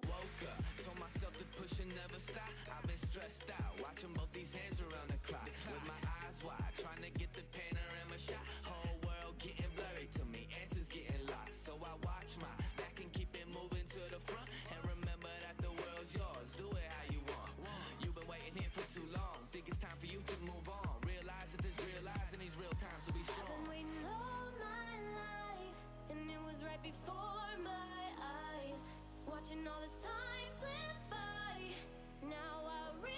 Woke up, told myself to push and never stop. I've been stressed out, watching both these hands around the clock. With my eyes wide, trying to get the panorama shot. Whole world getting blurry to me, answers getting lost. So I watch my back and keep it moving to the front. And remember that the world's yours, do it how you want. You've been waiting here for too long, think it's time for you to move on. Realize that there's real lies in these real times to be strong. I've been waiting all my life, and it was right before my eyes. Watching all this time slip by, now I realize.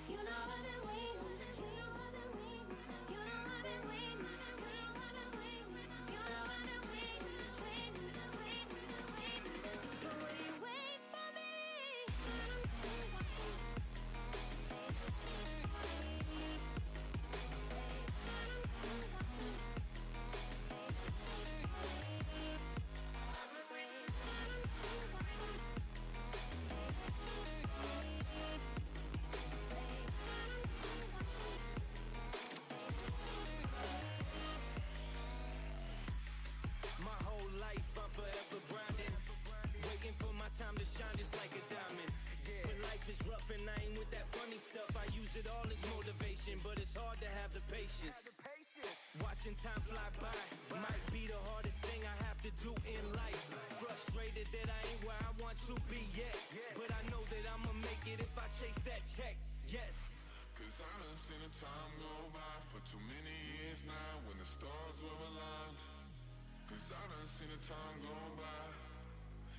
You know I've been waiting, you know I've been waiting, you know I've been waiting, you know I've been waiting, you know I've been waiting, waiting. But will you wait for me? My whole life I'm forever grinding, waiting for my time to shine just like a diamond. When life is rough and I ain't with that funny stuff, I use it all as motivation, but it's hard to have the patience. Watching time fly by might be the hardest thing I have to do in life. Frustrated that I ain't where I want to be yet, but I know that I'ma make it if I chase that check. Yes. Cause I done seen the time go by for too many years now when the stars were aligned. Cause I done seen the time go by.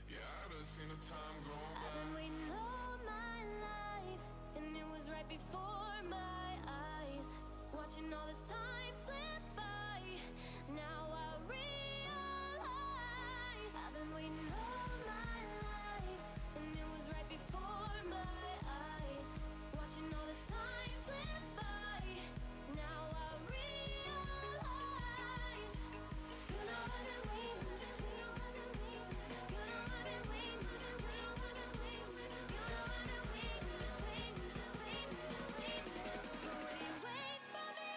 Yeah, I done seen the time go I've by. been waiting all my life, and it was right before my eyes. Watching all this time slip by, now I realize. I've been waiting all my life, and it was right before my eyes. Watching all this time slip by, now I realize. You know I've been waiting, you know I've been waiting, you know I've been waiting, you know I've been waiting, you know I've been waiting. But will you wait for me?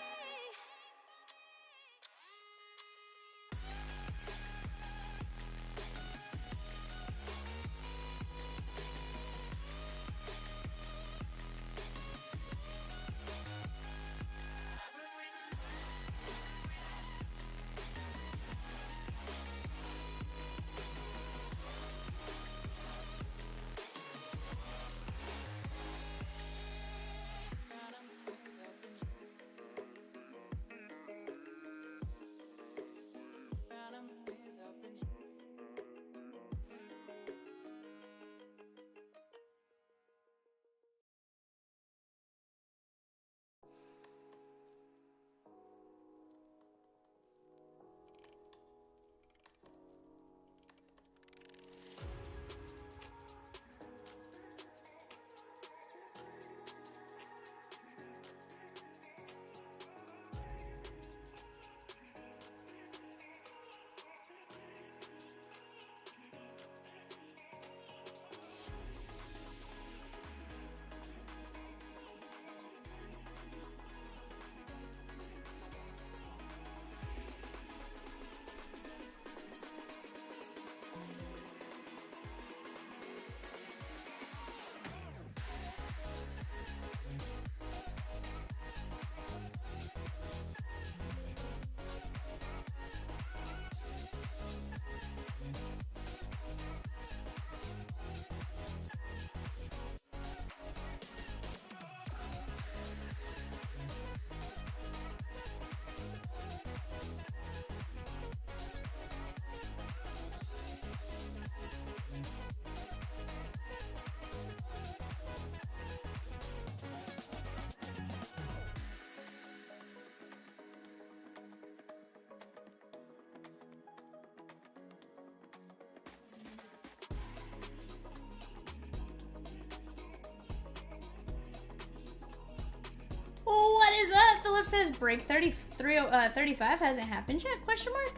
What is up? Philip says break 35 hasn't happened yet? Question mark.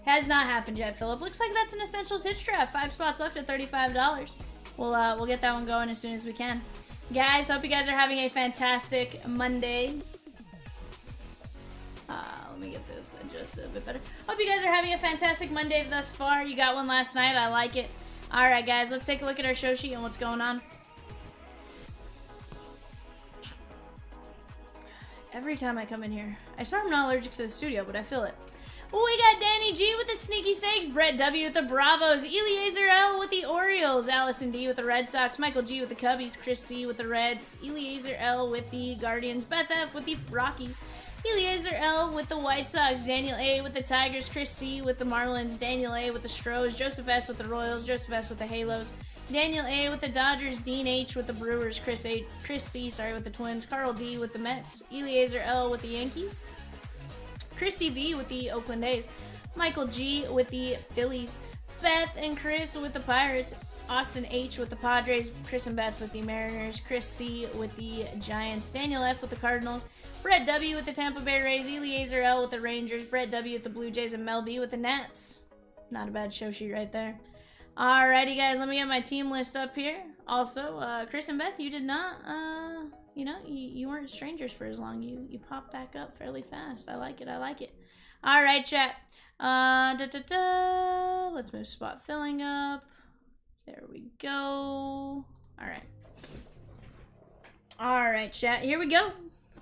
Has not happened yet, Philip. Looks like that's an Essentials Hits draft. 5 spots left at $35. We'll get that one going as soon as we can. Guys, hope you guys are having a fantastic Monday. Let me get this adjusted a bit better. Hope you guys are having a fantastic Monday thus far. You got one last night. I like it. All right, guys, let's take a look at our show sheet and what's going on. Every time I come in here, I swear I'm not allergic to the studio, but I feel it. We got Danny G with the Sneaky Snakes, Brett W with the Bravos, Eliezer L with the Orioles, Allison D with the Red Sox, Michael G with the Cubbies, Chris C with the Reds, Eliezer L with the Guardians, Beth F with the Rockies, Eliezer L with the White Sox, Daniel A with the Tigers, Chris C with the Marlins, Daniel A with the Stros, Joseph S with the Royals, Joseph S with the Halos, Daniel A with the Dodgers, Dean H with the Brewers, Chris C with the Twins, Carl D with the Mets, Eliezer L with the Yankees, Christy V with the Oakland A's, Michael G with the Phillies, Beth and Chris with the Pirates, Austin H with the Padres, Chris and Beth with the Mariners, Chris C with the Giants, Daniel F with the Cardinals, Brett W with the Tampa Bay Rays, Eliezer L with the Rangers, Brett W with the Blue Jays, and Mel B with the Nats. Not a bad show sheet right there. Alrighty, guys, let me get my team list up here. Also, Chris and Beth, you did not, you weren't strangers for as long. You popped back up fairly fast. I like it. I like it. All right, chat. Let's move spot filling up. There we go. All right. All right, chat. Here we go.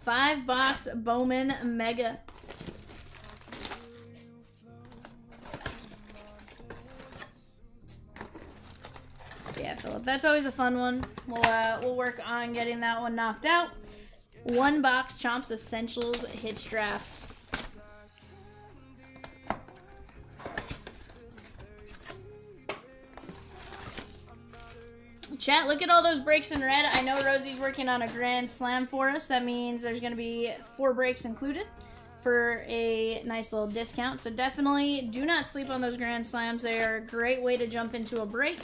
5-box Bowman Mega. Yeah, Philip, that's always a fun one. We'll work on getting that one knocked out. 1-box Chomps Essentials Hits Draft. Chat, look at all those breaks in red. I know Rosie's working on a Grand Slam for us. That means there's going to be 4 breaks included for a nice little discount. So definitely do not sleep on those Grand Slams. They are a great way to jump into a break.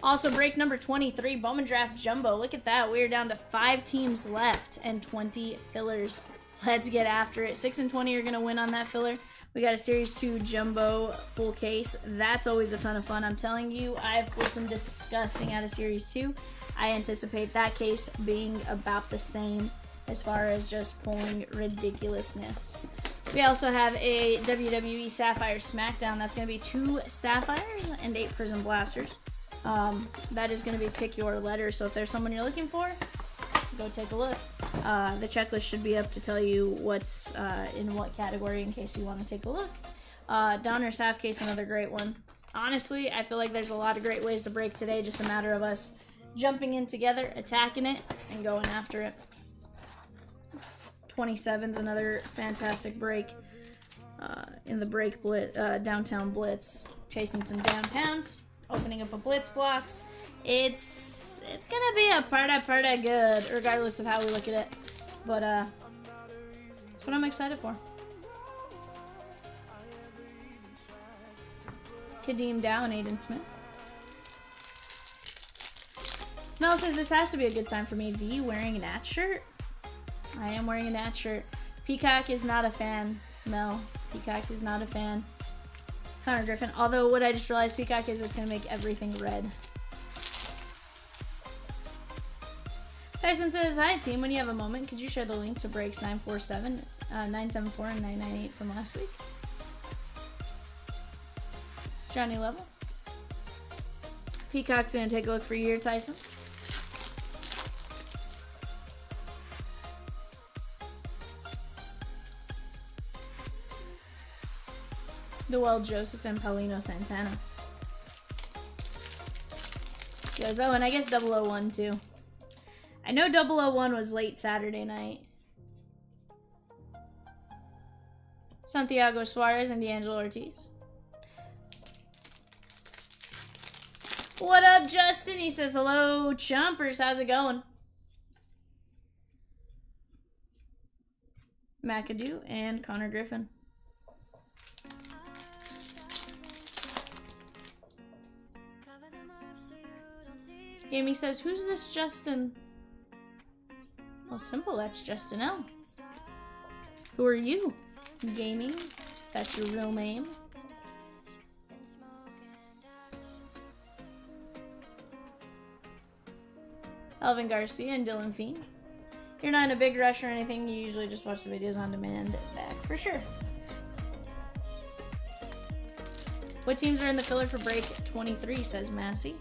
Also, break number 23, Bowman Draft Jumbo. Look at that. We are down to 5 teams left and 20 fillers. Let's get after it. 6 and 20 are going to win on that filler. We got a Series 2 Jumbo full case. That's always a ton of fun. I'm telling you, I've pulled some disgusting out of Series 2. I anticipate that case being about the same as far as just pulling ridiculousness. We also have a WWE Sapphire Smackdown. That's going to be 2 Sapphires and 8 Prism Blasters. That is going to be pick your letter. So if there's someone you're looking for, go take a look. The checklist should be up to tell you what's in what category in case you want to take a look. Donruss half case, another great one. Honestly, I feel like there's a lot of great ways to break today. Just a matter of us jumping in together, attacking it, and going after it. 27's another fantastic break in the break blitz, downtown blitz. Chasing some downtowns, opening up a blitz blocks. It's gonna be a pretty good, regardless of how we look at it. But that's what I'm excited for. Kadeem Dow and Aiden Smith. Mel says this has to be a good sign for me. V wearing a Nat shirt? I am wearing a Nat shirt. Peacock is not a fan, Mel. Peacock is not a fan. Connor Griffin. Although what I just realized Peacock is it's gonna make everything red. Tyson says, hi team, when you have a moment, could you share the link to breaks 947, 974, and 998 from last week? Johnny Level. Peacock's gonna take a look for you here, Tyson. Noel Joseph and Paulino Santana. Goes, oh, and I guess 001 too. I know 001 was late Saturday night. Santiago Suarez and D'Angelo Ortiz. What up, Justin? He says, hello, Chompers. How's it going? McAdoo and Connor Griffin. Gaming says, who's this Justin? Well, simple, that's Justin L. Who are you? Gaming? That's your real name? Alvin Garcia and Dylan Fiend. you're not in a big rush or anything, you usually just watch the videos on demand back for sure. What teams are in the filler for break 23, says Massey.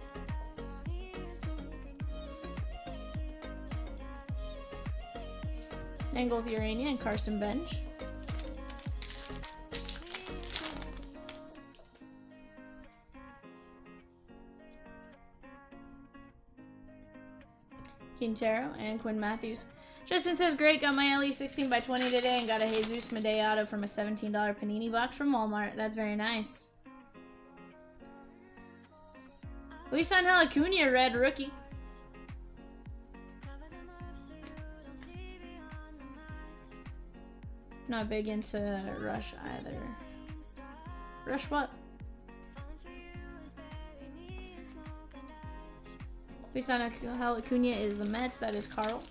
Engulf Urania and Carson Bench. Quintero and Quinn Matthews. Justin says, great, got my LE 16 by 20 today and got a Jesus Medea auto from a $17 Panini box from Walmart. That's very nice. Lisan Halacunia, red rookie. Not big into Rush either. Rush what? Lisan Halacunia is the Mets. That is Carl.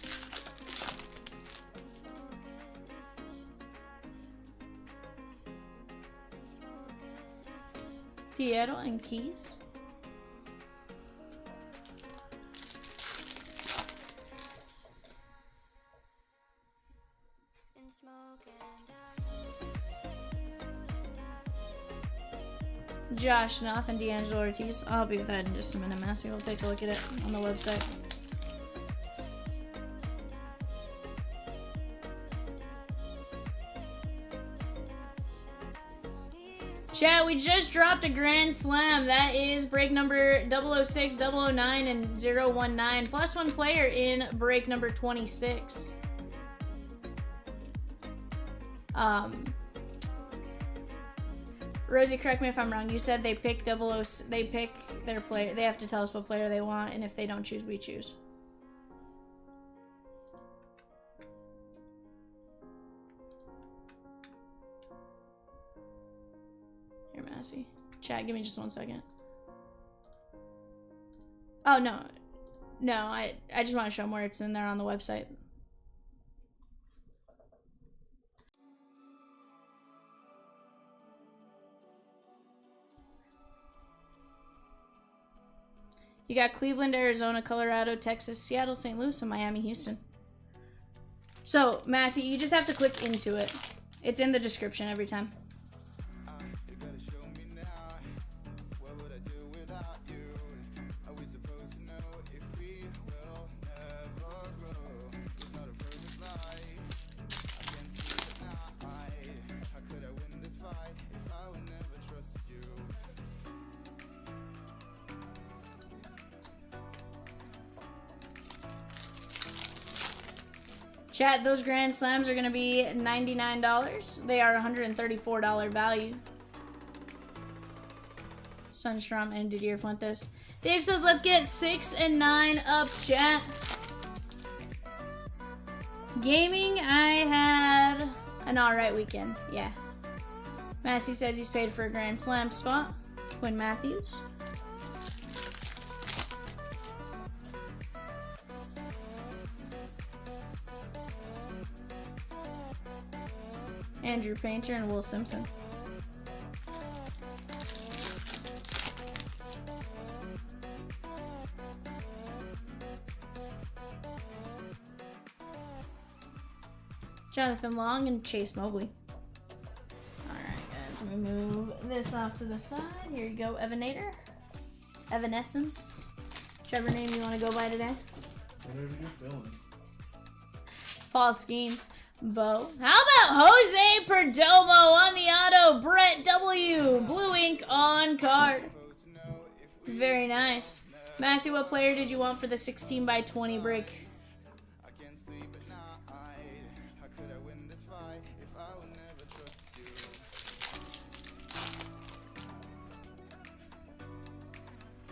Piero and Keys. Josh Noth and D'Angelo Ortiz. I'll be with that in just a minute, Massey. We'll take a look at it on the website. Chat, we just dropped a Grand Slam. That is break number 006, 009, and 019. Plus one player in break number 26. Rosie, correct me if I'm wrong. You said they pick they pick their player. They have to tell us what player they want, and if they don't choose, we choose. Here, Massey. Chat, give me just 1 second. Oh, no. No, I just want to show them where it's in there on the website. You got Cleveland, Arizona, Colorado, Texas, Seattle, St. Louis, and Miami, Houston. So, Massey, you just have to click into it. It's in the description every time. Chat, those Grand Slams are going to be $99. They are $134 value. Sunstrom and Didier Fuentes. Dave says, let's get 6 and 9 up, chat. Gaming, I had an alright weekend. Yeah. Massey says he's paid for a Grand Slam spot. Quinn Matthews. Andrew Painter and Will Simpson. Jonathan Long and Chase Mobley. Alright guys, let me move this off to the side. Here you go, Evanator. Evanescence. Whichever name you want to go by today. Whatever you're feeling. Paul Skeens. Bo. How about Jose Perdomo on the auto? Brett W. Blue ink on card. Very nice. Massey, what player did you want for the 16 by 20 break?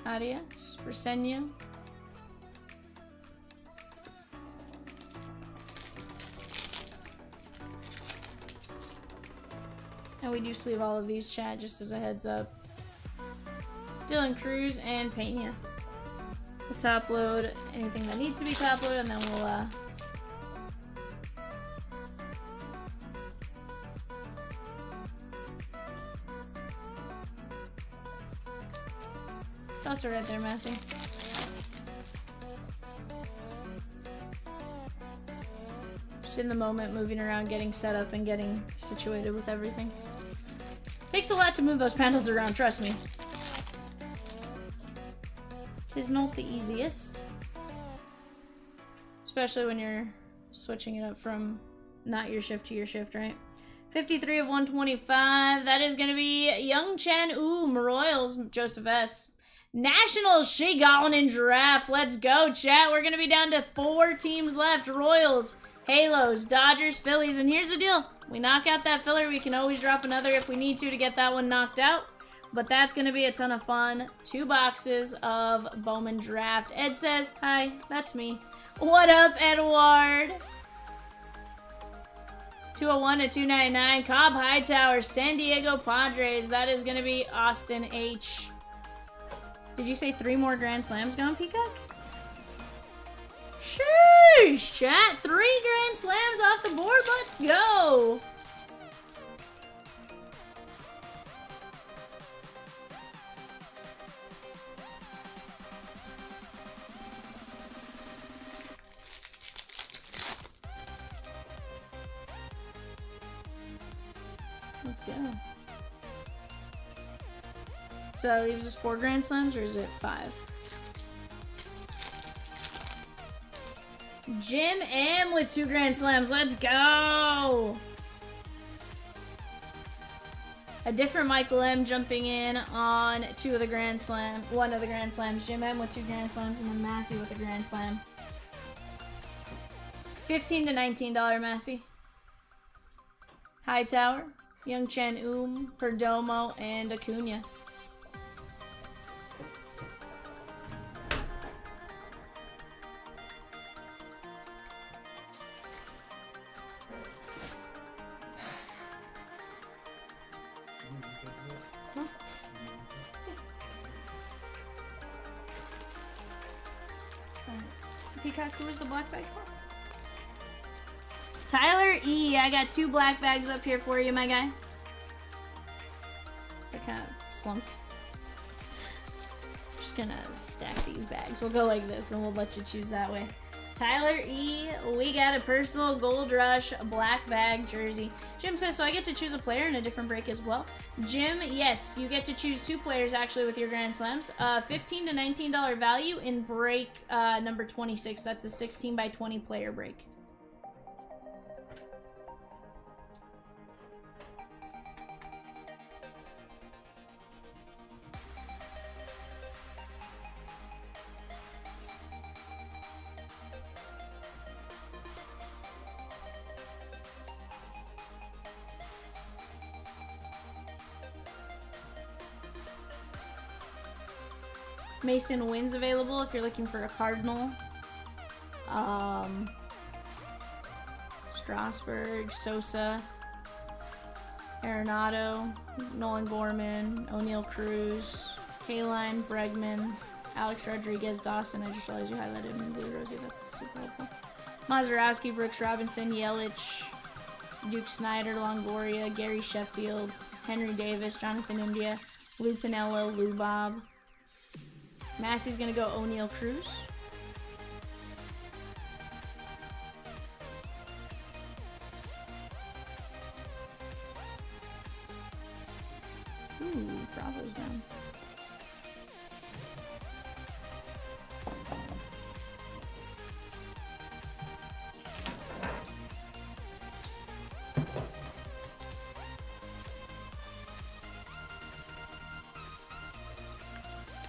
Arias. Briseño. And we do sleeve all of these, chat, just as a heads up. Dylan Cruz and Pena. We'll top load anything that needs to be top loaded, and then we'll toss it right there, Massey. Just in the moment, moving around, getting set up, and getting situated with everything. Takes a lot to move those panels around, trust me. Tis not the easiest. Especially when you're switching it up from not your shift to your shift, right? 53 of 125. That is going to be Young Chen Royals, Joseph S. Nationals, Shea Gollin and Giraffe. Let's go, chat. We're going to be down to 4 teams left. Royals, Halos, Dodgers, Phillies. And here's the deal. We knock out that filler. We can always drop another if we need to get that one knocked out. But that's going to be a ton of fun. 2 boxes of Bowman Draft. Ed says, hi, that's me. What up, Edward? 201 to 299. Cobb Hightower, San Diego Padres. That is going to be Austin H. Did you say 3 more Grand Slams gone, Peacock? Sheesh, chat. 3 Grand Slams off the board. Let's go. Let's go. So that leaves us 4 Grand Slams, or is it 5? Jim M with 2 Grand Slams. Let's go! A different Michael M jumping in on 1 of the Grand Slams. Jim M with 2 Grand Slams, and then Massey with a Grand Slam. $15 to $19, Massey. Hightower, Young Chen Perdomo, and Acuna. Peacock, who was the black bag for? Tyler E. I got 2 black bags up here for you, my guy. I kind of slumped. Just gonna stack these bags. We'll go like this and we'll let you choose that way. Tyler E. We got a personal Gold Rush black bag jersey. Jim says, so I get to choose a player in a different break as well. Jim, yes, you get to choose 2 players actually with your Grand Slams. $15 to $19 value in break number 26. That's a 16 by 20 player break. Mason Wynn's available if you're looking for a Cardinal. Strasburg, Sosa, Arenado, Nolan Gorman, O'Neal Cruz, Kaline, Bregman, Alex Rodriguez, Dawson. I just realized you highlighted him in blue, Rosie. That's super helpful. Mazeroski, Brooks Robinson, Yelich, Duke Snyder, Longoria, Gary Sheffield, Henry Davis, Jonathan India, Lou Piniella, Lou Bob. Massey's gonna go O'Neal Cruz. Ooh, Bravo's down.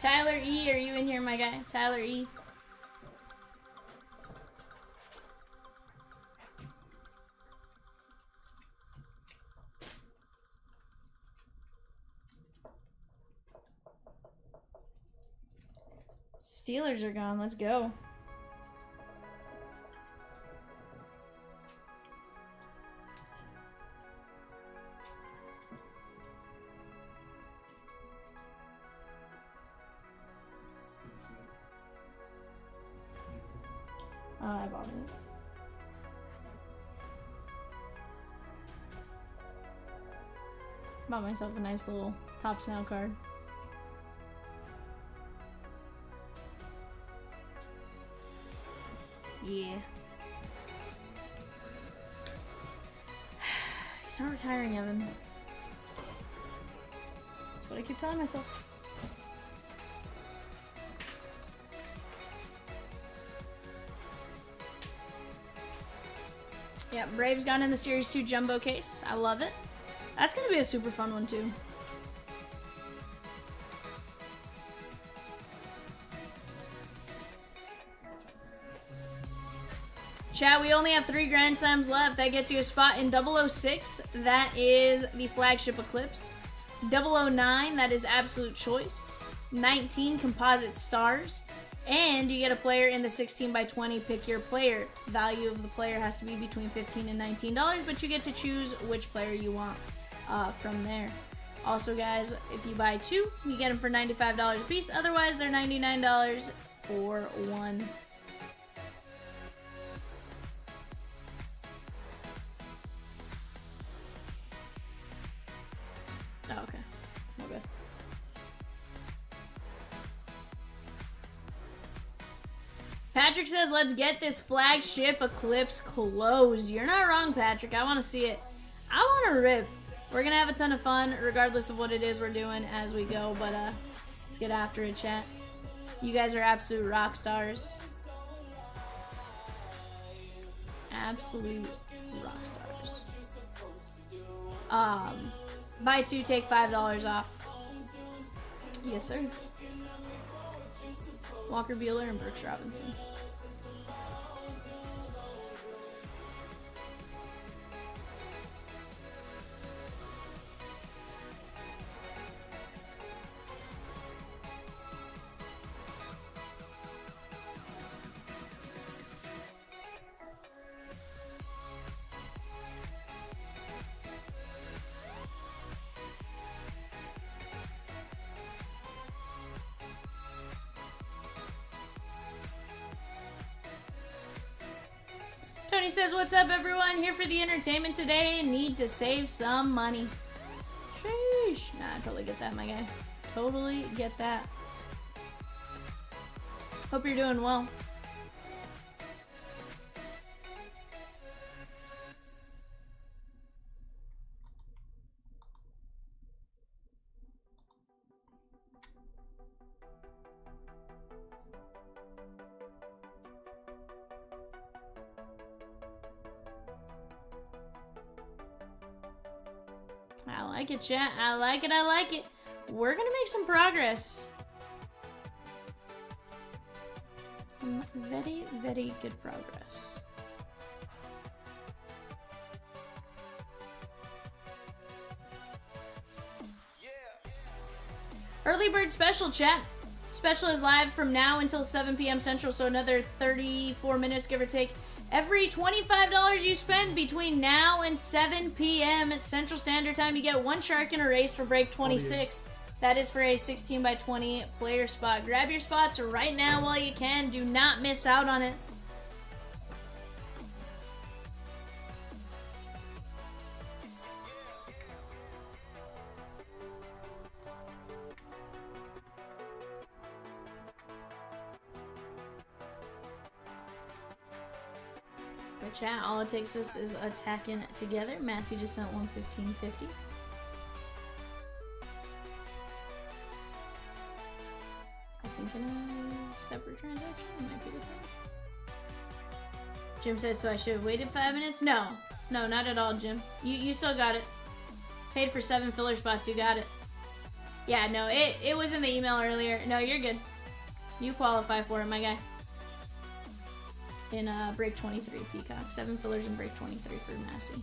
Tyler E, are you in here, my guy? Tyler E. Steelers are gone. Let's go. I bought it. Bought myself a nice little Topps Now card. Yeah. It's not retiring, Evan. That's what I keep telling myself. Yeah, Braves got in the Series 2 Jumbo case. I love it. That's going to be a super fun one, too. Chat, we only have 3 Grand Slams left. That gets you a spot in 006. That is the Flagship Eclipse. 009, that is Absolute Choice. 19, Composite Stars. And you get a player in the 16 by 20. Pick your player. Value of the player has to be between $15 and $19, but you get to choose which player you want from there. Also, guys, if you buy 2, you get them for $95 a piece. Otherwise, they're $99 for 1. Oh, okay. Okay. Patrick says, let's get this Flagship Eclipse closed. You're not wrong, Patrick. I want to see it. I want to rip. We're going to have a ton of fun, regardless of what it is we're doing as we go. But let's get after it, chat. You guys are absolute rock stars. Absolute rock stars. Buy 2, take $5 off. Yes, sir. Walker Buehler and Brooks Robinson. Tony says, what's up, everyone? Here for the entertainment today. Need to save some money. Sheesh. Nah, I totally get that, my guy. Totally get that. Hope you're doing well. I like it, chat. I like it. I like it. We're gonna make some progress. Some very, very good progress. Early bird special, chat. Special is live from now until 7 p.m. Central, so another 34 minutes, give or take. Every $25 you spend between now and 7 p.m. Central Standard Time, you get 1 shark in a race for break 26. That is for a 16 by 20 player spot. Grab your spots right now while you can. Do not miss out on it. Chat, all it takes us is attacking together. Massey just sent 115.50. I think in a separate transaction, it might be the same. Jim says, so I should have waited 5 minutes? No, no, not at all, Jim. You still got it. Paid for 7 filler spots, you got it. Yeah, no, it was in the email earlier. No, you're good. You qualify for it, my guy. In break 23, Peacock. 7 fillers in break 23 for Massey.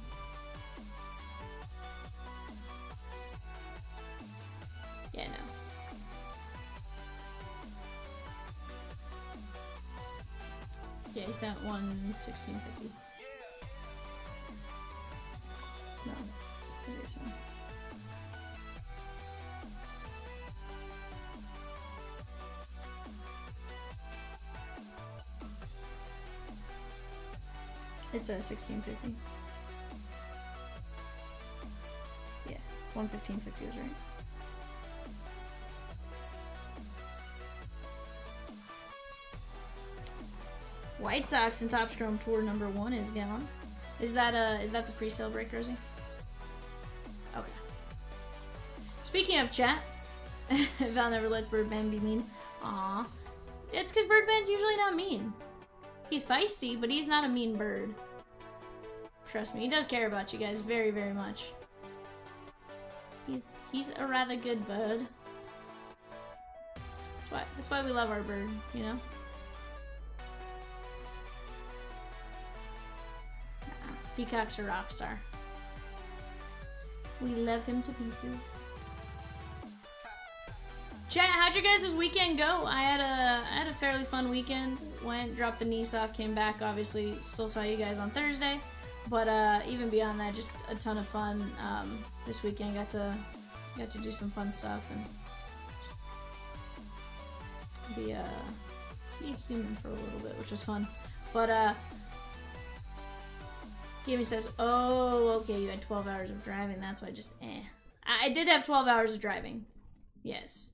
Yeah, no. Yeah, he sent 116.50. No. Maybe so. It's a 16.50. Yeah, 115.50 was right. White Sox and Topps Chrome Tour #1 is gone. Is that the pre-sale break, Rosie? Okay. Speaking of chat, Val never lets Birdman be mean. Aw. It's because Birdman's usually not mean. He's feisty, but he's not a mean bird. Trust me, he does care about you guys very, very much. He's a rather good bird. That's why we love our bird, you know? Nah, Peacock's a rock star. We love him to pieces. Chat, how'd your guys' weekend go? I had a fairly fun weekend. Went, dropped the niece off, came back. Obviously, still saw you guys on Thursday. But even beyond that, just a ton of fun. This weekend got to do some fun stuff and be a human for a little bit, which was fun. But Gamey says, "Oh, okay, you had 12 hours of driving. That's why I did have 12 hours of driving. Yes."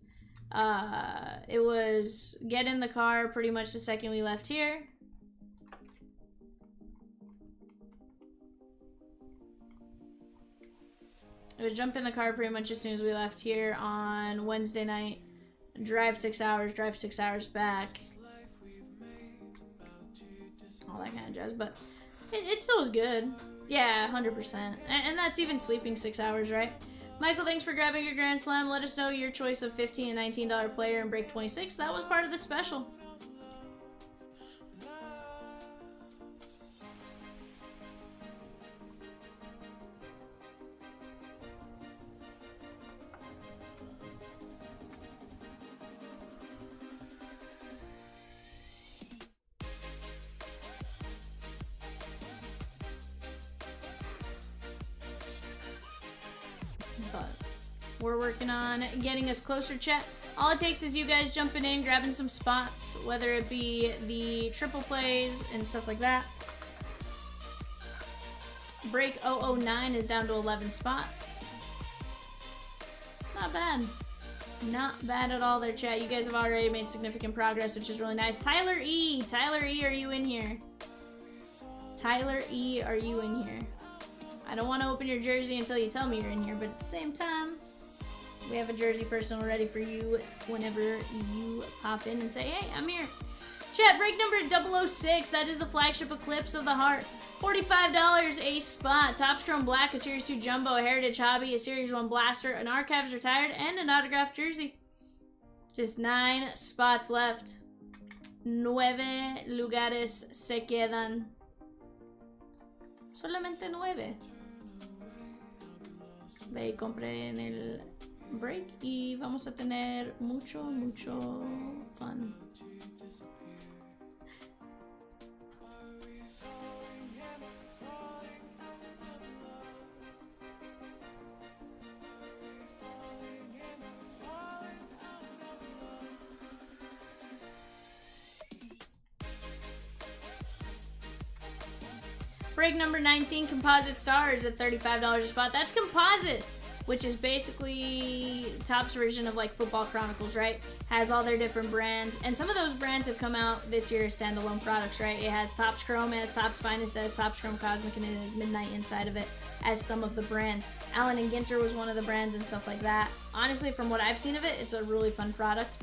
It was get in the car pretty much the second we left here. It was jump in the car pretty much as soon as we left here on Wednesday night. Drive 6 hours back. All that kind of jazz, but it still was good. Yeah, 100%. And that's even sleeping 6 hours, right? Michael, thanks for grabbing your Grand Slam. Let us know your choice of $15 and $19 player in break 26. That was part of the special. We're working on getting us closer, chat. All it takes is you guys jumping in, grabbing some spots, whether it be the triple plays and stuff like that. Break 009 is down to 11 spots. It's not bad. Not bad at all there, chat. You guys have already made significant progress, which is really nice. Tyler E, are you in here? Tyler E, are you in here? I don't want to open your jersey until you tell me you're in here, but at the same time, we have a jersey person ready for you whenever you pop in and say, "Hey, I'm here." Chat, break number 006. That is the Flagship Eclipse of the Heart. $45 a spot. Topps Chrome Black, a Series 2 Jumbo, a Heritage Hobby, a Series 1 Blaster, an Archives Retired, and an autographed jersey. Just 9 spots left. 9 lugares se quedan. Solamente 9. Ve y compré en el break y vamos a tener mucho fun. Break number 19, Composite Stars at $35 a spot. That's Composite, which is basically Topps version of like Football Chronicles, right? Has all their different brands, and some of those brands have come out this year as standalone products, right? It has Topps Chrome, it has Topps Finest, it has Topps Chrome Cosmic, and it has Midnight inside of it as some of the brands. Allen and Ginter was one of the brands and stuff like that. Honestly, from what I've seen of it, it's a really fun product.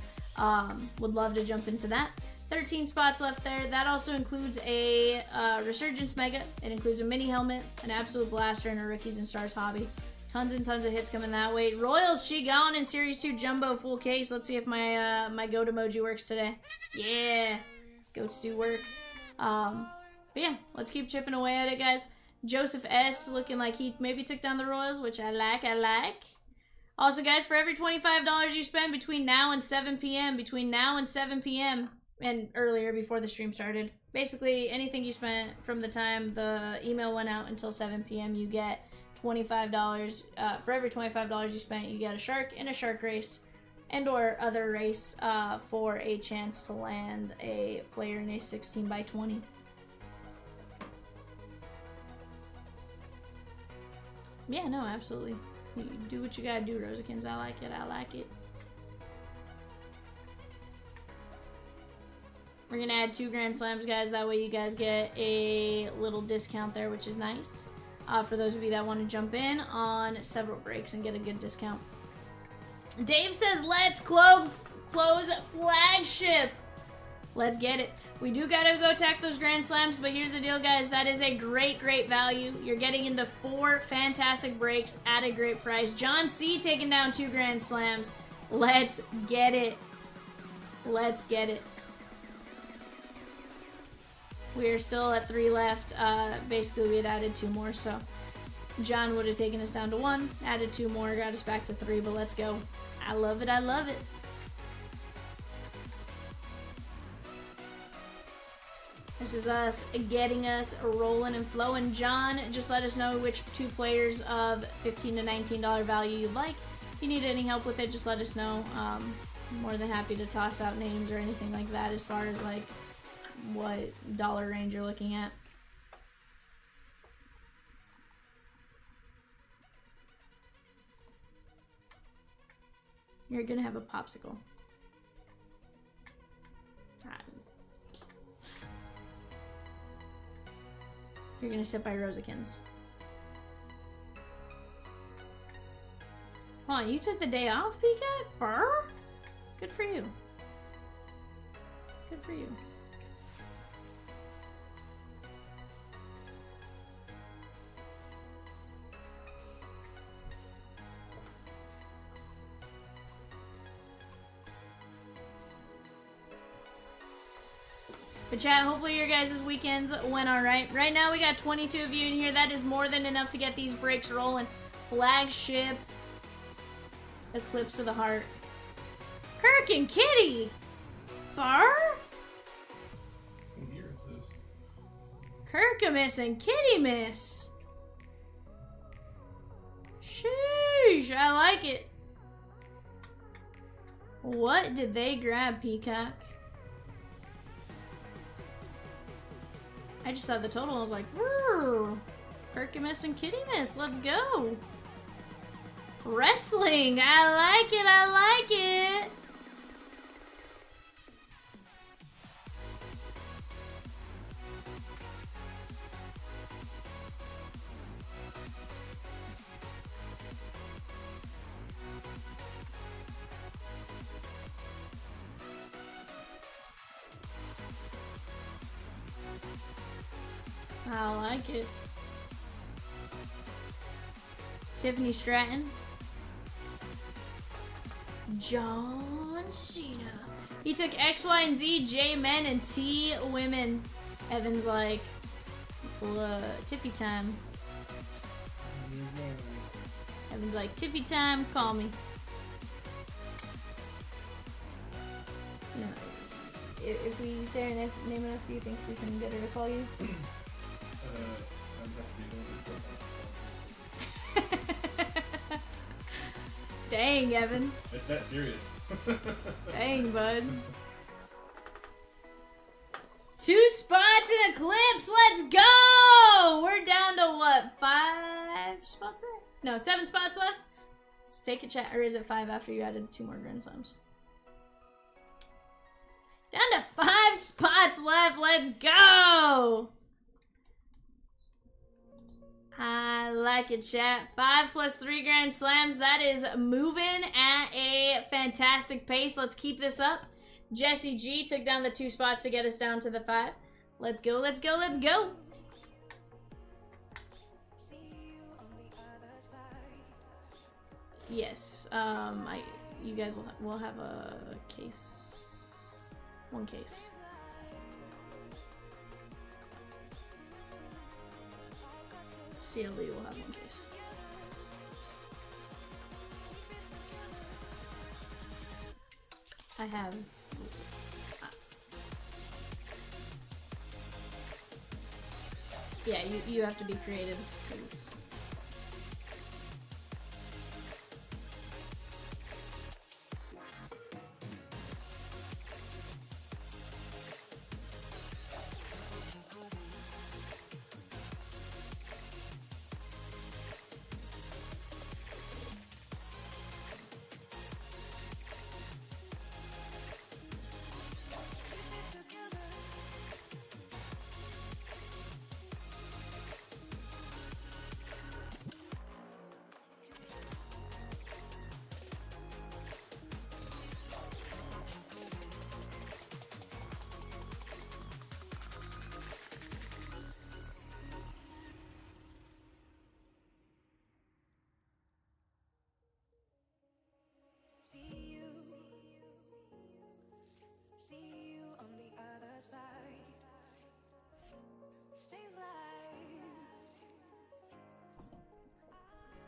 Would love to jump into that. 13 spots left there. That also includes a Resurgence Mega. It includes a mini helmet, an Absolute Blaster, and a Rookies and Stars Hobby. Tons and tons of hits coming that way. Royals, she gone in Series 2 Jumbo full case. Let's see if my my goat emoji works today. Yeah, goats do work. But yeah, let's keep chipping away at it, guys. Joseph S. looking like he maybe took down the Royals, which I like. Also, guys, for every $25 you spend between now and 7 p.m., and earlier before the stream started, basically anything you spent from the time the email went out until 7 p.m., you get $25. For every $25 you spent, you get a shark in a shark race and or other race for a chance to land a player in a 16x20. Yeah, no, absolutely. You do what you gotta do, Rosikins. I like it. We're gonna add 2 Grand Slams, guys. That way you guys get a little discount there, which is nice. for those of you that want to jump in on several breaks and get a good discount. Dave says, let's close Flagship. Let's get it. We do gotta go attack those Grand Slams, but here's the deal, guys. That is a great, great value. You're getting into 4 fantastic breaks at a great price. John C. taking down 2 Grand Slams. Let's get it. Let's get it. We are still at 3 left. Basically, we had added 2 more, so John would have taken us down to 1, added 2 more, got us back to 3, but let's go. I love it, I love it. This is us getting us rolling and flowing. John, just let us know which 2 players of $15 to $19 value you'd like. If you need any help with it, just let us know. I'm more than happy to toss out names or anything like that as far as like what dollar range you're looking at. You're gonna have a popsicle. You're gonna sit by Resurgence. Hold on, you took the day off, Peacock? Brr? Good for you. Good for you. But chat, hopefully your guys' weekends went alright. Right now we got 22 of you in here. That is more than enough to get these breaks rolling. Flagship. Eclipse of the Heart. Kirk and Kitty! Bar? What year is this? Kirkamus and Kitty Miss. Sheesh, I like it. What did they grab, Peacock? I just saw the total and I was like, Kirkamus and Kitty Miss, let's go. Wrestling, I like it, I like it. I like it. Tiffany Stratton. John Cena. He took X, Y, and Z, J men, and T women. Evan's like, Tiffy time. Evan's like, Tiffy time, call me. Yeah. If we say her name enough, do you think we can get her to call you? Dang, Evan. It's that serious. Dang, bud. 2 spots in Eclipse. Let's go! We're down to what? 5 spots there? No, 7 spots left. Let's take a chat. Or is it 5 after you added 2 more Grand Slams? Down to 5 spots left. Let's go! I like it, chat. 5 plus 3 Grand Slams. That is moving at a fantastic pace. Let's keep this up. Jesse G took down the 2 spots to get us down to the 5. Let's go, let's go, let's go. Yes, you guys will have a case. 1 case. CLE will have 1 case. I have. Yeah, you have to be creative because.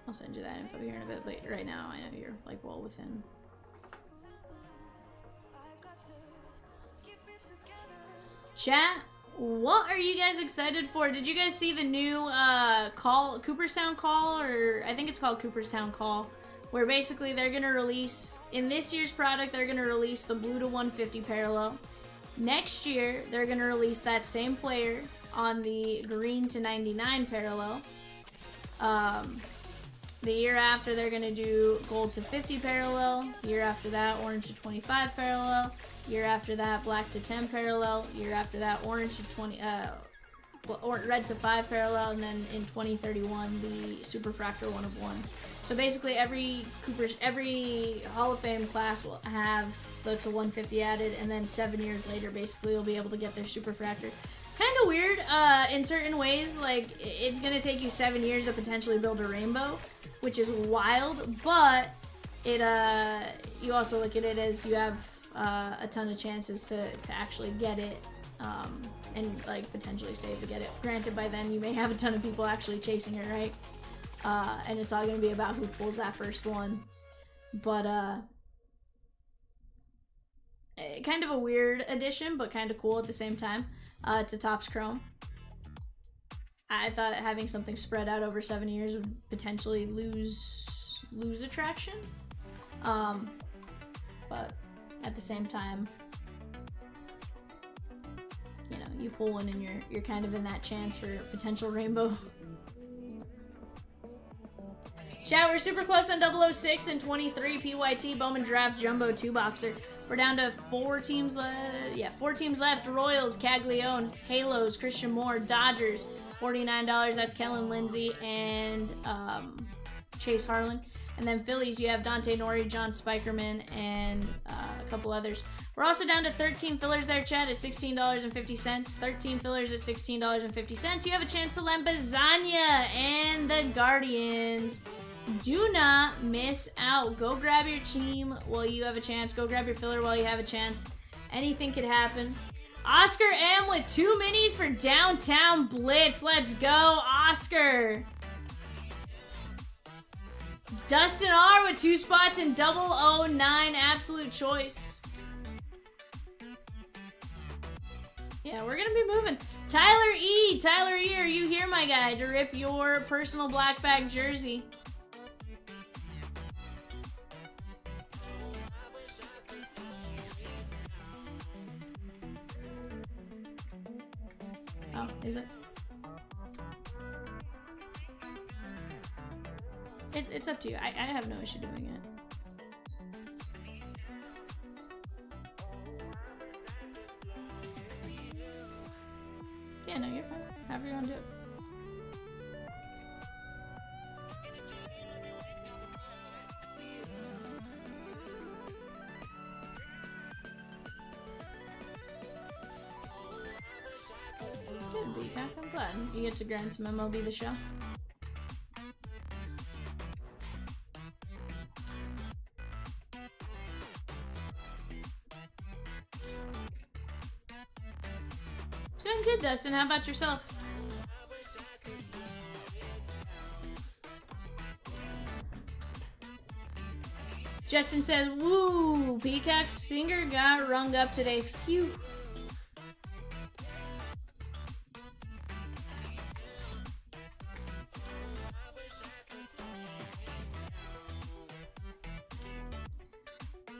I'll send you that info here in a bit, but right now I know you're like well within. Chat, what are you guys excited for? Did you guys see the new Cooperstown Call, or I think it's called Cooperstown Call, where basically they're gonna release, in this year's product, they're gonna release the blue to 150 parallel. Next year, they're gonna release that same player on the green to 99 parallel. The year after, they're gonna do gold to 50 parallel. Year after that, orange to 25 parallel. Year after that, black to 10 parallel. Year after that, orange to 20, or red to 5 parallel, and then in 2031, the Superfractor 1 of 1. So basically, every Hall of Fame class will have the to 150 added, and then 7 years later, basically, you'll be able to get their Superfractor. Kind of weird in certain ways. Like, it's gonna take you 7 years to potentially build a rainbow, which is wild. But it you also look at it as you have a ton of chances to actually get it, and like potentially save to get it. Granted, by then you may have a ton of people actually chasing it, right? And it's all gonna be about who pulls that first one. But kind of a weird addition, but kind of cool at the same time to Topps Chrome. I thought having something spread out over 7 years would potentially lose attraction, but at the same time, you know, you pull one and you're kind of in that chance for potential rainbow. Chat, we're super close on 006 and 23 PYT Bowman Draft Jumbo 2-boxer. We're down to 4 teams left. Yeah, 4 teams left. Royals, Caglione, Halos, Christian Moore, Dodgers, $49. That's Kellen Lindsay and Chase Harlan. And then Phillies, you have Dante Nori, John Spikerman, and a couple others. We're also down to 13 fillers there, Chad, at $16.50. 13 fillers at $16.50. You have a chance to land Bazania and the Guardians. Do not miss out. Go grab your team while you have a chance. Go grab your filler while you have a chance. Anything could happen. Oscar M with 2 minis for Downtown Blitz. Let's go, Oscar. Dustin R with 2 spots in 009 Absolute Choice. Yeah, we're gonna be moving. Tyler E, are you here, my guy, to rip your personal black bag jersey? Oh, is it? It's up to you. I have no issue doing it. Yeah, no, you're fine. However you want to do it. Good, BCAP. I'm glad. You get to grind some MLB the show. Good, Dustin. How about yourself? Justin says, woo, Peacock Singer got rung up today. Phew.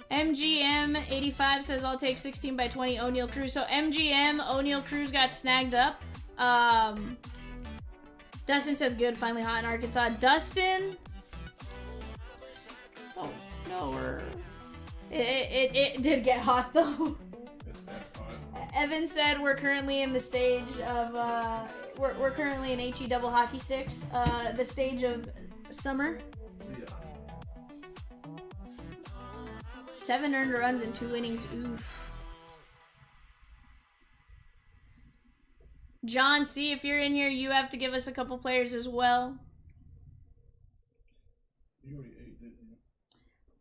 MGM85 says, I'll take 16 by 20 O'Neal Cruz. So MGM, O'Neal Cruz got snagged up. Dustin says, good, finally hot in Arkansas. Dustin. Oh, no. It did get hot, though. Evan said, we're currently in the stage of, we're currently in HE double hockey sticks. The stage of summer. 7 earned runs in 2 innings. Oof. John C., if you're in here, you have to give us a couple players as well. You already ate, didn't you?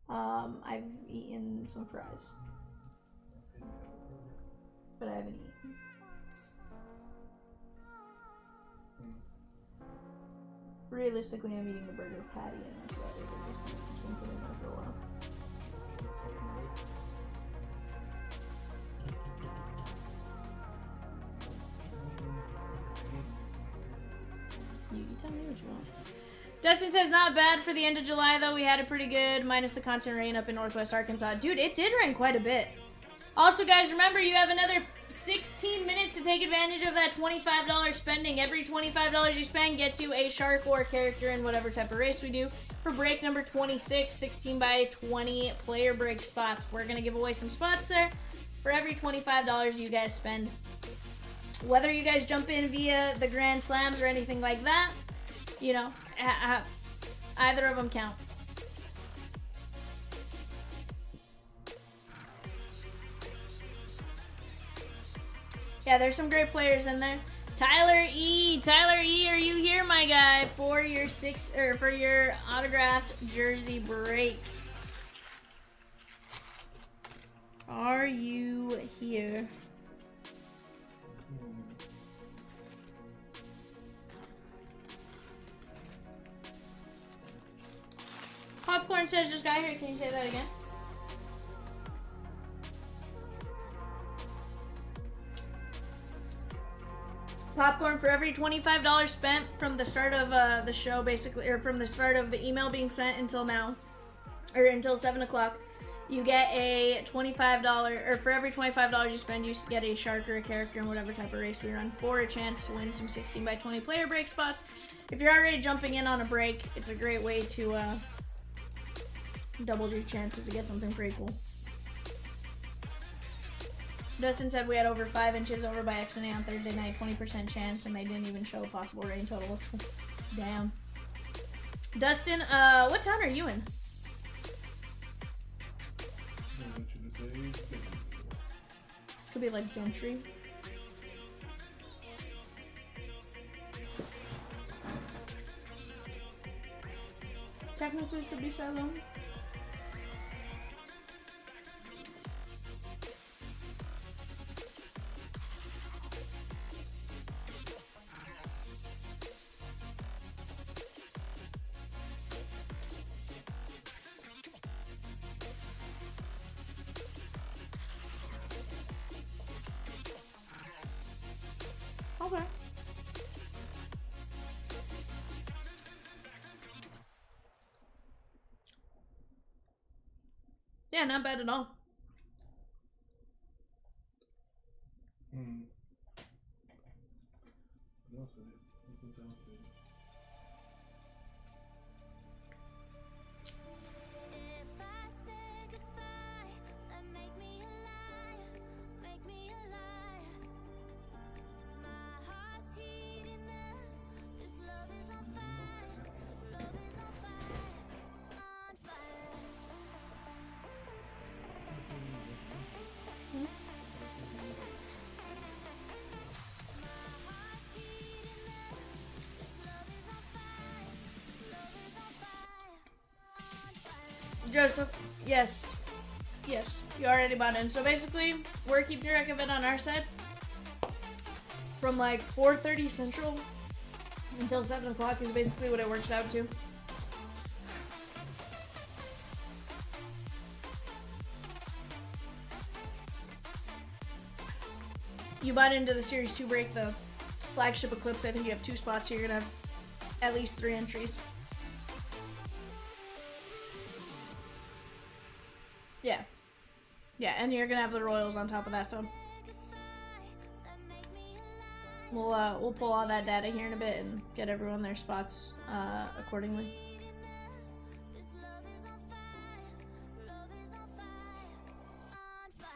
I've eaten some fries. But I haven't eaten. realistically, I'm eating the burger patty, and that's about it. It's been sitting there for a while. You tell me what you want. Dustin says, not bad for the end of July, though. We had it pretty good, minus the constant rain up in northwest Arkansas. Dude, it did rain quite a bit. Also, guys, remember, you have another 16 minutes to take advantage of that $25 spending. Every $25 you spend gets you a shark or character in whatever type of race we do. For break number 26, 16 by 20 player break spots. We're going to give away some spots there for every $25 you guys spend. Whether you guys jump in via the Grand Slams or anything like that, you know, either of them count. Yeah, there's some great players in there. Tyler E, are you here, my guy, for your for your autographed jersey break? Are you here? Popcorn says just got here. Can you say that again? Popcorn, for every $25 spent from the start of the show, basically, or from the start of the email being sent until now, or until 7 o'clock, you get a $25, or for every $25 you spend, you get a shark or a character in whatever type of race we run for a chance to win some 16 by 20 player break spots. If you're already jumping in on a break, it's a great way to double your chances to get something pretty cool. Dustin said we had over 5 inches over by XNA on Thursday night, 20% chance, and they didn't even show a possible rain total. Damn. Dustin, what town are you in? Could be like Gentry. Technically, it could be Salome. Okay. Yeah, not bad at all. If I say goodbye, then make me a liar, make me a liar. My heart's heating up, this love is on fire, love is on fire, on fire. Heart's heating up, this love is on fire, love is on fire, on fire. Joseph, yes. Yes, you already bought in. So basically, we're keeping track of it on our side. From like 4:30 Central until 7 o'clock is basically what it works out to. You bought into the Series 2 break, the Flagship Eclipse. I think you have 2 spots, so you're going to have at least 3 entries. Yeah. Yeah, and you're going to have the Royals on top of that, so we'll pull all that data here in a bit and get everyone their spots accordingly. This love is on fire, love is on fire, on fire.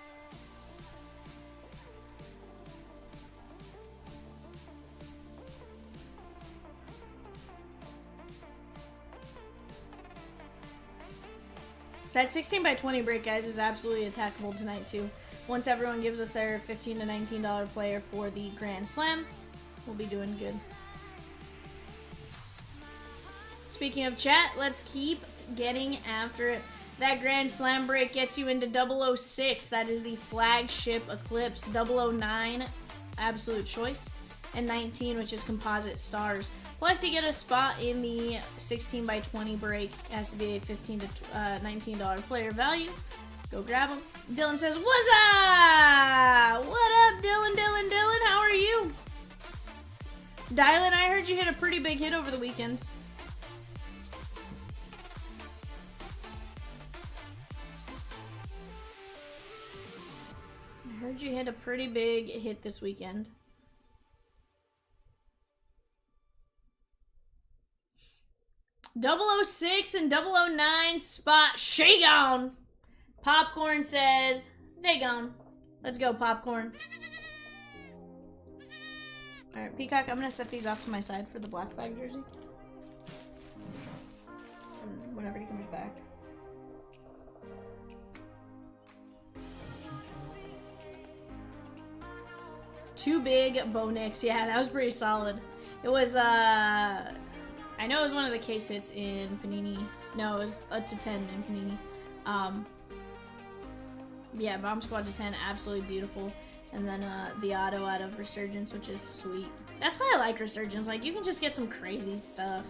That 16 by 20 break, guys, is absolutely attackable tonight, too. Once everyone gives us their $15 to $19 player for the Grand Slam, we'll be doing good. Speaking of chat, let's keep getting after it. That Grand Slam break gets you into 006. That is the Flagship Eclipse. 009, absolute choice. And 19, which is Composite Stars. Plus, you get a spot in the 16 by 20 break. It has to be a $15 to $19 player value. Go grab them. Dylan says, "What's up? What up, Dylan? How are you?" Dylan, I heard you hit a pretty big hit over the weekend. I heard you hit a pretty big hit this weekend. .006 and .009 spot Shagon. Popcorn says, they gone. Let's go, Popcorn. Alright, Peacock, I'm gonna set these off to my side for the black flag jersey. And whenever he comes back. Two big Bo Nix. Yeah, that was pretty solid. It was, I know it was one of the case hits in Panini. No, it was a to 10 in Panini. Yeah, Bomb Squad to 10, absolutely beautiful. And then the auto out of Resurgence, which is sweet. That's why I like Resurgence. Like, you can just get some crazy stuff.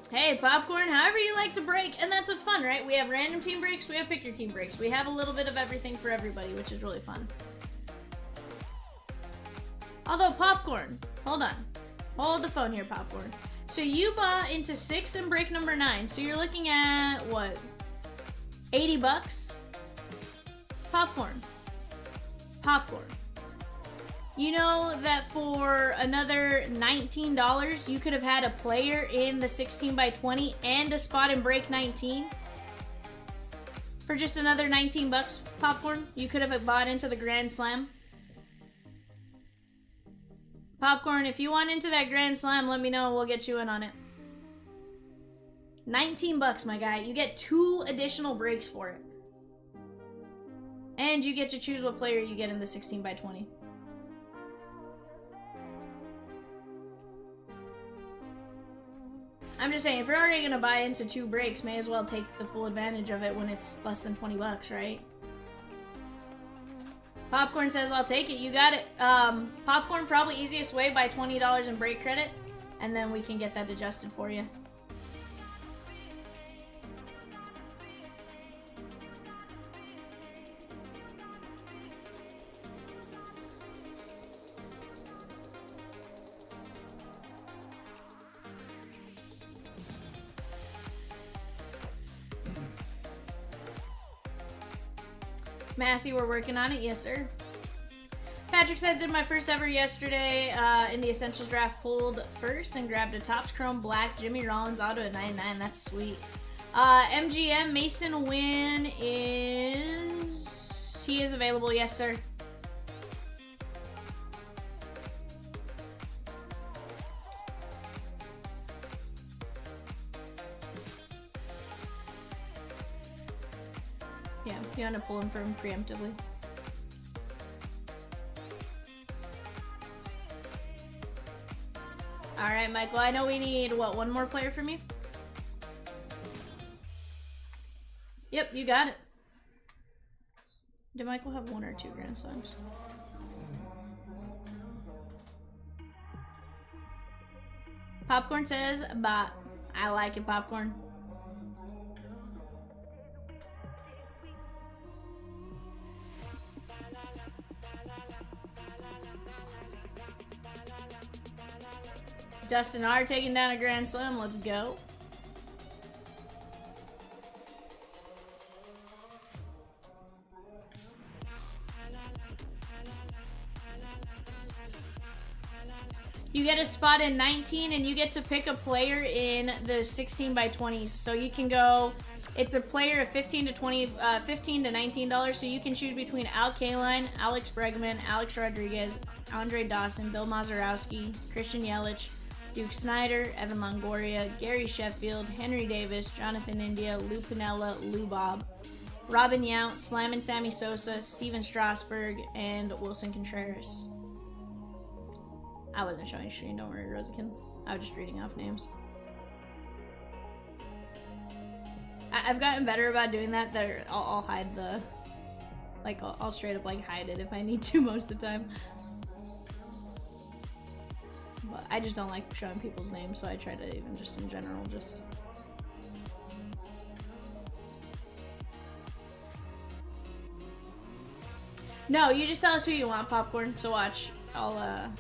Hey, Popcorn, however you like to break. And that's what's fun, right? We have random team breaks, we have pick your team breaks. We have a little bit of everything for everybody, which is really fun. Although, Popcorn, hold on. Hold the phone here, Popcorn. So you bought into 6 and break number 9. So you're looking at, what, 80 bucks? Popcorn. Popcorn. You know that for another $19, you could have had a player in the 16 by 20 and a spot in break 19? For just another 19 bucks, Popcorn, you could have bought into the Grand Slam. Popcorn, if you want into that Grand Slam, let me know and we'll get you in on it. 19 bucks, my guy. You get 2 additional breaks for it. And you get to choose what player you get in the 16 by 20. I'm just saying, if you're already going to buy into 2 breaks, may as well take the full advantage of it when it's less than 20 bucks, right? Popcorn says, I'll take it. You got it. Popcorn, probably easiest way, buy $20 in break credit, and then we can get that adjusted for you. Massey, we're working on it. Yes, sir. Patrick says, did my first ever yesterday in the Essentials draft. Pulled first and grabbed a Topps Chrome Black Jimmy Rollins auto at 99. That's sweet. MGM Mason Wynn is... He is available. Yes, sir. Yeah, you want to pull him from preemptively. Alright, Michael, I know we need, what, one more player from you? Yep, you got it. Did Michael have 1 or 2 Grand Slams? Popcorn says, bot. I like it, Popcorn. Dustin R taking down a Grand Slam. Let's go. You get a spot in 19 and you get to pick a player in the 16 by 20s. So you can go, it's a player of $15 to $19, so you can choose between Al Kaline, Alex Bregman, Alex Rodriguez, Andre Dawson, Bill Mazeroski, Christian Yelich, Duke Snyder, Evan Longoria, Gary Sheffield, Henry Davis, Jonathan India, Lou Piniella, Lou Bob, Robin Yount, Slam and Sammy Sosa, Steven Strasburg, and Wilson Contreras. I wasn't showing screen, don't worry, Rosikins. I was just reading off names. I've gotten better about doing that. I'll hide the... Like, I'll straight up, like, hide it if I need to most of the time. But I just don't like showing people's names, so I try to even just in general just. No, you just tell us who you want, Popcorn. So watch. I'll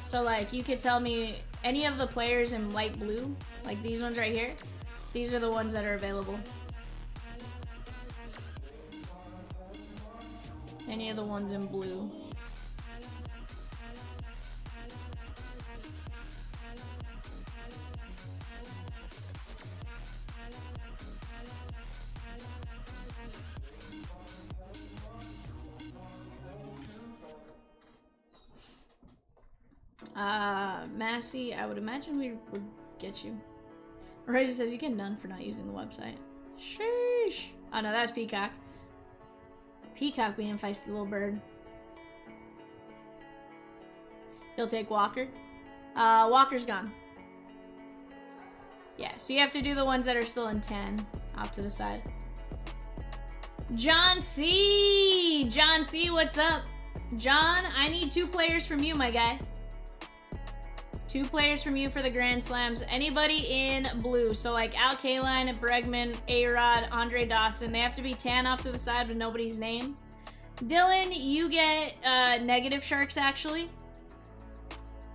So like you could tell me any of the players in light blue, like these ones right here. These are the ones that are available. Any of the ones in blue. Massey, I would imagine we would get you. Razor says you get none for not using the website. Sheesh. Oh no, that was Peacock. Peacock being feisty little bird. He'll take Walker. Walker's gone. Yeah, so you have to do the ones that are still in 10 off to the side. John C! John C, what's up? John, I need 2 players from you, my guy. 2 players from you for the Grand Slams. Anybody in blue. So like Al Kaline, Bregman, A-Rod, Andre Dawson. They have to be tan off to the side with nobody's name. Dylan, you get negative sharks actually.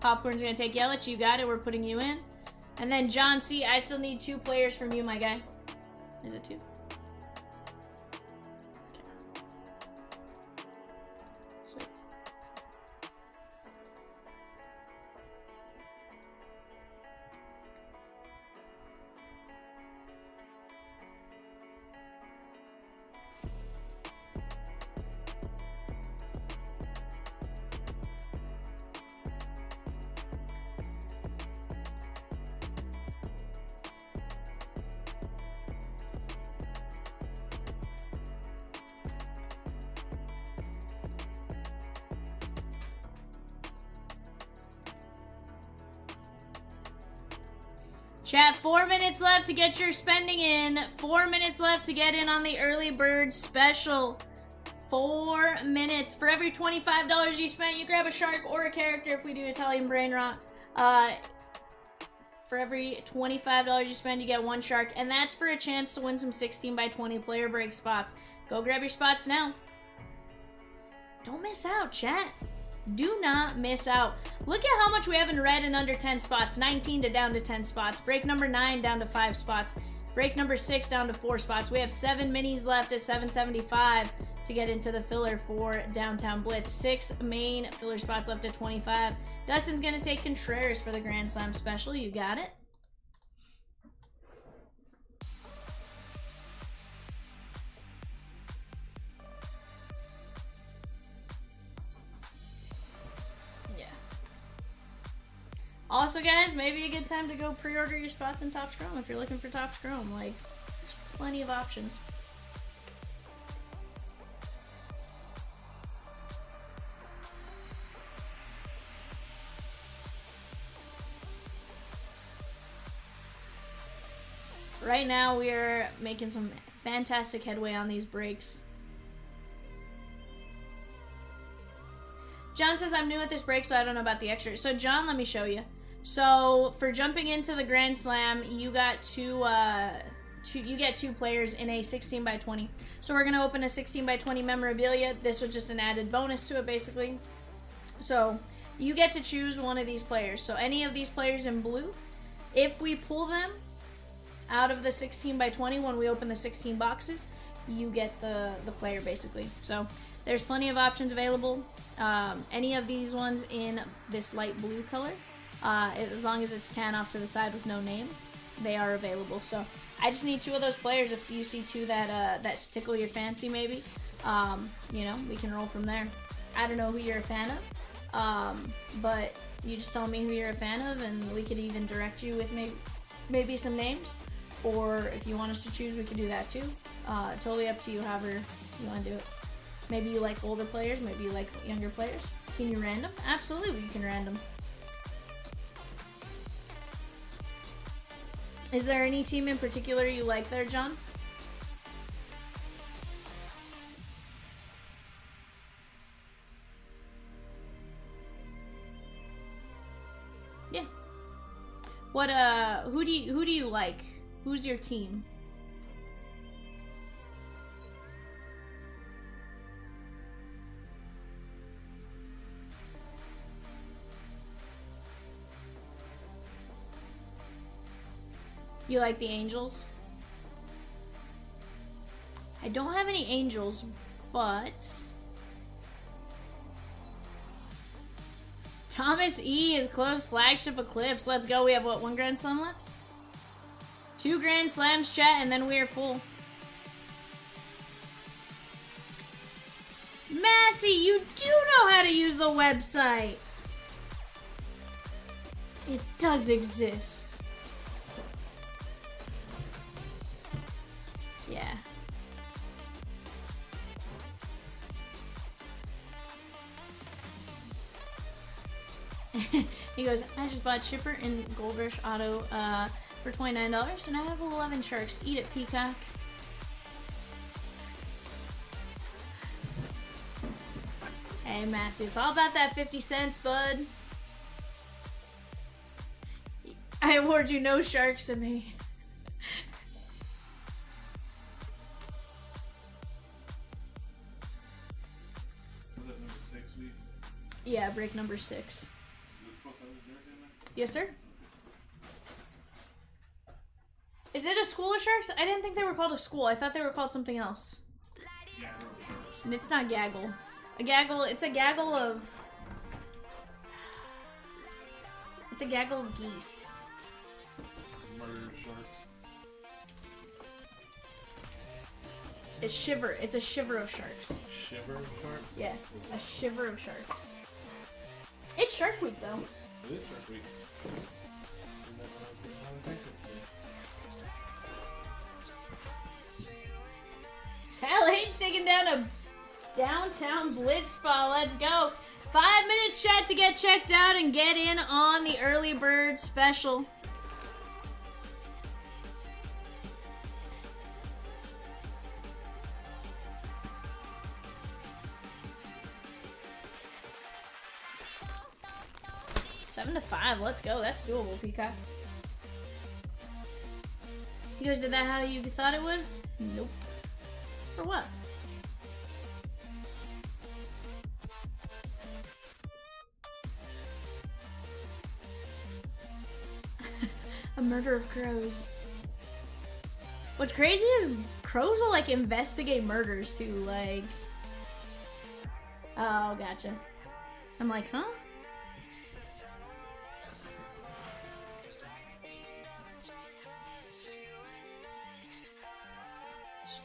Popcorn's gonna take Yelich. You got it. We're putting you in. And then John C, I still need 2 players from you, my guy. Is it 2? Chat, 4 minutes left to get your spending in. 4 minutes left to get in on the early bird special. 4 minutes. For every $25 you spent, you grab a shark or a character if we do Italian brain rot. For every $25 you spend, you get 1 shark. And that's for a chance to win some 16 by 20 player break spots. Go grab your spots now. Don't miss out, chat. Do not miss out. Look at how much we have in red in under 10 spots. 19 to down to 10 spots. Break number 9 down to 5 spots. Break number 6 down to 4 spots. We have 7 minis left at $7.75 to get into the filler for Downtown Blitz. 6 main filler spots left at $25. Dustin's going to take Contreras for the Grand Slam special. You got it. Also, guys, maybe a good time to go pre-order your spots in Topps Chrome if you're looking for Topps Chrome. Like, there's plenty of options. Right now, we are making some fantastic headway on these breaks. John says, I'm new at this break, so I don't know about the extra. So, John, let me show you. So, for jumping into the Grand Slam, you got two players in a 16 by 20. So, we're going to open a 16 by 20 memorabilia. This was just an added bonus to it, basically. So, you get to choose one of these players. So, any of these players in blue, if we pull them out of the 16 by 20 when we open the 16 boxes, you get the player, basically. So, there's plenty of options available. Any of these ones in this light blue color, as long as it's tan off to the side with no name, they are available. So I just need 2 of those players. If you see 2 that tickle your fancy, maybe, you know, we can roll from there. I don't know who you're a fan of, but you just tell me who you're a fan of, and we could even direct you with maybe some names. Or if you want us to choose, we could do that too. Totally up to you, however you want to do it. Maybe you like older players, maybe you like younger players. Can you random? Absolutely, you can random. Is there any team in particular you like there, John? Yeah. What who do you like? Who's your team? You like the Angels? I don't have any Angels, but Thomas E is close. Flagship Eclipse. Let's go. We have what, 1 Grand Slam left? 2 Grand Slams, chat, and then we are full. Massey, you do know how to use the website. It does exist. Yeah. He goes, I just bought Chipper and Gold Rush Auto for $29, and I have 11 sharks. Eat it, Peacock. Hey, Massey, it's all about that 50 cents, bud. I award you no sharks to me. Was that number 6 week? Yeah, break number 6. Yes, sir? Is it a school of sharks? I didn't think they were called a school. I thought they were called something else. Yeah, I know sharks. And it's not gaggle. It's a gaggle of... It's a gaggle of geese. Murder sharks. It's a shiver of sharks. Shiver shark? Yeah, a shiver of sharks. It's Shark Week, though. It is Shark Week. And that's how I Kyle H taking down a downtown blitz spot. Let's go. 5 minutes, chat, to get checked out and get in on the early bird special. Seven to 5. Let's go. That's doable, Peacock. You guys did that how you thought it would? Nope. For what? A murder of crows. What's crazy is crows will like investigate murders too, like... Oh, gotcha. I'm like, huh?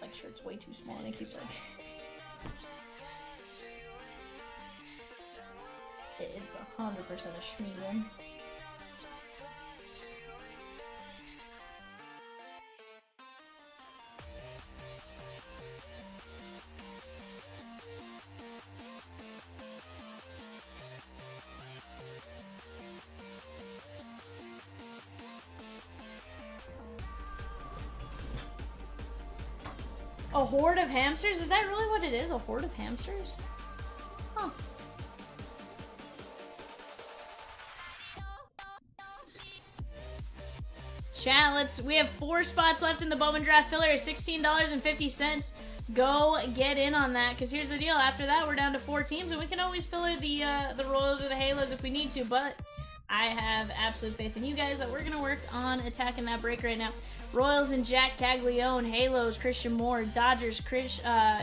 Like shirt's way too small and it keeps like it's 100% a schmeal. A horde of hamsters? Is that really what it is? A horde of hamsters? Huh. Chat, we have 4 spots left in the Bowman Draft Filler at $16.50. Go get in on that, because here's the deal. After that, we're down to 4 teams, and we can always filler the Royals or the Halos if we need to, but I have absolute faith in you guys that we're going to work on attacking that break right now. Royals and Jack Caglione, Halos, Christian Moore, Dodgers,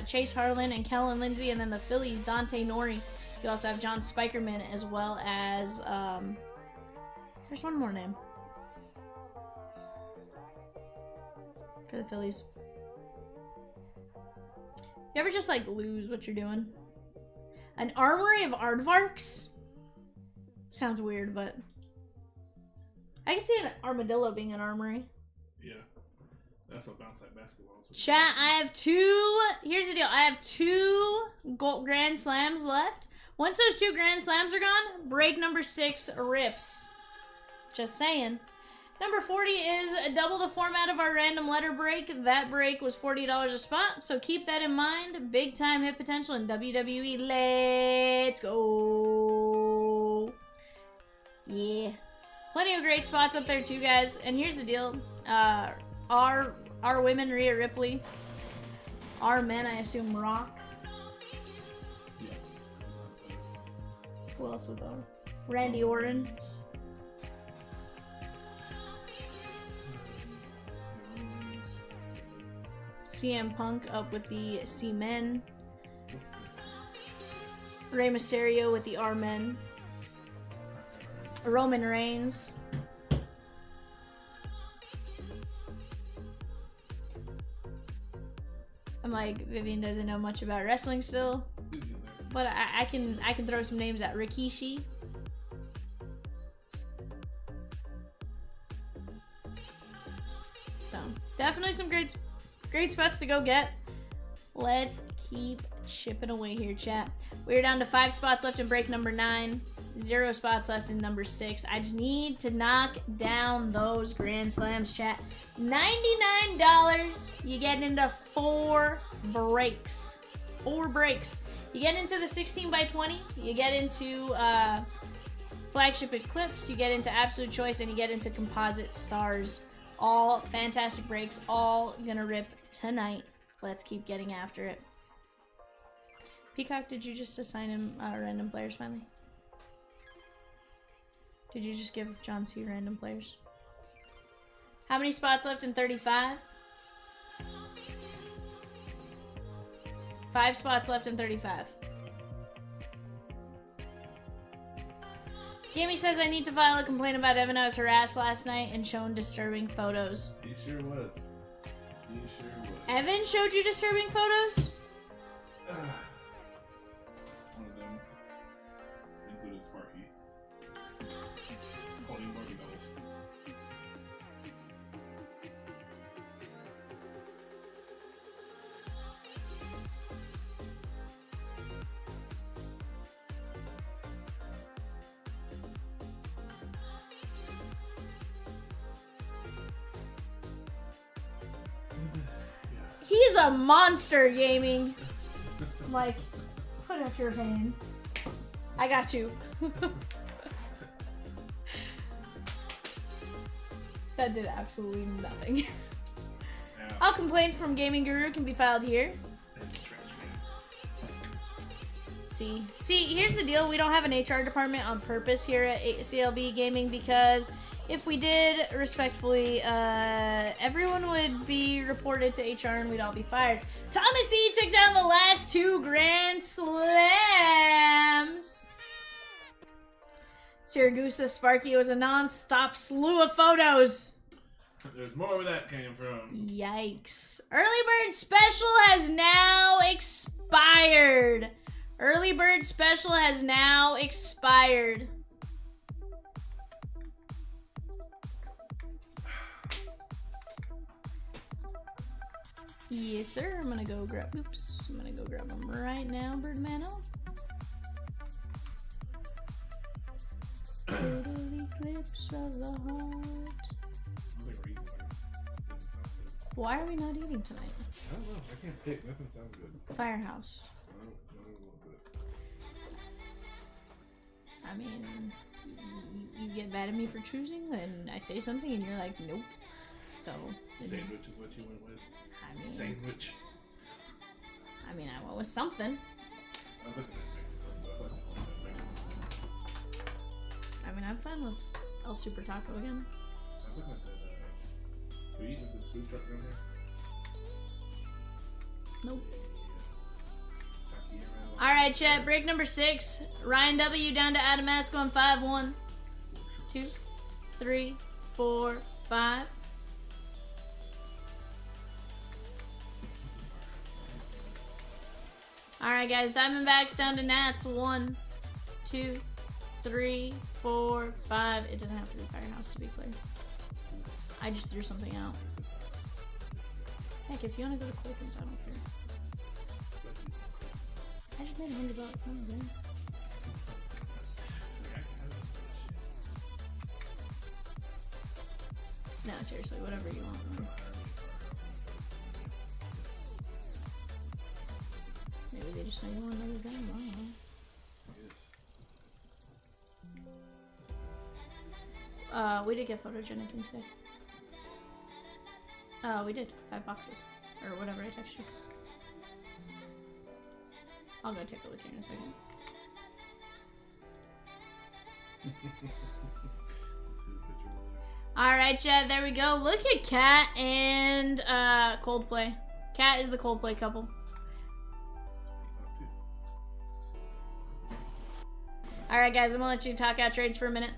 Chase Harlan and Kellen Lindsay, and then the Phillies, Dante Nori. You also have John Spikerman, as well as, there's one more name for the Phillies. You ever just, like, lose what you're doing? An armory of aardvarks? Sounds weird, but I can see an armadillo being an armory. Yeah. That's what bounce like basketball is. Chat, I have 2. Here's the deal. I have 2 Grand Slams left. Once those 2 Grand Slams are gone, break number 6 rips. Just saying. Number 40 is double the format of our random letter break. That break was $40 a spot, so keep that in mind. Big time hit potential in WWE. Let's go. Yeah. Plenty of great spots up there too, guys. And here's the deal. Our women, Rhea Ripley. Our men, I assume, Rock. Who else with them? Randy Orton. CM Punk up with the C-Men. Rey Mysterio with the R-Men. Roman Reigns. I'm like, Vivian doesn't know much about wrestling still. But I can throw some names at Rikishi. So definitely some great spots to go get. Let's keep chipping away here, chat. We're down to 5 spots left in break number 9. 0 spots left in number 6. I just need to knock down those Grand Slams, chat. $99. You get into 4 breaks. 4 breaks. You get into the 16x20s. You get into Flagship Eclipse. You get into Absolute Choice. And you get into Composite Stars. All fantastic breaks. All gonna rip tonight. Let's keep getting after it. Peacock, did you just assign him random players finally? Did you just give John C random players? How many spots left in 35? 5 spots left in 35. Gammy says I need to file a complaint about Evan. I was harassed last night and shown disturbing photos. He sure was. He sure was. Evan showed you disturbing photos? One of them included Sparky. Holding Barbie dolls. He's a monster, Gaming. Like, put up your hand. I got you. That did absolutely nothing. Yeah. All complaints from Gaming Guru can be filed here. See, here's the deal. We don't have an HR department on purpose here at CLB Gaming because if we did, respectfully, everyone would be reported to HR and we'd all be fired. Thomas E took down the last 2 Grand Slams. Siragusa Sparky was a non-stop slew of photos. There's more where that came from. Yikes. Early Bird Special has now expired. Early Bird Special has now expired. Yes, sir. I'm gonna go grab. Oops. I'm gonna go grab them right now, Birdmano. Eclipse of the heart. Why are we not eating tonight? I don't know. I can't pick. Nothing sounds good. Firehouse. I don't know. I mean, you get mad at me for choosing, then I say something and you're like, nope. So. Sandwich is what you went with. I mean, Sandwich. I mean, I went with something. I was looking at Mexican, but I don't want Mexican. I mean, I'm fine with El Super Taco again. I was looking at that. Are you eating this food truck down there? Nope. Chucky around. Alright, chat. Break number 6. Ryan W. down to Adam S. going 5. 1, 2, 3, 4, 5. Alright, guys. Diamondbacks down to Nats. 1, 2, 3, 4, 5. It doesn't have to be Firehouse to be clear. I just threw something out. Heck, if you want to go to Colton's, I don't care. I just made $100. Oh, man. No, seriously, whatever you want. Man. Maybe they just know you want another gun. I don't know. We did get photogenic in today. We did. 5 boxes. Or whatever I texted you. I'll go take a look here in a second. Alright, chat, there we go. Look at Cat and Coldplay. Cat is the Coldplay couple. Alright, guys, I'm gonna let you talk out trades for a minute.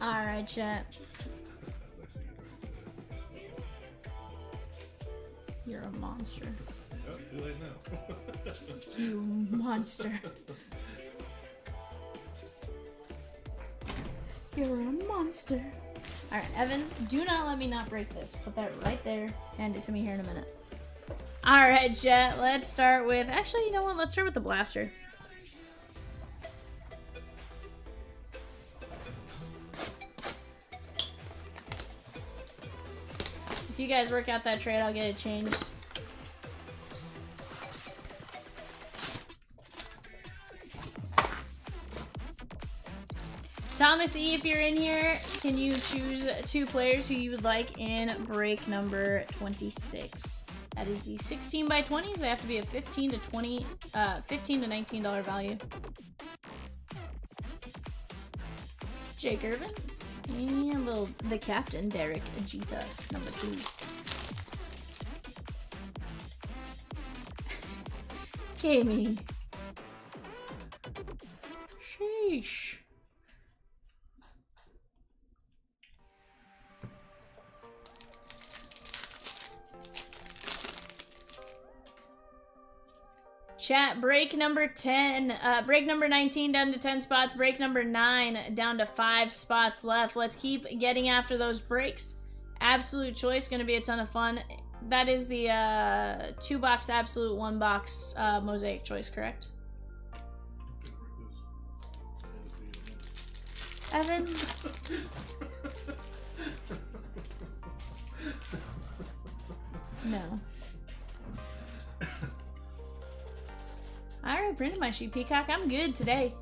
Alright, chat. You're a monster. Oh, too late now. You monster. You're a monster. Alright, Evan, do not let me not break this. Put that right there. Hand it to me here in a minute. Alright, chat. Let's start with... Actually, you know what? Let's start with the blaster. If you guys work out that trade, I'll get it changed. Thomas E, if you're in here, can you choose 2 players who you would like in break number 26? That is the 16 by 20s. They have to be a $15 to $19 value. Jake Irvin and the captain, Derek Ajita, number 2. Gaming. Sheesh. Chat, break number 10, break number 19 down to 10 spots, break number 9 down to 5 spots left. Let's keep getting after those breaks. Absolute Choice, gonna be a ton of fun. That is the 2-box Absolute, 1-box Mosaic Choice, correct? Evan? No. I already printed my sheep peacock. I'm good today.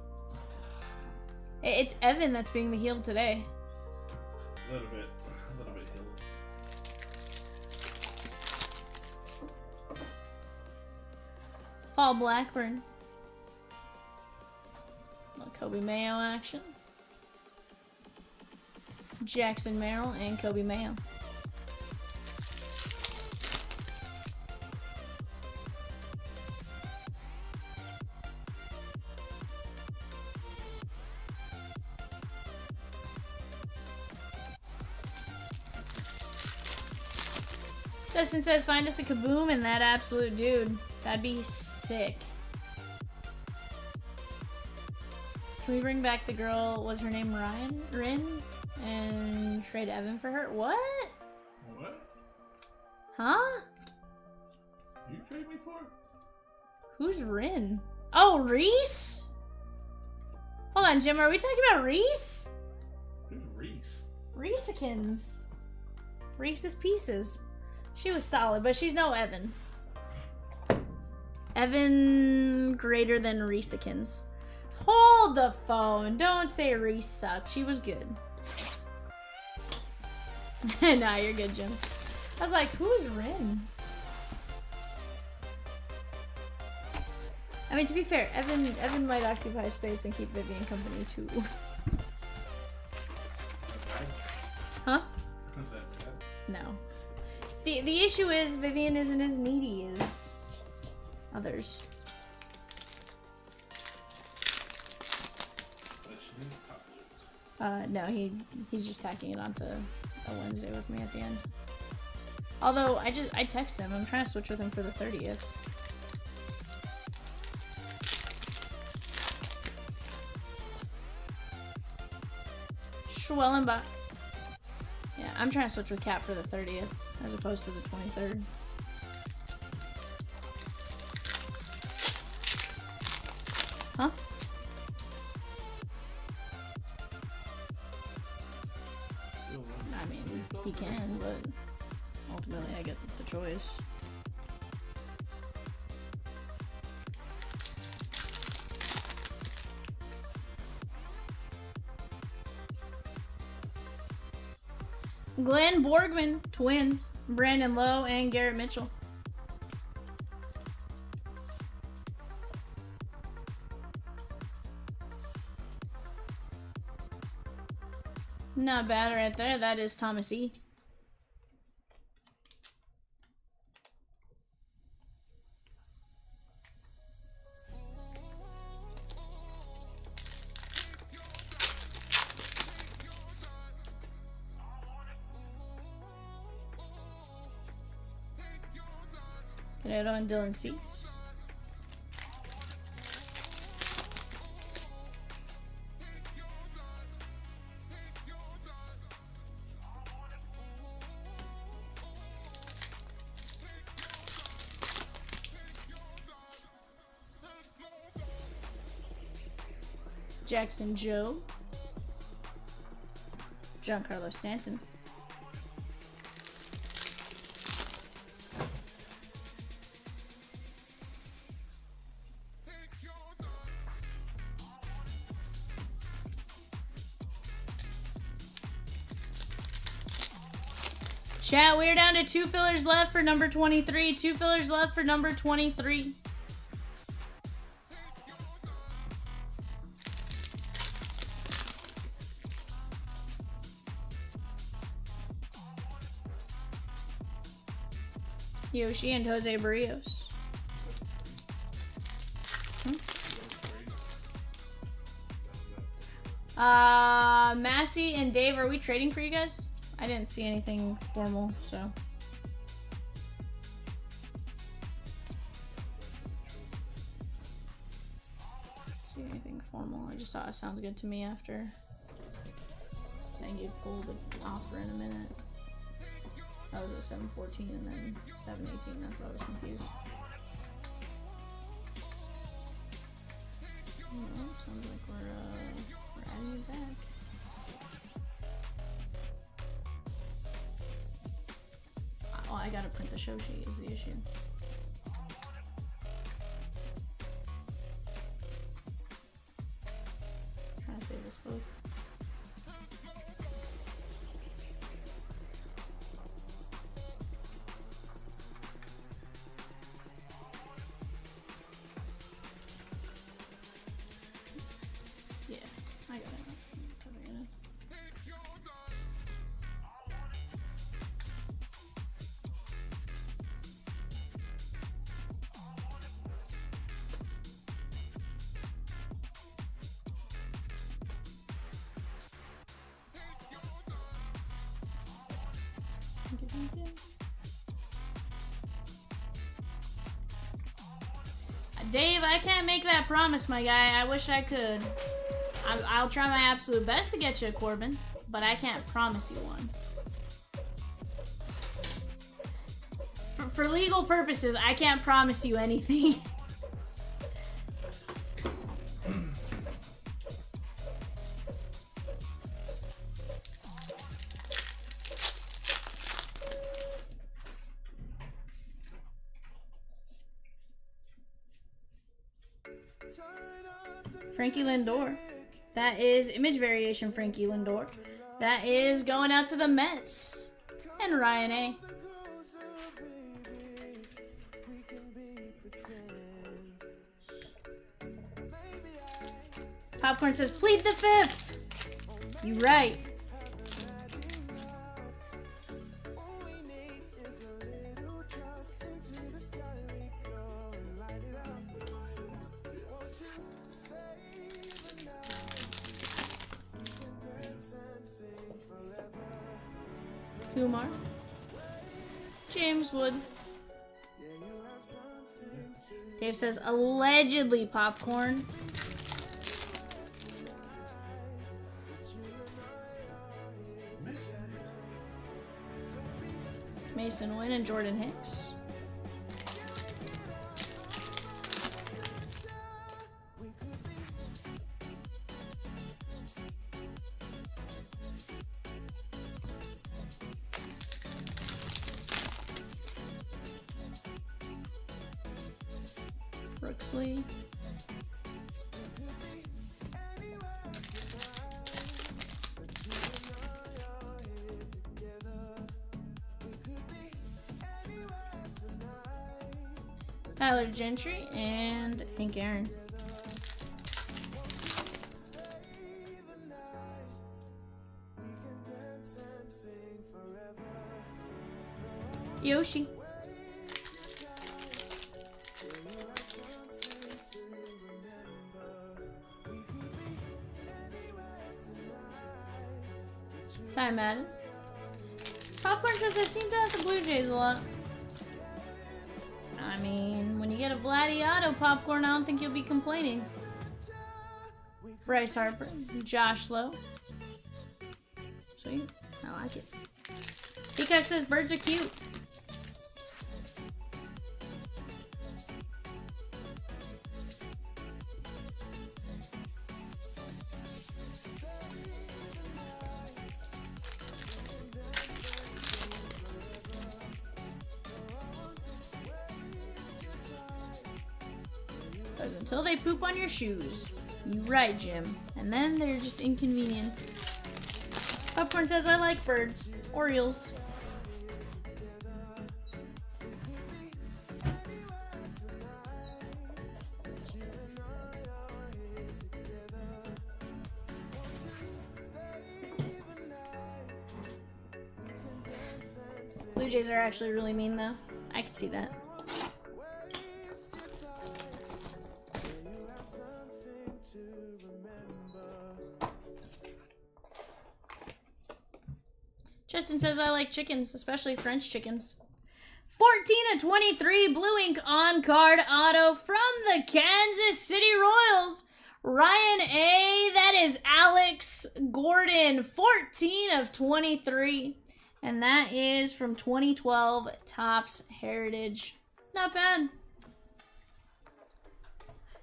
It's Evan that's being the heel today. A little bit healed. Paul Blackburn. Little Kobe Mayo action. Jackson Merrill and Kobe Mayo. Justin says, find us a Kaboom and that Absolute Dude. That'd be sick. Can we bring back the girl, was her name Rin? And trade Evan for her? What? What? Huh? You trade me for? Who's Rin? Oh, Reese? Hold on, Jim, are we talking about Reese? Who's Reese? Reesekins. Reese's Pieces. She was solid, but she's no Evan. Evan greater than Reesekins. Hold the phone. Don't say Reese sucked. She was good. Nah, you're good, Jim. I was like, who's Rin? I mean, to be fair, Evan might occupy space and keep Vivian company too. Huh? Is that bad? No. The issue is Vivian isn't as needy as others. But she needs chocolates. No, he's just tacking it onto a Wednesday with me at the end. Although I texted him. I'm trying to switch with him for the 30th. Schwellenbach. Yeah, I'm trying to switch with Cap for the 30th as opposed to the 23rd. Huh? I mean, he can, but ultimately I get the choice. Glenn Borgman, Twins, Brandon Lowe, and Garrett Mitchell. Not bad right there. That is Thomas E. Canedo and Dylan Cease. Jackson Joe. Giancarlo Stanton. Chat, we're down to 2 fillers left for number 23. 2 fillers left for number 23. Yoshi and Jose Barrios. Massey and Dave, are we trading for you guys? I didn't see anything formal, so. formal. I just thought it sounds good to me after saying you'd pull the offer in a minute. That was at 714 and then 718. That's why I was confused. Well, sounds like we're adding it back. Oh, I gotta print the show sheet is the issue. Trying to save us both. Yeah, I got it. Covering it in. Thank you. Dave, I can't make that promise, my guy. I wish I could. I'll try my absolute best to get you a Corbin, but I can't promise you one. For legal purposes, I can't promise you anything. Frankie Lindor. That is image variation Frankie Lindor. That is going out to the Mets. And Ryan A. Popcorn says, plead the fifth. You right. Kumar. James Wood. Dave says, allegedly popcorn. Mason Wynn and Jordan Hicks. Brooksley. Tyler Gentry and Hank Aaron. Yoshi. Ty Madden. Popcorn says I seem to have the Blue Jays a lot. I mean, when you get a Vladdy auto, Popcorn, I don't think you'll be complaining. Bryce Harper, Josh Lowe. Sweet, I like it. Peacock says birds are cute. Until they poop on your shoes. You right, Jim. And then they're just inconvenient. Popcorn says I like birds. Orioles. Blue Jays are actually really mean though. I could see that. Justin says I like chickens, especially French chickens. 14/23 blue ink on card auto from the Kansas City Royals. Ryan A, that is Alex Gordon, 14 of 23. And that is from 2012 Topps Heritage. Not bad.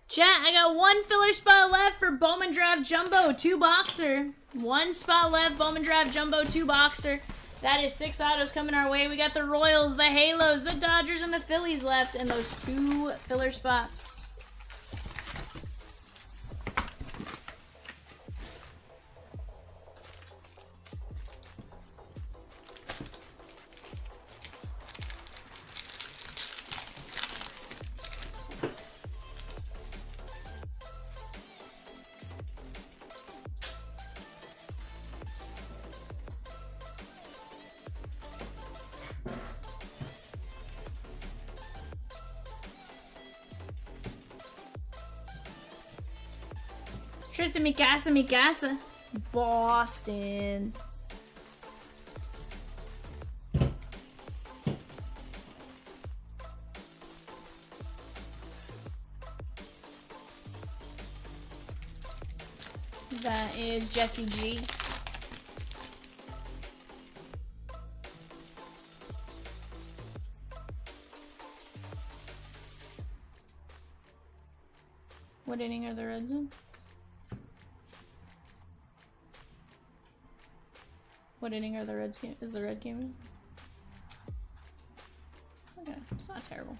Chat, I got one filler spot left for Bowman Draft Jumbo 2-boxer. One spot left, Bowman Draft Jumbo 2-boxer. That is 6 autos coming our way. We got the Royals, the Halos, the Dodgers, and the Phillies left, and those 2 filler spots. Tristan Mikasa. Boston. That is Jesse G. What inning are the Reds in? What inning are the Reds game? Is the Red game in? Okay, it's not terrible.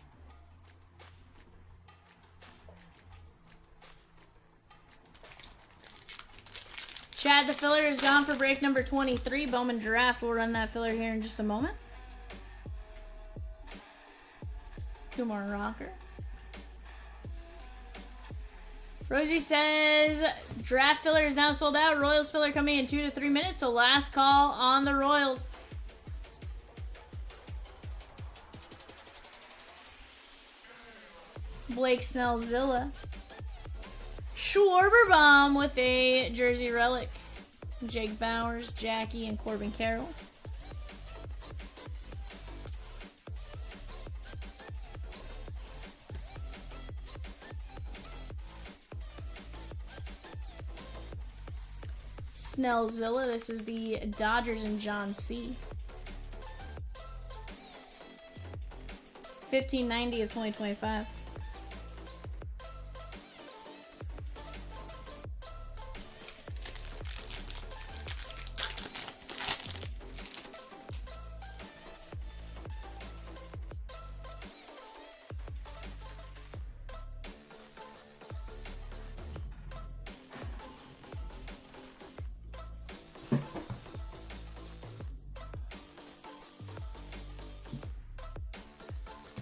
Chad, the filler is gone for break number 23. Bowman Draft. We'll run that filler here in just a moment. Kumar Rocker. Rosie says, draft filler is now sold out. Royals filler coming in 2 to 3 minutes, so last call on the Royals. Blake Snellzilla. Schwarber with a jersey relic. Jake Bowers, Jackie, and Corbin Carroll. Snellzilla, this is the Dodgers and John C. 1590 of 2025.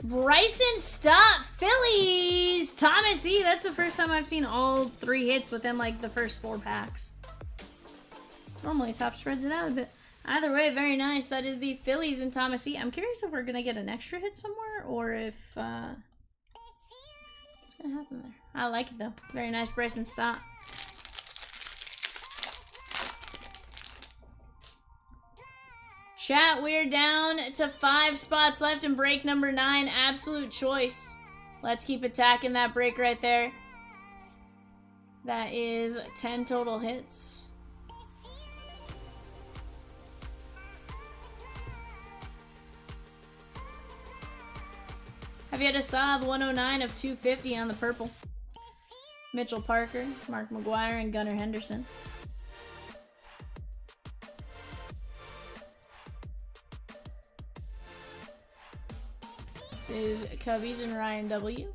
Bryson Stott, Phillies, Thomas E. That's the first time I've seen all 3 hits within like the first 4 packs. Normally Top spreads it out a bit. Either way, very nice. That is the Phillies and Thomas E. I'm curious if we're gonna get an extra hit somewhere or if what's gonna happen there. I like it though. Very nice, Bryson Stott. Chat, we're down to 5 spots left in break number 9. Absolute choice. Let's keep attacking that break right there. That is 10 total hits. Have you had a Saab 109 of 250 on the purple? Mitchell Parker, Mark McGuire, and Gunnar Henderson. This is Cubbies and Ryan W.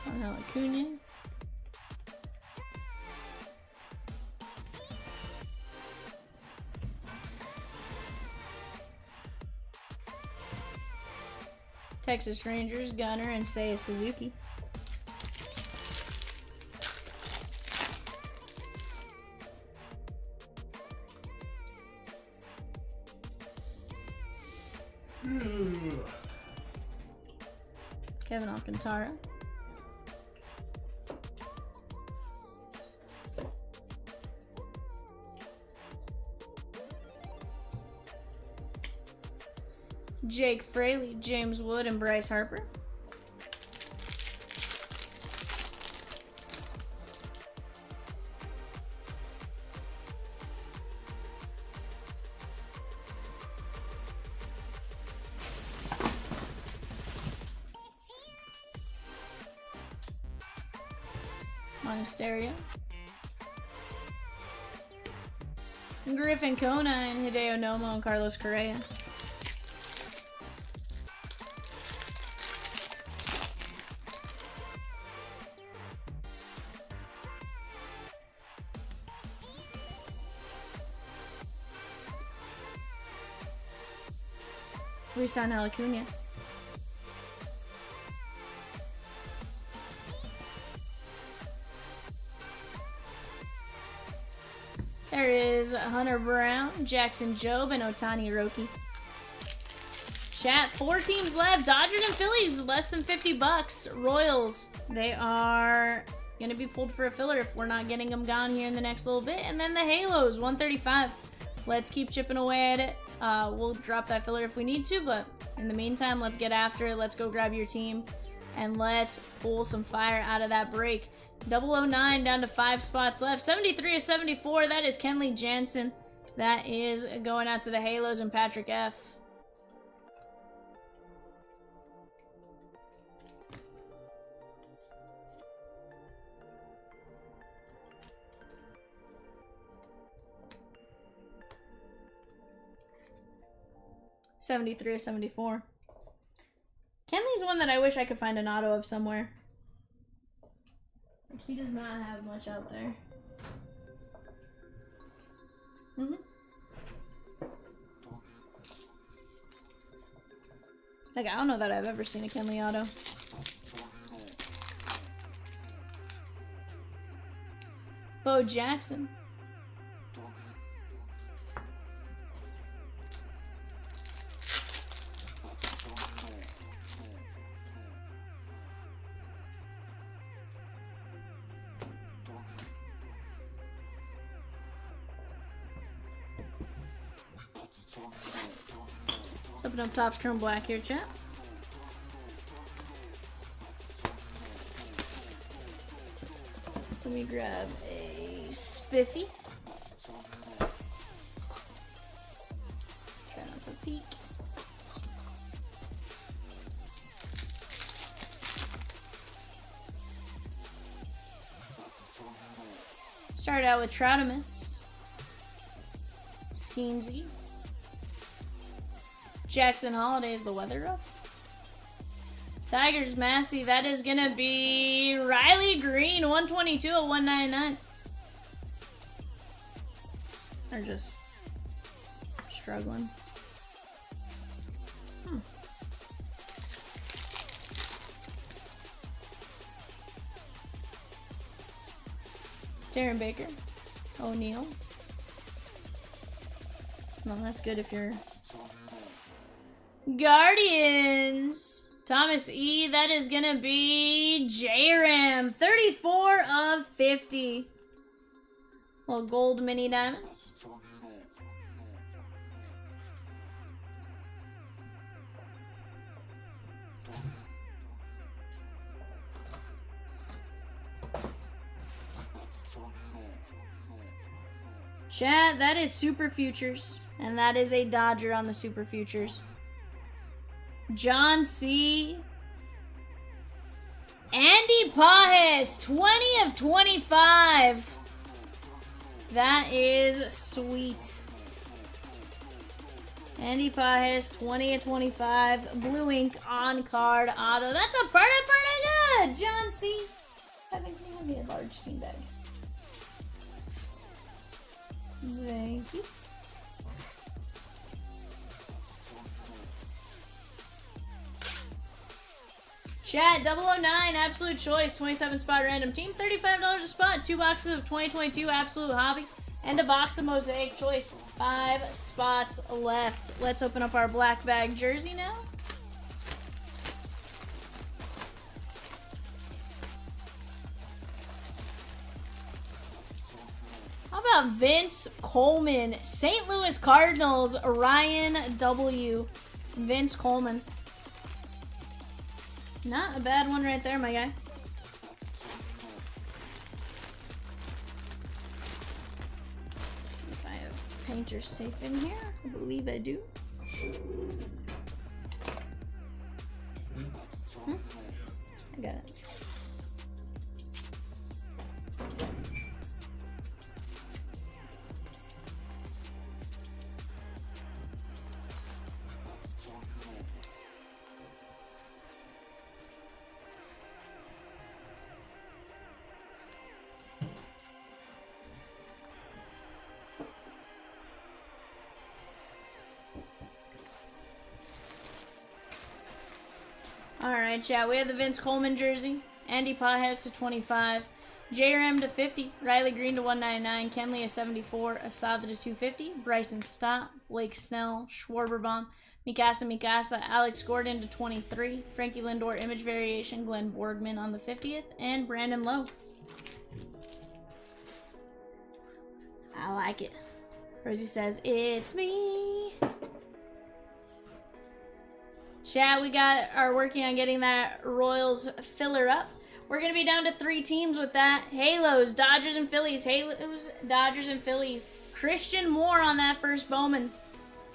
Sonel Acuna. Texas Rangers, Gunner, and Seiya Suzuki. Kevin Alcantara. Jake Fraley, James Wood, and Bryce Harper. Monasterio. Griffin Kona and Hideo Nomo and Carlos Correa. Luisan Alacuna. There is Hunter Brown, Jackson Jobe, and Otani Roki. Chat, 4 teams left. Dodgers and Phillies, less than 50 bucks. Royals, they are going to be pulled for a filler if we're not getting them gone here in the next little bit. And then the Halos, 135. Let's keep chipping away at it. We'll drop that filler if we need to, but in the meantime, let's get after it. Let's go grab your team, and let's pull some fire out of that break. 009 down to 5 spots left. 73 of 74. That is Kenley Jansen. That is going out to the Halos and Patrick F. $73 of 74. Kenley's one that I wish I could find an auto of somewhere. Like, he does not have much out there. Like, I don't know that I've ever seen a Kenley auto. Bo Jackson. Let's open up Topps Chrome Black here, chat. Let me grab a Spiffy. Try not to peek. Start out with Troutimus. Skeensy. Jackson Holiday is the weather up. Tigers Massey, that is gonna be Riley Green, 122 of 199. They're just struggling. Darren Baker, O'Neal. Well, that's good if you're Guardians. Thomas E, that is gonna be J-Ram, 34 of 50. Little gold mini diamonds. Chat, that is Super Futures, and that is a Dodger on the Super Futures. John C. Andy Pajes, 20 of 25. That is sweet. Andy Pajes, 20 of 25. Blue ink on card auto. That's a pretty good. John C. I think we have me a large team bag. Thank you. Chat, 009, Absolute Choice, 27 spot random team, $35 a spot, 2 boxes of 2022 Absolute Hobby, and a box of Mosaic Choice, 5 spots left. Let's open up our black bag jersey now. How about Vince Coleman, St. Louis Cardinals, Ryan W. Vince Coleman. Not a bad one right there, my guy. Let's see if I have painter's tape in here. I believe I do. I got it. Alright, chat. We have the Vince Coleman jersey. Andy Pajes to 25. J-Ram to 50. Riley Green to 199. Kenley to 74. Asada to 250. Bryson Stott. Blake Snell. Schwarberbaum. Mikasa. Alex Gordon to 23. Frankie Lindor image variation. Glenn Borgman on the 50th. And Brandon Lowe. I like it. Rosie says, it's me. Chat, we are working on getting that Royals filler up. We're going to be down to 3 teams with that. Halos, Dodgers and Phillies. Halos, Dodgers and Phillies. Christian Moore on that first Bowman.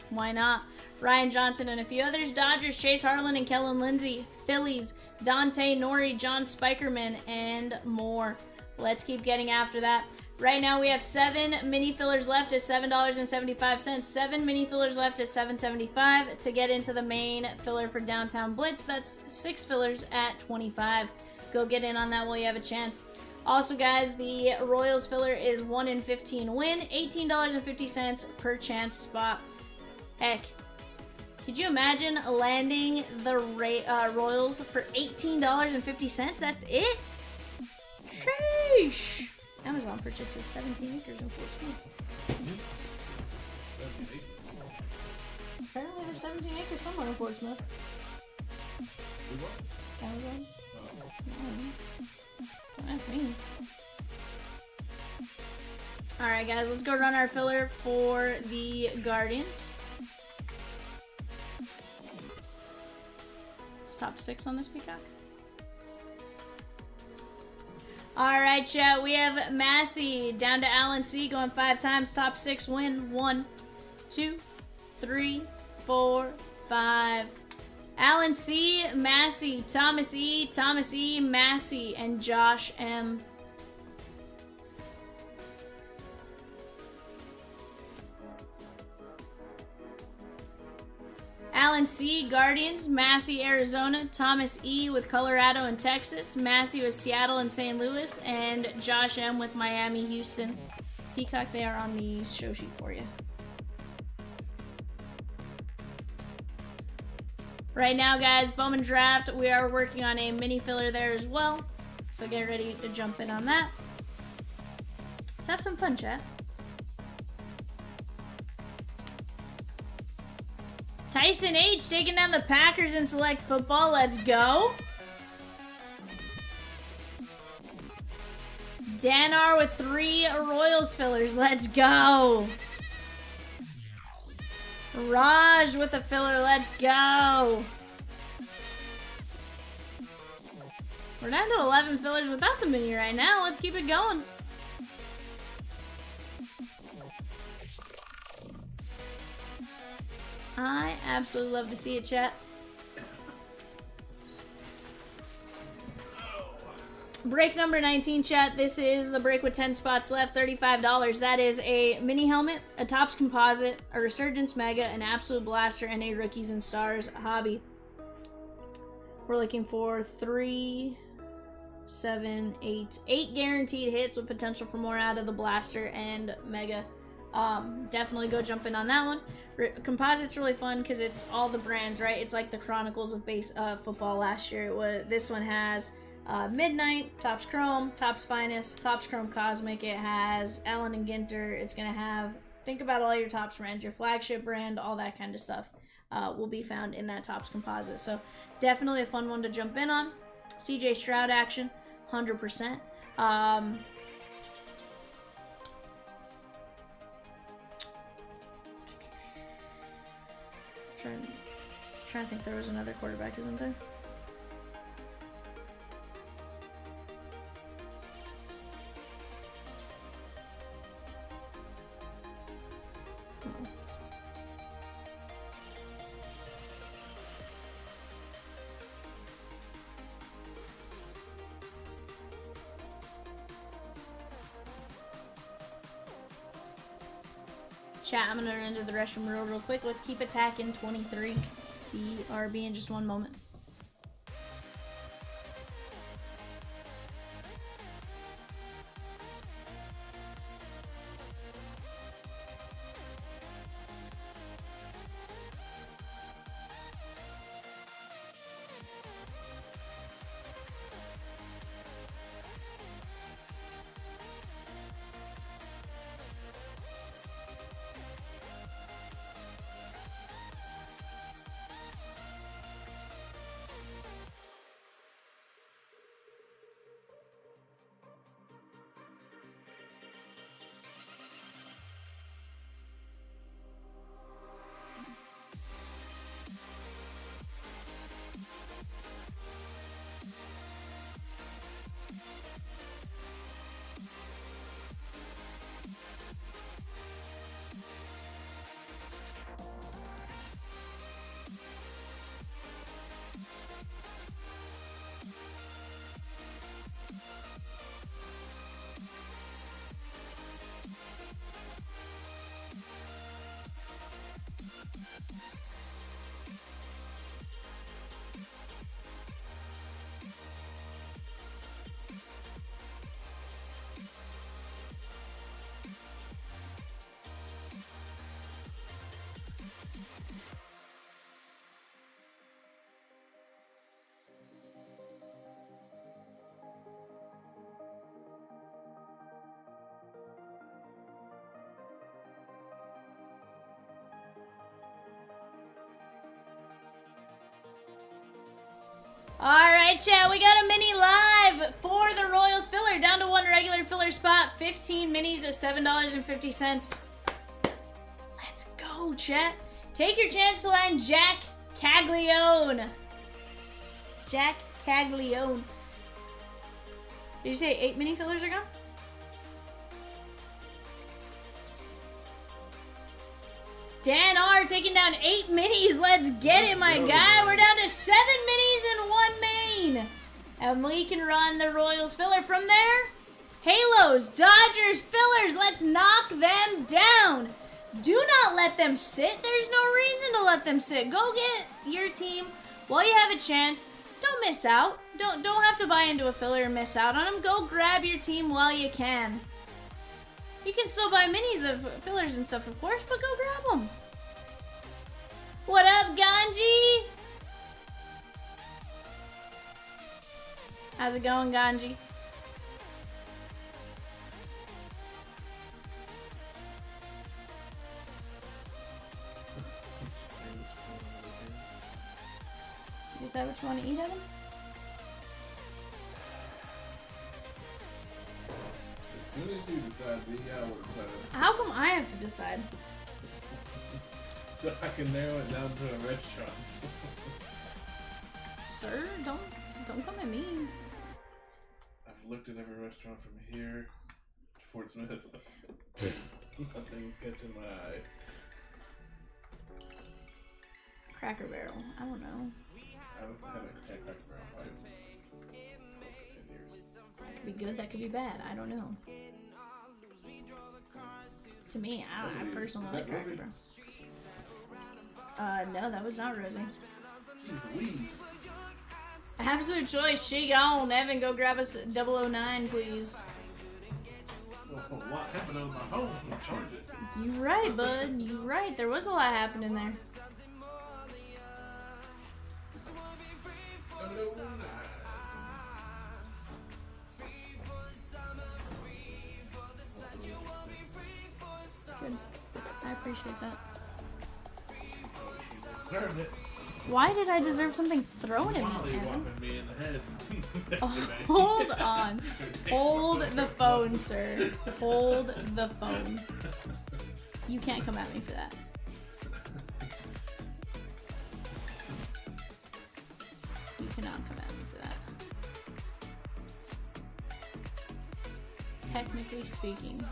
Why not? Ryan Johnson and a few others. Dodgers, Chase Harlan and Kellen Lindsay. Phillies, Dante Nori, John Spikerman, and more. Let's keep getting after that. Right now we have 7 mini fillers left at $7.75. 7 mini fillers left at $7.75 to get into the main filler for Downtown Blitz. That's 6 fillers at $25. Go get in on that while you have a chance. Also, guys, the Royals filler is 1 in 15 win, $18.50 per chance spot. Heck, could you imagine landing the Royals for $18.50? That's it? Sheesh. Amazon purchases 17 acres in Fort Smith. Apparently there's 17 acres somewhere in Fort Smith. Amazon? Don't ask me. Alright guys, let's go run our filler for the Guardians. It's top 6 on this peacock. Alright, chat, we have Massey down to Alan C. going 5 times. Top 6 win. 1, 2, 3, 4, 5. Alan C., Massey, Thomas E., Massey, and Josh M. Alan C., Guardians, Massey, Arizona, Thomas E. with Colorado and Texas, Massey with Seattle and St. Louis, and Josh M. with Miami, Houston. Peacock, they are on the show sheet for you. Right now, guys, Bowman Draft, we are working on a mini filler there as well, so get ready to jump in on that. Let's have some fun, chat. Tyson H. taking down the Packers in select football. Let's go. Dan R. with 3 Royals fillers. Let's go. Raj with a filler. Let's go. We're down to 11 fillers without the mini right now. Let's keep it going. I absolutely love to see it, chat. Break number 19, chat. This is the break with 10 spots left, $35. That is a mini helmet, a Topps Composite, a Resurgence Mega, an Absolute Blaster, and a Rookies and Stars hobby. We're looking for 3, 7, 8 guaranteed hits with potential for more out of the Blaster and Mega. Definitely go jump in on that one. Composite's really fun because it's all the brands, right? It's like the Chronicles of football last year. This one has Midnight, Topps Chrome, Topps Finest, Topps Chrome Cosmic. It has Allen and Ginter. It's gonna have, think about all your Topps brands, your flagship brand, all that kind of stuff will be found in that Topps Composite. So definitely a fun one to jump in on. CJ Stroud action, 100%. trying to think, there was another quarterback, isn't there? Oh. Chat, I'm gonna run into the restroom real quick. Let's keep attacking 23. BRB in just one moment. Alright, chat, we got a mini live for the Royals filler. Down to one regular filler spot. 15 minis at $7.50. Let's go, chat. Take your chance to land Jack Caglione. Jack Caglione. Did you say 8 mini fillers are gone? Dan R taking down 8 minis. Let's get it, my guy. We're down to 7 minis and 1 main. And we can run the Royals filler from there. Halos, Dodgers fillers. Let's knock them down. Do not let them sit. There's no reason to let them sit. Go get your team while you have a chance. Don't miss out. Don't have to buy into a filler and miss out on them. Go grab your team while you can. You can still buy minis of fillers and stuff, of course, but go grab them. What up, Ganji? How's it going, Ganji? You decide what you want to eat, Evan? As soon as you decide, I will decide. How come I have to decide? So I can narrow it down to a restaurant. Sir, don't come at me. I've looked at every restaurant from here to Fort Smith. Nothing's catching my eye. Cracker Barrel. I don't know. I haven't had a Cracker Barrel fight in 10 years. That could be good. That could be bad. I don't know. To me, I personally like Cracker Barrel. No, that was not Rosie. Jeez Louise. Absolute choice. She gone. Evan, go grab us 009, please. Oh, what happened on my phone? Charge it. You right, bud. You right. There was a lot happening there. Good. I appreciate that. Deserved it. Why did I deserve something thrown at Molly me, Evan? whopping me in the head. Oh, hold on. Hold the phone, sir. Hold the phone. You can't come at me for that. cannot come at me for that. Technically speaking.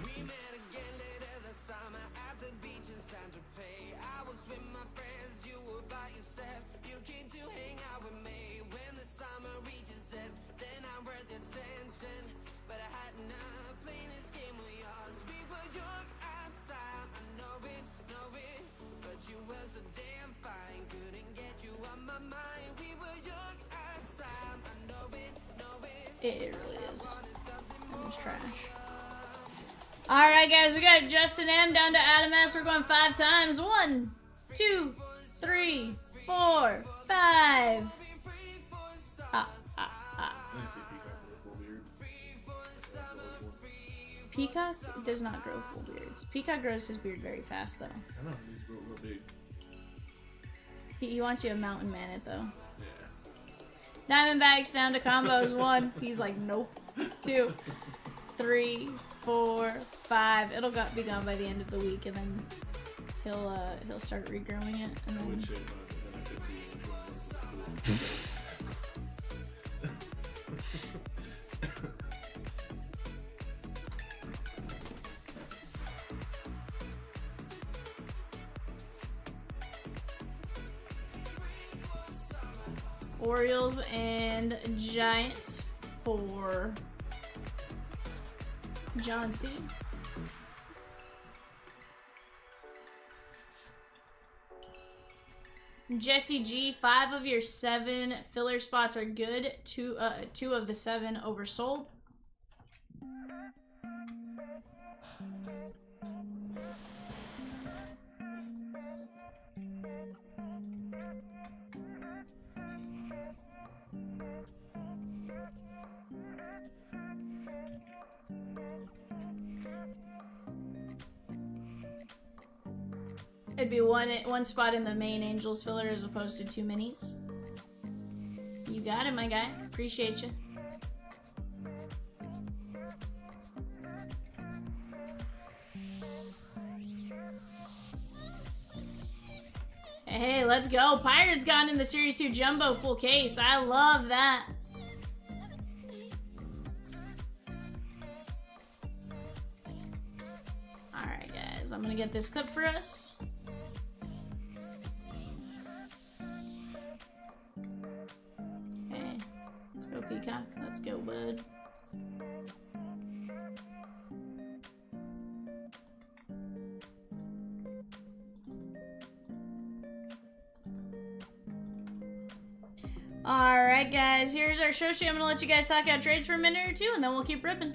We met again later this summer at the beach in Santa Fe. I was with my friends, you were by yourself. You came to hang out with me when the summer reaches end. Then I read the tension, but I had enough playing this game with yours. We were young at time, I know it, but you were so damn fine. Couldn't get you on my mind. We were young at time, I know it. It really is. It's trash. Alright, guys, we got Justin M down to Adam S. We're going 5 times. 1, 2, 3, 4, 5. Peacock does not grow full beards. Peacock grows his beard very fast, though. I know, he's real big. He wants you to mountain man it, though. Yeah. Diamondbacks down to combos. 1. He's like, nope. 2, 3, 4, 5. It'll be gone by the end of the week, and then he'll start regrowing it, and then. Orioles and Giants for John C. Jesse G, 5 of your 7 filler spots are good. 2 of the 7 oversold. It'd be one spot in the main Angels filler as opposed to 2 minis. You got it, my guy. Appreciate you. Hey, let's go. Pirates gone in the Series 2 Jumbo full case. I love that. Alright, guys. I'm going to get this clip for us. Peacock. Let's go, bud. Alright, guys. Here's our show sheet. I'm going to let you guys talk out trades for a minute or 2, and then we'll keep ripping.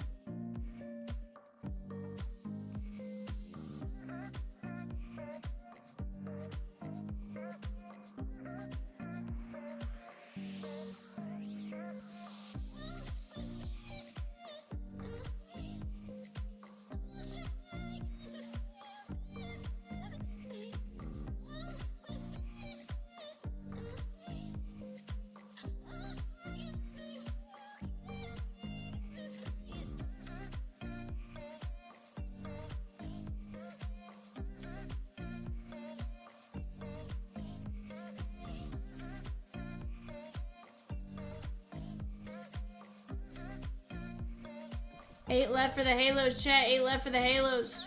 Eight left for the Halos, chat. 8 left for the Halos.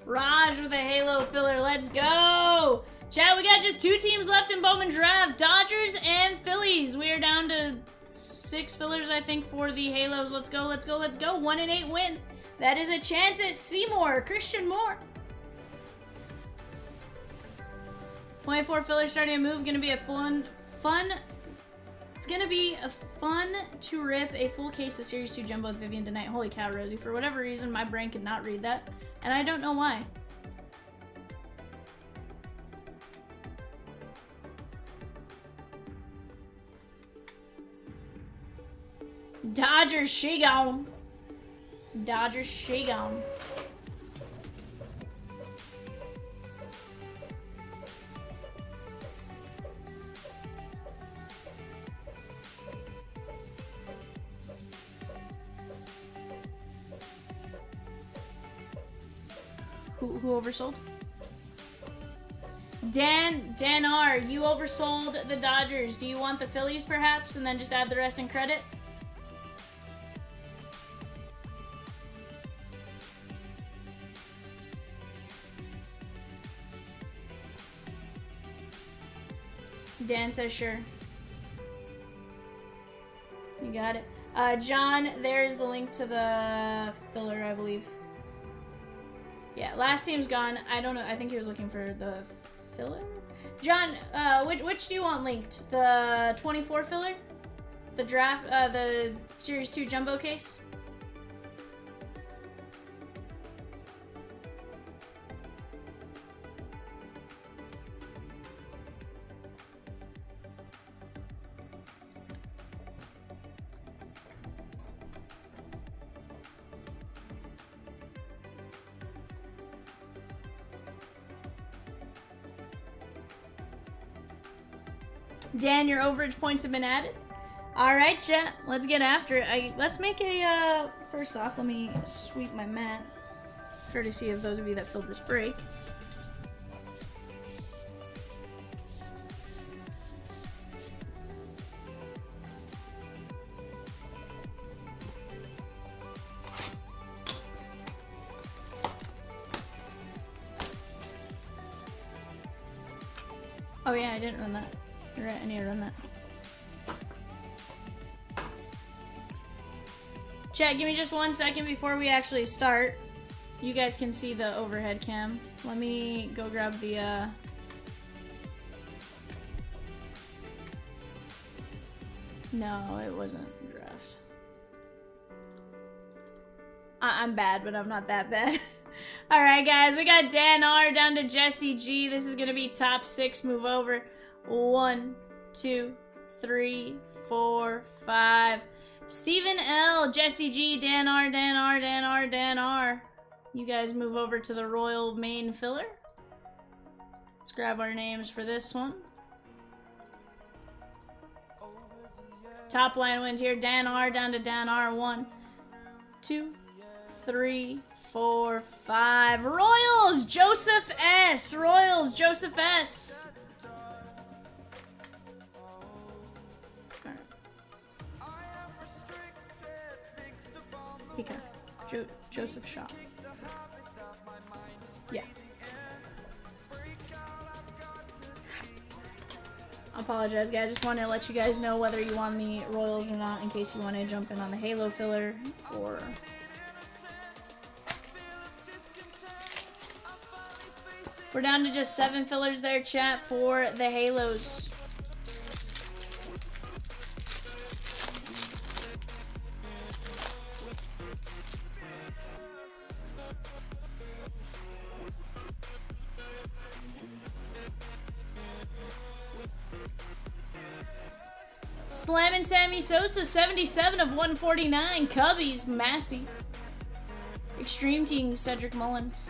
Raj with a Halo filler. Let's go. Chat, we got just 2 teams left in Bowman Draft. Dodgers and Phillies. We are down to 6 fillers, I think, for the Halos. Let's go, let's go, let's go. 1 in 8 win. That is a chance at Seymour. Christian Moore. 24 fillers starting a move. Gonna be a fun. It's gonna be a fun to rip a full case of Series 2 Jumbo with Vivian tonight. Holy cow, Rosie. For whatever reason, my brain could not read that. And I don't know why. Dodgers, she gone. Dodgers, she gone. Who oversold? Dan R, you oversold the Dodgers. Do you want the Phillies perhaps, and then just add the rest in credit? Dan says sure. You got it. John, there's the link to the filler, I believe. Yeah, last team's gone. I don't know. I think he was looking for the filler. John, which do you want linked? The 24 filler? The draft, the Series 2 Jumbo case? Dan, your overage points have been added. Alright, chat. Let's get after it. Let's make a, first off, let me sweep my mat. Courtesy of those of you that filled this break. Oh yeah, I didn't run that. You're right, I need to run that. Chat, give me just 1 second before we actually start. You guys can see the overhead cam. Let me go grab the, No, it wasn't draft. I'm bad, but I'm not that bad. Alright, guys, we got Dan R down to Jesse G. This is gonna be top 6 move over. 1, 2, 3, 4, 5. Stephen L, Jesse G, Dan R, Dan R, Dan R, Dan R. You guys move over to the Royal main filler. Let's grab our names for this one. Top line wins here. Dan R down to Dan R. 1, 2, 3, 4, 5. Royals, Joseph S. Royals, Joseph S. Pika. Joseph Shaw. Yeah. I apologize, guys. Just wanted to let you guys know whether you want the Royals or not in case you want to jump in on the Halo filler or... We're down to just 7 fillers there, chat, for the Halos. Slammin' Sammy Sosa, 77 of 149. Cubbies, Massey. Extreme Team, Cedric Mullins.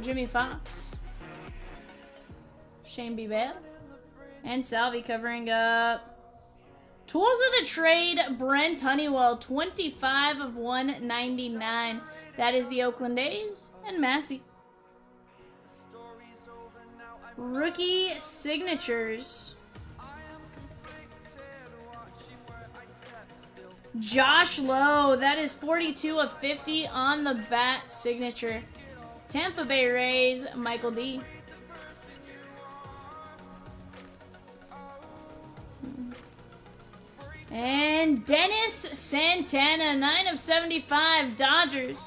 Jimmy Fox. Shane Bieber. And Salvi covering up. Tools of the Trade, Brent Honeywell, 25 of 199. That is the Oakland A's and Massey. Rookie signatures. Josh Lowe, that is 42 of 50 on the bat signature. Tampa Bay Rays, Michael D. And Dennis Santana, 9 of 75, Dodgers.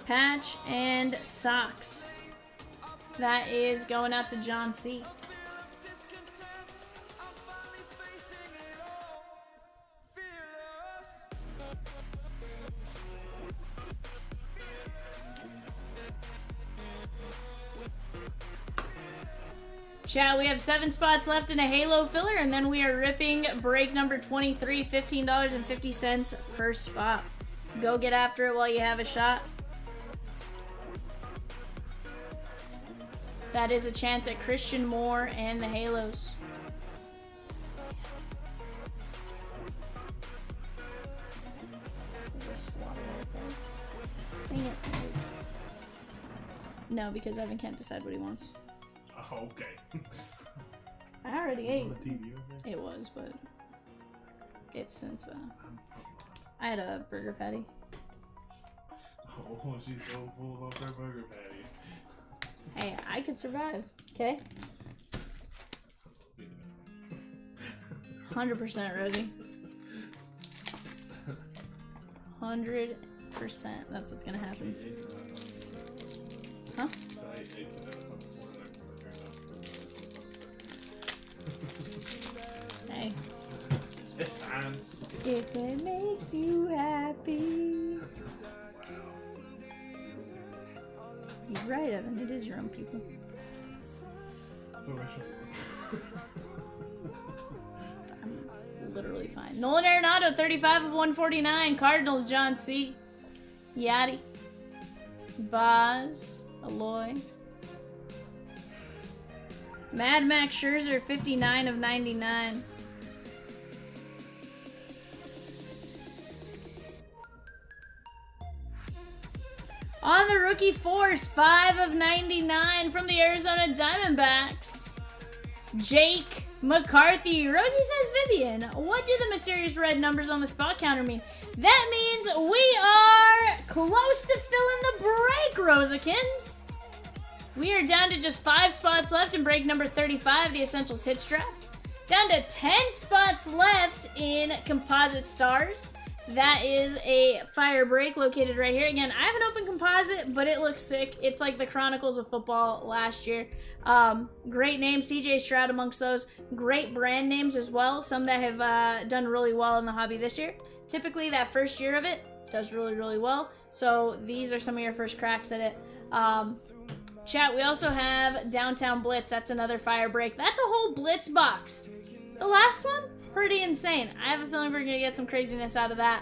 Patch and socks. That is going out to John C. Chat, we have 7 spots left in a Halo filler, and then we are ripping break number 23, $15.50 per spot. Go get after it while you have a shot. That is a chance at Christian Moore and the Halos. Dang it. No, because Evan can't decide what he wants. Oh, okay. I already ate. On the TV over there? It was, but it's since I had a burger patty. Oh, she's so full of her burger patty. Hey, I could survive. Okay. 100%, Rosie. 100%. That's what's gonna happen. Huh? Hey. It's fine. If it makes you happy. You're right, Evan. It is your own people. I'm literally fine. Nolan Arenado, 35 of 149. Cardinals, John C. Yachty. Boz. Aloy. Mad Max Scherzer, 59 of 99. On the rookie force, 5 of 99 from the Arizona Diamondbacks. Jake McCarthy. Rosie says, Vivian, what do the mysterious red numbers on the spot counter mean? That means we are close to filling the break, Rosikins. We are down to just 5 spots left in break number 35, the Essentials Hits Draft. Down to 10 spots left in Composite Stars. That is a fire break located right here. Again, I haven't opened Composite, but it looks sick. It's like the Chronicles of Football last year. Great name, CJ Stroud amongst those. Great brand names as well. Some that have done really well in the hobby this year. Typically, that first year of it does really, really well. So these are some of your first cracks at it. Chat, we also have Downtown Blitz. That's another fire break. That's a whole Blitz box. The last one, pretty insane. I have a feeling we're going to get some craziness out of that.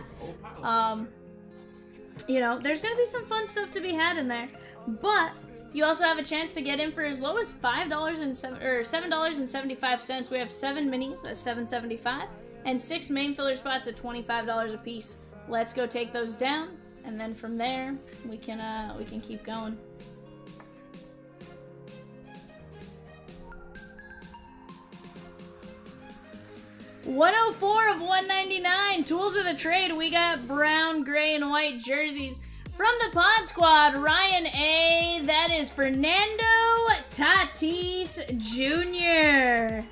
You know, there's going to be some fun stuff to be had in there. But you also have a chance to get in for as low as $7.75. We have 7 minis at $7.75 and 6 main filler spots at $25 a piece. Let's go take those down, and then from there we can keep going. $104 of $199. Tools of the trade. We got brown, gray, and white jerseys. From the Pod Squad, Ryan A. That is Fernando Tatis Jr.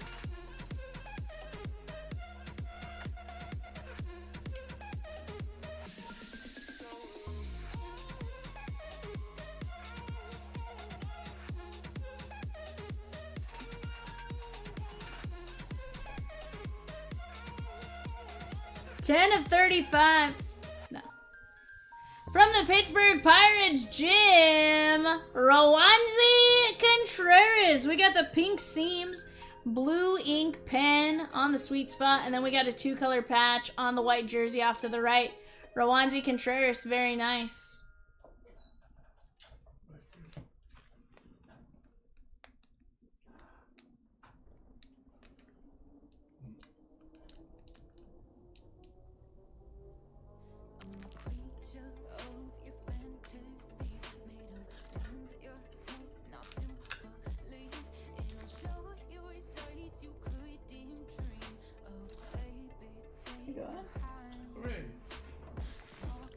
$10 of $35. No. From the Pittsburgh Pirates, Jim Rowanzi Contreras. We got the pink seams, blue ink pen on the sweet spot, and then we got a 2-color patch on the white jersey off to the right. Rowanzi Contreras, very nice.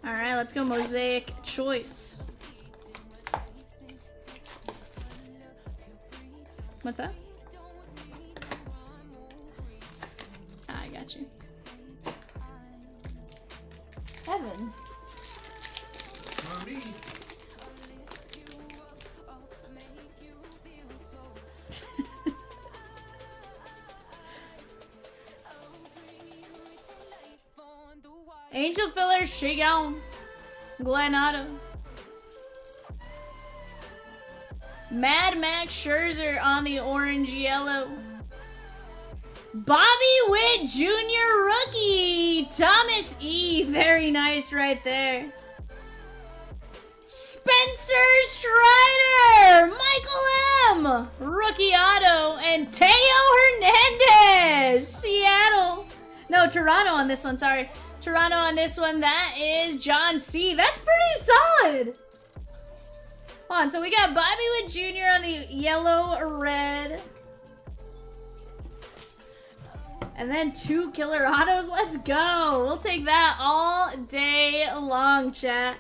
Alright, let's go Mosaic Choice. What's that? Ah, I got you. Evan. Not me. Angel Filler, Shigon, Glenado. Mad Max Scherzer on the orange yellow. Bobby Witt Jr. rookie. Thomas E. Very nice right there. Spencer Strider. Michael M. Rookie auto. And Teo Hernandez. Seattle. No, Toronto on this one. Sorry. Toronto on this one. That is John C. That's pretty solid. Hold on. So we got Bobby Witt Jr. on the yellow, red. And then 2 killer autos. Let's go. We'll take that all day long, chat.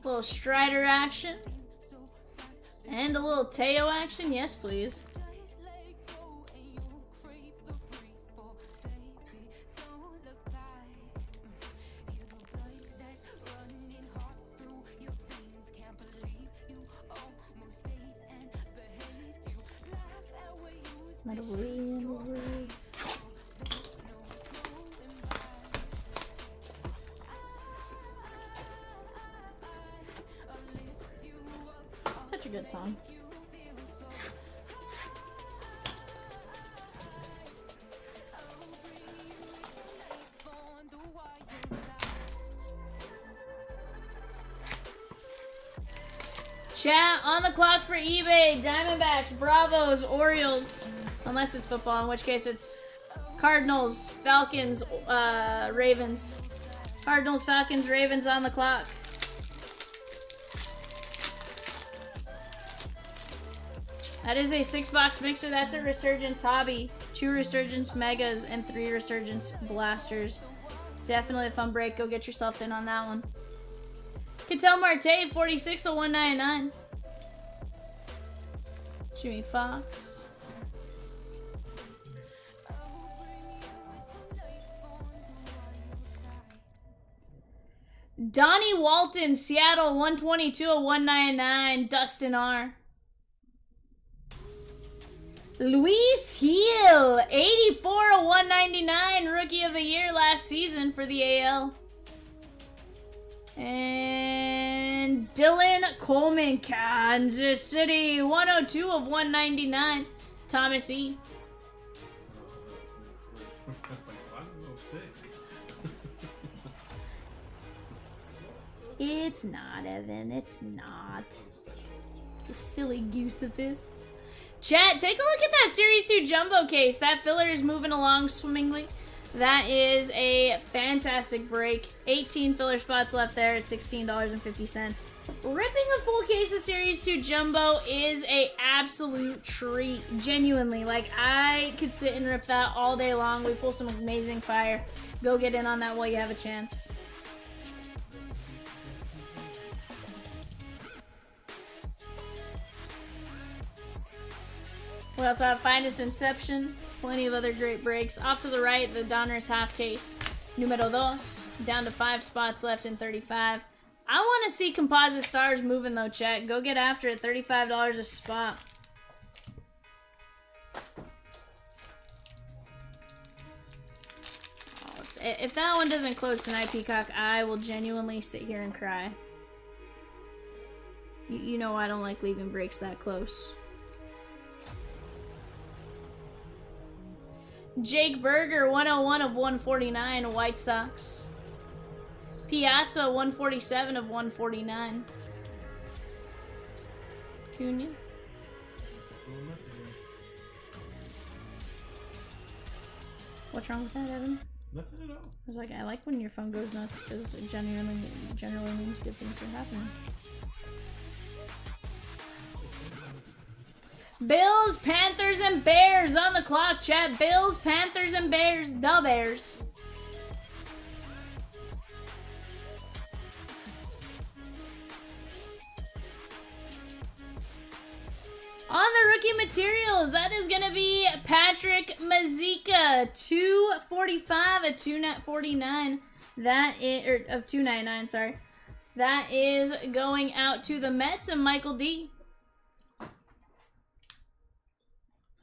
Little Strider action. And a little Teo action. Yes, please. Such a good song. Chat, on the clock for eBay. Diamondbacks, Bravos, Orioles. Unless it's football, in which case it's Cardinals, Falcons, Ravens. Cardinals, Falcons, Ravens on the clock. That is a 6-box mixer. That's a Resurgence hobby. 2 Resurgence Megas and 3 Resurgence Blasters. Definitely a fun break. Go get yourself in on that one. Ketel Marte, 46 of 199. Jimmy Fox. Donnie Walton, Seattle, 122 of 199. Dustin R. Luis Heel, 84 of 199. Rookie of the Year last season for the AL. And Dylan Coleman, Kansas City, 102 of 199. Thomas E. It's not, Evan. It's not. You silly goosefus. Chat, take a look at that Series 2 Jumbo case. That filler is moving along swimmingly. That is a fantastic break. 18 filler spots left there at $16.50. Ripping a full case of Series 2 Jumbo is a absolute treat. Genuinely. Like, I could sit and rip that all day long. We pull some amazing fire. Go get in on that while you have a chance. We also have Finest Inception, plenty of other great breaks. Off to the right, the Donruss half case, numero 2, down to 5 spots left in 35. I want to see Composite Stars moving though, chat. Go get after it, $35 a spot. Oh, if that one doesn't close tonight, Peacock, I will genuinely sit here and cry. You know I don't like leaving breaks that close. Jake Berger, 101 of 149, White Sox. Piazza, 147 of 149. Cunha. What's wrong with that, Evan? Nothing at all. I was like, I like when your phone goes nuts because it generally means good things are happening. Bills, Panthers, and Bears on the clock, chat. Bills, Panthers, and Bears. The Bears. On the rookie materials. That is going to be Patrick Mazika, 245 at 249. That is, or of 299, sorry. That is going out to the Mets and Michael D. I'm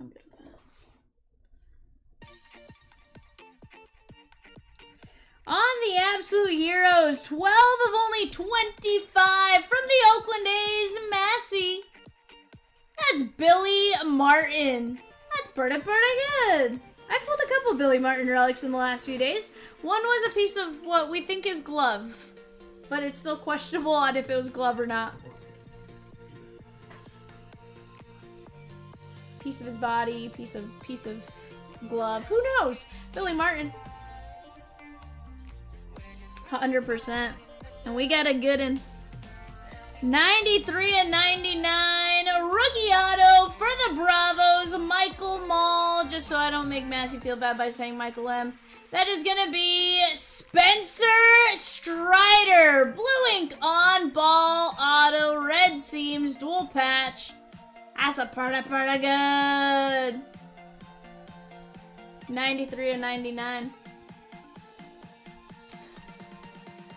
good with that. On the Absolute Heroes, 12 of only 25 from the Oakland A's, Massey. That's Billy Martin. That's pretty good. I've pulled a couple Billy Martin relics in the last few days. One was a piece of what we think is glove, but it's still questionable on if it was glove or not. Piece of his body, piece of glove. Who knows? Billy Martin. 100%. And we got a good one. 93 and 99. Rookie auto for the Bravos. Michael Mall. Just so I don't make Massey feel bad by saying Michael M. That is going to be Spencer Strider. Blue ink on ball auto. Red seams. Dual patch. That's a pretty good. 93 and 99.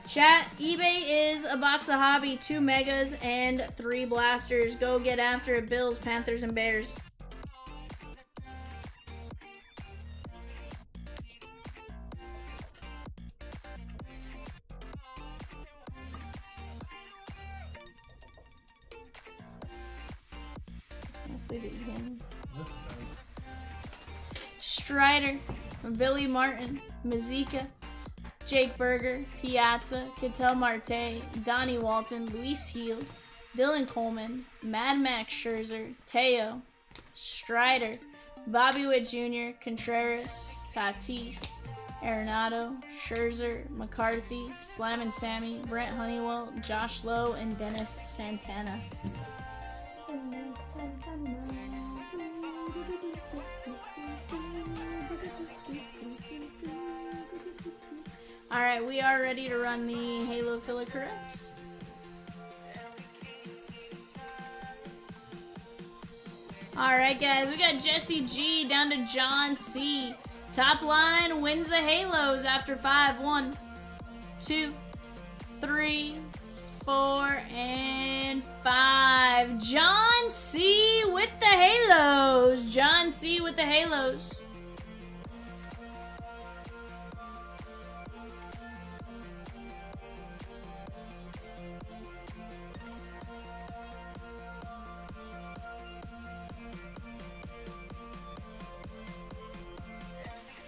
Chat, eBay is a box of hobby, 2 megas and 3 blasters. Go get after it, Bills, Panthers, and Bears. Let's leave it again. Strider, Billy Martin, Mazika, Jake Berger, Piazza, Ketel Marte, Donnie Walton, Luis Heel, Dylan Coleman, Mad Max Scherzer, Teo, Strider, Bobby Witt Jr., Contreras, Tatis, Arenado, Scherzer, McCarthy, Slam & Sammy, Brent Honeywell, Josh Lowe, and Dennis Santana. Alright, we are ready to run the Halo filler, correct? Alright guys, we got Jesse G down to John C. Top line wins the Halos after 5. 1, 2, 3, 4, and 5. John C with the Halos. John C with the Halos.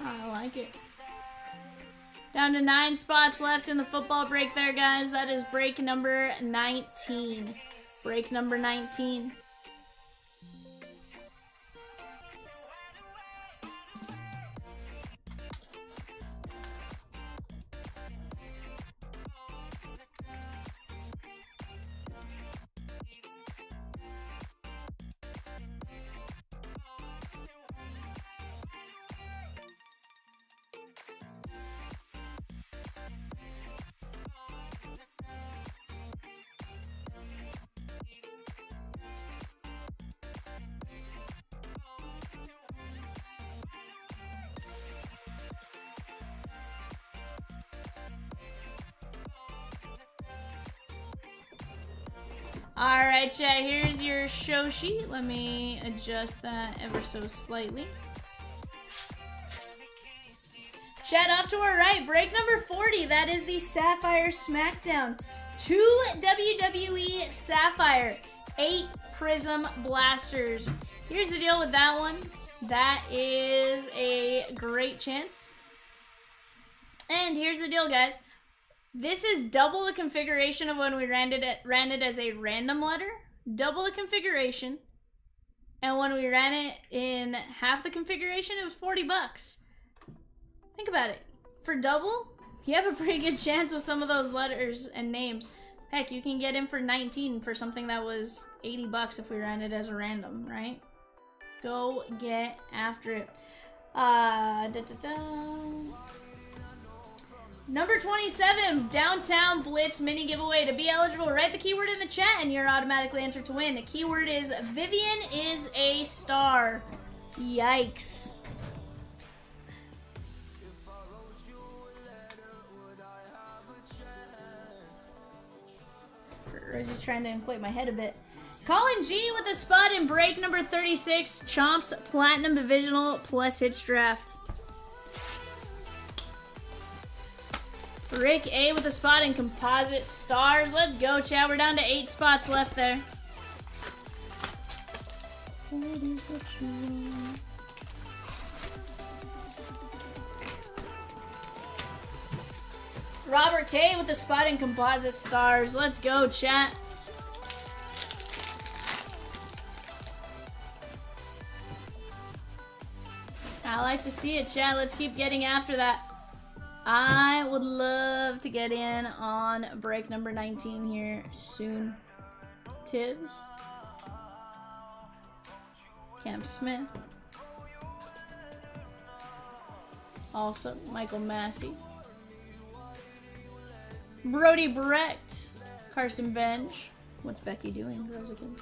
I like it. Down to 9 spots left in the football break there, guys. That is break number 19. Break number 19. Alright, chat, here's your show sheet. Let me adjust that ever so slightly. Chat, off to our right, break number 40. That is the Sapphire Smackdown. 2 WWE Sapphire, 8 Prism Blasters. Here's the deal with that one. That is a great chance. And here's the deal, guys. This is double the configuration of when we ran it as a random letter. Double the configuration. And when we ran it in half the configuration, it was 40 bucks. Think about it. For double, you have a pretty good chance with some of those letters and names. Heck, you can get in for 19 for something that was 80 bucks if we ran it as a random, right? Go get after it. Number 27, Downtown Blitz mini giveaway. To be eligible, write the keyword in the chat and you're automatically entered to win. The keyword is Vivian is a star. Yikes. Rosie's trying to inflate my head a bit. Colin G with a spot in break number 36. Chomps Platinum Divisional plus hits draft. Rick A with a spot in Composite Stars. Let's go, chat. We're down to 8 spots left there. Robert K with a spot in Composite Stars. Let's go, chat. I like to see it, chat. Let's keep getting after that. I would love to get in on break number 19 here soon. Tibbs. Cam Smith. Also, Michael Massey. Brody Brecht. Carson Bench. What's Becky doing? Resurgence.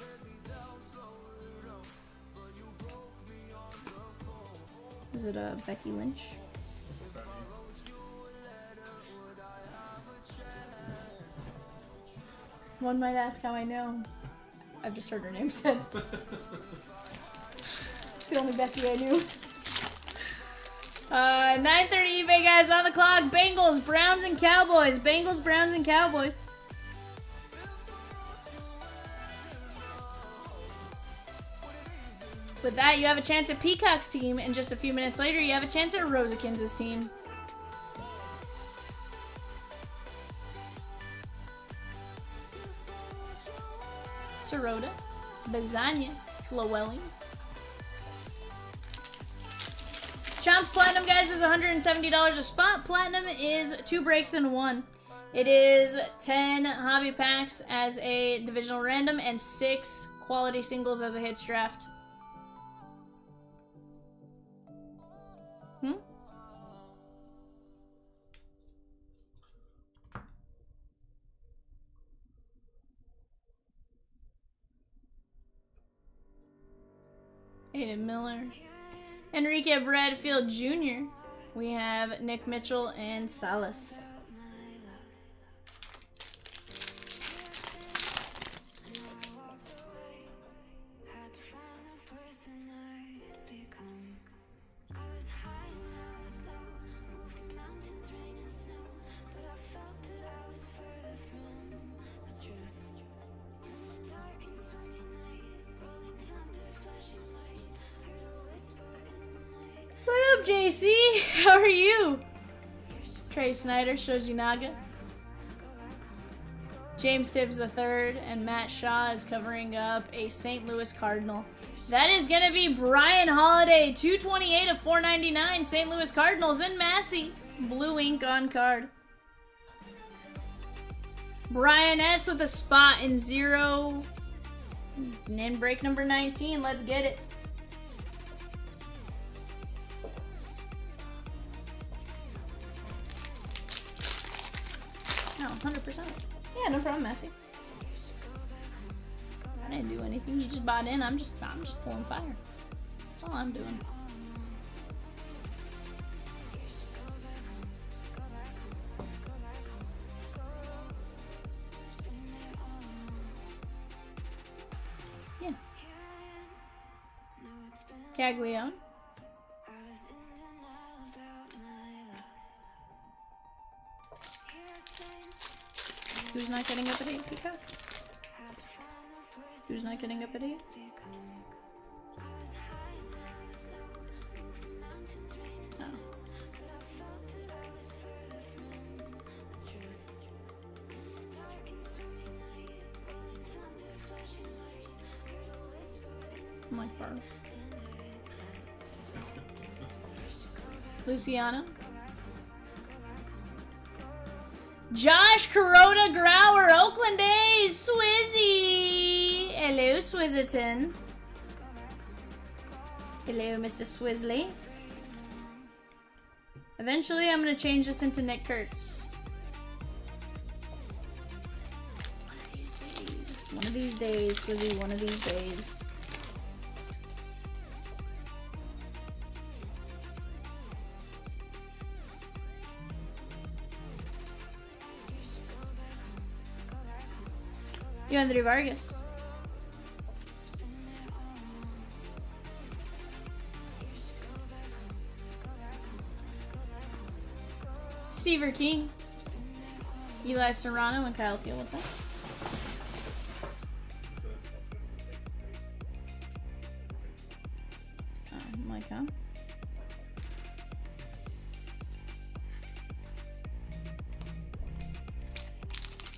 Is it Becky Lynch? One might ask how I know. I've just heard her name said. It's the only Becky I knew. 9:30 eBay guys on the clock. Bengals, Browns, and Cowboys. Bengals, Browns, and Cowboys. With that, you have a chance at Peacock's team, and just a few minutes later, you have a chance at Rosakins' team. Sirota, Bazania, Flowelling. Chomps Platinum, guys, is $170 a spot. Platinum is 2 breaks in 1. It is 10 hobby packs as a divisional random and 6 quality singles as a hits draft. Aiden Miller. Enrique Bradfield Jr. We have Nick Mitchell and Salas. What up, JC? How are you? Trey Snyder, Shoji Naga. James Tibbs III and Matt Shaw is covering up a St. Louis Cardinal. That is going to be Brian Holiday, 228 of 499. St. Louis Cardinals and Massey. Blue ink on card. Brian S with a spot in 0. And in break number 19. Let's get it. Oh, 100%. Yeah, no problem, Massey. I didn't do anything. You just bought in. I'm just pulling fire. That's all I'm doing. Yeah. Caglione. Who's not getting up at 8, Peacock? Who's not getting up at 8? Oh. Mike Barr. Luciano. Josh Corona Grauer, Oakland A's, Swizzy. Hello, Swizzerton. Hello, Mr. Swizzly. Eventually, I'm gonna change this into Nick Kurtz. One of these days, Swizzy, one of these days. Yandri Vargas. Seaver King. Eli Serrano and Kyle Teal. What's that? I'm like, huh?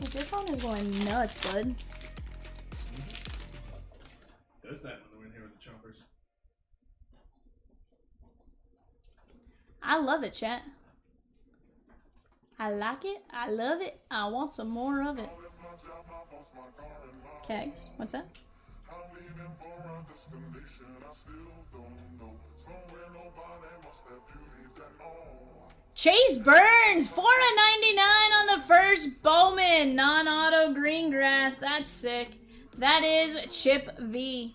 Your phone is going nuts, bud. Does that when they're in here with the chompers? I love it, chat. I like it. I love it. I want some more of it. Kegs. What's that? Chase Burns, $4.99 on the first Bowman non-auto green grass. That's sick. That is Chip V.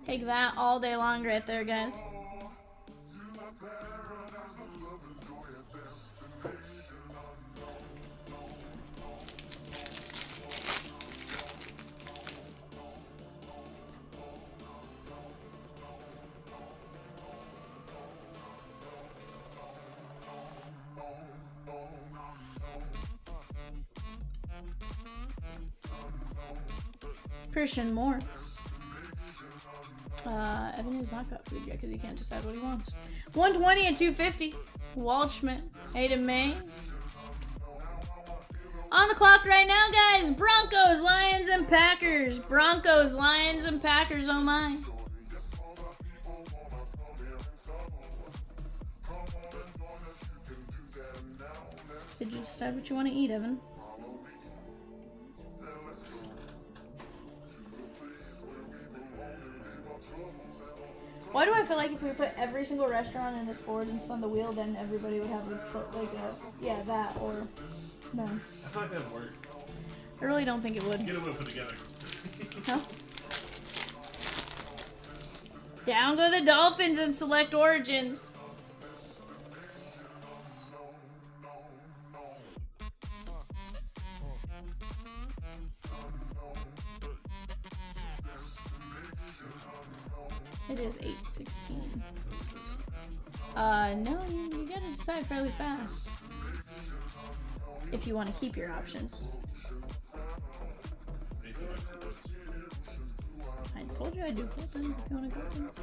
Take that all day long right there, guys. Christian Moore. Evan has not got food yet because he can't decide what he wants. 120 and 250. Waldschmidt. Aiden May. On the clock right now, guys. Broncos, Lions, and Packers. Broncos, Lions, and Packers. Oh my. Did you decide what you want to eat, Evan? Why do I feel like if we put every single restaurant in this board and spun the wheel, then everybody would have a foot like a, yeah, that or no? I feel like that would work. I really don't think it would. Get them put together. Huh? Down go the Dolphins and select Origins. It is 8:16. No, you gotta decide fairly fast. If you want to keep your options. I told you I'd do Coltons if you want to Coltons.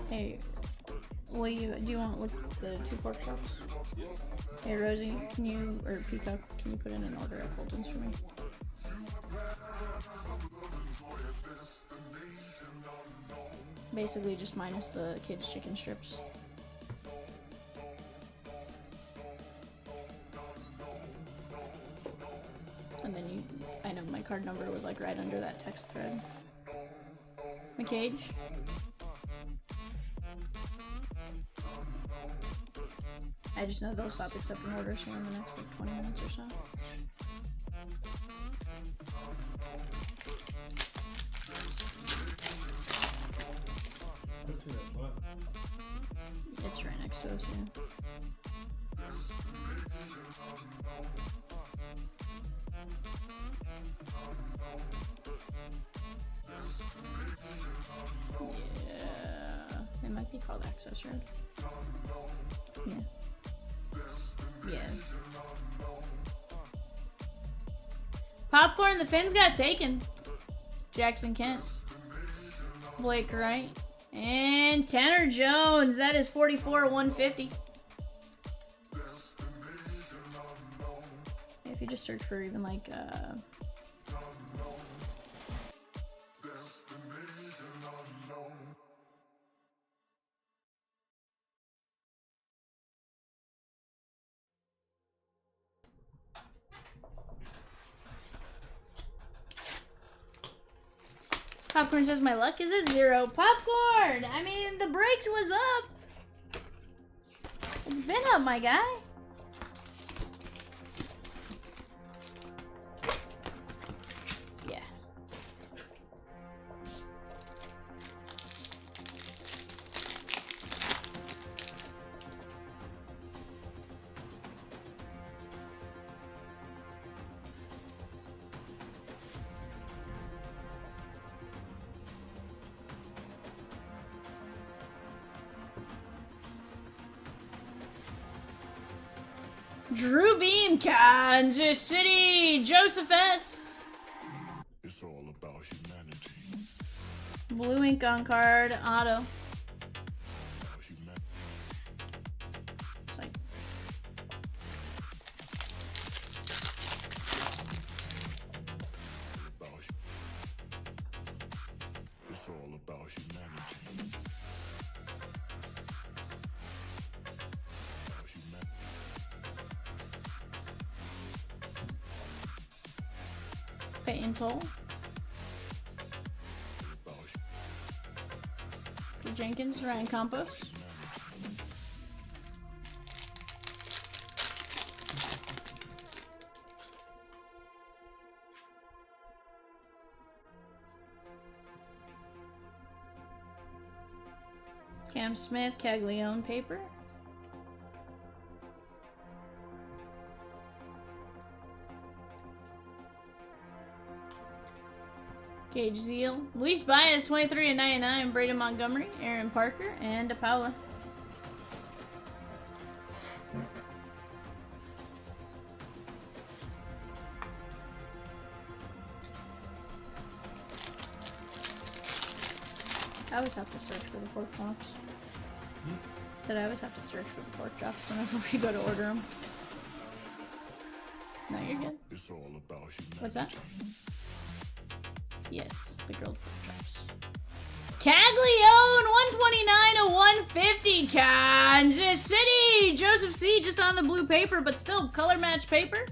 Hey, do you want with the 2 pork chops? Hey Rosie, can you, or Peacock, can you put in an order at Colton's for me? Basically just minus the kids' chicken strips. And then I know my card number was like right under that text thread. McCage. I just know they'll stop accepting orders here in the next like 20 minutes or so. It's right next to us, yeah. Yeah, it might be called Access Road. Yeah. Yeah. Popcorn, the Finns got taken. Jackson Kent. Blake Wright. And Tanner Jones. That is 44-150. If you just search for even like Popcorn says my luck is a 0. Popcorn! I mean, the break was up. It's been up, my guy. Yeah. Drew Beam, Kansas City, Joseph S. It's all about humanity. Blue ink on card, auto. It's like, It's all about humanity. Peyton Toll. Drew Jenkins, Ryan Campos. Cam Smith, Caglione paper. Gage Zeal. Luis Baez, 23/99. Braden Montgomery, Aaron Parker, and DePaula. I always have to search for the pork chops. Said I always have to search for the pork chops whenever we go to order them. No, you're good. It's all about humanity. What's that? Yes, the grilled pork chops. Caglione, 129/150. Kansas City. Joseph C. Just on the blue paper, but still color match paper.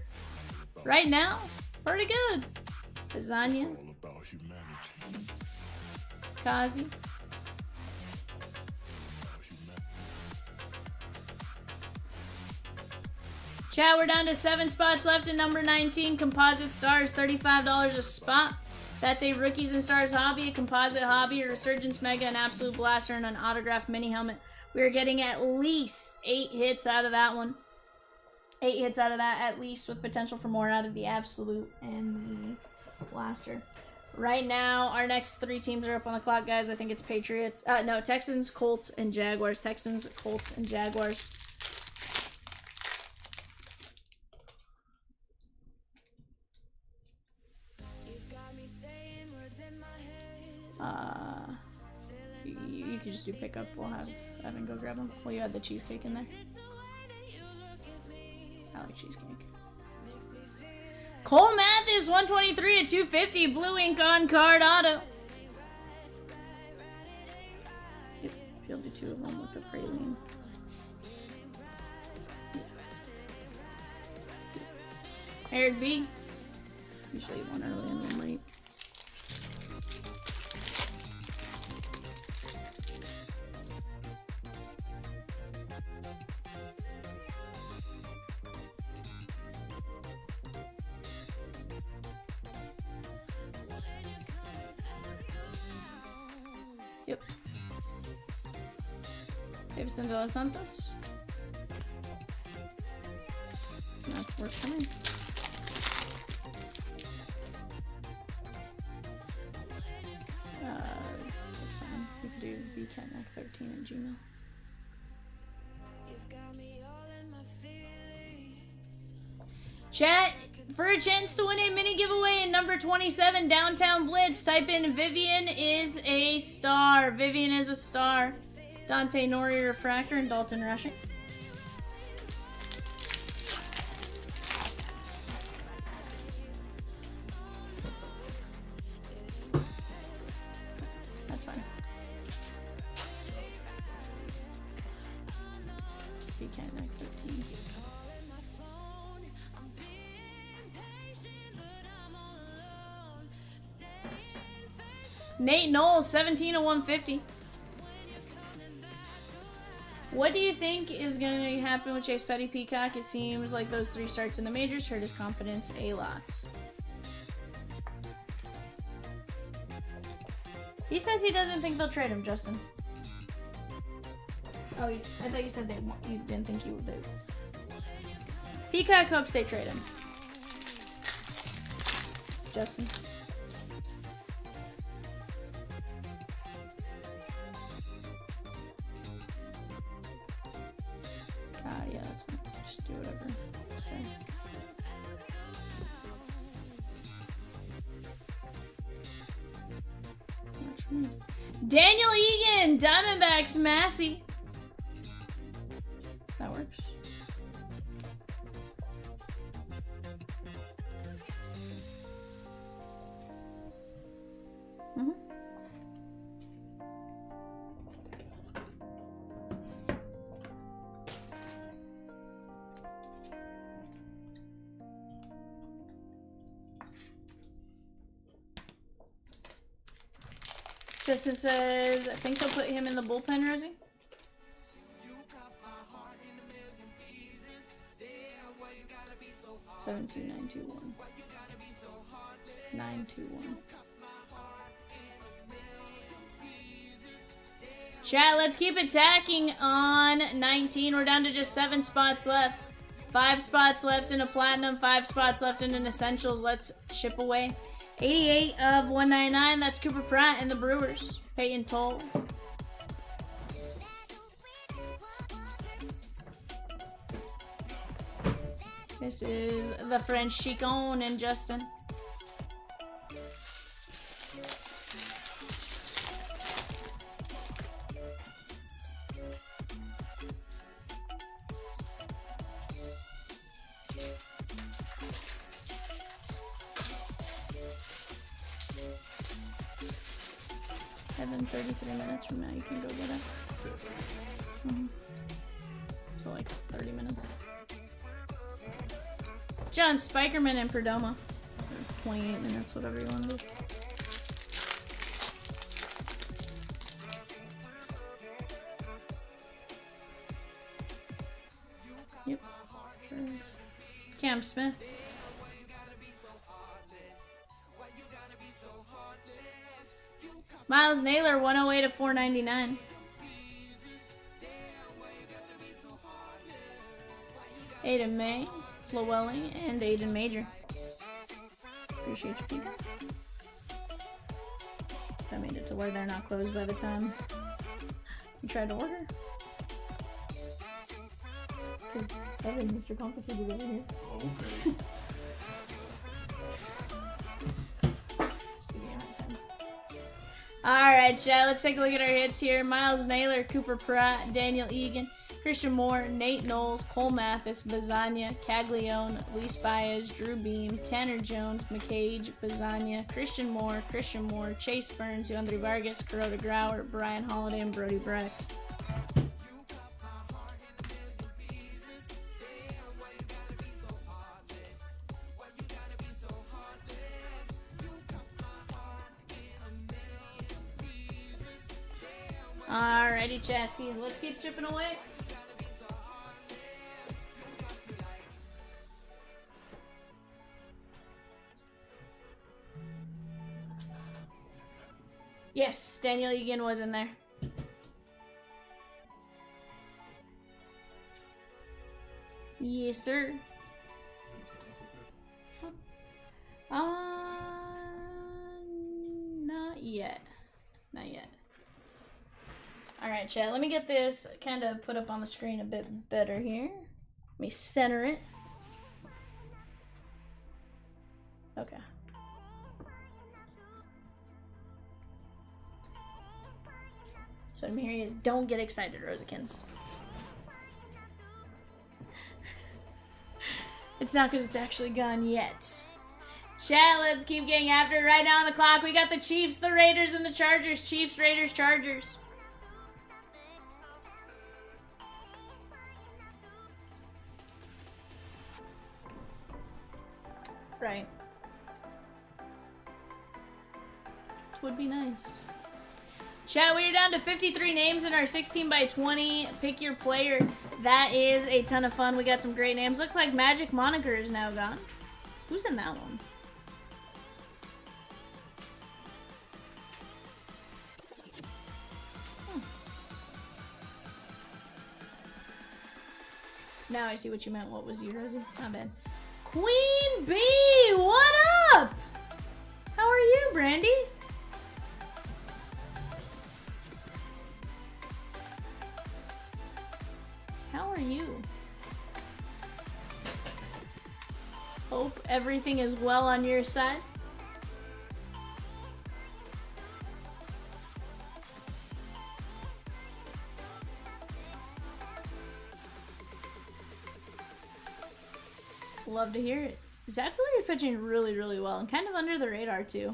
Right now, pretty good. Lasagna. All about humanity. Kazi. Chat, we're down to 7 spots left in number 19. Composite Stars, $35 a spot. That's a Rookies and Stars hobby, a composite hobby, a Resurgence Mega, an Absolute Blaster, and an autographed mini helmet. We are getting at least 8 hits out of that one. 8 hits out of that, at least, with potential for more out of the Absolute and the Blaster. Right now, our next 3 teams are up on the clock, guys. I think it's Patriots. No, Texans, Colts, and Jaguars. Texans, Colts, and Jaguars. You can just do pickup. We'll have Evan go grab them. Well, you had the cheesecake in there. I like cheesecake. Cole Mathis, 123/250. Blue ink on card auto. Yep, she'll do 2 of them with the praline. Eric B. Usually 1 early and 1 late. Yep. Davison de los Santos. That's worth coming. That's fine. We could do VCatNack13 and Gmail. Chat, for a chance to win a mini giveaway in number 27, Downtown Blitz, type in Vivian is a star. Vivian is a star. Dante Nori Refractor and Dalton Rushing. That's fine. VCatNack13. Nate Knowles, 17 of 150. What do you think is going to happen with Chase Petty Peacock? It seems like those 3 starts in the majors hurt his confidence a lot. He says he doesn't think they'll trade him, Justin. Oh, I thought you said you didn't think you would. Peacock hopes they trade him. Justin. Yeah, that's fine. Just do whatever. It's fine. Daniel Egan, Diamondbacks, Massey. That works. Justin says, I think they'll put him in the bullpen, Rosie. Seven two 921. 921. Chat, let's keep attacking on 19. We're down to just 7 spots left. 5 spots left in a platinum, 5 spots left in an essentials. Let's ship away. 88 of 199. That's Cooper Pratt and the Brewers. Peyton Toll. This is the French Chicon and Justin. Evan, 33 minutes from now, you can go get it. So like 30 minutes. John Spikerman and Perdomo. 28 minutes, whatever you want to do. Yep. Cam Smith. Miles Naylor, 108 of 499. Aiden May, Flowelling, and Aiden Major. Appreciate your feedback. I made it to where they're not closed by the time you tried to order. Because Evan, Mr. Complicated over here. Okay. Alright, chat, let's take a look at our hits here. Miles Naylor, Cooper Pratt, Daniel Egan, Christian Moore, Nate Knowles, Cole Mathis, Bazania, Caglione, Luis Baez, Drew Beam, Tanner Jones, McCage, Bazania, Christian Moore, Chase Burns, Andre Vargas, Kuroda Grauer, Brian Holiday, and Brody Brecht. Alrighty, chatskis, let's keep chipping away. Yes, Daniel Egan was in there. Yes, sir. Not yet. Not yet. Alright, chat, let me get this kind of put up on the screen a bit better here. Let me center it. Okay. So I'm hearing is don't get excited, Rosikins. It's not because it's actually gone yet. Chat, let's keep getting after it right now on the clock. We got the Chiefs, the Raiders, and the Chargers. Chiefs, Raiders, Chargers. Right. autograph would be nice. Chat, we are down to 53 names in our 16 by 20. Pick your player. That is a ton of fun. We got some great names. Looks like Magic Moniker is now gone. Who's in that one? Now I see what you meant. What was you, Rosie? Not bad. Queen Bee, what up? How are you, Brandy? How are you? Hope everything is well on your side. Love to hear it. Zach Wheeler is pitching really, really well and kind of under the radar too.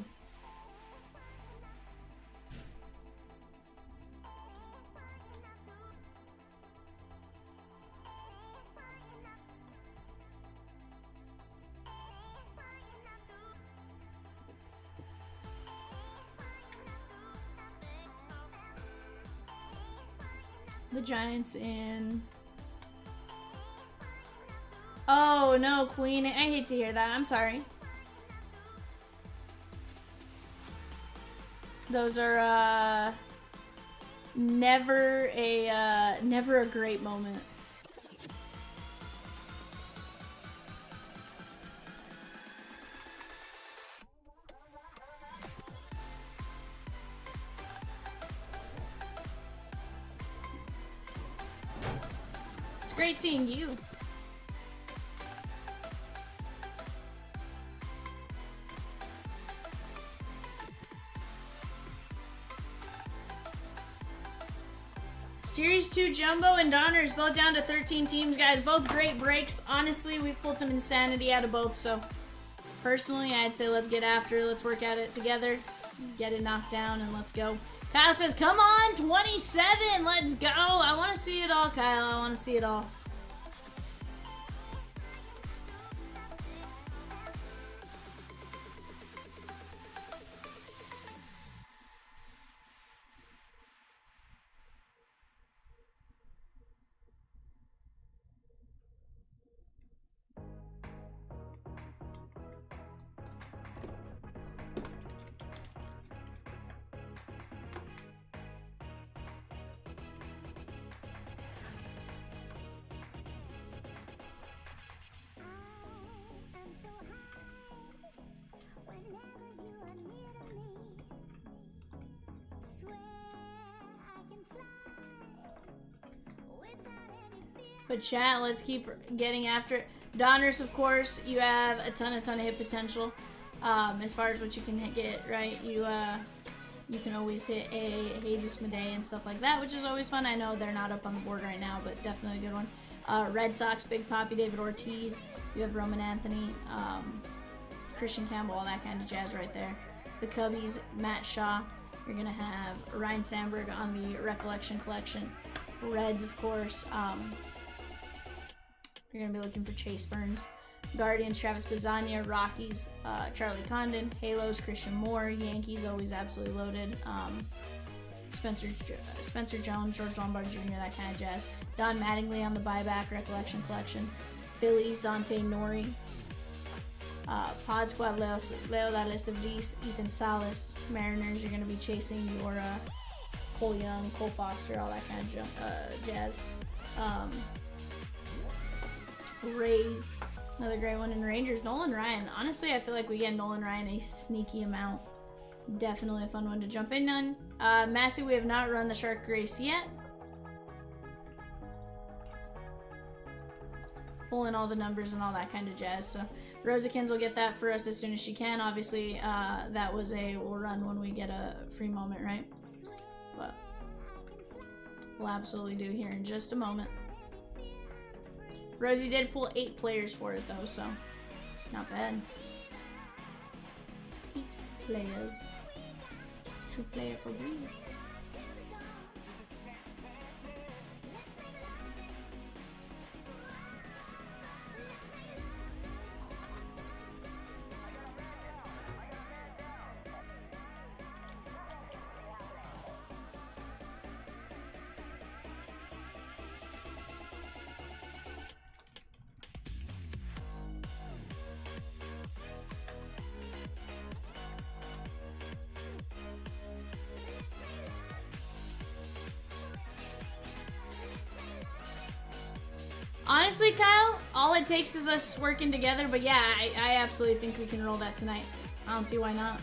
The Giants in... Oh, no, Queen. I hate to hear that. I'm sorry. Those are, never a great moment. It's great seeing you. Series 2 Jumbo and Donruss both down to 13 teams, guys. Both great breaks. Honestly, we've pulled some insanity out of both, so personally, I'd say let's get after it. Let's work at it together. Get it knocked down, and let's go. Kyle says, come on, 27. Let's go. I want to see it all, Kyle. I want to see it all. But chat, let's keep getting after it. Donruss, of course, you have a ton of hit potential. As far as what you can get, right? You can always hit a Jesus Madej and stuff like that, which is always fun. I know they're not up on the board right now, but definitely a good one. Red Sox, Big Papi, David Ortiz. You have Roman Anthony, Christian Campbell, all that kind of jazz right there. The Cubbies, Matt Shaw. You're going to have Ryan Sandberg on the Recollection Collection. Reds, of course. You're going to be looking for Chase Burns. Guardians, Travis Bazzania. Rockies, Charlie Condon. Halos, Christian Moore. Yankees, always absolutely loaded. Spencer Jones, George Lombard Jr., that kind of jazz. Don Mattingly on the buyback, Recollection Collection. Phillies, Dante Nori. Pod Squad, Leo Dallas de Vries, Ethan Salas. Mariners, you're going to be chasing your Cole Young, Cole Foster, all that kind of jazz. Rays, another great one. In Rangers, Nolan Ryan. Honestly, I feel like we get Nolan Ryan a sneaky amount. Definitely a fun one to jump in on. Massey, we have not run the Shark Grace yet. Pulling all the numbers and all that kind of jazz. So Rosikins will get that for us as soon as she can. Obviously, that was we'll run when we get a free moment, right? But we'll absolutely do here in just a moment. Rosie did pull 8 players for it though, so not bad. 8 players. True player for me. Honestly, Kyle, all it takes is us working together. But yeah, I absolutely think we can roll that tonight. I don't see why not.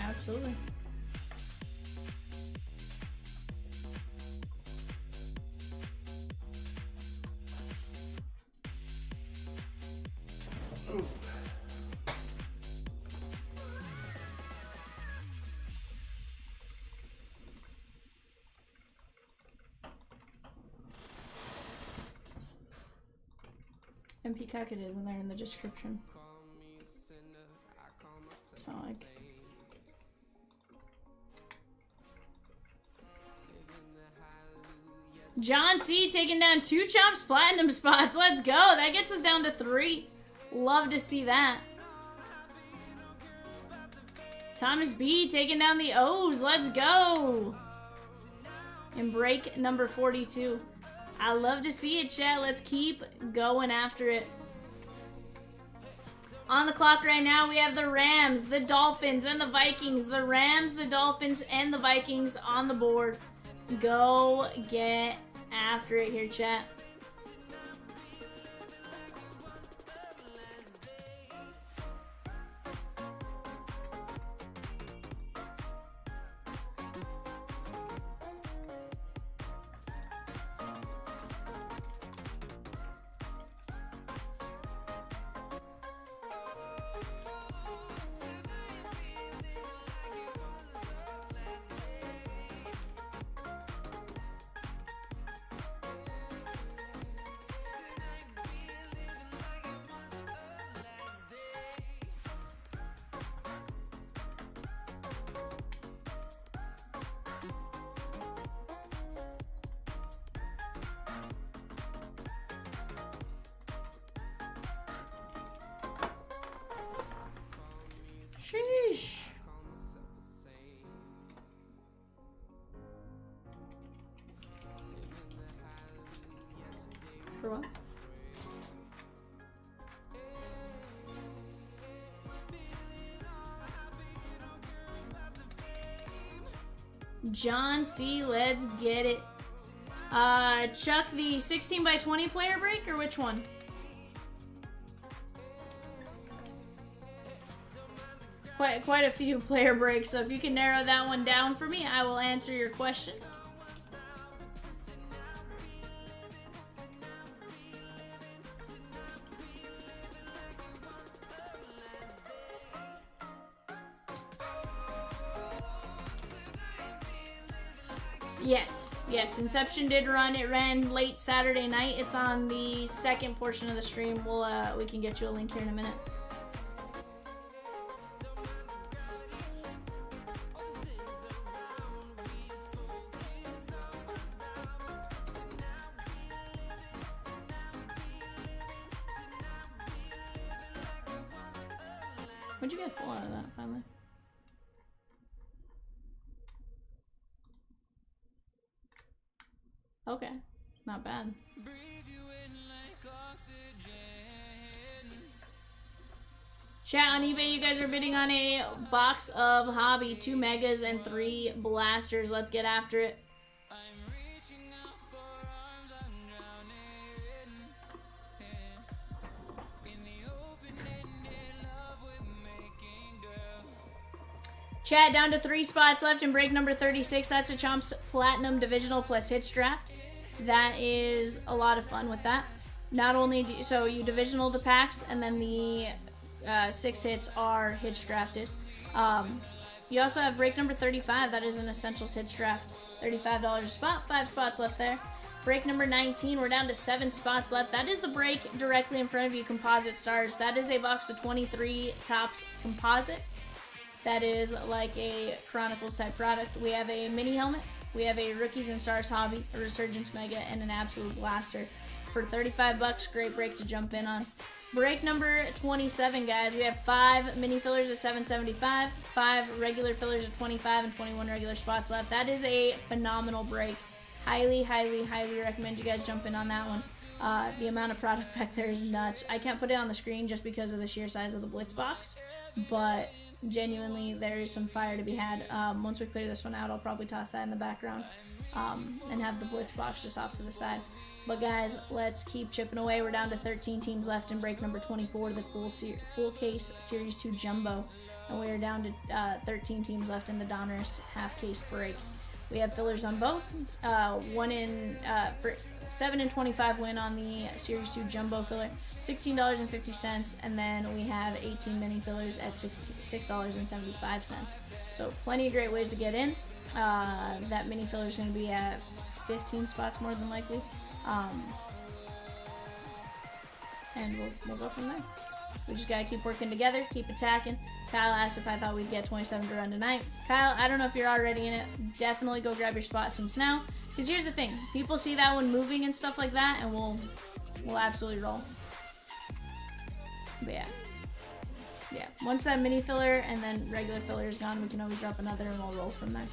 Absolutely. And Peacock it is in there in the description. So like John C taking down 2 Chomps platinum spots. Let's go. That gets us down to 3. Love to see that. Thomas B taking down the O's. Let's go. And break number 42. I love to see it, chat. Let's keep going after it. On the clock right now, we have the Rams, the Dolphins, and the Vikings. The Rams, the Dolphins, and the Vikings on the board. Go get after it here, chat. Sheesh. For what? John C, let's get it. Chuck, the 16 by 20 player break, or which one? Quite a few player breaks, so if you can narrow that one down for me, I will answer your question. Yes, Inception did run. It ran late Saturday night. It's on the second portion of the stream. We can get you a link here in a minute. What'd you get full out of that, finally? Okay, not bad. Chat, on eBay, you guys are bidding on a box of Hobby, 2 Megas and 3 Blasters. Let's get after it. Chat, down to 3 spots left in break number 36. That's a Chomps Platinum Divisional plus Hits Draft. That is a lot of fun with that. Not only do so you divisional the packs, and then the 6 hits are hits drafted. You also have break number 35. That is an Essentials Hits Draft. $35 a spot. 5 spots left there. Break number 19. We're down to 7 spots left. That is the break directly in front of you, Composite Stars. That is a box of 23 Topps Composite. That is like a Chronicles type product. We have a mini helmet. We have a Rookies and Stars Hobby, a Resurgence Mega, and an Absolute Blaster. For 35 bucks, great break to jump in on. Break number 27, guys. We have 5 mini fillers of $7.75, 5 regular fillers of $25, and 21 regular spots left. That is a phenomenal break. Highly, highly, highly recommend you guys jump in on that one. The amount of product back there is nuts. I can't put it on the screen just because of the sheer size of the Blitz box, but genuinely, there is some fire to be had. Once we clear this one out, I'll probably toss that in the background and have the blitz box just off to the side. But guys, let's keep chipping away. We're down to 13 teams left in break number 24, the full case Series 2 Jumbo. And we are down to 13 teams left in the Donruss half case break. We have fillers on both. For 7 and 25 win on the Series 2 Jumbo filler, $16.50, and then we have 18 mini fillers at $6.75. So plenty of great ways to get in. That mini filler is going to be at 15 spots more than likely, and we'll go from there. We just gotta keep working together, keep attacking. Kyle asked if I thought we'd get 27 to run tonight. Kyle, I don't know if you're already in it. Definitely go grab your spot since now. Because here's the thing, people see that one moving and stuff like that, and we'll absolutely roll. But yeah. Once that mini filler and then regular filler is gone, we can always drop another and we'll roll from there.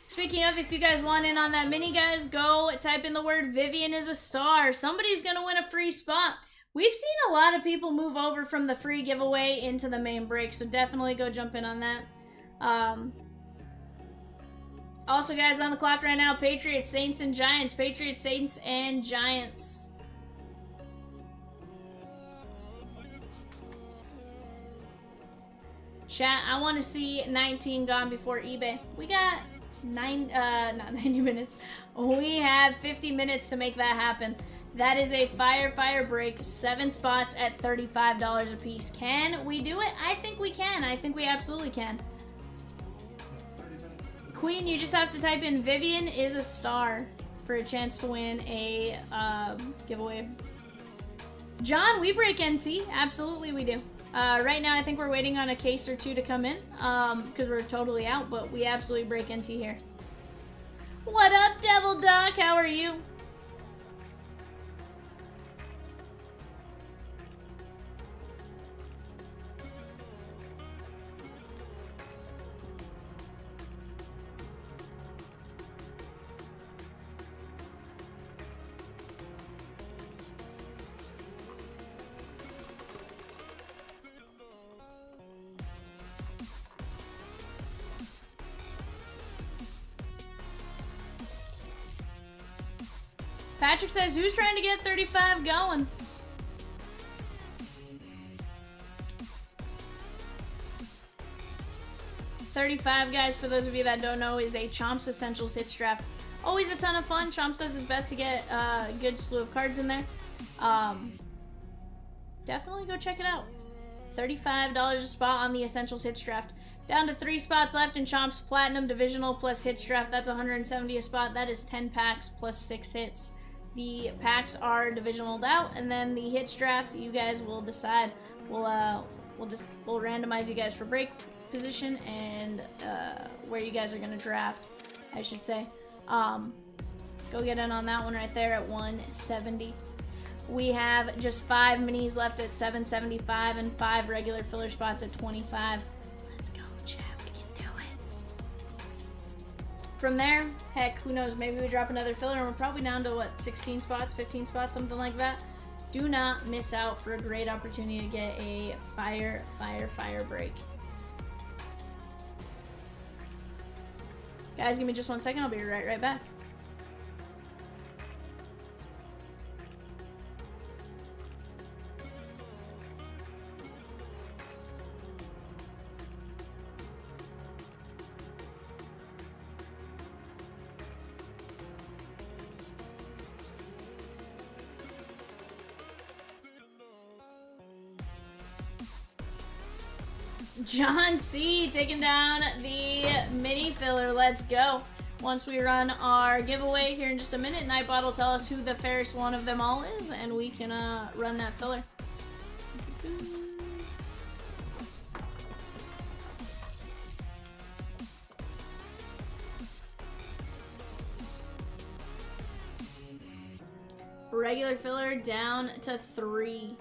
Speaking of, if you guys want in on that mini, guys, go type in the word Vivian is a star. Somebody's gonna win a free spot. We've seen a lot of people move over from the free giveaway into the main break, so definitely go jump in on that. Also, guys, on the clock right now, Patriots, Saints, and Giants. Patriots, Saints, and Giants. Chat, I want to see 19 gone before eBay. We got not 90 minutes. We have 50 minutes to make that happen. That is a fire break, 7 spots at $35 a piece. Can we do it? I think we can. I think we absolutely can. Queen, you just have to type in Vivian is a star for a chance to win a giveaway. John, we break NT. Absolutely we do. Right now I think we're waiting on a case or two to come in because we're totally out, but we absolutely break NT here. What up, Devil Doc? How are you? Patrick says, who's trying to get 35 going? $35, guys, for those of you that don't know, is a Chomps Essentials Hits draft. Always a ton of fun. Chomps does his best to get a good slew of cards in there. Definitely go check it out. $35 a spot on the Essentials Hits draft. Down to 3 spots left in Chomps Platinum Divisional plus Hits draft. That's $170 a spot. That is 10 packs plus 6 hits. The packs are divisionaled out, and then the hits draft, you guys will decide. We'll randomize you guys for break position and where you guys are gonna draft, I should say. Go get in on that one right there at 170. We have just 5 minis left at 775 and 5 regular filler spots at 25. Let's go, chat. We can do it. From there, heck, who knows? Maybe we drop another filler and we're probably down to what, 16 spots, 15 spots, something like that. Do not miss out for a great opportunity to get a fire break. Guys, give me just 1 second. I'll be right back. John C. taking down the mini filler. Let's go. Once we run our giveaway here in just a minute, Nightbot will tell us who the fairest one of them all is, and we can run that filler. Regular filler down to 3.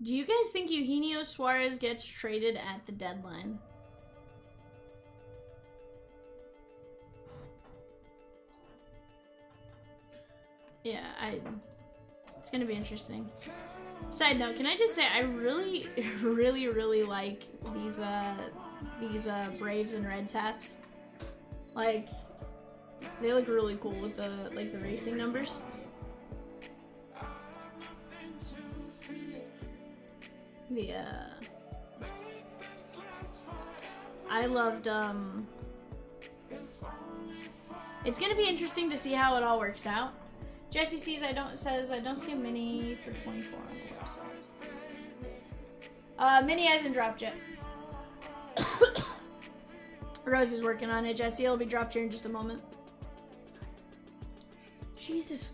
Do you guys think Eugenio Suarez gets traded at the deadline? Yeah, it's gonna be interesting. Side note, can I just say I really, really like these Braves and Reds hats. Like, they look really cool with the the racing numbers. I loved it's gonna be interesting to see how it all works out. Jesse says I don't see a mini for 24 on the website. Mini hasn't dropped yet. Rose is working on it. Jesse, it'll be dropped here in just a moment. Jesus.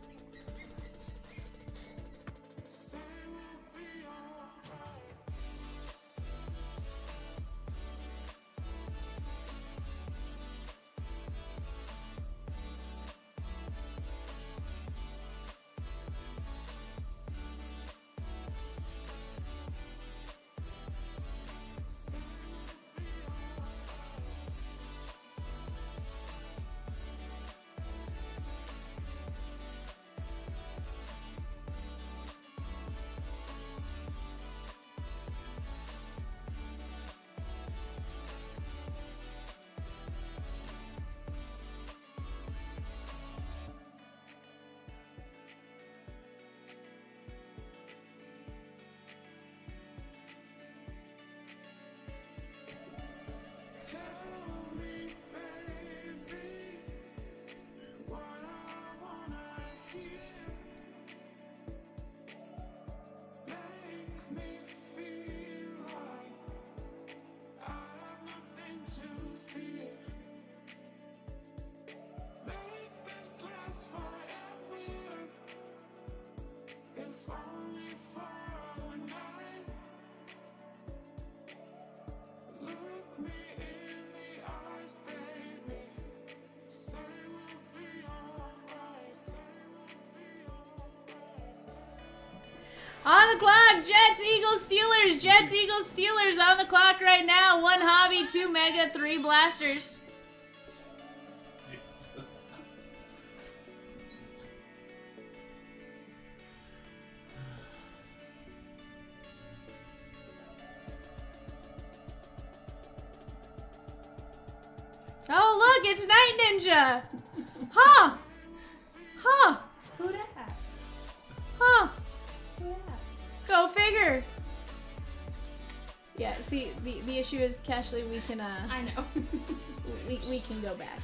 On the clock, Jets, Eagles, Steelers. Jets, Eagles, Steelers on the clock right now. 1 hobby, 2 mega, 3 blasters. Oh, look, it's Night Ninja. Huh. Huh. Who that? Huh. Who that? Go figure. Yeah, see, the issue is, Cashley, we can, I know. we can go back.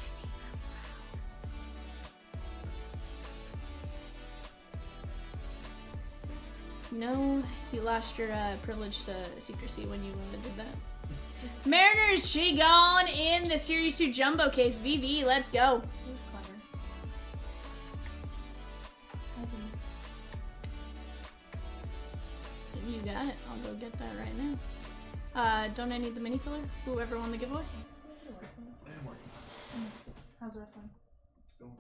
No, you lost your privilege to secrecy when you did that. Mariners, she gone in the Series 2 Jumbo case. VV, let's go. Who's clever? You got it. I'll go get that right now. Don't I need the mini filler? Whoever won the giveaway? I am working. How's that fun? Go.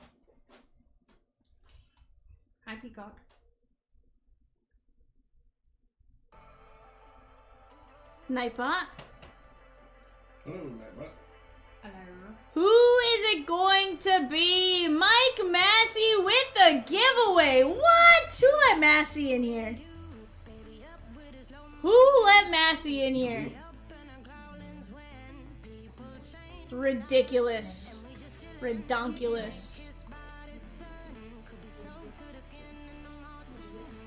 Hi, Peacock. Nightbot. Oh, Nightbot. Hello. Who is it going to be? Mike Massey with the giveaway. What? Who let Massey in here? Who let Massey in here? Ridiculous. Redonkulous.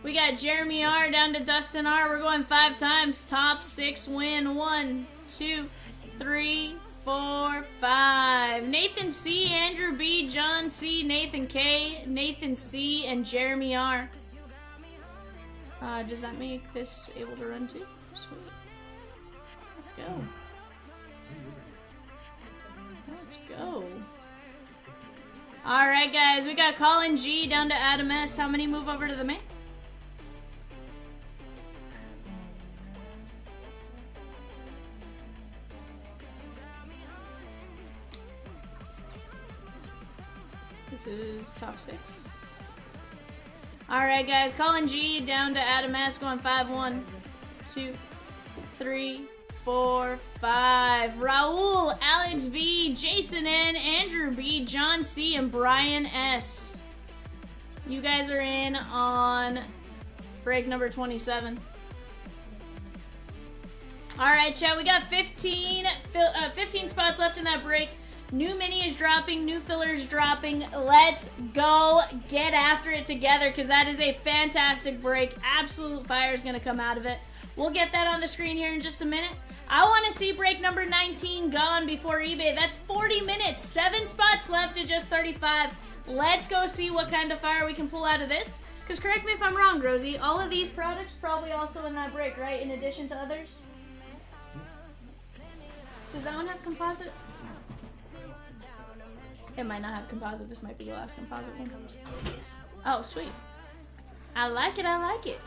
We got Jeremy R down to Dustin R. We're going 5 times. Top 6 win. 1, 2, 3, 4, 5. Nathan C, Andrew B, John C, Nathan K, Nathan C, and Jeremy R. Does that make this able to run too? Sweet. Let's go. Let's go. Alright, guys. We got Colin G down to Adam S. How many move over to the main? This is top 6. Alright, guys. Colin G down to Adam S. Going 5-1. 2, 3, 4, 5. Raul, Alex B, Jason N, Andrew B, John C, and Brian S. You guys are in on break number 27. Alright, chat, we got 15 spots left in that break. New mini is dropping, new filler is dropping. Let's go get after it together because that is a fantastic break. Absolute fire is going to come out of it. We'll get that on the screen here in just a minute. I want to see break number 19 gone before eBay. That's 40 minutes, 7 spots left at just 35. Let's go see what kind of fire we can pull out of this. Because correct me if I'm wrong, Rosie, all of these products probably also in that break, right? In addition to others? Does that one have composite? It might not have composite. This might be the last composite one. Oh, sweet. I like it, I like it.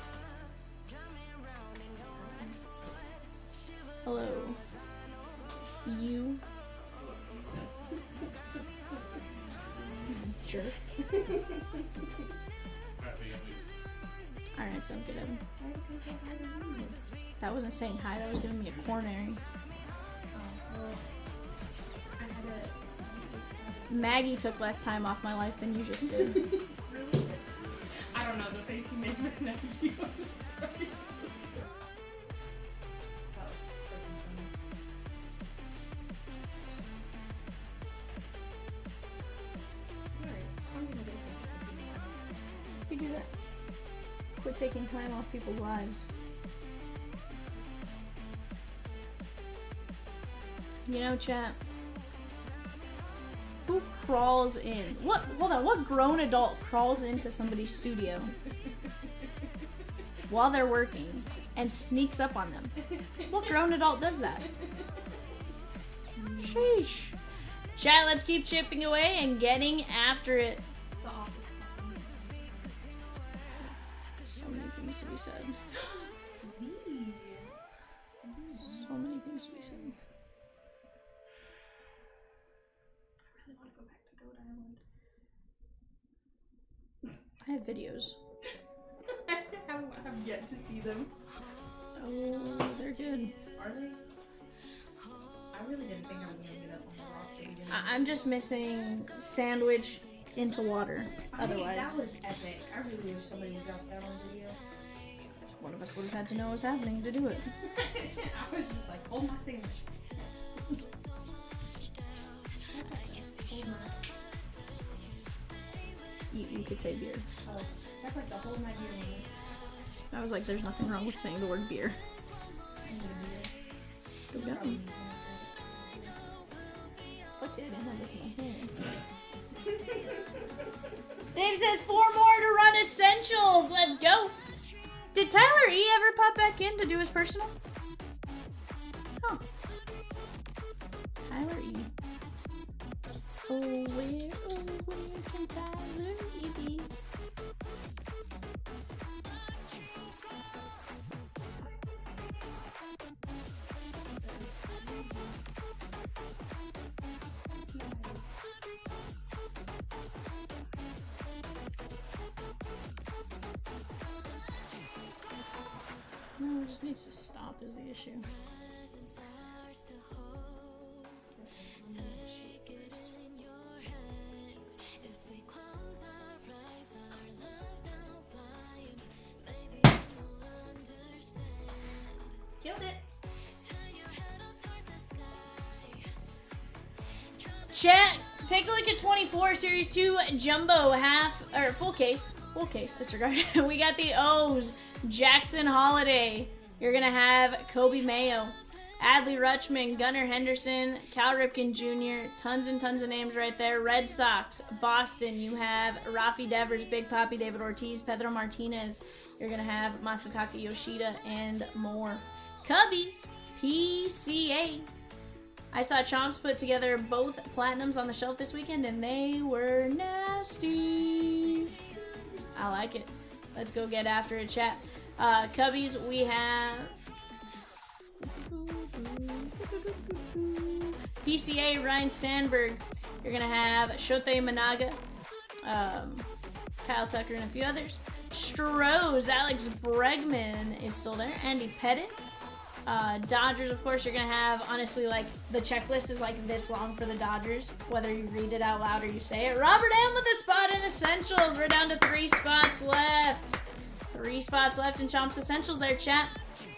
Hello. You. Jerk. Alright, sounds good, Evan. That wasn't saying hi, that was giving me a coronary. Maggie took less time off my life than you just did. Really? I don't know, the face you made with Maggie was priceless. You do that. Quit taking time off people's lives. You know, chat. Who crawls in? What? Hold on. What grown adult crawls into somebody's studio while they're working and sneaks up on them? What grown adult does that? Sheesh. Chat, let's keep chipping away and getting after it. The office. So many things to be said. So many things to be said. I really want to go back to Goat Island. I have videos. I have yet to see them. Oh, they're good. Are they? I really didn't think I was gonna do that on the rock. But we didn't. I'm just missing sandwich into water. Otherwise, that was epic. I really wish somebody would drop that on video. one of us would have had to know what was happening to do it. I was just like, hold my sandwich. Hold my. You could say beer. Oh, that's like the hold my beer moment. I was like, there's nothing wrong with saying the word beer. I need a beer. Go Probably down. Fuck yeah, I didn't have this in my hand. Dave says 4 more to run essentials. Let's go. Did Tyler E ever pop back in to do his personal? Huh. Tyler E. Oh, where can Tyler E be? No, it just needs to stop is the issue. Killed it. Chat, take a look at 24 Series 2 Jumbo half, or full case, disregard. We got the O's, Jackson Holiday. You're gonna have Kobe Mayo, Adley Rutschman, Gunnar Henderson, Cal Ripken Jr., tons and tons of names right there. Red Sox, Boston, you have Rafi Devers, Big Papi, David Ortiz, Pedro Martinez. You're gonna have Masataka Yoshida and more. Cubbies, PCA. I saw Chomps put together both platinums on the shelf this weekend, and they were nasty. I like it. Let's go get after it, chat. Cubbies, we have PCA, Ryan Sandberg. You're going to have Shohei Managa, Kyle Tucker, and a few others. Strohs, Alex Bregman is still there. Andy Pettit. Dodgers, of course, you're going to have, honestly, like, the checklist is like this long for the Dodgers, whether you read it out loud or you say it. Robert M with a spot in Essentials. We're down to 3 spots left. 3 spots left in Chomps Essentials there, chat.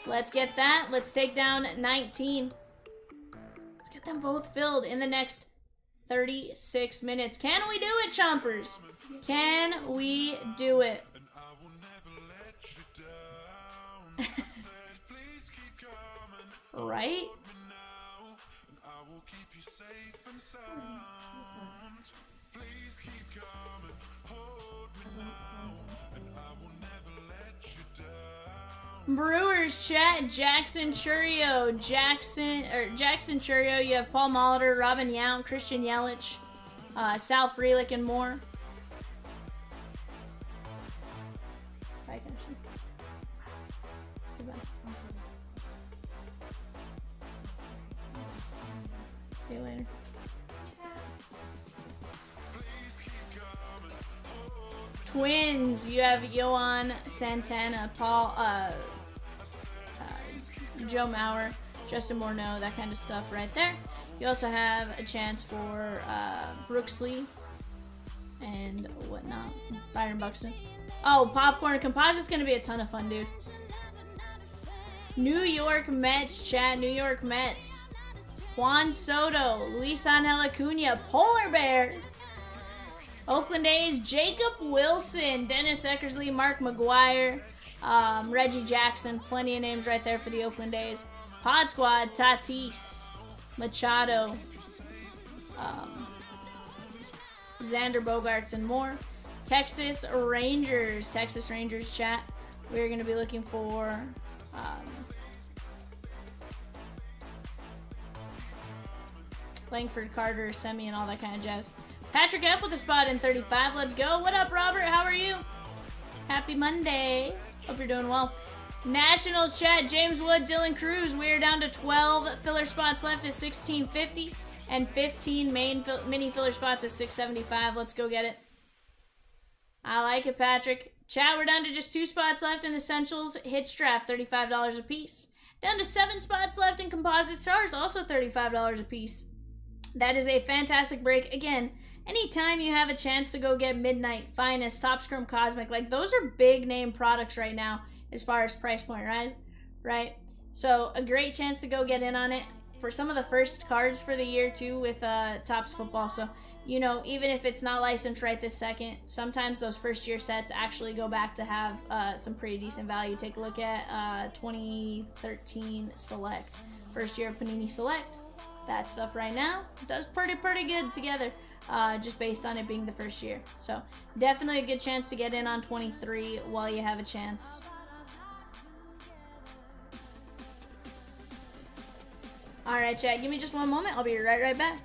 Let's get that. Let's take down 19. Let's get them both filled in the next 36 minutes. Can we do it, Chompers? Can we do it? Right? Brewers chat, Jackson Churio, Jackson Churio. You have Paul Molitor, Robin Yount, Christian Yelich, Sal Frelick, and more. Bye, connection. Goodbye. See you later. Twins, you have Yohan Santana, Paul, Joe Mauer, Justin Morneau, that kind of stuff right there. You also have a chance for Brooks Lee and whatnot. Byron Buxton. Oh, Popcorn and Composite's going to be a ton of fun, dude. New York Mets, chat. New York Mets. Juan Soto, Luis Angel Acuna, Polar Bear. Oakland A's, Jacob Wilson, Dennis Eckersley, Mark McGuire, Reggie Jackson. Plenty of names right there for the Oakland A's. Pod Squad, Tatis, Machado, Xander Bogaerts, and more. Texas Rangers chat. We're going to be looking for Langford, Carter, Semi, and all that kind of jazz. Patrick F with a spot in 35. Let's go. What up, Robert? How are you? Happy Monday. Hope you're doing well. Nationals chat, James Wood, Dylan Cruz. We are down to 12 filler spots left at 1650 and 15 mini filler spots at 675. Let's go get it. I like it, Patrick. Chat, we're down to just 2 spots left in Essentials. Hits draft, $35 a piece. Down to 7 spots left in Composite Stars, also $35 a piece. That is a fantastic break. Again, anytime you have a chance to go get Midnight, Finest, Top Scrum Cosmic, like those are big name products right now as far as price point, right? So a great chance to go get in on it for some of the first cards for the year too with Topps Football. So, you know, even if it's not licensed right this second, sometimes those first year sets actually go back to have some pretty decent value. Take a look at 2013 Select, first year of Panini Select. That stuff right now does pretty good together, just based on it being the first year. So definitely a good chance to get in on 23 while you have a chance. All right, chat, give me just one moment. I'll be right back.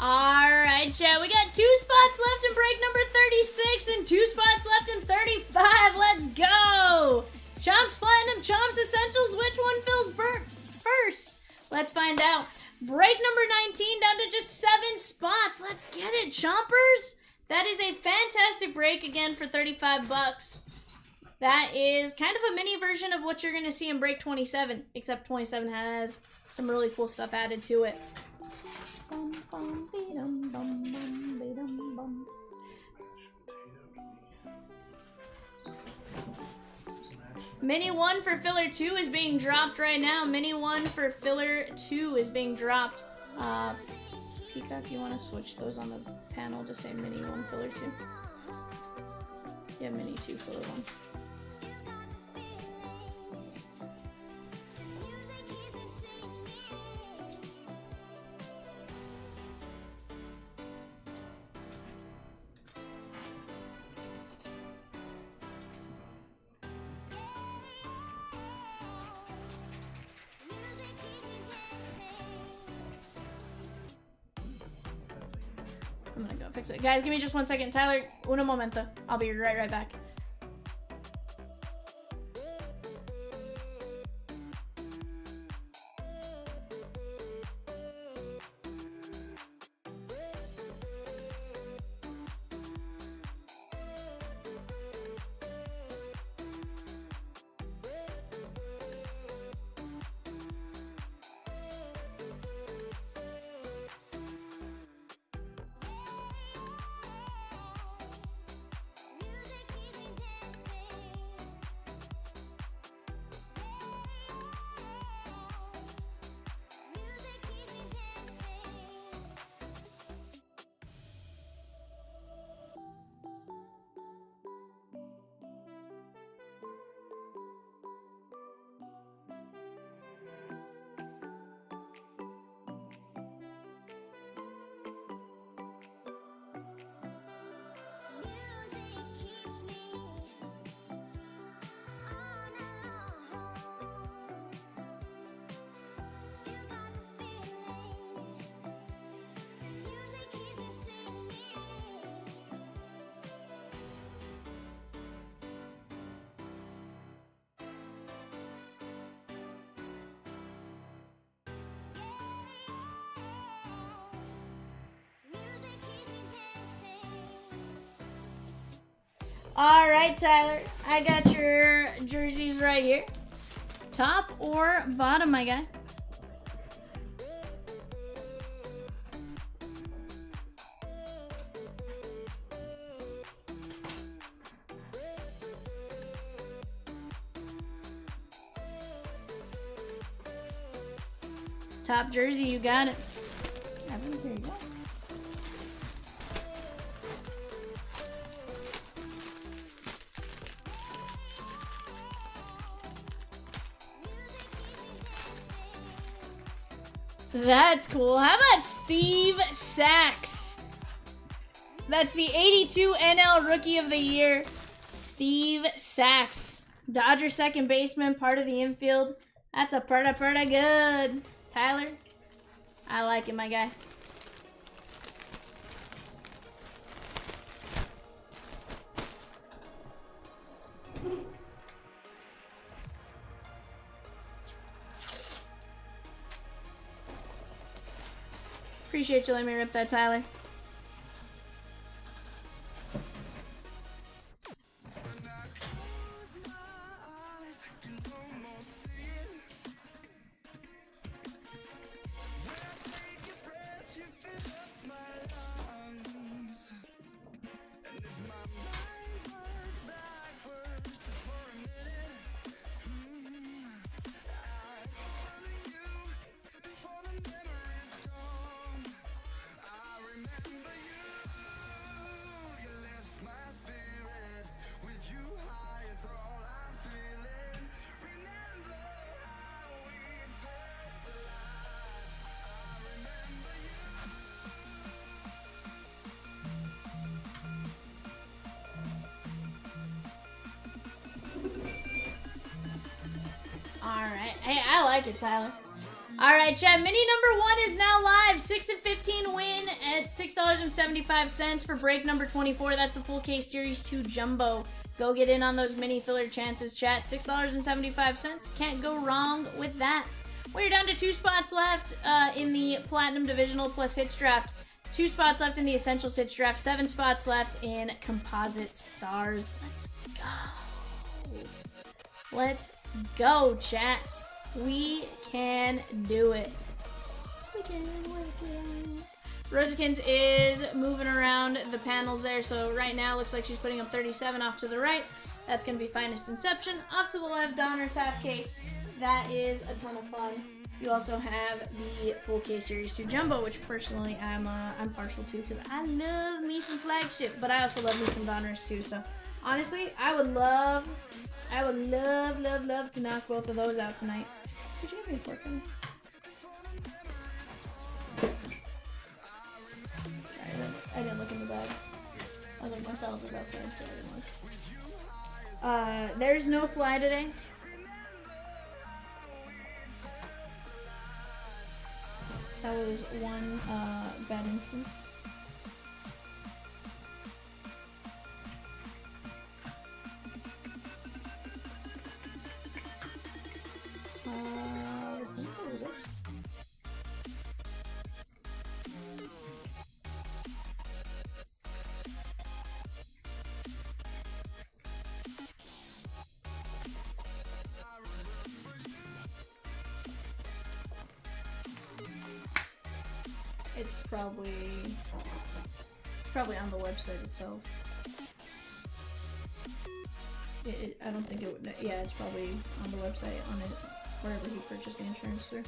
Alright, chat. We got 2 spots left in break number 36 and 2 spots left in 35. Let's go! Chomps Platinum, Chomps Essentials. Which one fills first? Let's find out. Break number 19 down to just 7 spots. Let's get it, Chompers. That is a fantastic break again for 35 bucks. That is kind of a mini version of what you're going to see in break 27, except 27 has some really cool stuff added to it. Mini 1 for filler 2 is being dropped right now. Mini 1 for filler 2 is being dropped. Peacock, you want to switch those on the panel to say mini 1 filler 2? Yeah, mini 2 filler 1. I'm gonna go fix it. Guys, give me just 1 second. Tyler, uno momento. I'll be right back. All right, Tyler, I got your jerseys right here. Top or bottom, my guy? Top jersey, you got it. Evan, here you go. That's cool. How about Steve Sachs? That's the 82 NL Rookie of the Year. Steve Sachs. Dodger second baseman, part of the infield. That's a pretty good. Tyler, I like it, my guy. Appreciate you letting me rip that, Tyler. Alright. Hey, I like it, Tyler. All right, chat. Mini number 1 is now live. 6 and 15 win at $6.75 for break number 24. That's a full case series 2 jumbo. Go get in on those mini filler chances, chat. $6.75. Can't go wrong with that. We're down to 2 spots left in the Platinum Divisional plus Hits Draft. 2 spots left in the Essentials Hits Draft. 7 spots left in Composite Stars. Let's go. Let's go, chat. We can do it. We can. Resurgence is moving around the panels there, so right now looks like she's putting up 37 off to the right. That's going to be Finest Inception. Off to the left, Donruss half case. That is a ton of fun. You also have the full case series 2 jumbo, which personally I'm partial to because I love me some Flagship, but I also love me some Donruss too. So honestly, I would love to knock both of those out tonight. Did you have any pork in? I didn't look in the bag. I think my salad was outside, so I didn't look. There's no fly today. That was one bad instance. I think that was it. It's probably on the website itself. I don't think it would. Yeah, it's probably on the website on it wherever he purchased the insurance through.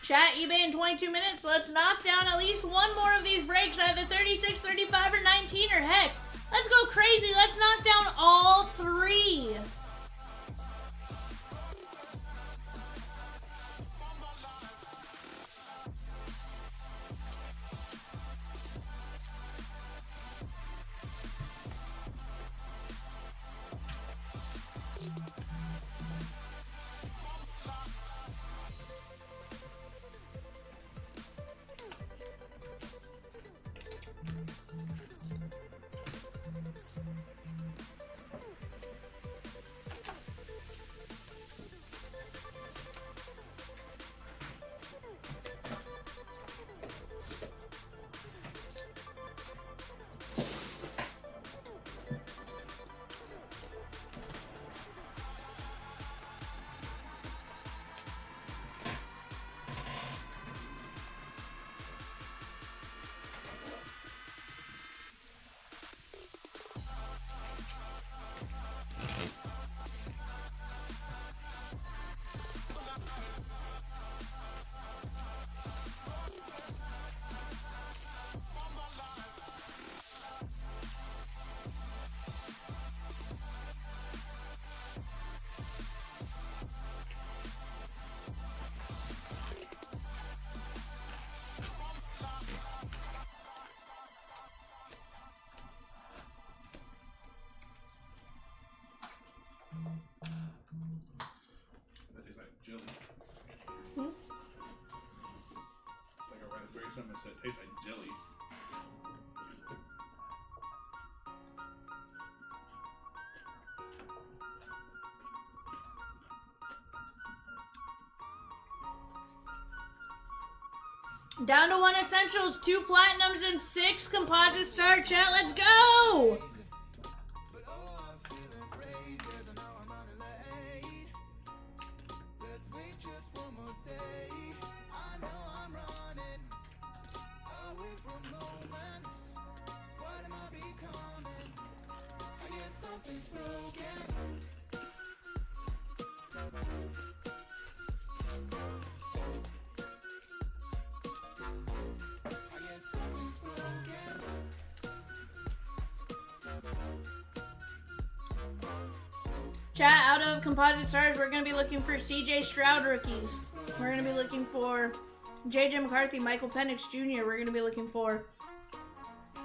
Chat, eBay in 22 minutes. Let's knock down at least one more of these breaks, either 36, 35, or 19, or heck, let's go crazy. Let's knock down all 3. Down to 1 essentials, 2 platinums, and 6 composite star chat. Let's go! Chat, out of composite stars, we're going to be looking for CJ Stroud rookies. We're going to be looking for JJ McCarthy, Michael Penix Jr. We're going to be looking for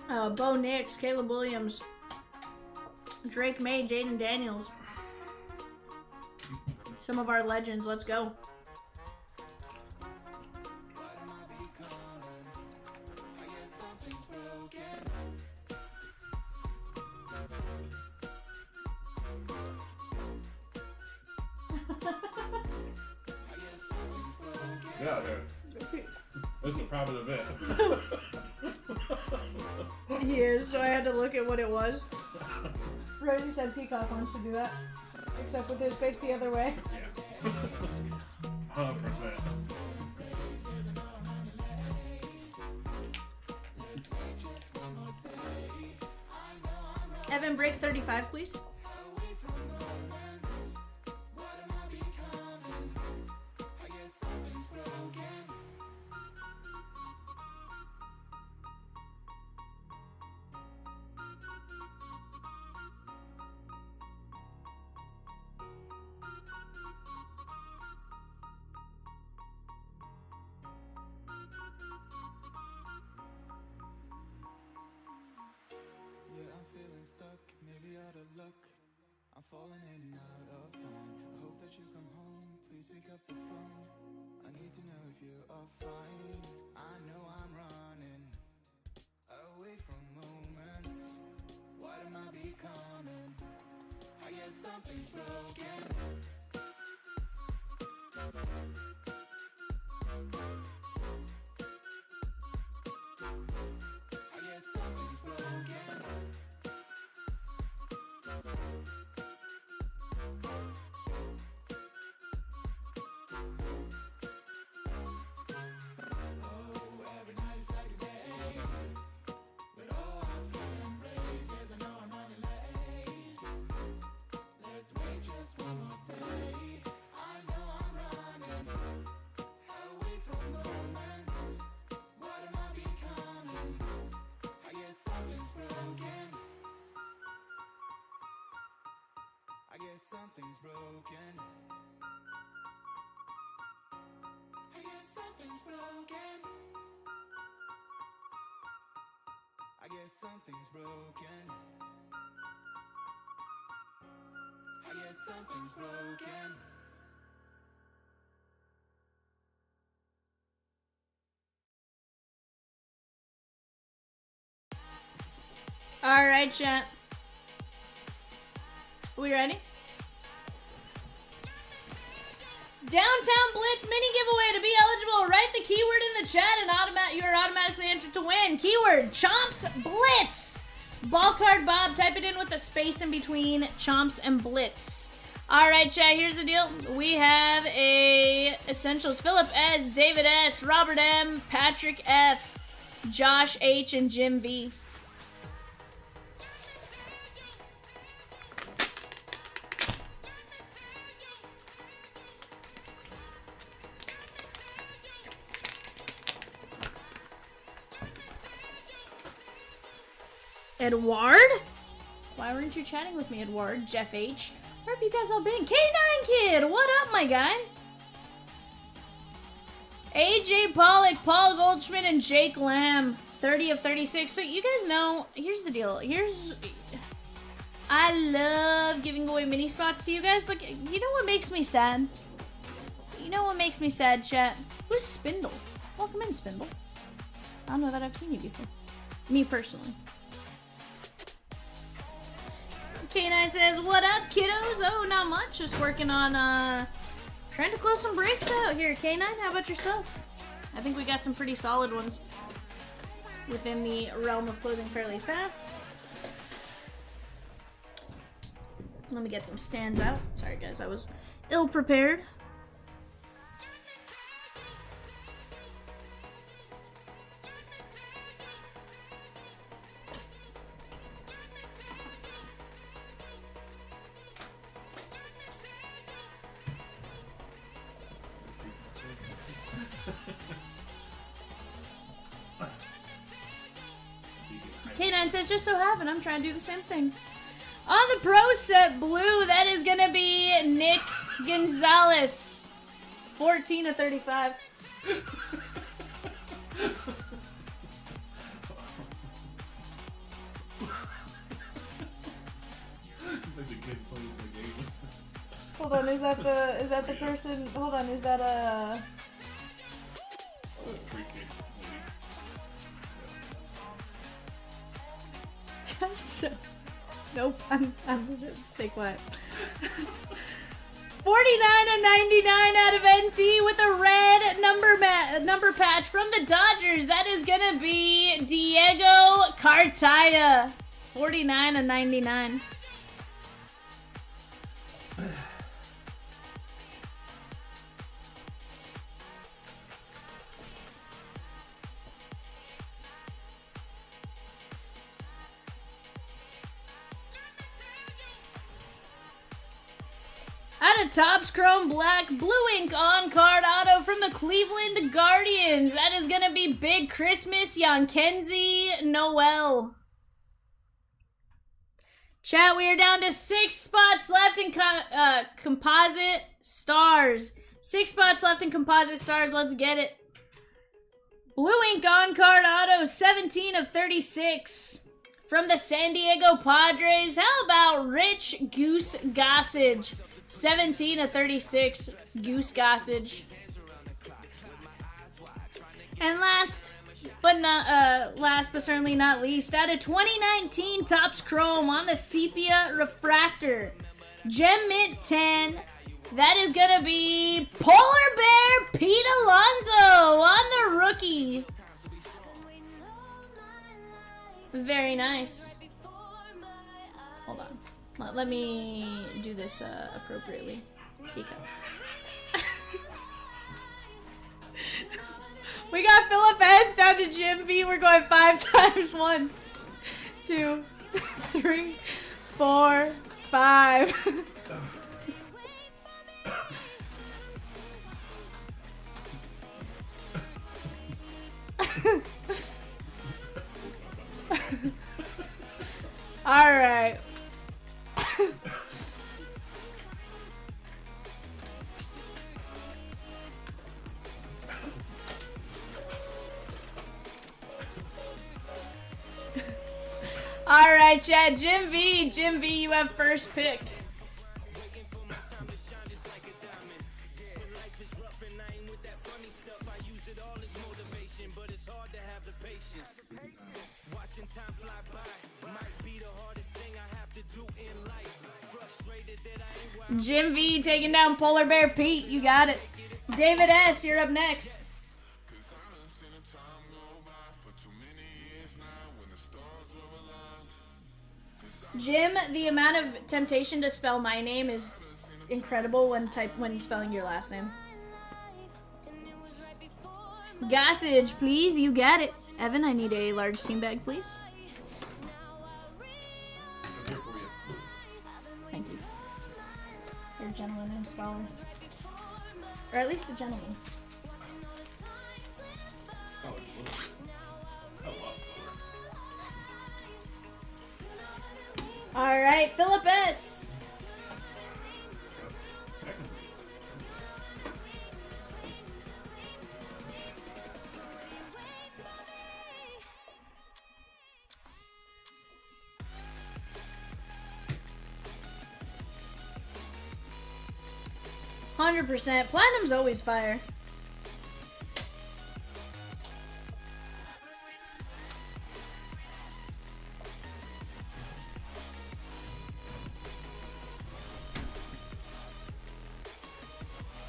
Bo Nix, Caleb Williams, Drake May, Jaden Daniels. Some of our legends. Let's go. Get out there. This is a private event. He is, so I had to look at what it was. Rosie said Peacock wants to do that. Except with his face the other way. Yeah. 100%. Evan, break 35, please. Falling in and out of line. I hope that you come home. Please pick up the phone. I need to know if you are fine. I know I'm running away from moments. What am I becoming? I guess something's broken. I guess something's broken. Something's broken. I guess something's broken. I guess something's broken. I guess something's broken. All right, chat. We ready? Downtown Blitz mini giveaway. To be eligible, write the keyword in the chat and you are automatically entered to win. Keyword, Chomps Blitz. Ball card Bob, type it in with a space in between Chomps and Blitz. All right, chat, here's the deal. We have a Essentials Philip S, David S, Robert M, Patrick F, Josh H, and Jim V. Edward? Why weren't you chatting with me, Edward? Jeff H. Where have you guys all been? K9 Kid, what up, my guy? AJ Pollock, Paul Goldschmidt, and Jake Lamb. 30 of 36. So you guys know, here's the deal. I love giving away mini spots to you guys, but you know what makes me sad? You know what makes me sad, chat? Who's Spindle? Welcome in, Spindle. I don't know that I've seen you before. Me personally. K9 says, what up, kiddos? Oh, not much. Just working on, trying to close some breaks out here. K9, how about yourself? I think we got some pretty solid ones within the realm of closing fairly fast. Let me get some stands out. Sorry guys, I was ill prepared. K9 says, just so happened, I'm trying to do the same thing. On the pro set blue, that is going to be Nick Gonzalez. 14 of 35. Hold on, is that the person? Hold on, is that a... I'm so... Nope, I'm gonna stay quiet. 49 of 99 out of NT with a red number patch from the Dodgers. That is gonna be Diego Cartaya. 49 of 99. Out of Topps Chrome Black, Blue Ink on-card auto from the Cleveland Guardians. That is going to be Big Christmas Yankenzie Noel. Chat, we are down to 6 spots left in Composite Stars. 6 spots left in Composite Stars. Let's get it. Blue Ink on-card auto, 17 of 36. From the San Diego Padres, how about Rich Goose Gossage? 17 of 36, Goose Gossage. And last but certainly not least, out of 2019 Topps Chrome on the Sepia Refractor, Gem Mint 10. That is gonna be Polar Bear Pete Alonso on the rookie. Very nice. Hold on. Let me do this appropriately. Here you go. We got Philip S down to Jim V. We're going 5 times. 1, 2, 3, 4, 5. All right. All right, chat. Jim V, you have first pick. Jim V taking down Polar Bear Pete. You got it. David S, you're up next. Jim, the amount of temptation to spell my name is incredible when spelling your last name. Gossage, please. You got it. Evan, I need a large team bag, please. Thank you. You're a gentleman and scholar. Or at least a gentleman. Alright, Philip S. %. Platinum's always fire.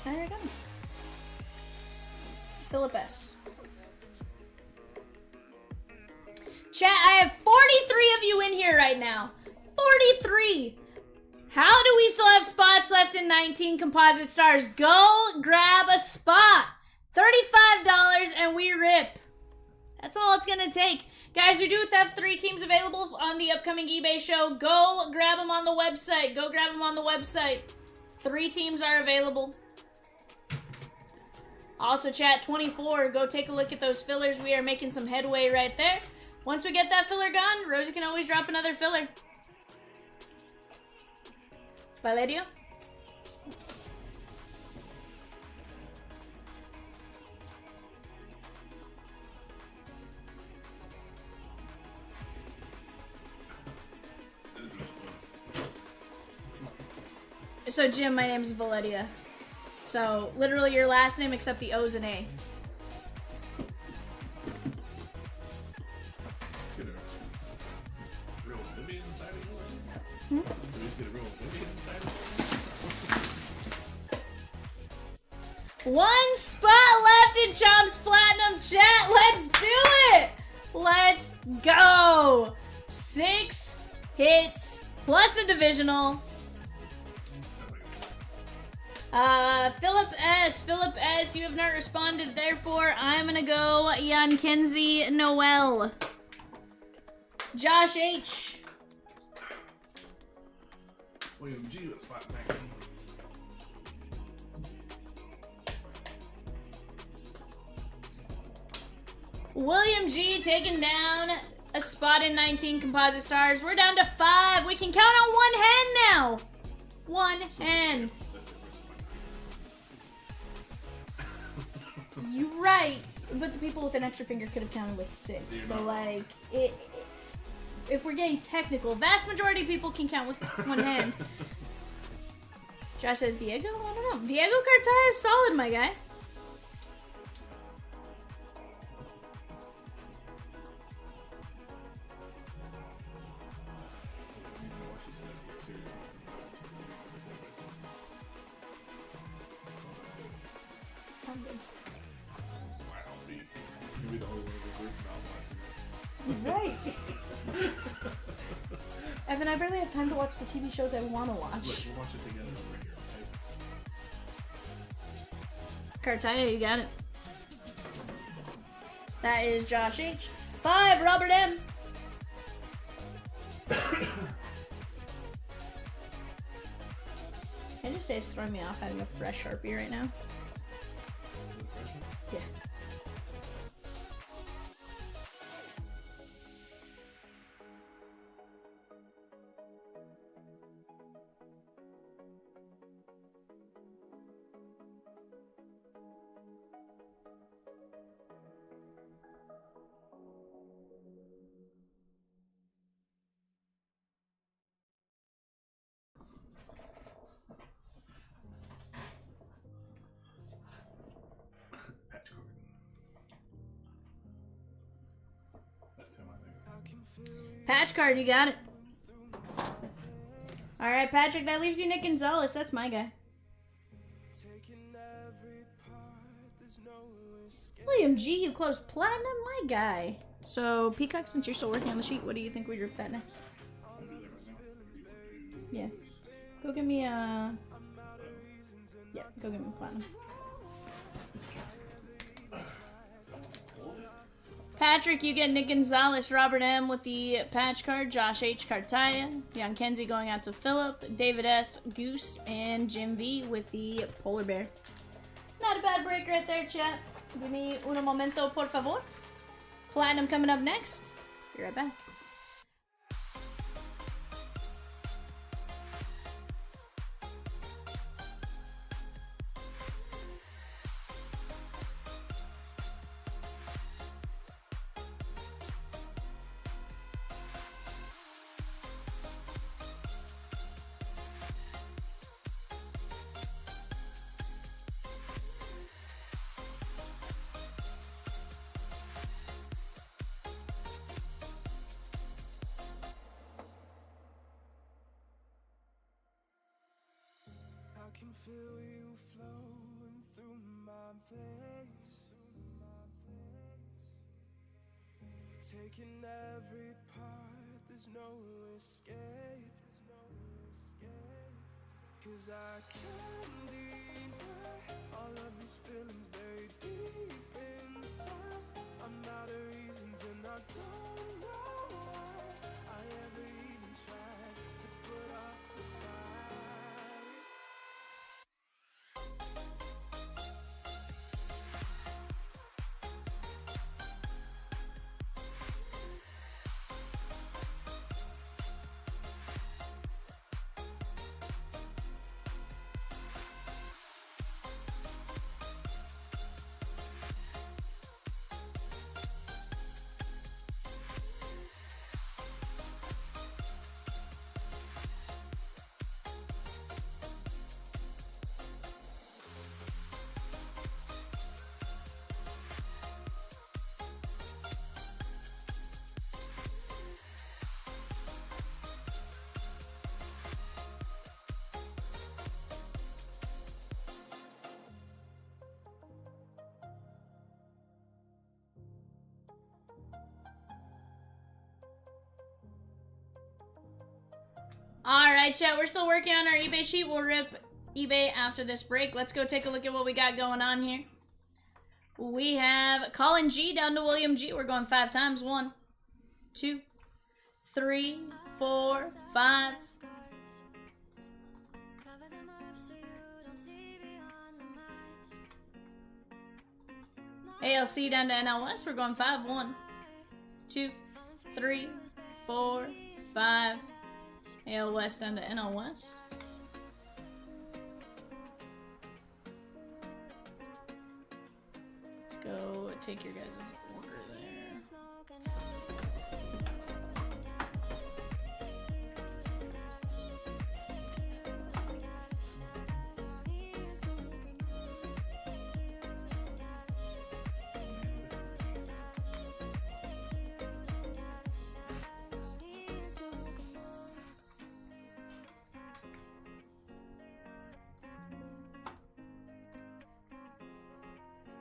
There we go. Philip S. Chat, I have 43 of you in here right now. 43. How do we still have spots left in 19 composite stars? Go grab a spot. $35 and we rip. That's all it's gonna take. Guys, we do have 3 teams available on the upcoming eBay show. Go grab them on the website. Go grab them on the website. 3 teams are available. Also, chat, 24. Go take a look at those fillers. We are making some headway right there. Once we get that filler gone, Rosie can always drop another filler. Valerio? So, Jim, my name is Valeria. So, literally your last name except the O's and A. Get a real Vivian inside of you? So we just get a real Vivian inside of you? 1 spot left in Chomps Platinum, chat. Let's do it. Let's go. 6 hits plus a divisional. Philip S, you have not responded, therefore I'm gonna go Jan Kenzie Noel. Josh H. William G, let's spot 19. William G taking down a spot in 19 composite stars. We're down to 5. We can count on 1 hand now. 1 hand. You're right, but the people with an extra finger could have counted with 6. So, like, if we're getting technical, vast majority of people can count with 1 hand. Josh says Diego? I don't know. Diego Cartaya is solid, my guy. I'm good. Maybe the whole one of Right. Evan, I barely have time to watch the TV shows I want to watch. Look, we'll watch it together over here, okay? Cartaya, you got it. That is Josh H. 5, Robert M. Can I just say it's throwing me off having a fresh Sharpie right now? Yeah. Patch card. That's him, I think. Patch card, you got it. Alright, Patrick, that leaves you Nick Gonzalez. That's my guy. William G, you closed platinum? My guy. So, Peacock, since you're still working on the sheet, what do you think we rip that next? I'll do that right now. Yeah. Go give me a... Yeah, go give me platinum. Patrick, you get Nick Gonzalez, Robert M with the patch card, Josh H, Cartaya, Jan Kenzie going out to Philip, David S, Goose, and Jim V with the polar bear. Not a bad break right there, chat. Give me un momento, por favor. Platinum coming up next. Be right back. I can feel you flowing through my veins. breaking every part, there's no escape. 'Cause I can't deny all of these feelings buried deep inside. I'm out of reasons and I don't know why I ever even tried to put up the fight. Alright, chat, we're still working on our eBay sheet. We'll rip eBay after this break. Let's go take a look at what we got going on here. We have Colin G down to William G. We're going 5 times. 1, 2, 3, 4, 5. ALC down to NL West. We're going 5. 1, 2, 3, 4, 5. AL West down to NL West. Let's go take your guys' order there.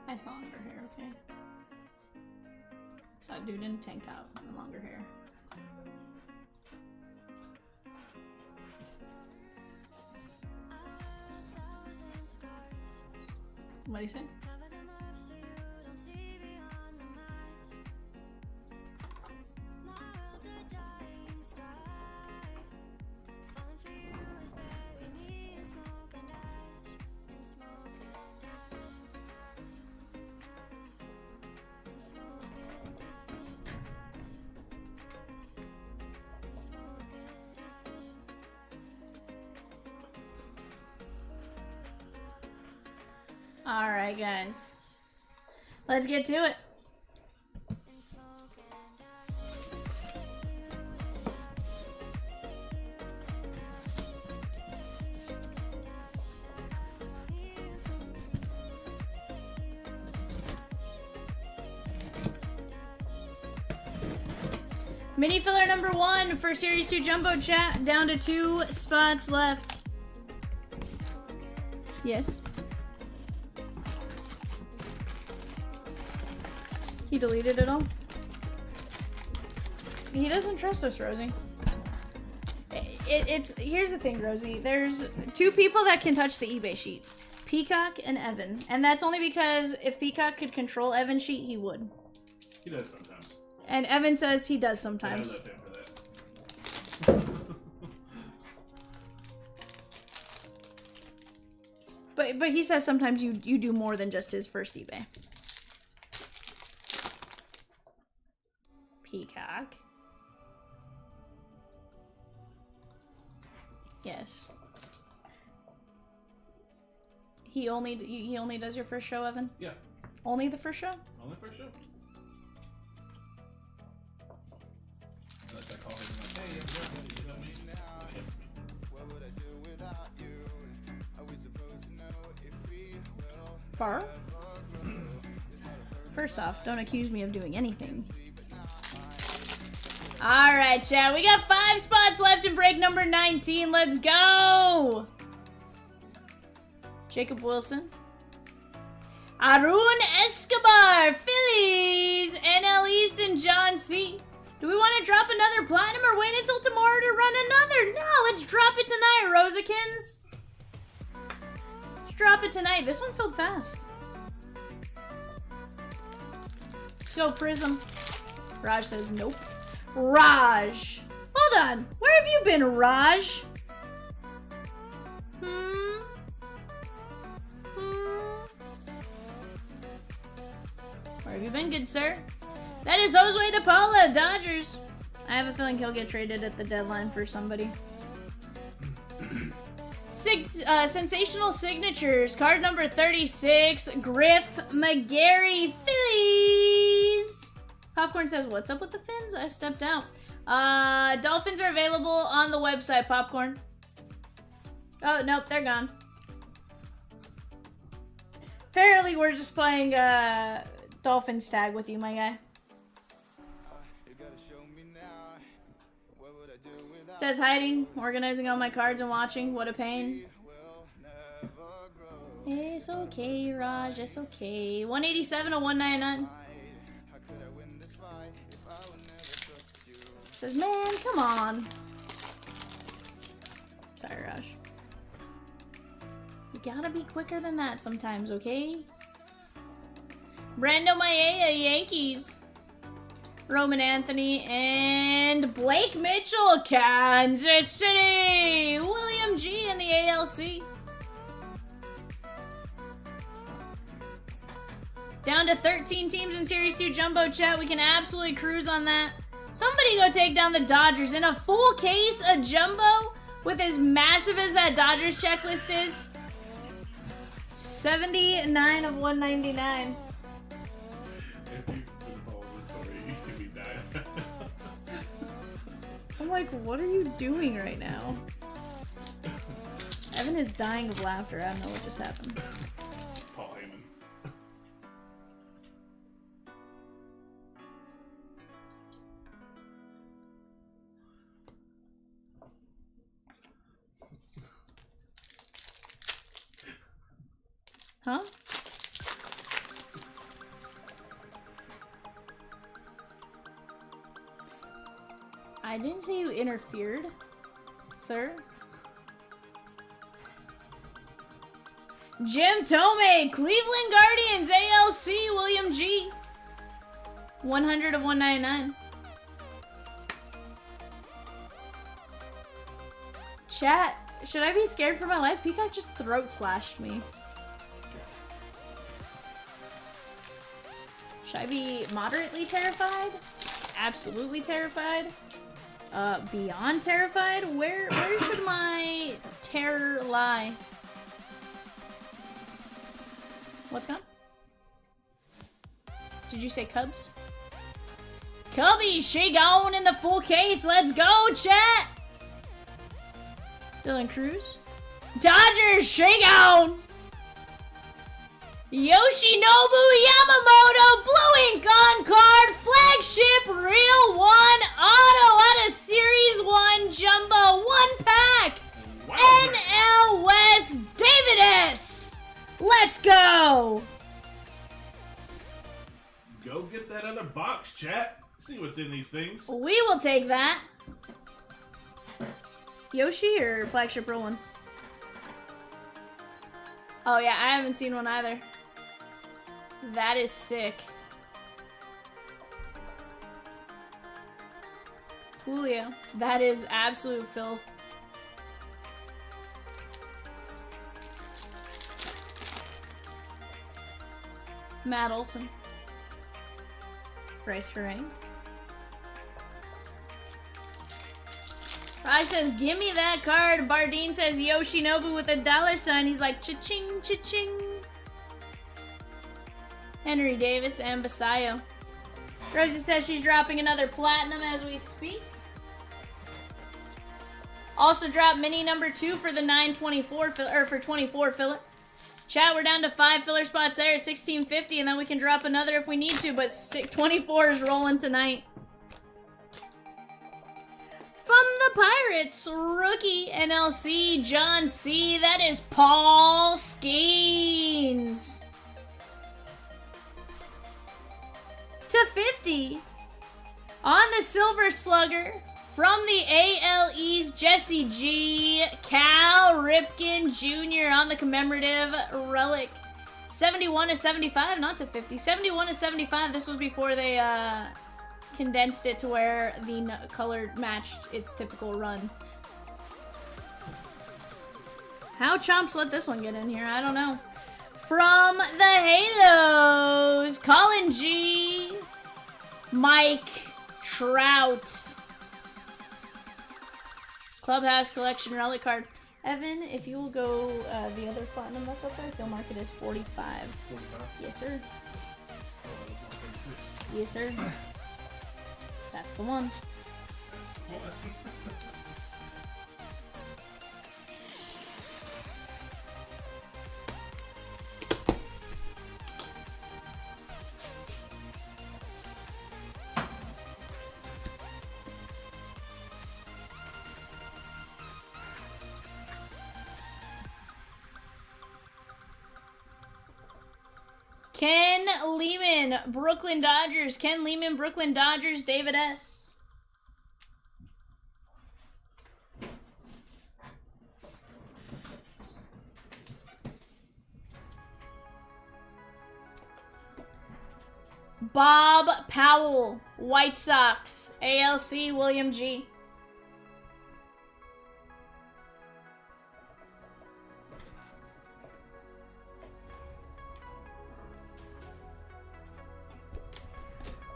I saw longer hair, okay? Saw a dude in a tank top and longer hair. What'd he say? Alright, guys. Let's get to it. Mini filler number 1 for Series 2 Jumbo Chat. Down to 2 spots left. Yes. He deleted it all? He doesn't trust us, Rosie. Here's the thing, Rosie. There's 2 people that can touch the eBay sheet. Peacock and Evan. And that's only because if Peacock could control Evan's sheet, he would. He does sometimes. And Evan says he does sometimes. I love him for that. But he says sometimes you do more than just his first eBay. Peacock. Yes. He only does your first show, Evan? Yeah. Only the first show? Only first show. Unless I call him like, hey, you know me? He hits me. What would I do without you? Are we supposed to know if we will? Bar? First off, don't accuse me of doing anything. Alright, chat. We got 5 spots left in break number 19. Let's go! Jacob Wilson. Arun Escobar. Phillies. NL East and John C. Do we want to drop another platinum or wait until tomorrow to run another? No, let's drop it tonight, Rosakins. Let's drop it tonight. This one filled fast. Let's go, Prism. Raj says nope. Raj. Hold on. Where have you been, Raj? Where have you been, good sir? That is Josue De Paula, Dodgers. I have a feeling he'll get traded at the deadline for somebody. Sensational signatures. Card number 36, Griff McGarry, Phillies. Popcorn says, what's up with the fins? I stepped out. Dolphins are available on the website, Popcorn. Oh, nope, they're gone. Apparently, we're just playing Dolphins tag with you, my guy. Says hiding, organizing all my cards and watching. What a pain. It's okay, Raj. It's okay. 187 to 199. Says, man, come on. Sorry, Raj. You gotta be quicker than that sometimes, okay? Brando Maeda, Yankees. Roman Anthony and Blake Mitchell, Kansas City. William G in the ALC. Down to 13 teams in Series 2 Jumbo Chat. We can absolutely cruise on that. Somebody go take down the Dodgers in a full case of Jumbo with as massive as that Dodgers checklist is. 79 of 199. I'm like, what are you doing right now? Evan is dying of laughter. I don't know what just happened. Paul Heyman. Huh? I didn't say you interfered, sir. Jim Tomei, Cleveland Guardians, ALC, William G. 100 of 199. Chat, should I be scared for my life? Peacock just throat slashed me. Should I be moderately terrified? Absolutely terrified? Beyond terrified? Where should my terror lie? What's gone? Did you say Cubs? Cubbies, she gone in the full case. Let's go, chat! Dylan Cruz. Dodgers, she gone! Yoshinobu Yamamoto, blue ink on card, flagship, real one, auto out of Series 1 Jumbo, 1 pack, NL West, David S. Let's go! Go get that other box, chat. See what's in these things. We will take that. Yoshi or flagship rolling? Oh yeah, I haven't seen one either. That is sick. Julio. That is absolute filth. Matt Olson. Bryce Ferrang. Raj says, give me that card. Bardeen says, Yoshinobu with a $sign. He's like, cha-ching, cha-ching. Henry Davis and Basayo. Rosie says she's dropping another platinum as we speak. Also dropped mini number 2 for the 924 or for 24 filler. Chat, we're down to 5 filler spots there at 1650, and then we can drop another if we need to, but 24 is rolling tonight. From the Pirates, rookie NLC, John C. That is Paul Skeens. To 50. On the Silver Slugger, from the AL East, Jesse G. Cal Ripken Jr. on the commemorative relic. 71/75, not to 50. 71/75. This was before they condensed it to where the color matched its typical run. How Chomps let this one get in here, I don't know. From the Halos, Colin G. Mike Trout. Clubhouse Collection Relic Card. Evan, if you will go the other platinum that's up there, he'll mark it as 45. 45? Yes, sir. Oh, that was 136. Yes, sir. That's the one. Ken Lehman, Brooklyn Dodgers. Ken Lehman, Brooklyn Dodgers, David S. Bob Powell, White Sox, ALC, William G.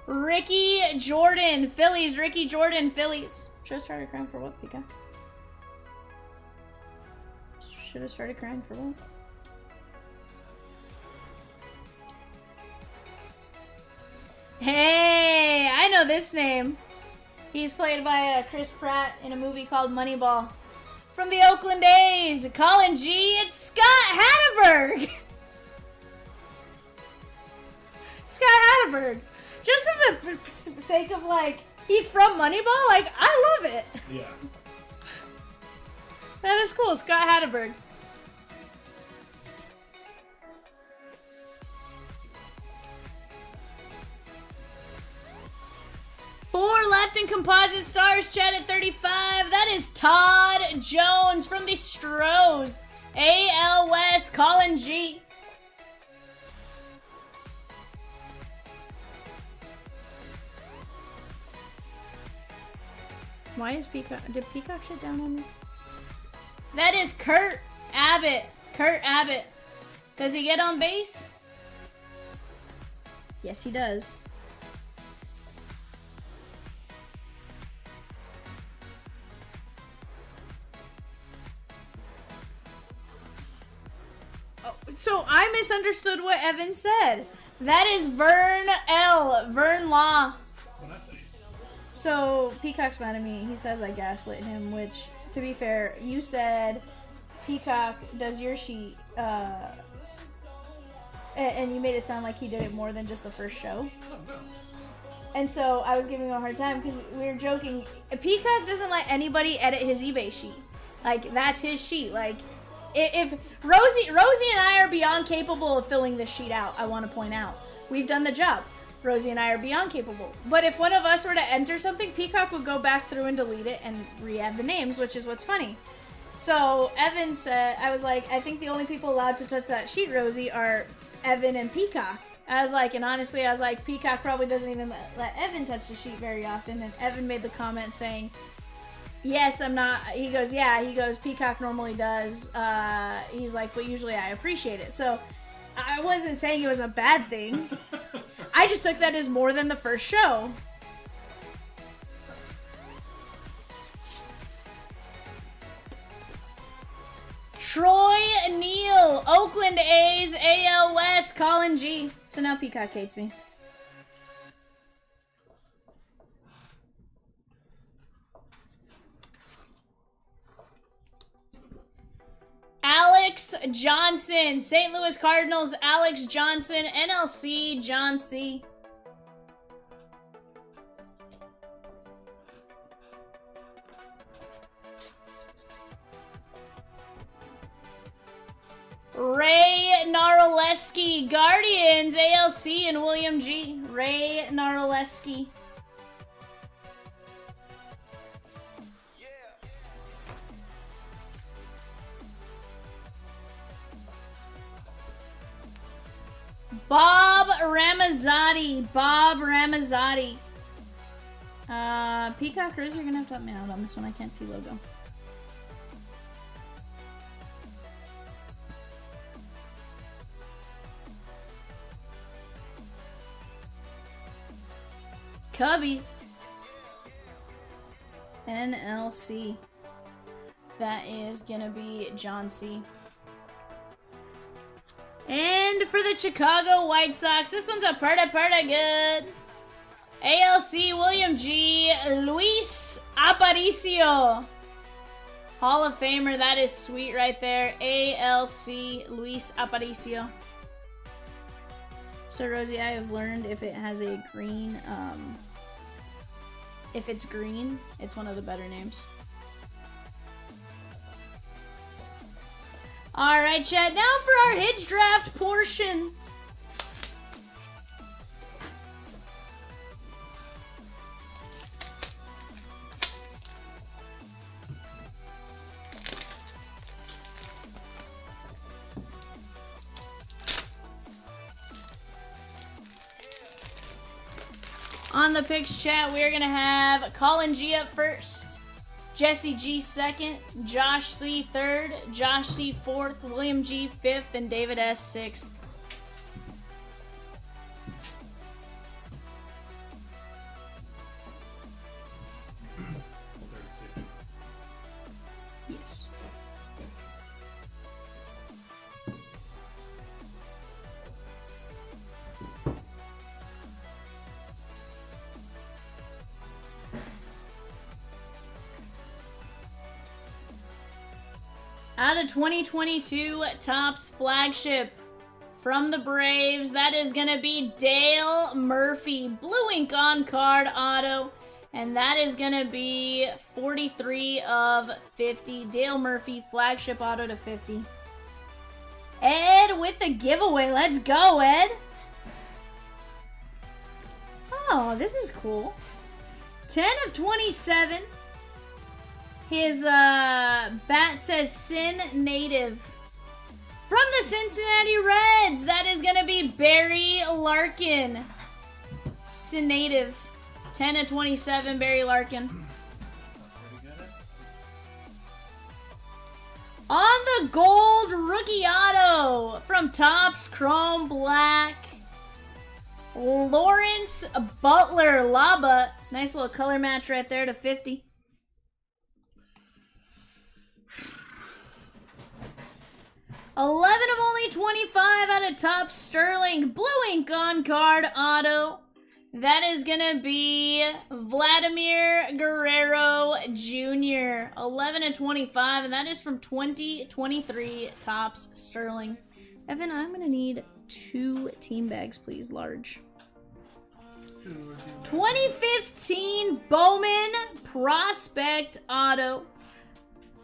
Ricky Jordan, Phillies. Ricky Jordan, Phillies. Should have started crying for what, Pika? Should have started crying for what? Hey, I know this name. He's played by Chris Pratt in a movie called Moneyball. From the Oakland A's, Colin G. It's Scott Hatterberg. Scott Hatterberg. Just for the sake of, like, he's from Moneyball, like, I love it. Yeah. That is cool, Scott Hatterberg. Four left in Composite Stars, chat at 35. That is Todd Jones from the Stros. AL West, Colin G. Why is Peacock? Did Peacock shut down on me? That is Kurt Abbott. Kurt Abbott. Does he get on base? Yes, he does. Oh, so I misunderstood what Evan said. That is Vern L. Vern Law. So, Peacock's mad at me. He says I gaslit him, which, to be fair, you said Peacock does your sheet, and you made it sound like he did it more than just the first show. And so, I was giving him a hard time, because we were joking. Peacock doesn't let anybody edit his eBay sheet. Like, that's his sheet. Like, if Rosie and I are beyond capable of filling this sheet out, I want to point out. We've done the job. Rosie and I are beyond capable. But if one of us were to enter something, Peacock would go back through and delete it and re-add the names, which is what's funny. So Evan said, I was like, I think the only people allowed to touch that sheet, Rosie, are Evan and Peacock. I was like, and honestly, I was like, Peacock probably doesn't even let Evan touch the sheet very often. And Evan made the comment saying, yes, I'm not. He goes, yeah. He goes, Peacock normally does. He's like, but usually I appreciate it. So I wasn't saying it was a bad thing. I just took that as more than the first show. Troy Neal, Oakland A's, AL West, Colin G. So now Peacock hates me. Alex Johnson, St. Louis Cardinals, Alex Johnson, NLC, John C. Ray Narleski, Guardians, ALC, and William G. Ray Narleski. Bob Ramazzotti. Bob Ramazzotti. Peacock Riz, you're gonna have to help me out on this one. I can't see logo. Cubbies. NLC. That is gonna be John C. And for the Chicago White Sox, this one's a pretty good. ALC William G. Luis Aparicio. Hall of Famer, that is sweet right there. ALC Luis Aparicio. So Rosie, I have learned if it has a green, if it's green, it's one of the better names. Alright, chat, now for our hits draft portion. On the picks, chat, we're going to have Colin G up first, Jesse G second, Josh C third, Josh C fourth, William G fifth, and David S sixth. Yes. Out of 2022 Topps Flagship from the Braves, that is going to be Dale Murphy. Blue ink on card auto. And that is going to be 43 of 50. Dale Murphy, Flagship auto to 50. Ed with the giveaway. Let's go, Ed. Oh, this is cool. 10 of 27. His bat says Sin Native. From the Cincinnati Reds, that is going to be Barry Larkin. Sin Native. 10 of 27, Barry Larkin. On the gold rookie auto from Topps Chrome Black. Lawrence Butler Laba. Nice little color match right there to 50. $11 of only 25 out of Topps Sterling. Blue ink on card auto. That is going to be Vladimir Guerrero Jr. 11 of 25, and that is from 2023 Topps Sterling. Evan, I'm going to need 2 team bags, please, large. 2015 Bowman Prospect Auto.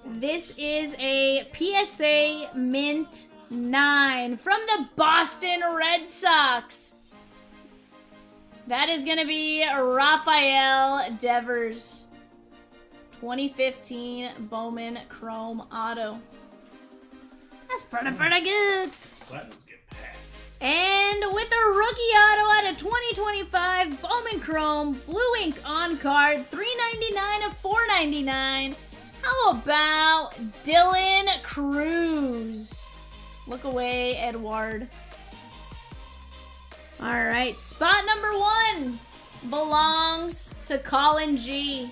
This is a PSA Mint 9 from the Boston Red Sox. That is going to be Rafael Devers. 2015 Bowman Chrome Auto. That's pretty good. Platinums get packed. And with a rookie auto out of 2025 Bowman Chrome, blue ink on card, $3.99 of $4.99. How about Dylan Cruz? Look away, Edward. All right, spot number 1 belongs to Colin G.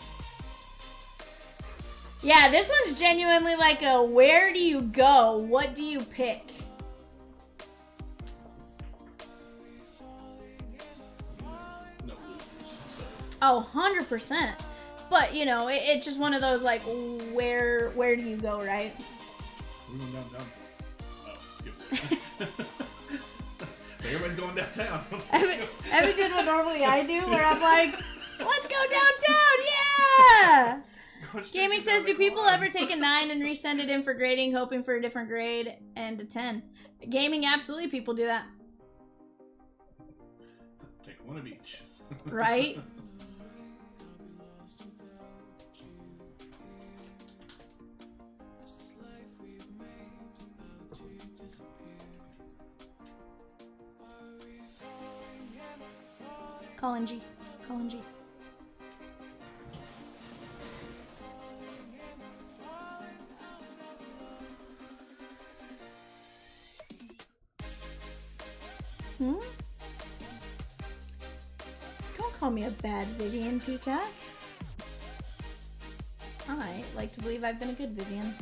Yeah, this one's genuinely like a where do you go? What do you pick? No losers. So. Oh, 100%. But, you know, it's just one of those, like, where do you go, right? We're going downtown. Oh, skip it. So everybody's going downtown. Evan did what normally I do, where I'm like, let's go downtown, yeah! Gaming says, do people ever take a 9 and resend it in for grading, hoping for a different grade, and a 10? Gaming, absolutely, people do that. Take one of each. Right? Colin G. Colin G. Hmm? Don't call me a bad Vivian, Peacock. I like to believe I've been a good Vivian.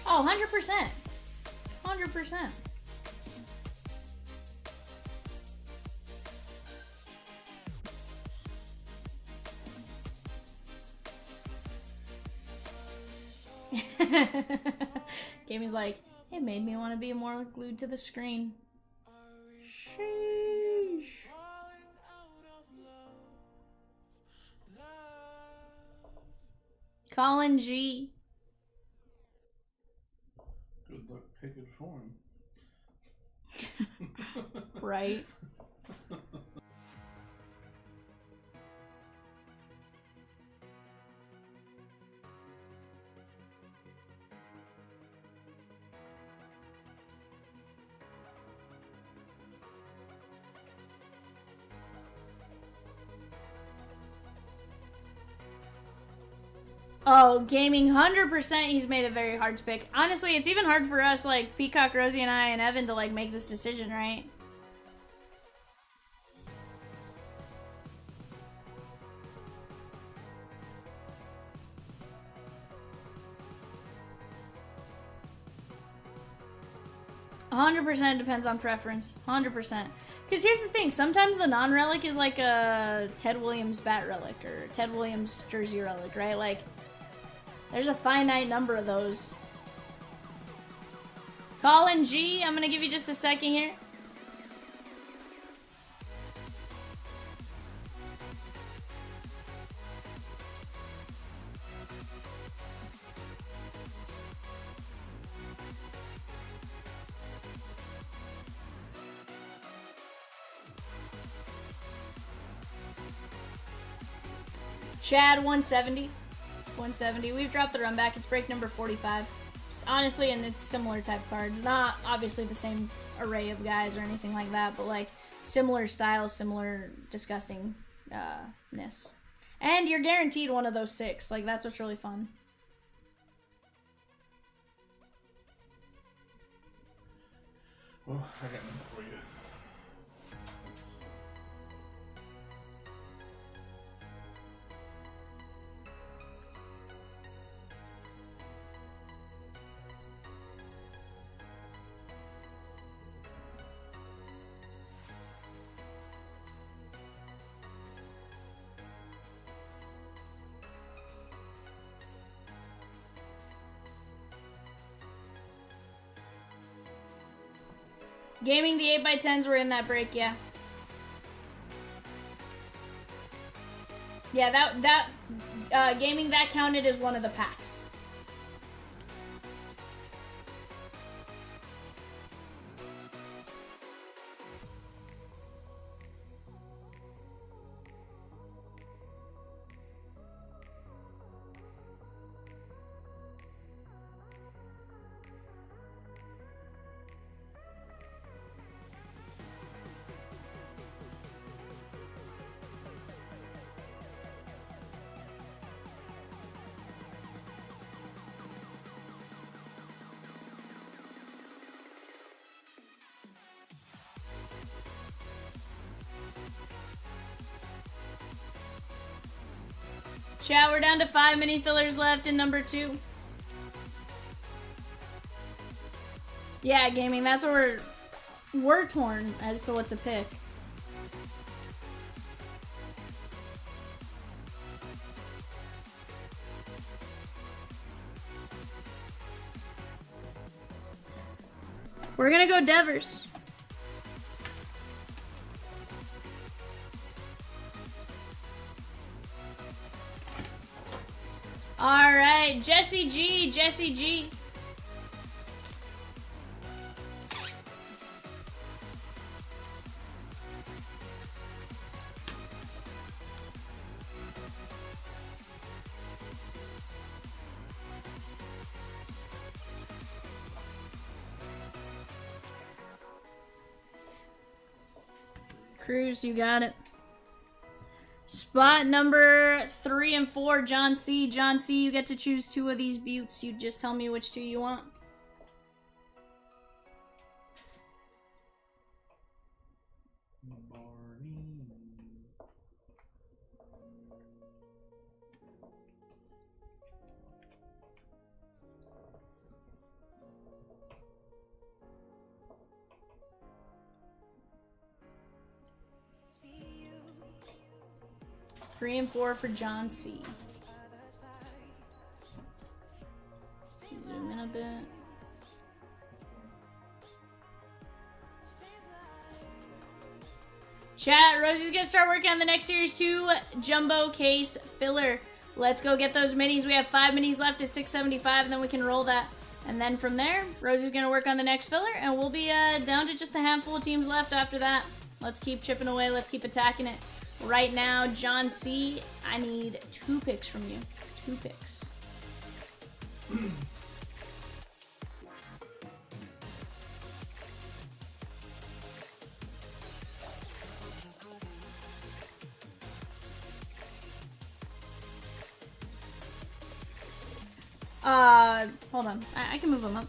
Oh, 100%. 100%. Gaming's like, it made me want to be more glued to the screen. Sheesh. Colin G. Good luck picking form. Right. Oh, gaming, 100% he's made it very hard to pick. Honestly, it's even hard for us, like, Peacock, Rosie, and I, and Evan to, like, make this decision, right? A 100% depends on preference. 100%. Because here's the thing, sometimes the non-relic is like a Ted Williams bat relic, or Ted Williams jersey relic, right? Like, there's a finite number of those. Colin G, I'm gonna give you just a second here. Chad, 170. 170. We've dropped the run back. It's break number 45. Honestly, and it's similar type cards. Not obviously the same array of guys or anything like that, but like similar styles, similar disgustingness. And you're guaranteed one of those 6. Like, that's what's really fun. Well, I got nothing for you. Gaming, the 8x10s were in that break, yeah. Yeah, gaming, that counted as one of the packs. Chat, we're down to 5 mini fillers left in number 2. Yeah, gaming, that's where we're torn as to what to pick. We're gonna go Devers. All right, Jesse G, Jesse G. Cruz, you got it. Spot number 3 and 4, John C. John C, you get to choose 2 of these buttes. You just tell me which 2 you want. Barney. 3 and 4 for John C. Zoom in a bit. Chat, Rosie's gonna start working on the next Series 2 Jumbo Case Filler. Let's go get those minis. We have 5 minis left at $6.75, and then we can roll that. And then from there, Rosie's gonna work on the next filler, and we'll be down to just a handful of teams left after that. Let's keep chipping away. Let's keep attacking it. Right now, John C., I need 2 picks from you. 2 picks. Hold on. I can move them up.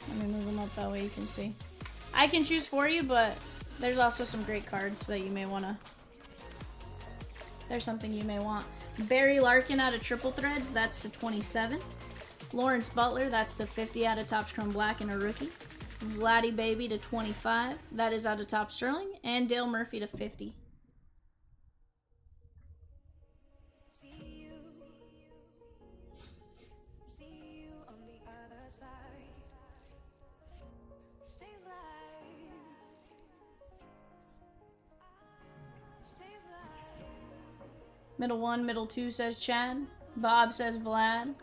Let me move them up, that way you can see. I can choose for you, but there's also some great cards that you may want to... There's something you may want. Barry Larkin out of Triple Threads, that's to 27. Lawrence Butler, that's to 50 out of Topps Chrome Black and a rookie. Vladdy Baby to 25, that is out of Topps Sterling. And Dale Murphy to 50. Middle 1, middle 2 says Chad. Bob says Vlad.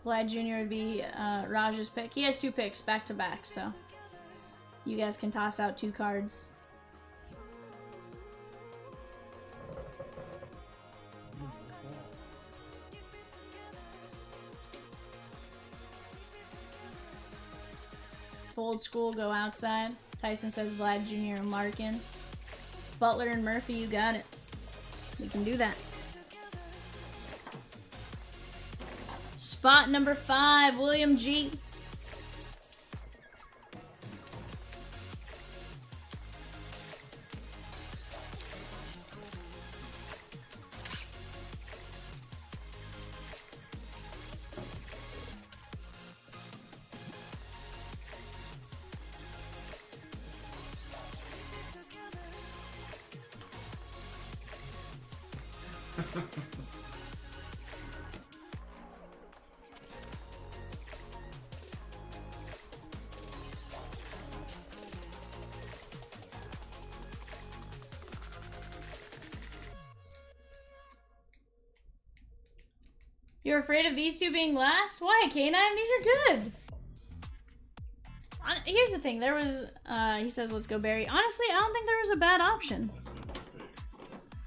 Vlad Jr. would be Raj's pick. He has 2 picks back to back, so you guys can toss out 2 cards. Old school, go outside. Tyson says Vlad Jr. and Larkin. Butler and Murphy, you got it. We can do that. Spot number 5, William G. You're afraid of these 2 being last? Why, K9? These are good. Here's the thing. There was, he says, let's go Barry. Honestly, I don't think there was a bad option.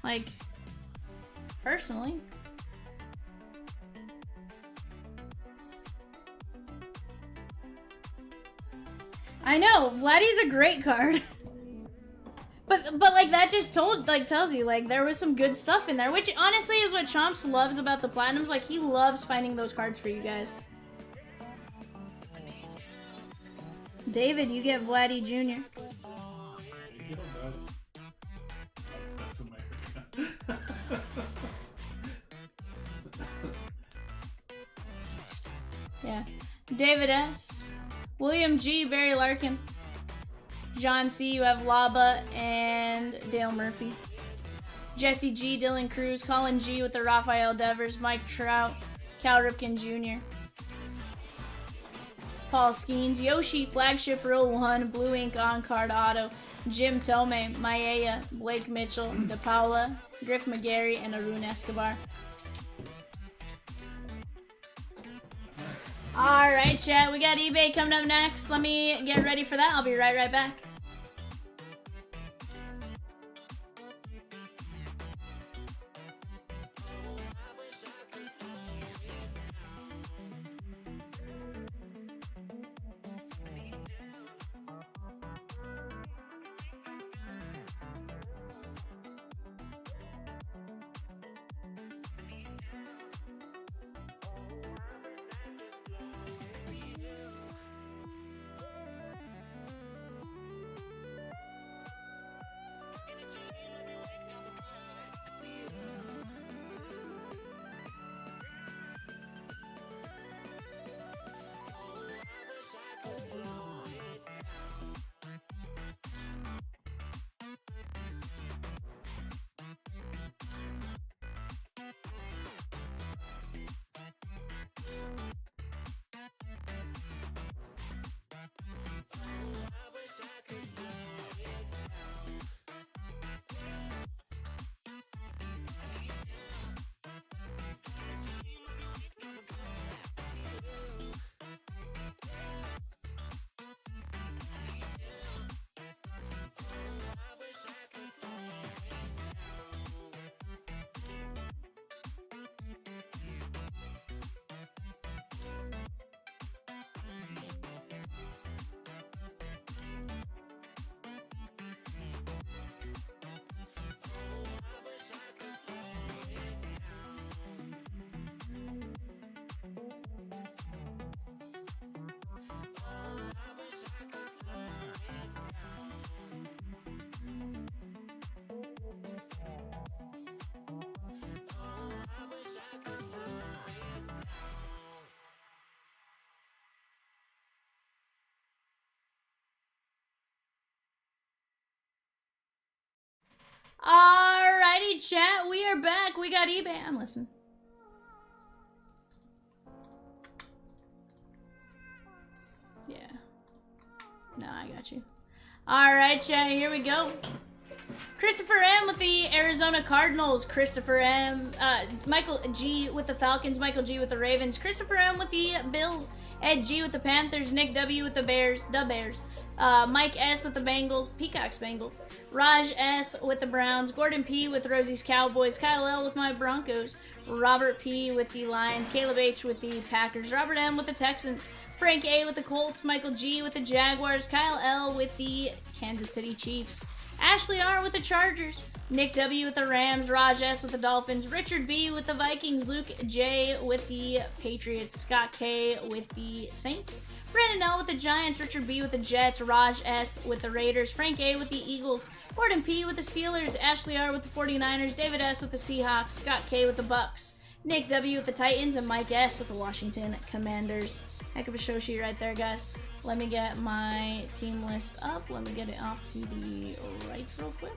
Like, personally. I know, Vladdy's a great card. But like that just tells you like there was some good stuff in there, which honestly is what Chomps loves about the Platinums. Like he loves finding those cards for you guys. David, you get Vladdy Jr. Yeah. David S. William G. Barry Larkin. John C. You have Laba and Dale Murphy. Jesse G. Dylan Cruz. Colin G. with the Rafael Devers. Mike Trout. Cal Ripken Jr. Paul Skeens. Yoshi. Flagship Rule 1. Blue Ink on card auto. Jim Tomei. Maea. Blake Mitchell. De Paula. Griff McGarry. And Arun Escobar. Alright, chat. We got eBay coming up next. Let me get ready for that. I'll be right back. Alrighty, chat. We are back. We got eBay. I'm listening. Yeah. No, I got you. Alright, chat. Here we go. Christopher M with the Arizona Cardinals. Christopher M. Michael G with the Falcons. Michael G with the Ravens. Christopher M with the Bills. Ed G with the Panthers. Nick W with the Bears. Mike S with the Bengals. Peacock's Bengals. Raj S with the Browns. Gordon P with Rosie's Cowboys. Kyle L with my Broncos. Robert P with the Lions. Caleb H with the Packers. Robert M with the Texans. Frank A with the Colts. Michael G with the Jaguars. Kyle L with the Kansas City Chiefs. Ashley R with the Chargers. Nick W with the Rams. Raj S with the Dolphins. Richard B with the Vikings. Luke J with the Patriots. Scott K with the Saints. Brandon L with the Giants. Richard B with the Jets. Raj S with the Raiders. Frank A with the Eagles. Gordon P with the Steelers. Ashley R with the 49ers. David S with the Seahawks. Scott K with the Bucks. Nick W with the Titans. And Mike S with the Washington Commanders. Heck of a show sheet right there, guys. Let me get my team list up. Let me get it off to the right real quick.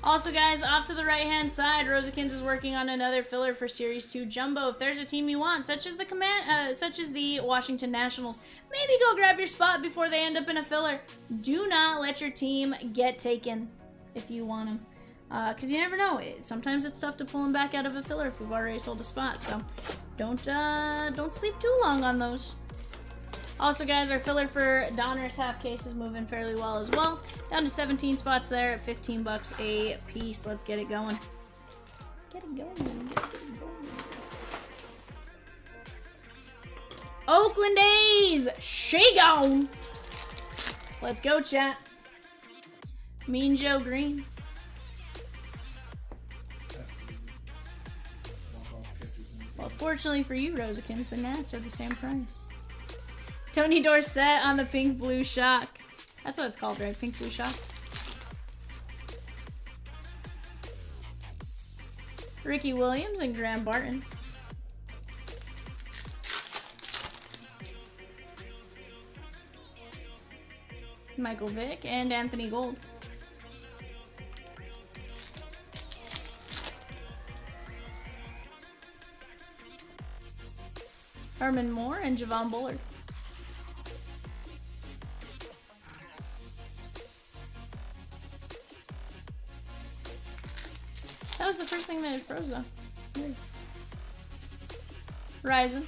Also, guys, off to the right-hand side, Rosikins is working on another filler for Series 2 Jumbo. If there's a team you want, such as the Washington Nationals, maybe go grab your spot before they end up in a filler. Do not let your team get taken if you want them. Because you never know. Sometimes it's tough to pull them back out of a filler if we've already sold a spot. So don't sleep too long on those. Also, guys, our filler for Donruss half case is moving fairly well as well. Down to 17 spots there at $15 a piece. Let's get it going. Get it going. Get it going. Oakland A's. She gone. Let's go, chat. Mean Joe Green. Well, fortunately for you, Rosikins, the Nats are the same price. Tony Dorsett on the Pink Blue Shock. That's what it's called, right? Pink Blue Shock. Ricky Williams and Graham Barton. Michael Vick and Anthony Gold. Herman Moore and Javon Bullard. That was the first thing that it froze though. Weird. Ryzen.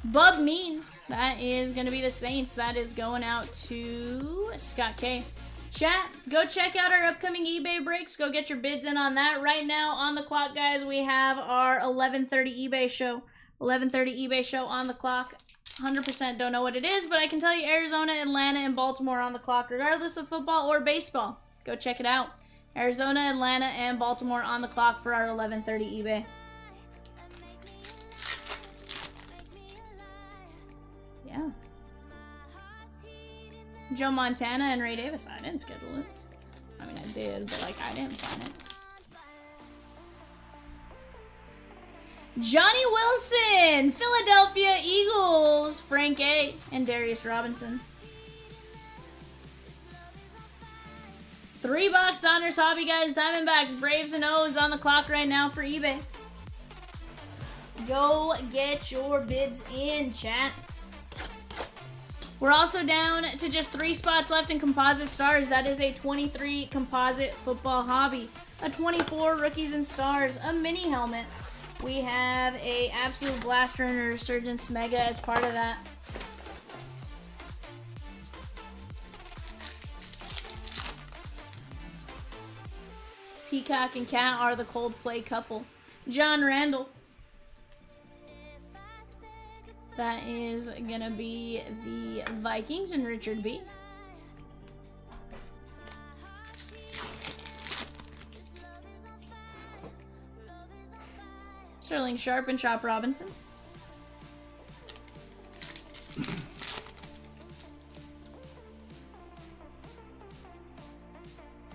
Bub Means. That is going to be the Saints. That is going out to Scott K. Chat, go check out our upcoming eBay breaks. Go get your bids in on that. Right now on the clock, guys, we have our 11:30 eBay show. 11:30 eBay show on the clock. 100% don't know what it is, but I can tell you Arizona, Atlanta, and Baltimore on the clock, regardless of football or baseball. Go check it out. Arizona, Atlanta, and Baltimore on the clock for our 11:30 eBay. Yeah. Joe Montana and Ray Davis. I didn't schedule it. I mean, I did, but like, I didn't find it. Johnny Wilson, Philadelphia Eagles, Frank A. and Darius Robinson. $3 Donruss Hobby, guys. Diamondbacks, Braves, and O's on the clock right now for eBay. Go get your bids in, chat. We're also down to just 3 spots left in Composite Stars. That is a 23 Composite Football Hobby. A 24 Rookies and Stars. A mini helmet. We have a Absolute Blaster and a Resurgence Mega as part of that. Peacock and Cat are the Coldplay couple. John Randall. That is gonna be the Vikings and Richard B. Sterling Sharp and Chop Robinson.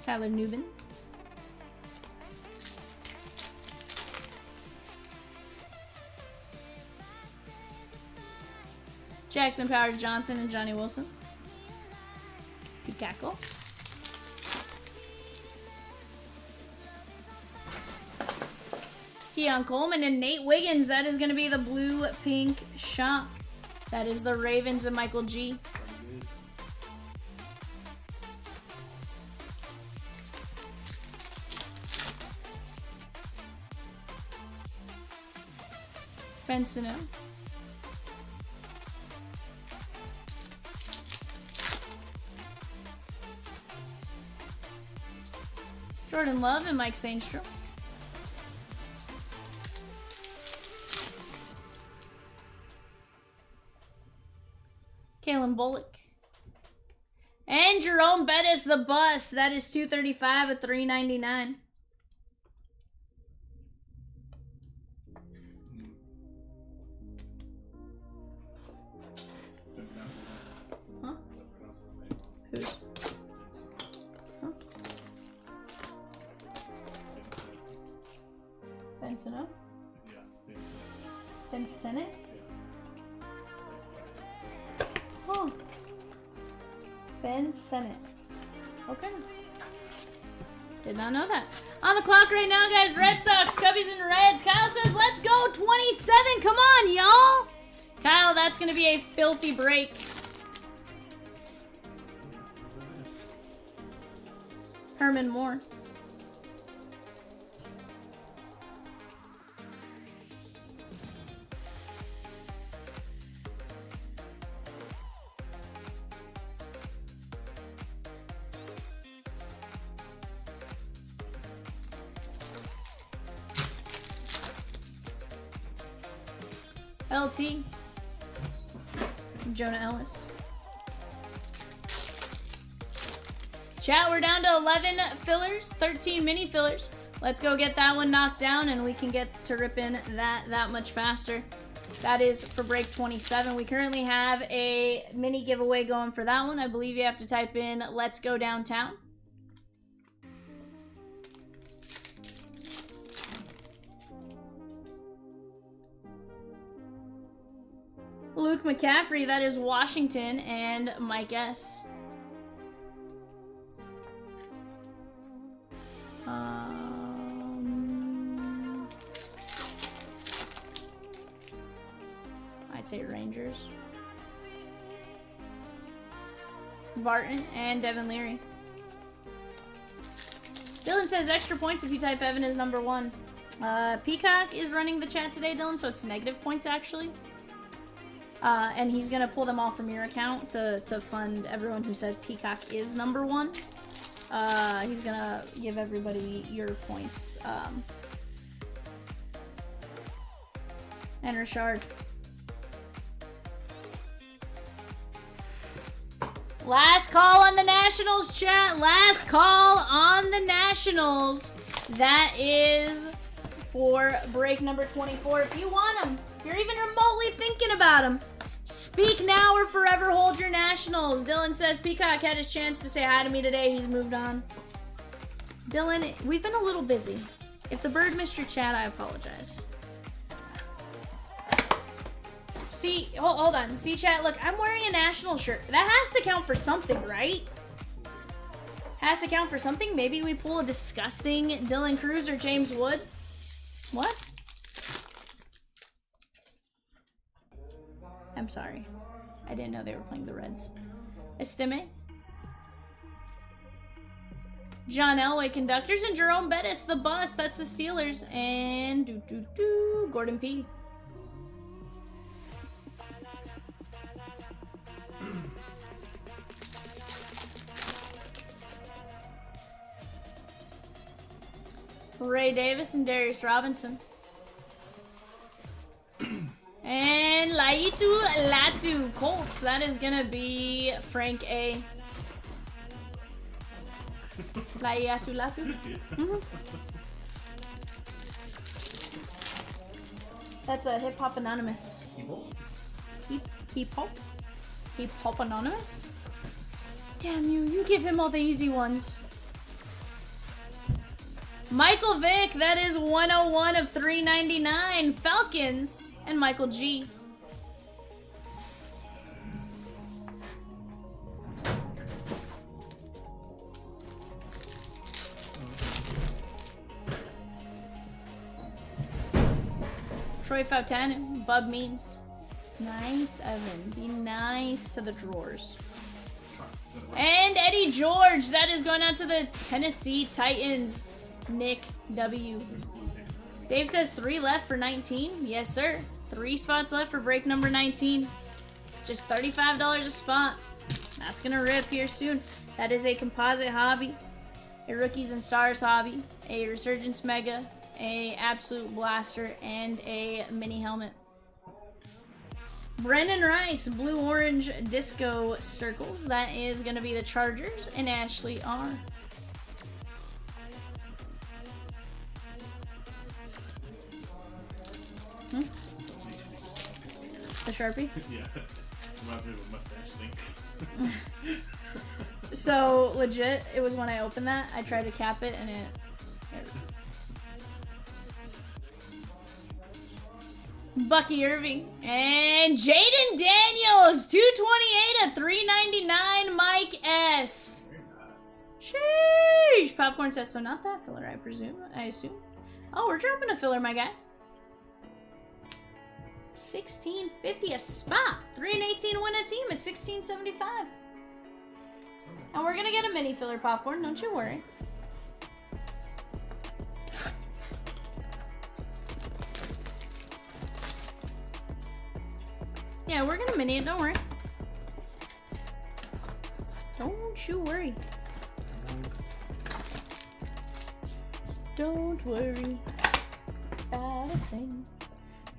Tyler Newman. Jackson Powers Johnson and Johnny Wilson. Cackle. Keon Coleman and Nate Wiggins. That is going to be the blue-pink shock. That is the Ravens and Michael G. Bensino. Jordan Love and Mike Sainstrom. Kalen Bullock. And Jerome Bettis, the bus. That is 235 at 399. Huh? Who's? Huh? Bensino? Yeah, Bensino? Oh. Ben Sennett. Okay. Did not know that. On the clock right now, guys. Red Sox, Cubbies, and Reds. Kyle says, let's go 27. Come on, y'all. Kyle, that's going to be a filthy break. Herman Moore. LT. Jonah Ellis. Chat, we're down to 11 fillers, 13 mini fillers. Let's go get that one knocked down and we can get to ripping that much faster. That is for break 27. We currently have a mini giveaway going for that one. I believe you have to type in "Let's Go Downtown." Luke McCaffrey, that is Washington, and Mike S. I'd say Rangers. Barton and Devin Leary. Dylan says extra points if you type Evan as number 1. Peacock is running the chat today, Dylan, so it's negative points actually. And he's gonna pull them all from your account to fund everyone who says Peacock is number 1. He's gonna give everybody your points. And Richard. Last call on the Nationals, chat. Last call on the Nationals. That is for break number 24. If you want them, if you're even remotely thinking about them, speak now or forever hold your Nationals. Dylan says Peacock had his chance to say hi to me today. He's moved on. Dylan, we've been a little busy. If the bird missed your chat, I apologize. See, hold on. See, chat, look, I'm wearing a National shirt. That has to count for something, right? Has to count for something. Maybe we pull a disgusting Dylan Cruz or James Wood. What? I'm sorry. I didn't know they were playing the Reds. Estime. John Elway, Conductors, and Jerome Bettis, the bus. That's the Steelers. And Gordon P. Ray Davis and Darius Robinson. And Laitu Latu Colts. That is gonna be Frank A. Laitu Latu. That's a Hip Hop Anonymous. Hip Hop Anonymous? Damn you, you give him all the easy ones. Michael Vick, that is 101 of 399. Falcons and Michael G. Troy Fountain, Bub Memes. Nice, Evan. Be nice to the drawers. And Eddie George, that is going out to the Tennessee Titans. Nick W. Dave says 3 left for 19. Yes, sir. 3 spots left for break number 19. Just $35 a spot. That's gonna rip here soon. That is a composite hobby, a rookies and stars hobby, a resurgence mega, a absolute blaster, and a mini helmet. Brendan Rice, blue-orange disco circles. That is going to be the Chargers and Ashley R. The Sharpie? Yeah. Reminds me of a mustache thing. So, legit, it was when I opened that, I tried to cap it and it Bucky Irving and Jaden Daniels, 228 at 399. Mike S. Sheesh. Popcorn says so. Not that filler, I assume. Oh, we're dropping a filler, my guy. $16.50 a spot. 3 and 18 to win a team at $16.75. And we're gonna get a mini filler popcorn. Don't you worry. Yeah, we're gonna mini it, don't worry. Don't you worry. Don't worry about a thing,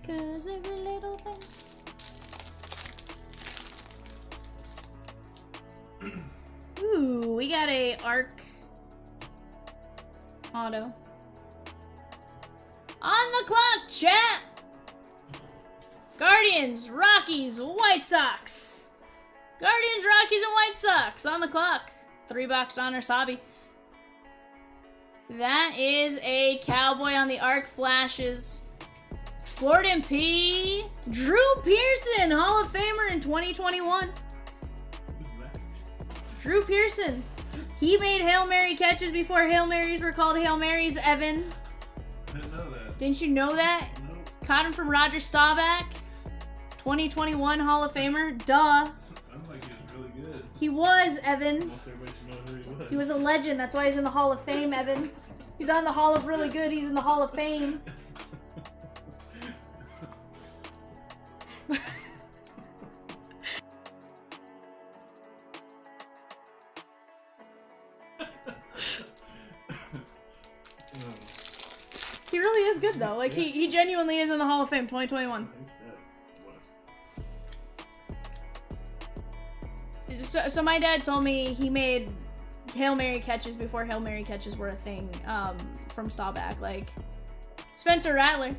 'cause every little thing. Ooh, we got a Arc Auto. On the clock, chat! Guardians, Rockies, White Sox. Guardians, Rockies, and White Sox on the clock. 3-box Donruss hobby. That is a Cowboy on the Arc Flashes. Gordon P. Drew Pearson, Hall of Famer in 2021. Who's that? Drew Pearson. He made Hail Mary catches before Hail Marys were called Hail Marys, Evan. I didn't know that. Didn't you know that? Nope. Caught him from Roger Staubach. 2021 Hall of Famer. Duh. Sounds like he was really good. He was, Evan. Most everybody should know who he was. He was a legend. That's why he's in the Hall of Fame, Evan. He's on the Hall of Really Good. He's in the Hall of Fame. He really is good, though. Like, he genuinely is in the Hall of Fame 2021. So my dad told me he made Hail Mary catches before Hail Mary catches were a thing from Staubach. Like, Spencer Rattler.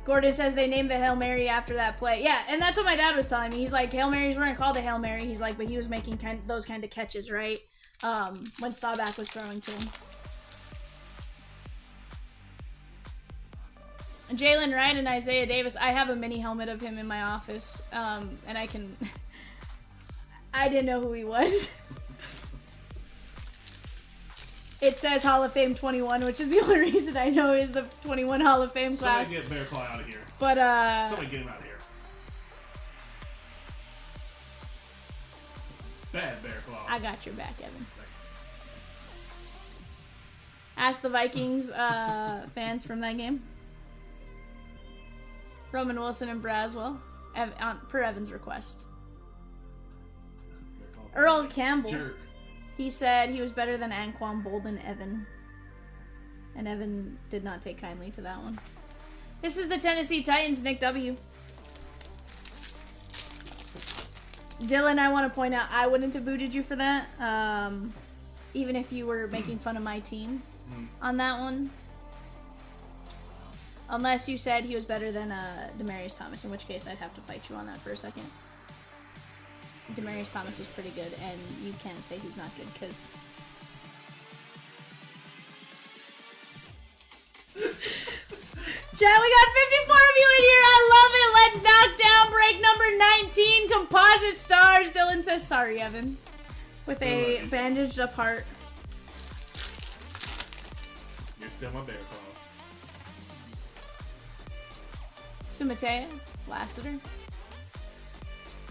Gordon says they named the Hail Mary after that play. Yeah, and that's what my dad was telling me. He's like, Hail Marys weren't called a Hail Mary. He's like, but he was making those kind of catches, right? When Staubach was throwing to him. Jalen Wright and Isaiah Davis. I have a mini helmet of him in my office, and I can... I didn't know who he was. It says Hall of Fame 21, which is the only reason I know is the 21 Hall of Fame class. Somebody get Bear Claw out of here. But, Somebody get him out of here. Bad Bear Claw. I got your back, Evan. Thanks. Ask the Vikings fans from that game. Roman Wilson and Braswell, per Evan's request. Earl Campbell. Jerk. He said he was better than Anquan Bolden Evan. And Evan did not take kindly to that one. This is the Tennessee Titans, Nick W. Dylan, I want to point out, I wouldn't have booted you for that. Even if you were making fun of my team on that one. Unless you said he was better than Demaryius Thomas, in which case I'd have to fight you on that for a second. Demaryius Thomas is pretty good, and you can't say he's not good, because... Chat, we got 54 of you in here! I love it! Let's knock down break number 19, Composite Stars! Dylan says, sorry, Evan. With a bandaged up heart. You're still my Bear Claw. Sumatea, Lassiter.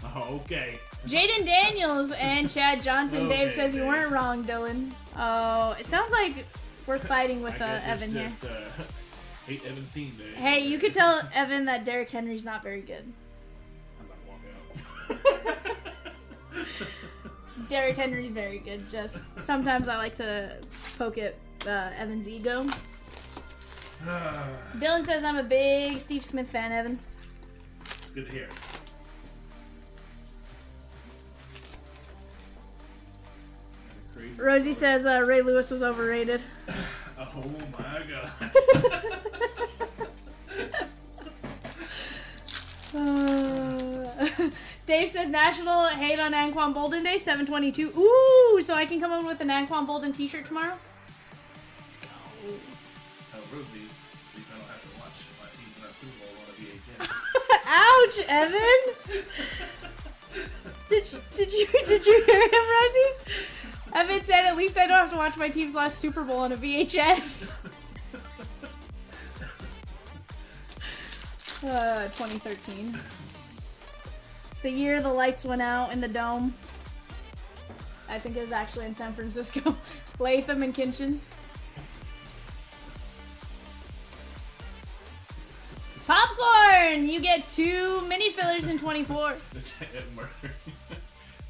Oh, okay. Jaden Daniels and Chad Johnson. Okay, Dave says you Dave. weren't wrong, Dylan. Oh, it sounds like we're fighting with I guess Evan it's here. just, hate Evan's team day. Hey, you could tell Evan that Derrick Henry's not very good. I'm not walking out. Derrick Henry's very good. Just sometimes I like to poke at Evan's ego. Dylan says I'm a big Steve Smith fan, Evan. It's good to hear. Crazy Rosie story. says Ray Lewis was overrated. Oh my god. Dave says National Hate on Anquan Bolden Day, 7/22. Ooh, so I can come up with an Anquan Bolden t-shirt tomorrow? Let's go. Rosie, at least I don't have to watch my team in that Super Bowl on a VHS. Ouch, Evan! Did you hear him, Rosie? Evan said at least I don't have to watch my team's last Super Bowl on a VHS. 2013. The year the lights went out in the dome. I think it was actually in San Francisco. Latham and Kinchins. Popcorn! You get 2 mini fillers in 24.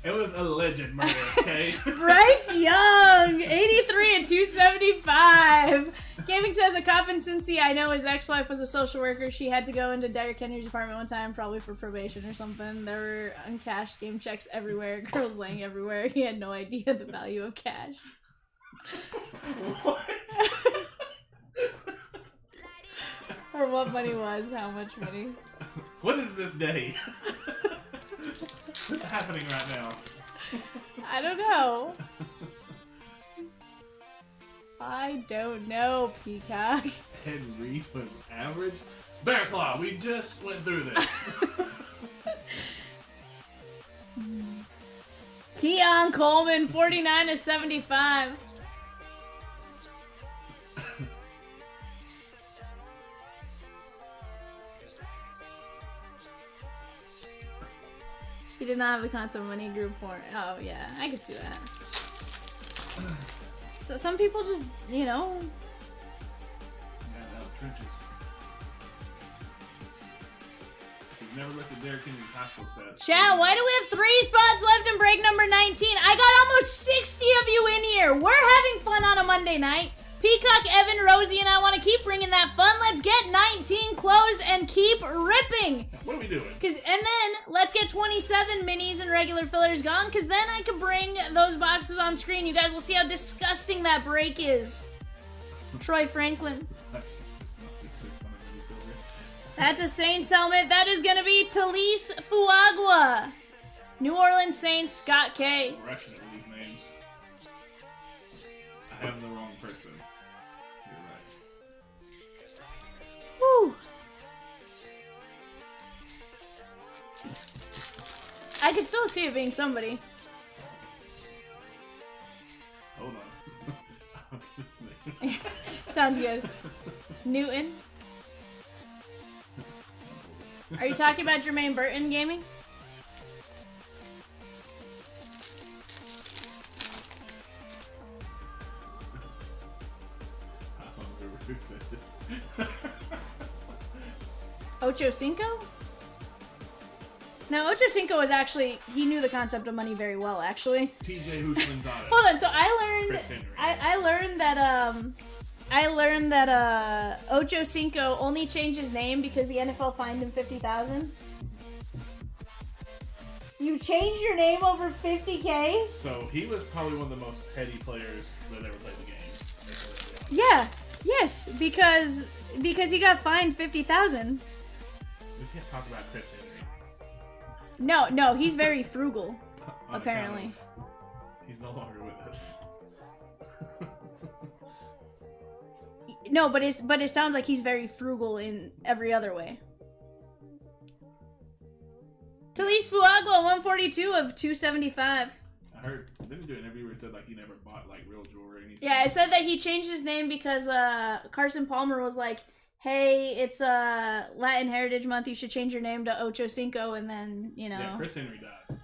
It was alleged murder, okay? Bryce Young, 83 and 275. Gaming says a cop in Cincy I know his ex-wife was a social worker. She had to go into Derrick Henry's apartment one time, probably for probation or something. There were uncashed game checks everywhere, girls laying everywhere. He had no idea the value of cash. What? Or what money was, how much money. What is this day? What's happening right now? I don't know. I don't know, Peacock. Henry was average. Bear Claw, we just went through this. Keon Coleman, 49 to 75. He did not have the concept of money group porn. Oh yeah, I could see that. So some people just, you know. Yeah, out trenches. You've never looked at Derrick Henry's hospital stats. Chat, why do we have 3 spots left in break number 19? I got almost 60 of you in here. We're having fun on a Monday night. Peacock, Evan, Rosie, and I want to keep bringing that fun. Let's get 19 closed and keep ripping. What are we doing? And then let's get 27 minis and regular fillers gone, because then I can bring those boxes on screen. You guys will see how disgusting that break is. Troy Franklin. That's a Saints helmet. That is going to be Talise Fuagua. New Orleans Saints, Scott K. Russian with these names. I have the wrong person. You're right. Woo. I could still see it being somebody. Hold on. I'm listening. Sounds good. Newton. Are you talking about Jermaine Burton gaming? I don't remember who said this. Ocho Cinco? No, Ocho Cinco was actually, he knew the concept of money very well, actually. TJ Hoochman's on it. Hold on, so I learned, Chris Henry. I learned that Ocho Cinco only changed his name because the NFL fined him $50,000. You changed your name over $50K? So he was probably one of the most petty players that ever played the game. Yeah, yes, because he got fined $50,000. We can't talk about Chris Henry. No, he's very frugal, On apparently. account of- He's no longer with us. No, but it sounds like he's very frugal in every other way. Talise Fuagua, 142 of 275. I heard, didn't do an interview where he said like he never bought like real jewelry or anything. Yeah, I said that he changed his name because Carson Palmer was like, hey, it's Latin Heritage Month, you should change your name to Ocho Cinco, and then, you know. Yeah, Chris Henry died.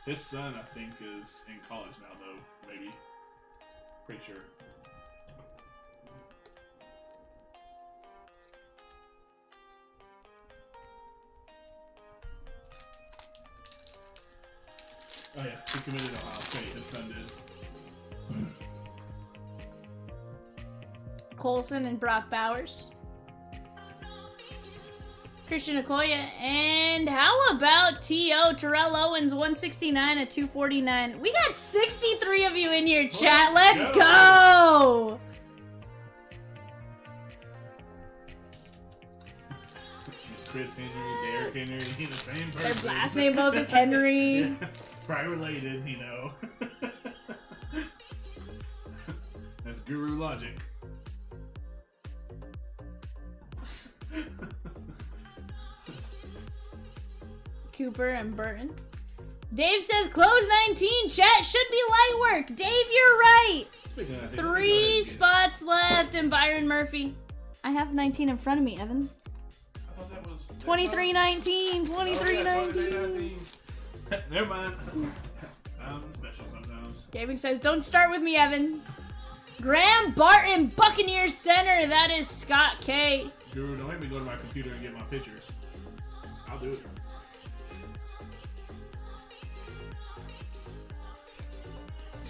His son, I think, is in college now, though. Maybe. Pretty sure. Oh yeah, he committed Ohio State. His son did. Colson and Brock Bowers. Christian Okoye. And how about T.O. Terrell Owens, 169 at 249. We got 63 of you in here, chat. Let's go! Chris Henry, Derrick Henry, the same person. Their last name both is Henry. Yeah, probably related, you know. That's guru logic. Cooper and Burton. Dave says close 19. Chat should be light work. Dave, you're right. Speaking of, 3 spots left and Byron Murphy. I have 19 in front of me, Evan. I thought that was 23-19. 23-19. Never mind. I'm special sometimes. Gaming says, don't start with me, Evan. Graham Barton, Buccaneers center. That is Scott K. Guru, don't make me go to my computer and get my pictures. I'll do it.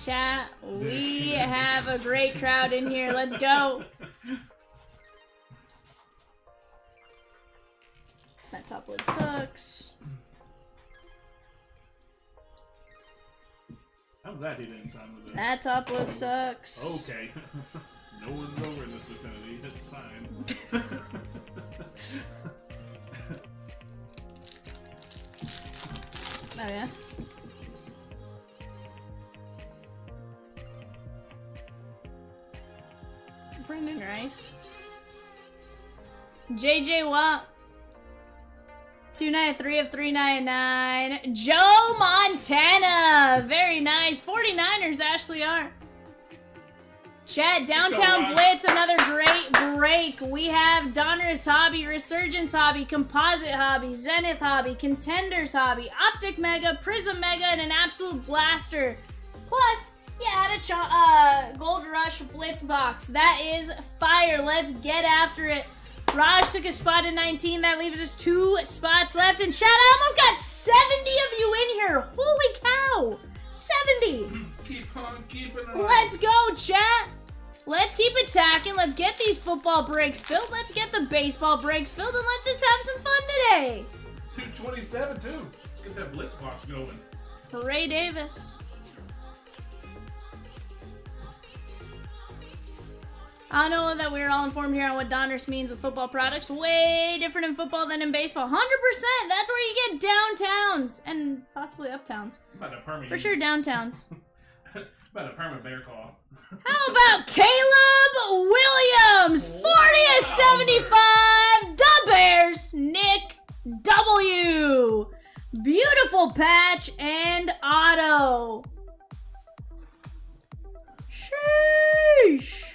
Chat, we have a great crowd in here. Let's go. That top load sucks. I'm glad he didn't sign with it. That top load sucks. Okay. No one's over in this vicinity. It's fine. Oh, yeah? Brendan Rice. JJ Watt. 293 of 399. Joe Montana. Very nice. 49ers, Ashley R. Chat, Downtown Blitz, another great break. We have Donruss Hobby, Resurgence Hobby, Composite Hobby, Zenith Hobby, Contenders Hobby, Optic Mega, Prism Mega, and an Absolute Blaster. Plus, you add a Gold Rush Blitz box. That is fire. Let's get after it. Raj took a spot in 19. That leaves us 2 spots left. And chat, I almost got 70 of you in here. Holy cow. 70. Keep on keeping on. Let's go, chat. Let's keep attacking. Let's get these football breaks filled. Let's get the baseball breaks filled. And let's just have some fun today. 227, too. Let's get that blitz box going. Ray Davis. I know that we're all informed here on what Donruss means with football products. Way different in football than in baseball. 100%. That's where you get downtowns. And possibly uptowns. About a permanent. For sure, downtowns. About a permanent bear claw. How about Caleb Williams? 40 of 75. The Bears. Nick W. Beautiful patch and auto. Sheesh.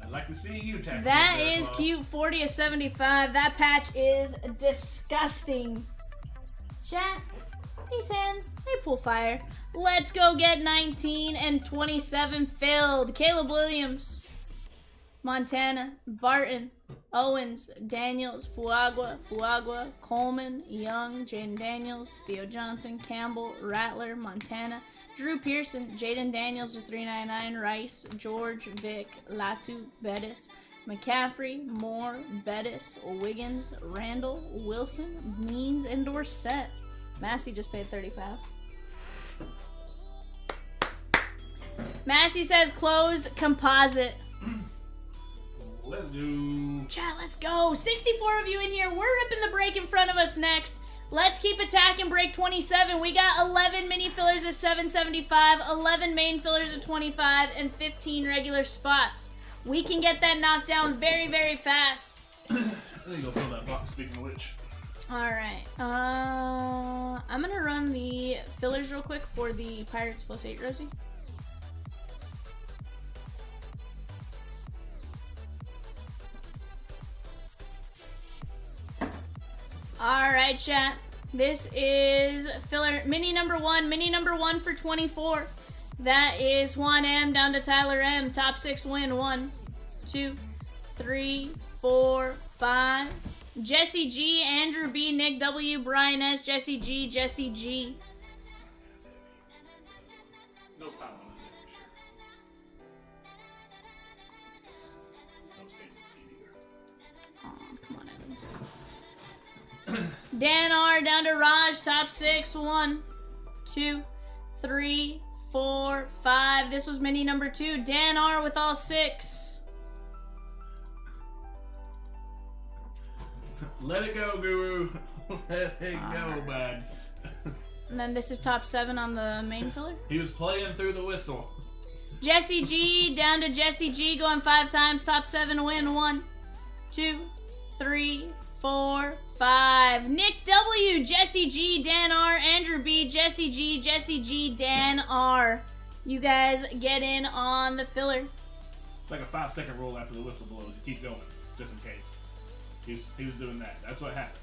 I'd like to see you tackle. That is cute. 40 of 75. That patch is disgusting. Chat, these hands, they pull fire. Let's go get 19 and 27 filled. Caleb Williams, Montana, Barton, Owens, Daniels, Fuagua, Coleman, Young, Jaden Daniels, Theo Johnson, Campbell, Rattler, Montana, Drew Pearson, Jaden Daniels to 399, Rice, George, Vic, Latu, Bettis, McCaffrey, Moore, Bettis, Wiggins, Randall, Wilson, Means, and Dorsett. Massey just paid 35. Massey says closed composite. Let's do. Chat, let's go. 64 of you in here. We're ripping the break in front of us next. Let's keep attacking break 27. We got 11 mini fillers at 775, 11 main fillers at 25, and 15 regular spots. We can get that knocked down very, very fast. There you go, fill that box, speaking of which. Alright. I'm going to run the fillers real quick for the Pirates +8 Rosie. All right, chat. This is filler mini number one for 24. That is Juan M down to Tyler M. Top 6 win. 1, 2, 3, 4, 5. Jesse G, Andrew B, Nick W, Brian S, Jesse G, Jesse G. No power on it for sure. No standing seat either. Oh, come on, Evan. Dan R down to Raj, top 6. 1, 2, 3, 4, 5. This was mini number 2. Dan R with all 6. Let it go, Guru. Let it go, bud. And then this is top 7 on the main filler. He was playing through the whistle. Jesse G down to Jesse G going 5 times. Top 7 win. 1, 2, 3, 4, 5. Nick W, Jesse G, Dan R, Andrew B, Jesse G, Dan R. You guys get in on the filler. It's like a 5-second rule after the whistle blows. You keep going, just in case. He was doing that. That's what happened.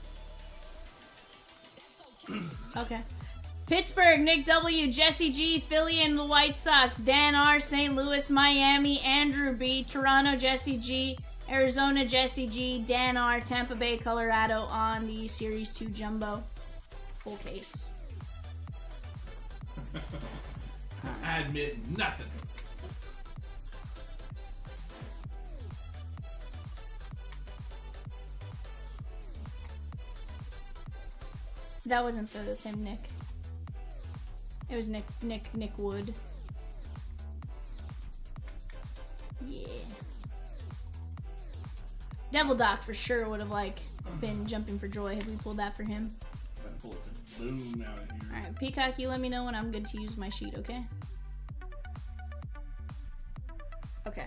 Okay. Pittsburgh, Nick W, Jesse G, Philly and the White Sox, Dan R, St. Louis, Miami, Andrew B, Toronto, Jesse G, Arizona, Jesse G, Dan R, Tampa Bay, Colorado on the Series 2 Jumbo. Full case. I admit nothing. That wasn't the same Nick. It was Nick Wood. Yeah. Devil Doc for sure would have like been jumping for joy had we pulled that for him. I pull it the boom out of here. Alright, Peacock, you let me know when I'm good to use my sheet, okay? Okay.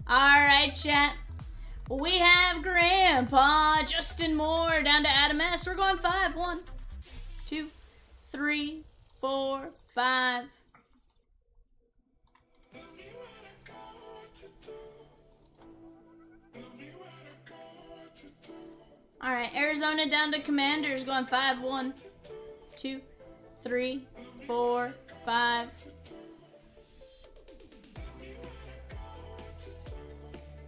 Alright, chat. We have Grandpa Justin Moore down to Adam S. We're going 5. 1, 2, 3, 4, 5. Alright, Arizona down to Commanders going 5. 1, 2, 3, 4, 5.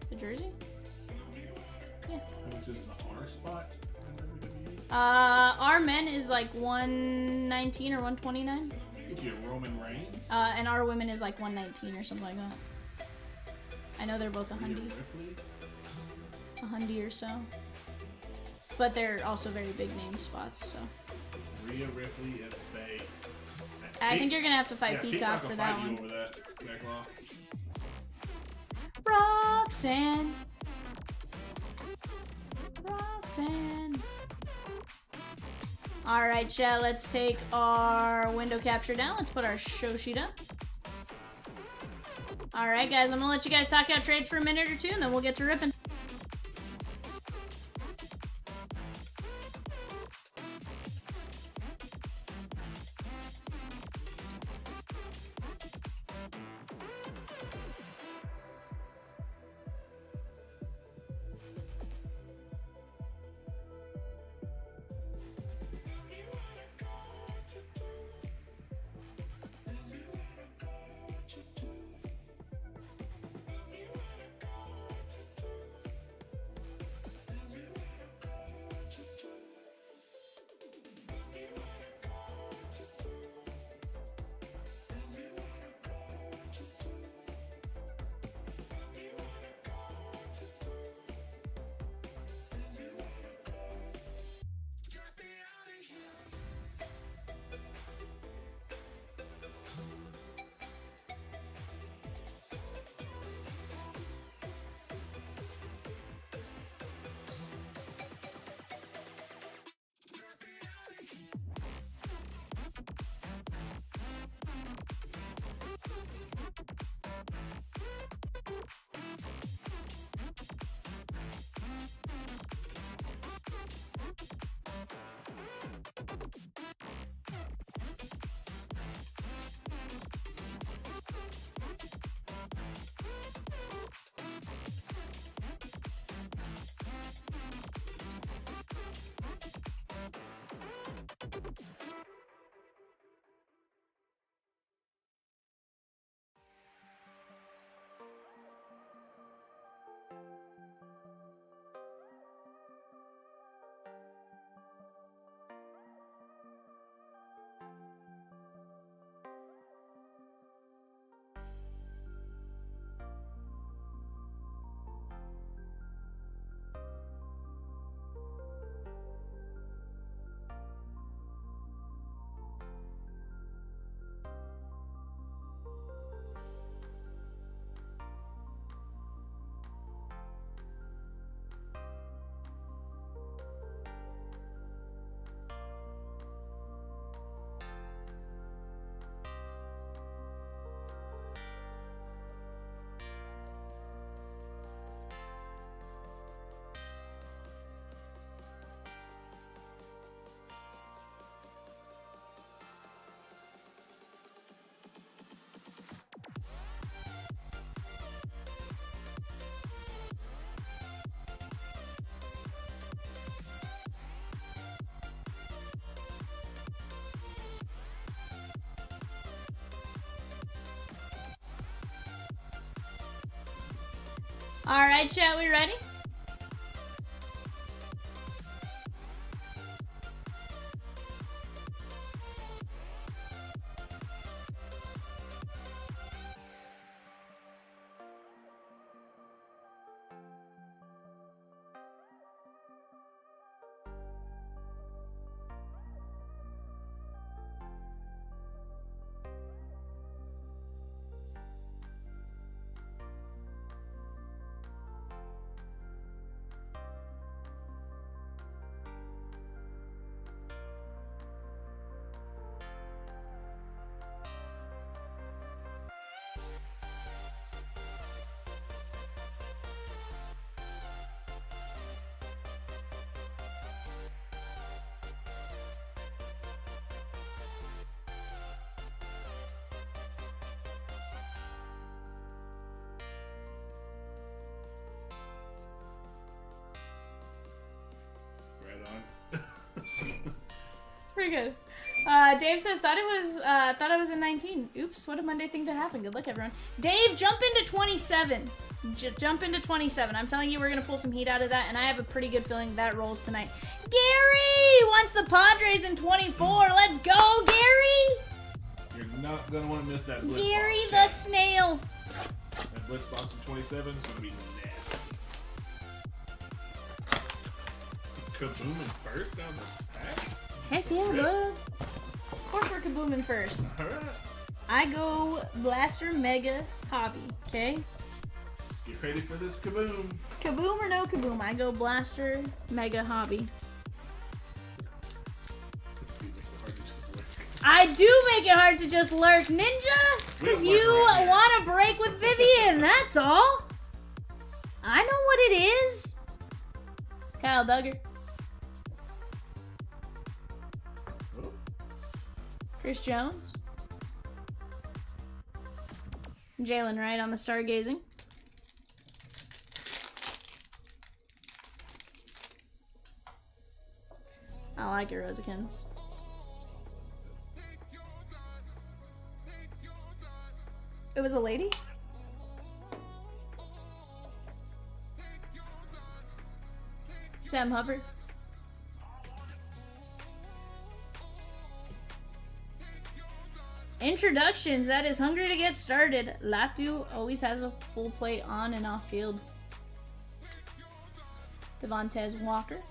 The jersey? Yeah. How much is the R spot? Our men is like 119 or 129. Get you a Roman Reigns. And our women is like 119 or something like that. I know they're both a hundy. A hundy or so. But they're also very big name spots, so. Rhea Ripley is Bay. I think you're gonna have to fight Peacock for that one. Over that, Necklaw. Roxanne. Roxanne. Alright, chat, let's take our window capture down. Let's put our show sheet up. Alright, guys, I'm gonna let you guys talk out trades for a minute or two, and then we'll get to ripping. All right, chat, we ready? Right on. It's pretty good. Dave says thought I was in 19. Oops, what a Monday thing to happen. Good luck, everyone. Dave, jump into 27. Jump into 27. I'm telling you, we're gonna pull some heat out of that, and I have a pretty good feeling that rolls tonight. Gary wants the Padres in 24. Let's go, Gary! You're not gonna want to miss that blitz Gary box. the snail. That blitz box in 27 is gonna be nasty. Kaboom in first down the pack. Heck yeah, bud. Of course we're kabooming first. All right. I go Blaster Mega Hobby, okay? Get ready for this kaboom. Kaboom or no kaboom, I go Blaster Mega Hobby. I do make it hard to just lurk, Ninja! It's because you want to break with Vivian, that's all. I know what it is. Kyle Duggar. Oh. Chris Jones. Jalen Wright on the stargazing. I like your Rosikins. It was a lady? Sam Hubbard. Introductions. That is Hungry to Get Started. Latu always has a full plate on and off field. Devontae Walker.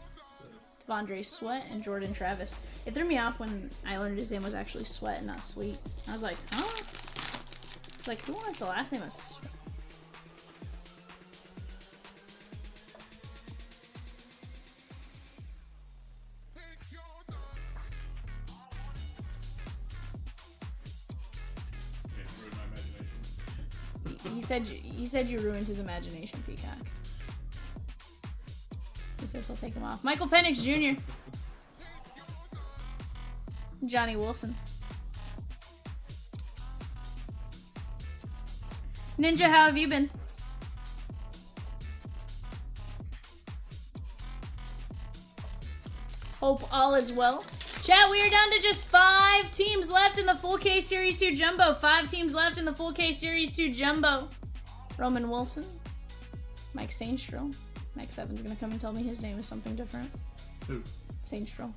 Devondre Sweat and Jordan Travis. It threw me off when I learned his name was actually Sweat and not Sweet. I was like, huh? Like, who wants the last name of Sweat? You said you ruined his imagination, Peacock. He says we'll take him off. Michael Penix Jr. Johnny Wilson. Ninja, how have you been? Hope all is well. Chat, we are down to just 5 teams left in the full K Series 2 Jumbo. 5 teams left in the full K Series 2 Jumbo. Roman Wilson. Mike Sainstro. Mike Seven's gonna come and tell me his name is something different. Who? Sainstro.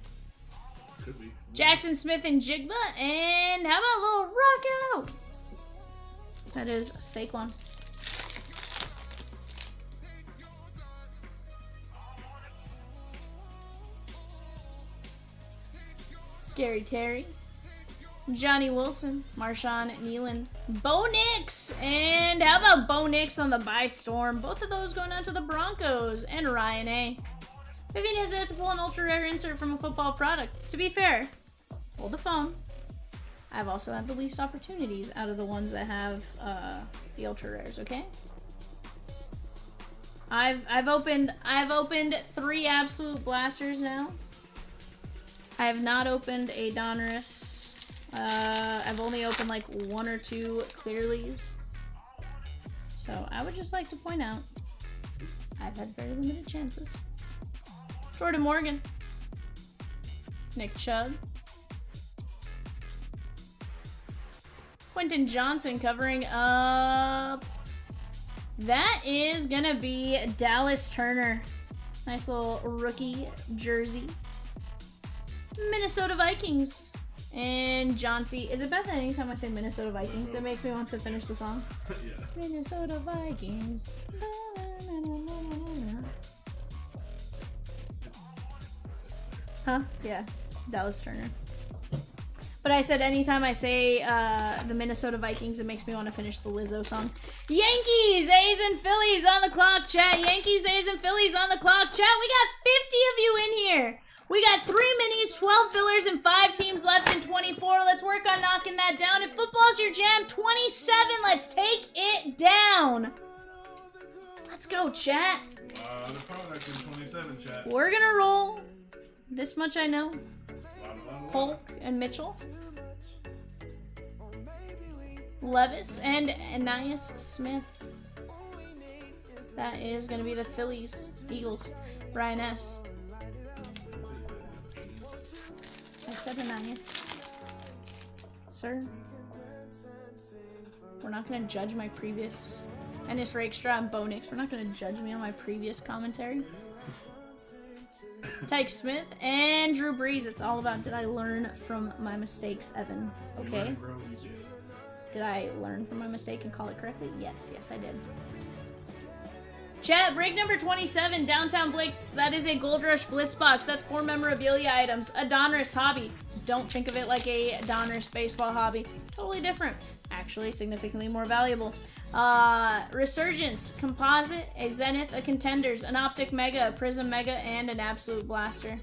Could be. Jackson Smith and Jigba. And how about a little rock out? That is Saquon. Scary Terry. Johnny Wilson. Marshawn Nealand. Bo Nix. And how about Bo Nix on the buy storm? Both of those going out to the Broncos. And Ryan A. Vivian has had to pull an ultra rare insert from a football product. To be fair, hold the phone. I've also had the least opportunities out of the ones that have the ultra rares, okay? I've opened 3 absolute blasters now. I have not opened a Donruss. I've only opened like 1 or 2 clearlies. So I would just like to point out I've had very limited chances. Jordan Morgan. Nick Chubb. Quentin Johnson covering up That is gonna be Dallas Turner. Nice little rookie jersey. Minnesota Vikings. And John C. Is it bad that anytime I say Minnesota Vikings, it makes me want to finish the song? Yeah. Minnesota Vikings. Huh? Yeah. Dallas Turner. But I said anytime I say the Minnesota Vikings, it makes me want to finish the Lizzo song. Yankees, A's, and Phillies on the clock, chat. Yankees, A's, and Phillies on the clock, chat. We got 50 of you in here. We got 3 minis, 12 fillers, and 5 teams left in 24. Let's work on knocking that down. If football's your jam, 27. Let's take it down. Let's go, chat. The product in 27, chat. We're gonna roll. This much I know. Lot. Polk and Mitchell. Levis and Ananias Smith. That is going to be the Phillies. Eagles. Ryan S. I said Ananias. Sir. We're not going to judge my previous... Ennis Rakestraw and Bo Nix. We're not going to judge me on my previous commentary. Tyke Smith and Drew Brees. It's all about did I learn from my mistakes, Evan. Okay. Did I learn from my mistake and call it correctly? Yes, I did. Chat, break number 27, Downtown Blitz. That is a Gold Rush Blitz box. That's 4 memorabilia items. A Donruss hobby. Don't think of it like a Donruss baseball hobby. Totally different. Actually, significantly more valuable. Resurgence, Composite, a Zenith, a Contenders, an Optic Mega, a Prism Mega, and an Absolute Blaster.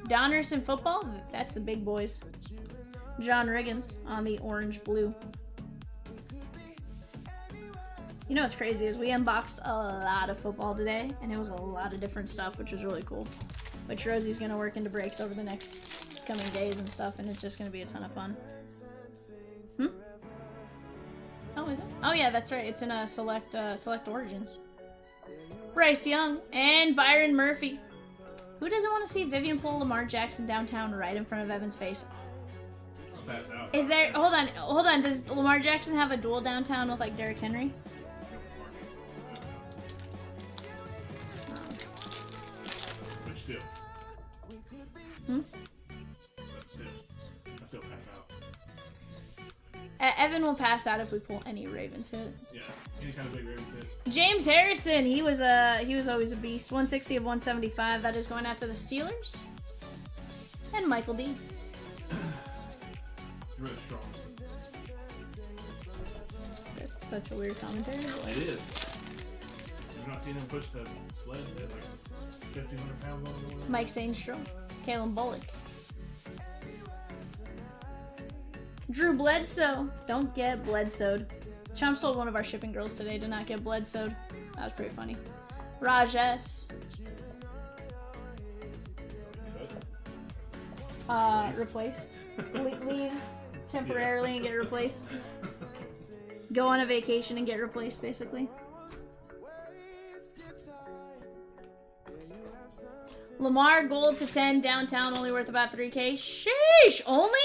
Donruss in football? That's the big boys. John Riggins on the orange-blue. You know what's crazy is we unboxed a lot of football today, and it was a lot of different stuff, which was really cool. Which Rosie's going to work into breaks over the next coming days and stuff, and it's just going to be a ton of fun. Oh, is it? Oh yeah, that's right. It's in a select Origins. Bryce Young and Byron Murphy. Who doesn't want to see Vivian pull Lamar Jackson downtown right in front of Evan's face? I'll pass out. Is there... Hold on. Does Lamar Jackson have a duel downtown with, like, Derrick Henry? But still. I still pass out. Evan will pass out if we pull any Ravens hit. Yeah, any kind of big Ravens hit. James Harrison, he was always a beast. 160 of 175. That is going out to the Steelers. And Michael D. Really strong. That's such a weird commentary. It is. Have you not seen him push the sled at like 1,500 pounds on the Mike Sainstrom, Kalen Bullock. Drew Bledsoe. Don't get Bledsoed. Chomps told one of our shipping girls today to not get Bledsoed. That was pretty funny. Raj S. Replace. Leave temporarily and get replaced. Go on a vacation and get replaced, basically. Lamar, gold to 10, downtown, only worth about 3K. Sheesh! Only?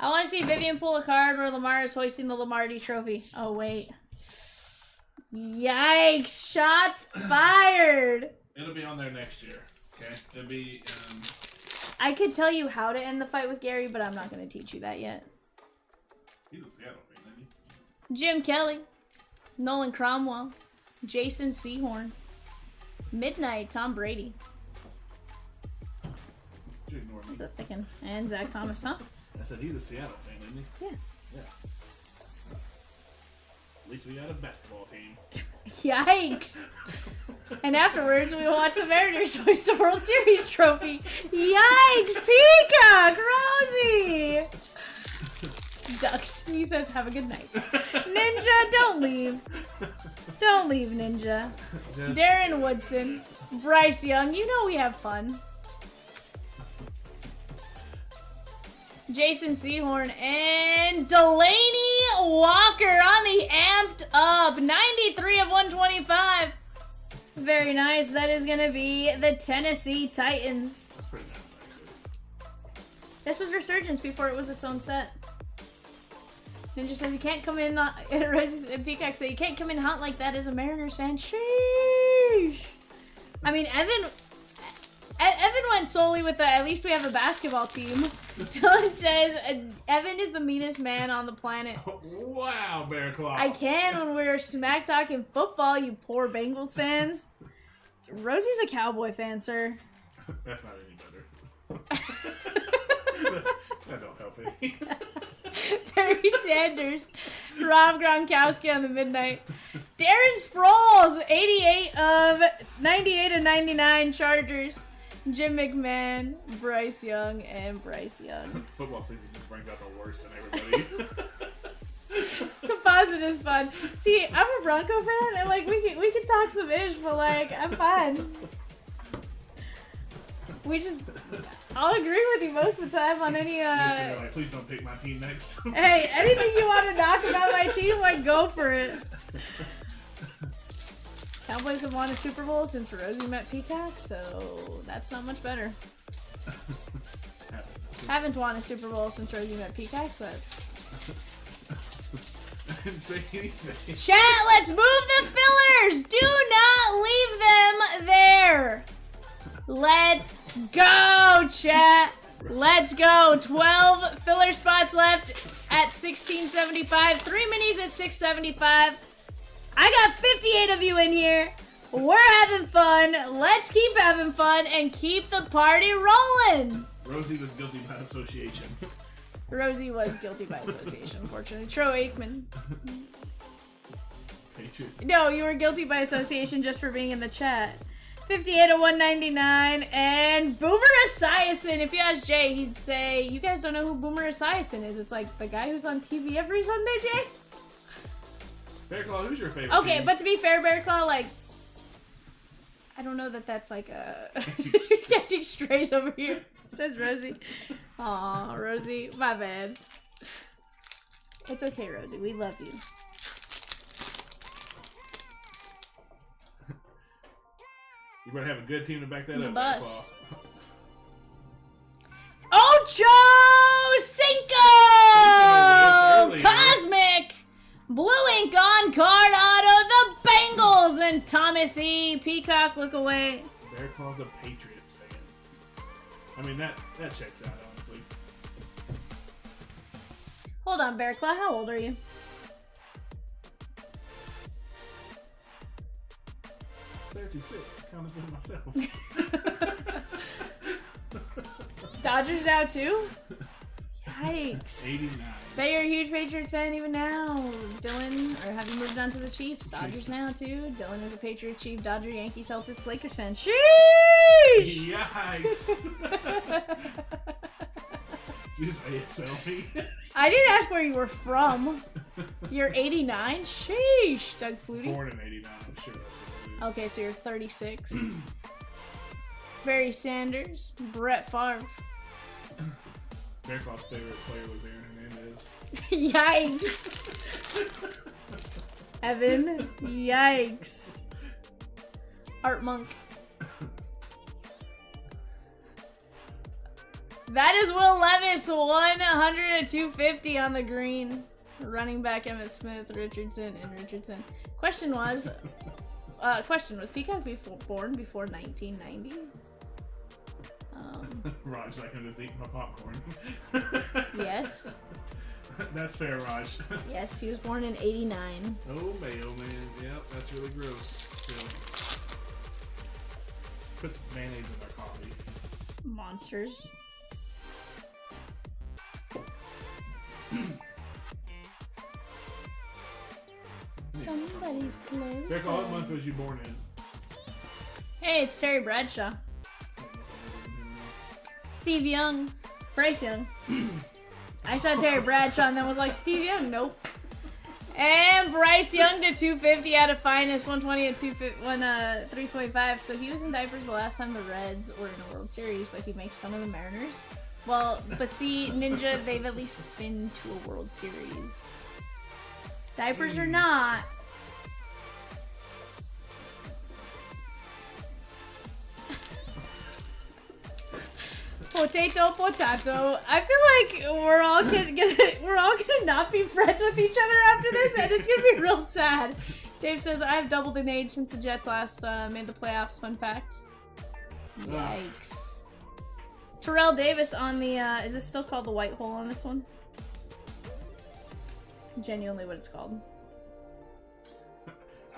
I want to see Vivian pull a card where Lamar is hoisting the Lamarty trophy. Oh, wait. Yikes! Shots fired! It'll be on there next year. Okay? It'll be I could tell you how to end the fight with Gary, but I'm not going to teach you that yet. he's a Seattle fan, isn't he? Jim Kelly. Nolan Cromwell. Jason Sehorn. Midnight, Tom Brady. You ignore me. That's a thickin'. And Zach Thomas, huh? I said he's a Seattle fan, isn't he? Yeah. Yeah. At least we got a basketball team. Yikes! And afterwards, we watch the Mariners hoist the World Series trophy. Yikes! Peacock! Rosie! Ducks. He says, have a good night. Ninja, don't leave. Don't leave, Ninja. Darren Woodson. Bryce Young. You know we have fun. Jason Sehorn and Delaney Walker on the amped up 93 of 125. Very nice. That is going to be the Tennessee Titans. That's pretty nice, actually. This was Resurgence before it was its own set. Ninja says you can't come in, Peacock says you can't come in hot like that as a Mariners fan. Sheesh. I mean, Evan went solely with the, at least we have a basketball team. Dylan says, Evan is the meanest man on the planet. Wow, Bear Claw. I can when we're smack talking football, you poor Bengals fans. Rosie's a Cowboy fan, sir. That's not any better. That don't help any. Barry Sanders, Rob Gronkowski on the midnight. Darren Sproles, 88 of 98 and 99 Chargers. Jim McMahon, Bryce Young, and Bryce Young. Football season just brings out the worst in everybody. Composite is fun. See, I'm a Bronco fan, and like we can talk some ish, but like I'm fine. I'll agree with you most of the time on any You're like, please don't pick my team next. Hey, anything you want to knock about my team, like go for it. Cowboys have won a Super Bowl since Rosie met Peacock, so that's not much better. Haven't won a Super Bowl since Rosie met Peacock, so I didn't say anything. Chat, let's move the fillers! Do not leave them there! Let's go, chat! Let's go! 12 filler spots left at 1675. 3 minis at 675. I got 58 of you in here. We're having fun. Let's keep having fun and keep the party rolling. Rosie was guilty by association. Rosie was guilty by association, unfortunately. Tro Aikman. Patriots. No, you were guilty by association just for being in the chat. 58 of 199 and Boomer Esiason. If you ask Jay, he'd say, you guys don't know who Boomer Esiason is. It's like the guy who's on TV every Sunday, Jay. Bear Claw, who's your favorite Okay, team? but to be fair, Bear Claw, like, I don't know that that's like a catching strays over here, says Rosie. Aw, Rosie, my bad. It's okay, Rosie, we love you. You better have a good team to back that up, Bear Bus. Claw. Ocho Cinco! Cinco, yes, early, Cosmic! Blue ink on card auto, the Bengals and Thomas E. Peacock, look away. Bear Claw's a Patriots fan. I mean, that checks out, honestly. Hold on, Bear Claw, how old are you? Counted for myself. Dodgers now too? Yikes. 89. Bet you're a huge Patriots fan even now. Dylan, or have you moved on to the Chiefs? Dodgers now too. Dylan is a Patriot, Chief, Dodger, Yankee, Celtics, Lakers fan. Sheesh! Yikes! You just ASL me. I didn't ask where you were from. You're 89? Sheesh, Doug Flutie. Born in 89, I'm sure that's what it is. Okay, so you're 36. Barry Sanders, Brett Favre. Bear Claw's favorite player was Aaron Hernandez. Yikes. Evan, yikes. Art Monk. That is Will Levis, 100 to 250 on the green. Running back Emmitt Smith, Richardson, and Richardson. Question was Peacock born before 1990? Raj, like him just eating my popcorn. Yes. That's fair, Raj. Yes, he was born in 89. Oh man, yep, that's really gross. Still. Put some mayonnaise in our coffee. Monsters. Somebody's close. Bear Claw, what month was you born in? Hey, it's Terry Bradshaw. Steve Young. Bryce Young. I saw Terry Bradshaw and then was like, Steve Young, nope. And Bryce Young to 250 out of finest, 120 at 325. So he was in diapers the last time the Reds were in a World Series, but he makes fun of the Mariners. Well, but see, Ninja, they've at least been to a World Series. Diapers or not. potato. I feel like we're all gonna not be friends with each other after this, and it's gonna be real sad. Dave says, I have doubled in age since the Jets last made the playoffs. Fun fact. Yikes. Terrell Davis on the, is this still called the white hole on this one? Genuinely what it's called.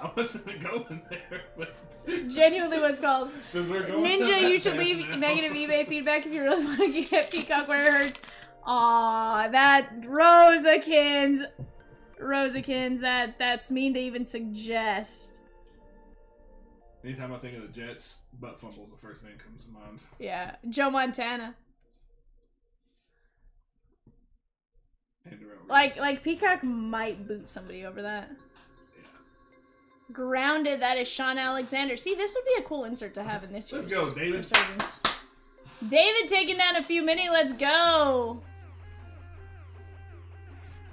I wasn't going there, but... Genuinely what it's called. Ninja, you should leave now. negative eBay feedback if you really want to get Peacock where it hurts. Aw, that Rosakins, that's mean to even suggest. Anytime I think of the Jets, butt fumble's the first thing that comes to mind. Yeah, Joe Montana. And Like Peacock might boot somebody over that. Yeah. Grounded, that is Sean Alexander. See, this would be a cool insert to have in this year's Let's go, David. Resurgence. David taking down a few mini, let's go!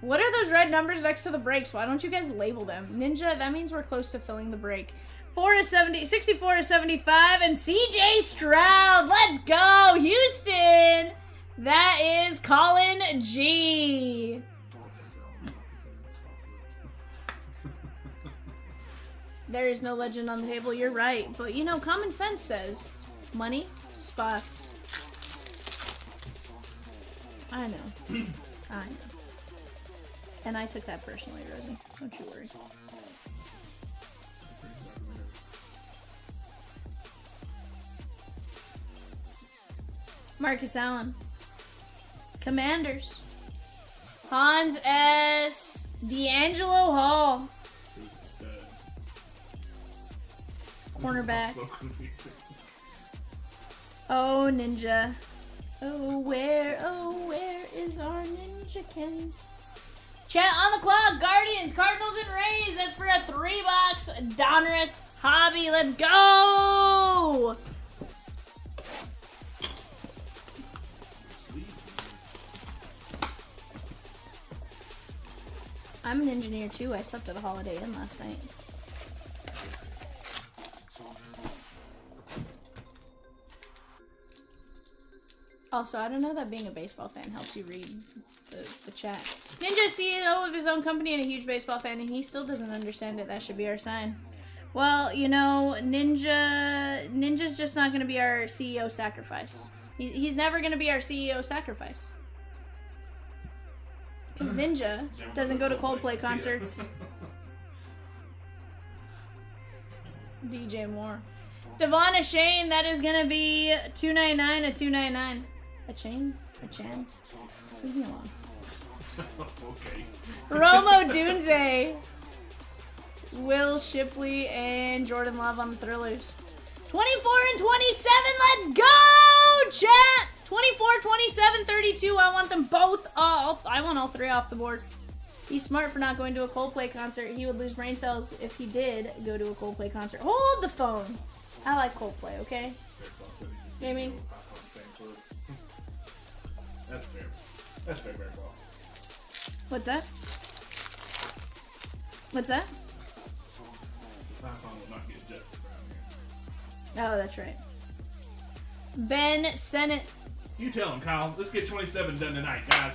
What are those red numbers next to the breaks? Why don't you guys label them? Ninja, that means we're close to filling the break. 64 to 75, and CJ Stroud, let's go, Houston! That is Colin G. There is no legend on the table, you're right. But you know, common sense says money, spots. I know. I know. And I took that personally, Rosie. Don't you worry. Marcus Allen. Commanders. Hans S. D'Angelo Hall. Cornerback. Oh, Ninja. Oh, where is our Ninjakins? Chat on the clock, Guardians, Cardinals, and Rays. That's for a 3-box Donruss hobby. Let's go! I'm an engineer too. I slept at a Holiday Inn last night. Also, I don't know that being a baseball fan helps you read the chat. Ninja's CEO of his own company and a huge baseball fan, and he still doesn't understand it. That should be our sign. Well, you know, Ninja's just not going to be our CEO sacrifice. He's never going to be our CEO sacrifice. Because Ninja doesn't go to Coldplay concerts. DJ Moore. Devon Shane, that is going to be $2.99 a $2.99. A chain? A chan? Leave me alone. Okay. Romo Dunze. Will Shipley and Jordan Love on the Thrillers. 24 and 27, let's go, chat! 24, 27, 32, I want them both off. I want all three off the board. He's smart for not going to a Coldplay concert. He would lose brain cells if he did go to a Coldplay concert. Hold the phone. I like Coldplay, okay? Gaming. That's fair. That's fair, very well. What's that? What's that? Python will not get justice around here. Oh, that's right. Ben Sennett. You tell him, Kyle. Let's get 27 done tonight, guys.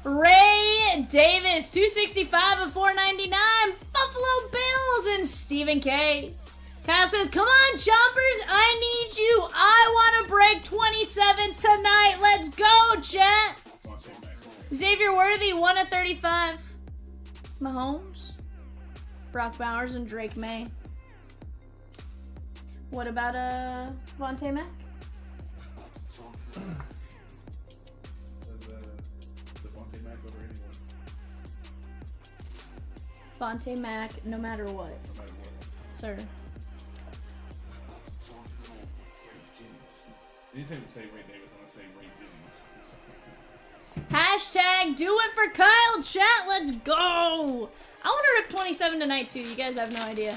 Ray Davis, 265 of 499. Buffalo Bills and Stephen K. Kyle says, come on, Chompers. I need you. I want to break 27 tonight. Let's go, chat. Xavier Worthy, 1 of 35. Mahomes, Brock Bowers, and Drake May. What about Vontae Mack? Devontae Mack over anyone. Vontae Mack, no matter what. No matter what. Sir. Anything we say Ray Davis, I'm gonna say Ray Jennings. Hashtag do it for Kyle, chat. Let's go. I want to rip 27 tonight too. You guys have no idea.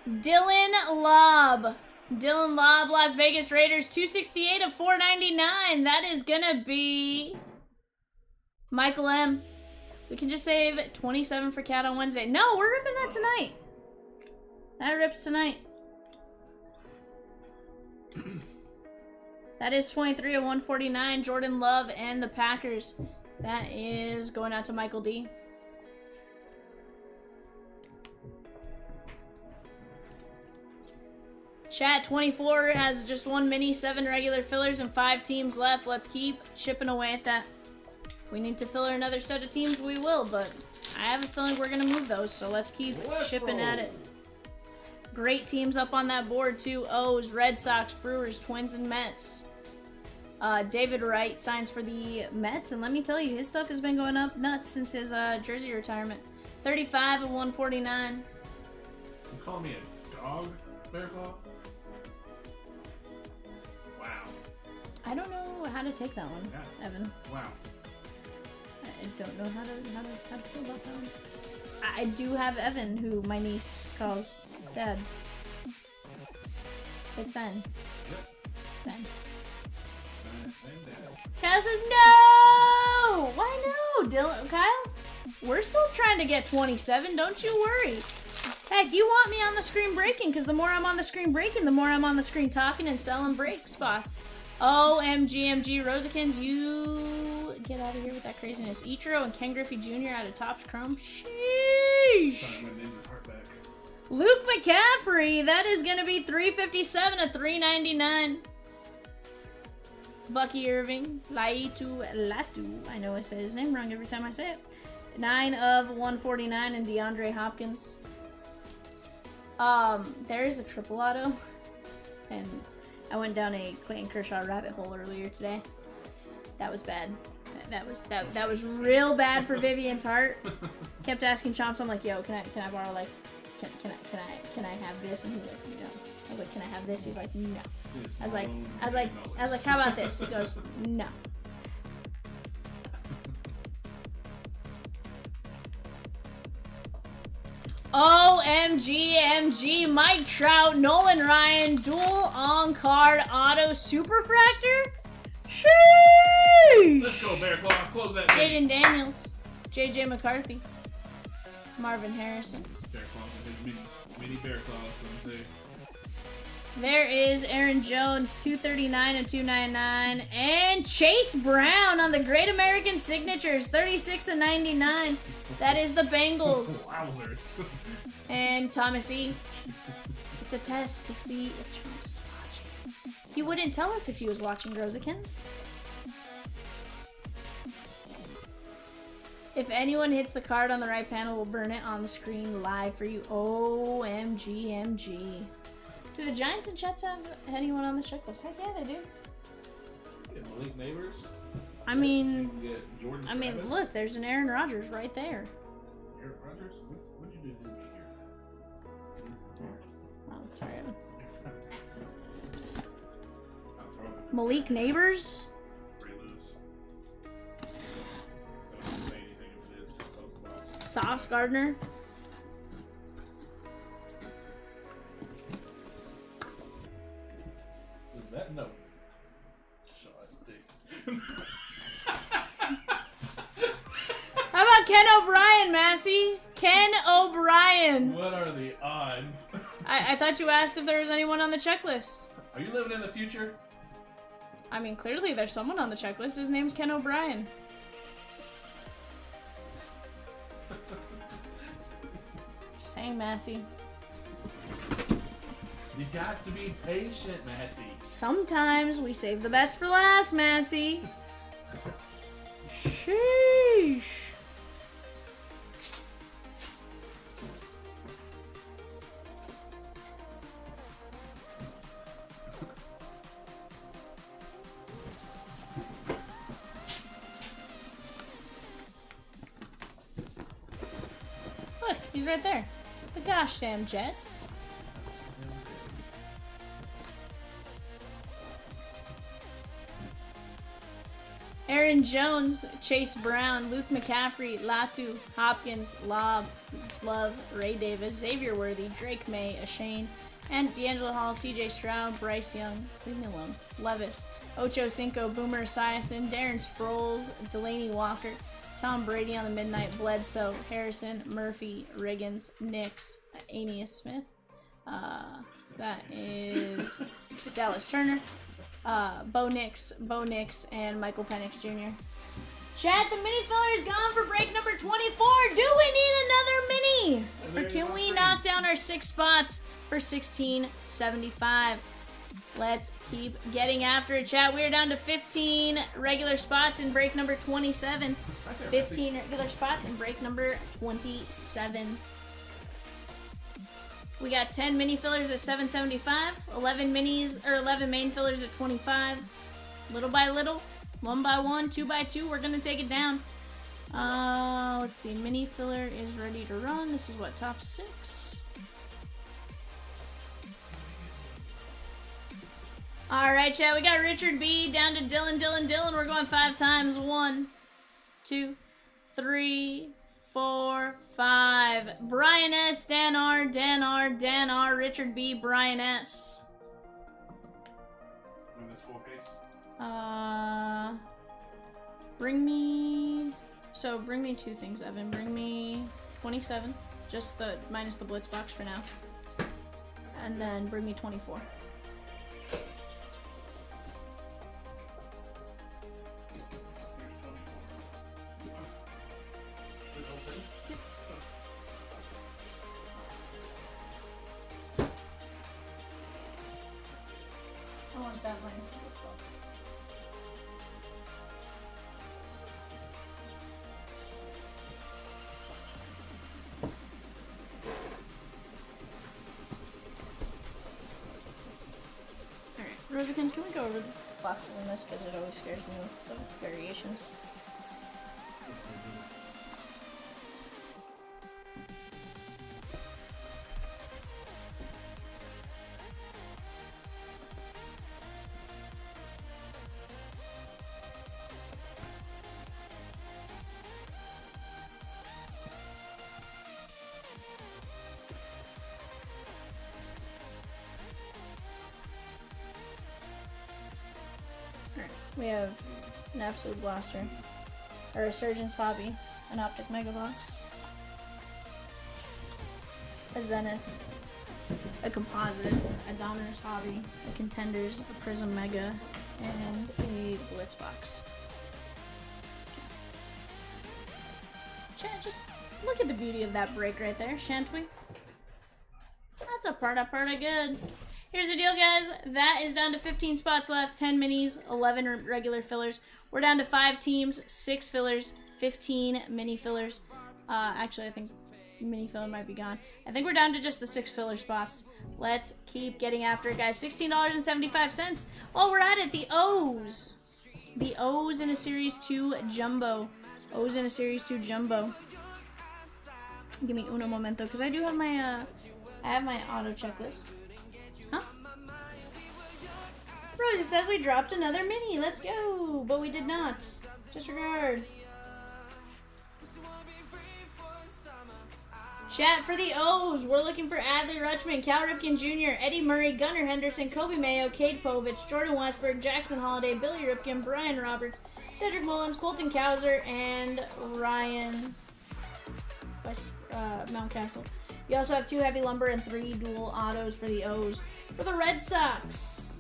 Dylan Lobb. Dylan Lobb, Las Vegas Raiders, 268 of 499. That is gonna be Michael M. We can just save 27 for Cat on Wednesday. No, we're ripping that tonight. That rips tonight. That is 23 of 149. Jordan Love and the Packers. That is going out to Michael D. Chat 24 has just 1 mini, 7 regular fillers, and 5 teams left. Let's keep chipping away at that. If we need to filler another set of teams, we will, but I have a feeling we're going to move those, so let's keep chipping at it. Great teams up on that board, too. O's, Red Sox, Brewers, Twins, and Mets. David Wright signs for the Mets, and let me tell you, his stuff has been going up nuts since his jersey retirement. 35 of 149. You call me a dog, Bearclaw? Wow. I don't know how to take that one, Yeah. Evan. Wow. I don't know how to feel about that one. I do have Evan, who my niece calls Dad. It's Ben. Yep. It's Ben. Same dad. Kyle says no! Why no, Dylan? Kyle? We're still trying to get 27, don't you worry. Heck, you want me on the screen breaking, because the more I'm on the screen breaking, the more I'm on the screen talking and selling break spots. OMGMG Rosikins, you get out of here with that craziness. Ichiro and Ken Griffey Jr. out of Topps Chrome. Sheesh. Sorry, my name is Heartback. Luke McCaffrey, that is going to be 357 at 399. Bucky Irving, Laitu Latu. I know I say his name wrong every time I say it. 9 of 149 and DeAndre Hopkins. There is a triple auto, and I went down a Clayton Kershaw rabbit hole earlier today. That was bad. That was real bad for Vivian's heart. Kept asking Chomps, I'm like, yo, can I borrow, like, can I have this? And he's like, no. I was like, can I have this? He's like, no. I was like, how about this? He goes, no. OMGMG, Mike Trout, Nolan Ryan, dual on-card auto superfractor? Sheesh! Let's go, Bear Claw. Close that thing. Jaden Daniels, JJ McCarthy, Marvin Harrison. Bear Claw. Mini Bear Claw, so say. There is Aaron Jones, 239 and 299, and Chase Brown on the Great American Signatures, 36 and 99. That is the Bengals. Wowzers. And Thomas E. It's a test to see if Chomps is watching. He wouldn't tell us if he was watching, Rosikins. If anyone hits the card on the right panel, we'll burn it on the screen live for you. OMGMG. Do the Giants and Jets have anyone on the checklist? Heck yeah, they do. Get Malik Neighbors. I mean, You can get Jordan Travis. look, there's an Aaron Rodgers right there. Aaron Rodgers? What'd you do to me here? Oh, sorry. I'll throw it. Malik Neighbors? Ray Lewis. Don't say anything if it is. Just close the box. Sauce Gardner? Is that no? Shot dick. How about Ken O'Brien, Massey? Ken O'Brien. What are the odds? I thought you asked if there was anyone on the checklist. Are you living in the future? I mean, clearly there's someone on the checklist. His name's Ken O'Brien. Just saying, Massey. You got to be patient, Massey. Sometimes we save the best for last, Massey. Sheesh. Look, he's right there. The gosh damn Jets. Aaron Jones, Chase Brown, Luke McCaffrey, Latu, Hopkins, Love, Ray Davis, Xavier Worthy, Drake May, Ashane, and D'Angelo Hall, CJ Stroud, Bryce Young, leave me alone, Levis, Ocho Cinco, Boomer Esiason, Darren Sproles, Delaney Walker, Tom Brady on the midnight. Bledsoe, Harrison, Murphy, Riggins, Nix, Aeneas Smith. That is Dallas Turner. Bo Nix, and Michael Penix Jr. Chat, the mini filler is gone for break number 24. Do we need another mini? Or can we knock down our 6 spots for $16.75? Let's keep getting after it, chat. We are down to 15 regular spots in break number 27. 15 regular spots in break number 27. We got 10 mini fillers at $7.75, 11 main fillers at $25. Little by little, 1 by 1, 2 by 2, we're gonna take it down. Let's see, mini filler is ready to run. This is what, top 6? Alright, chat, we got Richard B down to Dylan. We're going 5 times. 1, 2, 3, 4, 5. Brian S, Dan R, Richard B, Brian S. When this full case. Bring me 2 things, Evan. Bring me 27, just the minus the blitz box for now. And then bring me 24. I want that minus the blitz box. Alright, Resurgence, can we go over the boxes in this because it always scares me with the variations. We have an Absolute Blaster, a Resurgence Hobby, an Optic Mega Box, a Zenith, a Composite, a Donruss Hobby, a Contenders, a Prism Mega, and a Blitz Box. Chat, just look at the beauty of that break right there, shan't we? That's a pretty good. Here's the deal, guys. That is down to 15 spots left, 10 minis, 11 regular fillers. We're down to 5 teams, 6 fillers, 15 mini fillers. Actually, I think mini filler might be gone. I think we're down to just the 6 filler spots. Let's keep getting after it, guys. $16.75. While we're at it, the O's. The O's in a Series 2 Jumbo. O's in a Series 2 Jumbo. Give me uno momento, because I do have my, I have my auto checklist. Huh? Rosie says we dropped another mini. Let's go. But we did not. Disregard. Chat for the O's. We're looking for Adley Rutschman, Cal Ripken Jr., Eddie Murray, Gunnar Henderson, Kobe Mayo, Cade Povich, Jordan Westberg, Jackson Holiday, Billy Ripken, Brian Roberts, Cedric Mullins, Colton Cowser, and Ryan Mountcastle. You also have 2 heavy lumber and 3 dual autos for the O's. For the Red Sox,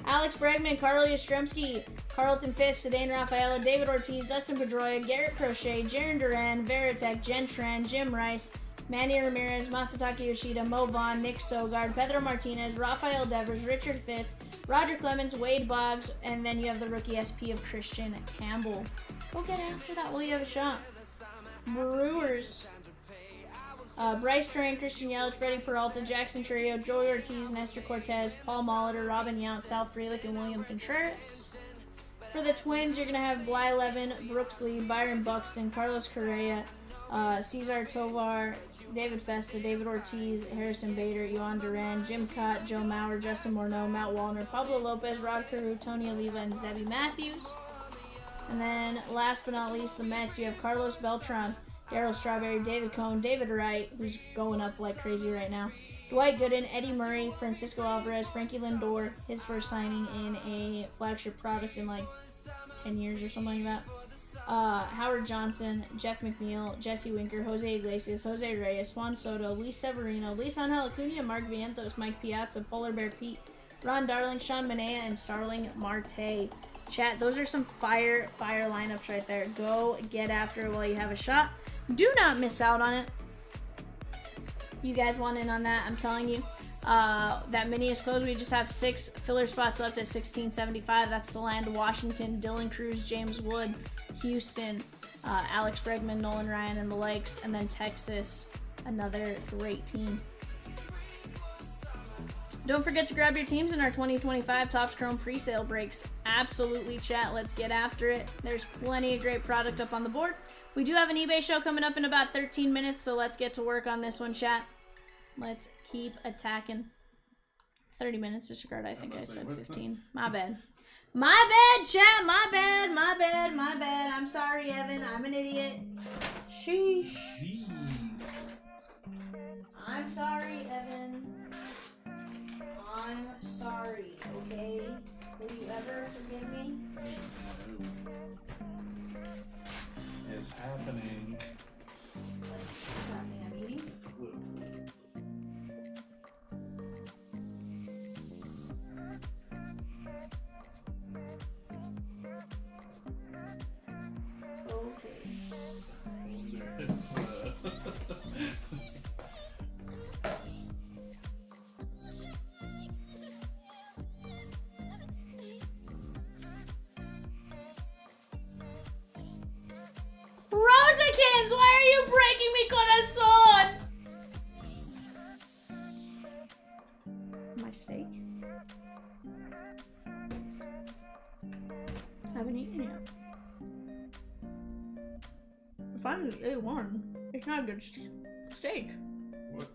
Alex Bregman, Carl Yastrzemski, Carlton Fisk, Sedane Rafaela, David Ortiz, Dustin Pedroia, Garrett Crochet, Jaron Duran, Veritek, Jen Tran, Jim Rice, Manny Ramirez, Masataka Yoshida, Mo Vaughn, Nick Sogard, Pedro Martinez, Rafael Devers, Richard Fitz, Roger Clemens, Wade Boggs, and then you have the rookie SP of Christian Campbell. Go get after that while you have a shot. Brewers. Bryce Train, Christian Yelich, Freddie Peralta, Jackson Trio, Joey Ortiz, Nestor Cortez, Paul Molitor, Robin Yount, Sal Frelick, and William Contreras. For the Twins, you're going to have Bly Levin, Brooks Lee, Byron Buxton, Carlos Correa, Cesar Tovar, David Festa, David Ortiz, Harrison Bader, Yohan Duran, Jim Cott, Joe Mauer, Justin Morneau, Matt Wallner, Pablo Lopez, Rod Carew, Tony Oliva, and Zebby Matthews. And then, last but not least, the Mets, you have Carlos Beltran, Darryl Strawberry, David Cohn, David Wright, who's going up like crazy right now, Dwight Gooden, Eddie Murray, Francisco Alvarez, Frankie Lindor, his first signing in a flagship product in like 10 years or something like that. Howard Johnson, Jeff McNeil, Jesse Winker, Jose Iglesias, Jose Reyes, Juan Soto, Luis Severino, Luis Angel Acuna, Mark Vientos, Mike Piazza, Polar Bear Pete, Ron Darling, Sean Manea, and Starling Marte. Chat, those are some fire lineups right there. Go get after it while you have a shot. Do not miss out on it. You guys want in on that, I'm telling you. That mini is closed. We just have 6 filler spots left at $16.75. That's to land Washington, Dylan Cruz, James Wood, Houston, Alex Bregman, Nolan Ryan, and the likes. And then Texas, another great team. Don't forget to grab your teams in our 2025 Topps Chrome presale breaks. Absolutely, chat. Let's get after it. There's plenty of great product up on the board. We do have an eBay show coming up in about 13 minutes, so let's get to work on this one, chat. Let's keep attacking. 30 minutes, disregard. I think I said 15. My bad. My bad, chat. My bad. My bad. My bad. I'm sorry, Evan. I'm an idiot. Sheesh. I'm sorry, Evan. I'm sorry, okay? Will you ever forgive me? It's happening. What's happening? I'm eating? Rosikins, why are you breaking mi corazón? My steak? Haven't eaten yet. If I'm A1, it's not a good steak. What?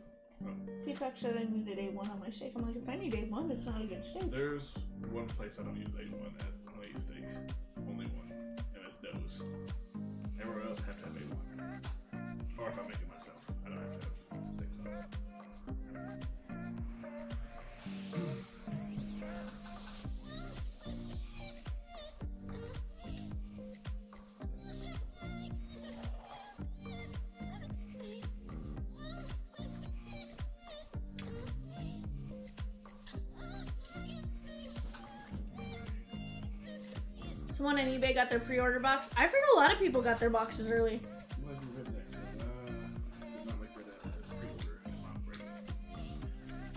Oh. Peacock said I needed A1 on my steak. I'm like, if I need A1, it's not a good steak. There's one place I don't use A1 at when I eat steak. Only one. And it's Doe's. Everywhere else I have to have A1. Or if I make it myself, I don't have to have steak sauce. Someone on eBay got their pre-order box. I've heard a lot of people got their boxes early. Why have you read that? It's not like read that as pre-order. It's not Predator.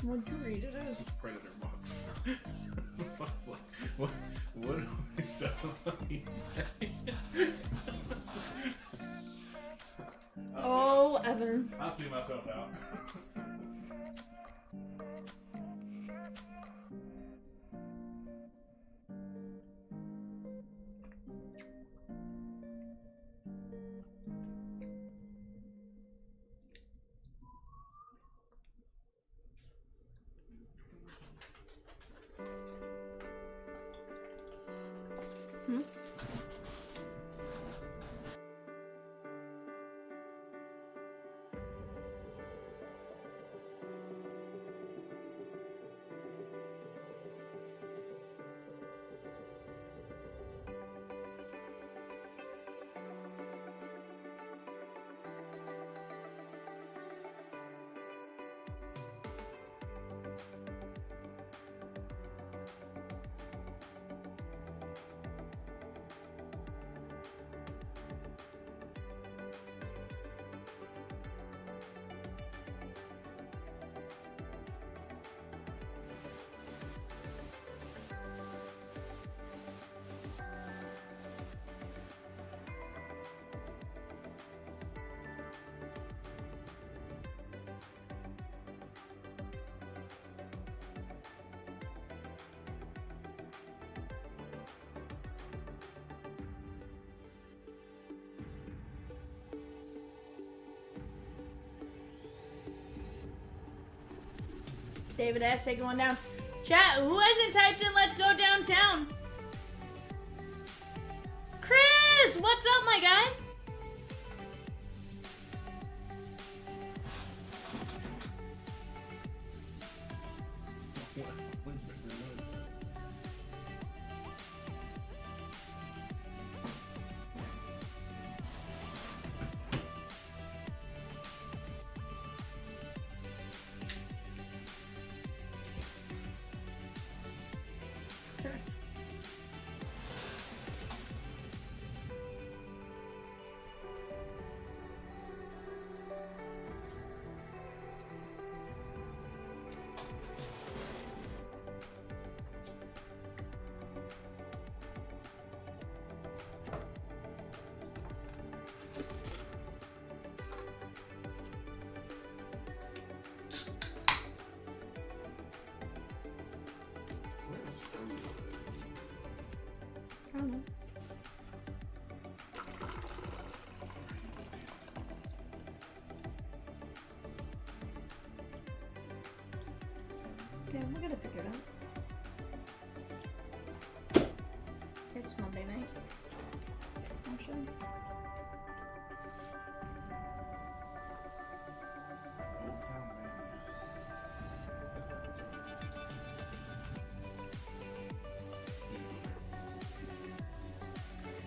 What'd you read it as? It's Predator box. I was like, what do we sell on eBay? Oh, Evan. I'll see myself out. David S. taking one down. Chat, who hasn't typed in let's go downtown? Chris, what's up, my guy? Yeah, we're gonna figure it out. It's Monday night. Actually.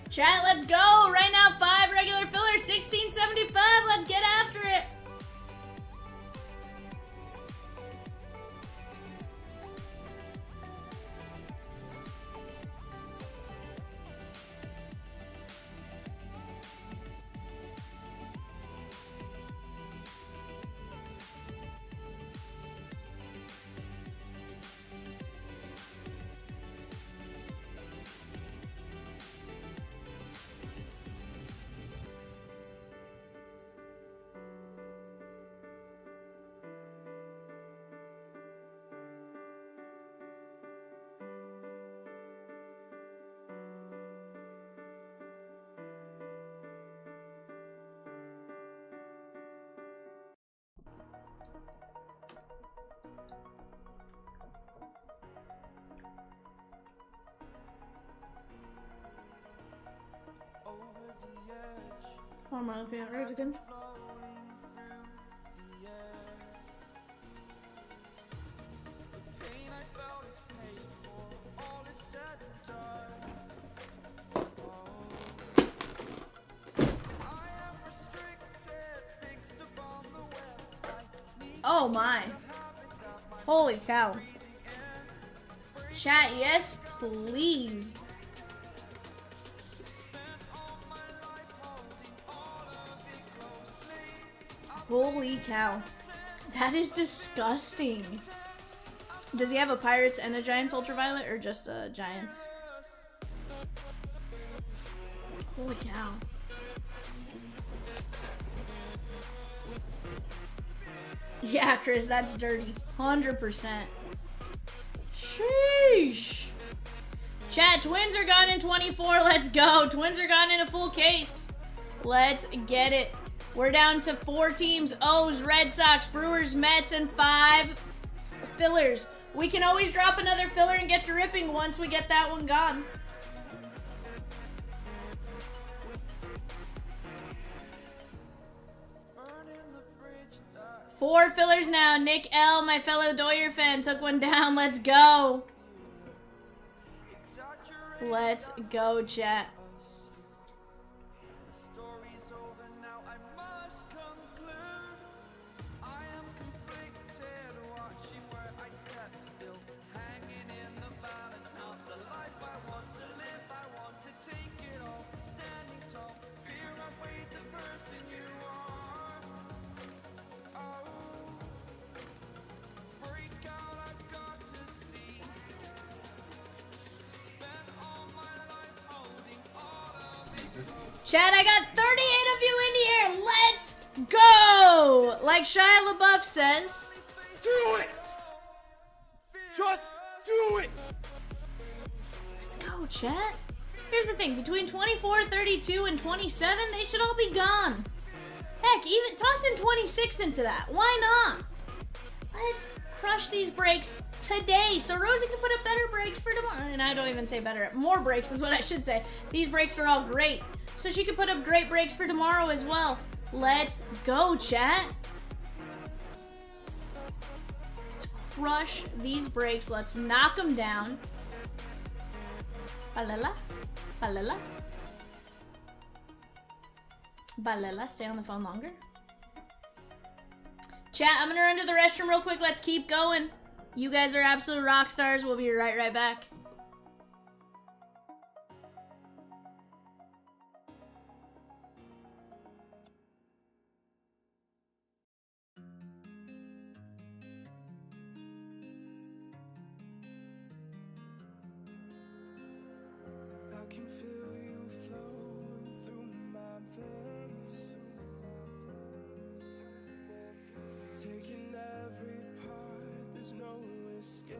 Chat, let's go! Right now, 5 regular fillers, 1675. Let's get after it. Oh, am I looking at right again? Oh my. Holy cow. Chat, yes, please. Holy cow. That is disgusting. Does he have a Pirates and a Giants Ultraviolet or just a Giants? Holy cow. Yeah, Chris, that's dirty. 100%. Sheesh. Chat, Twins are gone in 24. Let's go. Twins are gone in a full case. Let's get it. We're down to 4 teams. O's, Red Sox, Brewers, Mets, and 5 fillers. We can always drop another filler and get to ripping once we get that one gone. Four fillers now. Nick L., my fellow Doyer fan, took one down. Let's go. Let's go, chat. Chad, I got 38 of you in here. Let's go. Like Shia LaBeouf says. Do it. Just do it. Let's go, chat. Here's the thing. Between 24, 32, and 27, they should all be gone. Heck, even toss in 26 into that. Why not? Let's crush these breaks today so Rosie can put up better breaks for tomorrow. And I don't even say better. More breaks is what I should say. These breaks are all great. So she can put up great breaks for tomorrow as well. Let's go, chat. Let's crush these breaks. Let's knock them down. Balela. Balela. Balela, stay on the phone longer. Chat, I'm gonna run to the restroom real quick. Let's keep going. You guys are absolute rock stars. We'll be right back. I can feel you flowing through my veins, taking every part, there's no escape,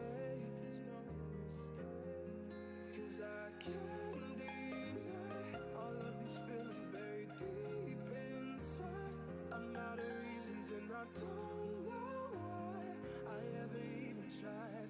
'cause I can't deny all of these feelings buried deep inside. I'm out of reasons and I don't know why I ever even tried.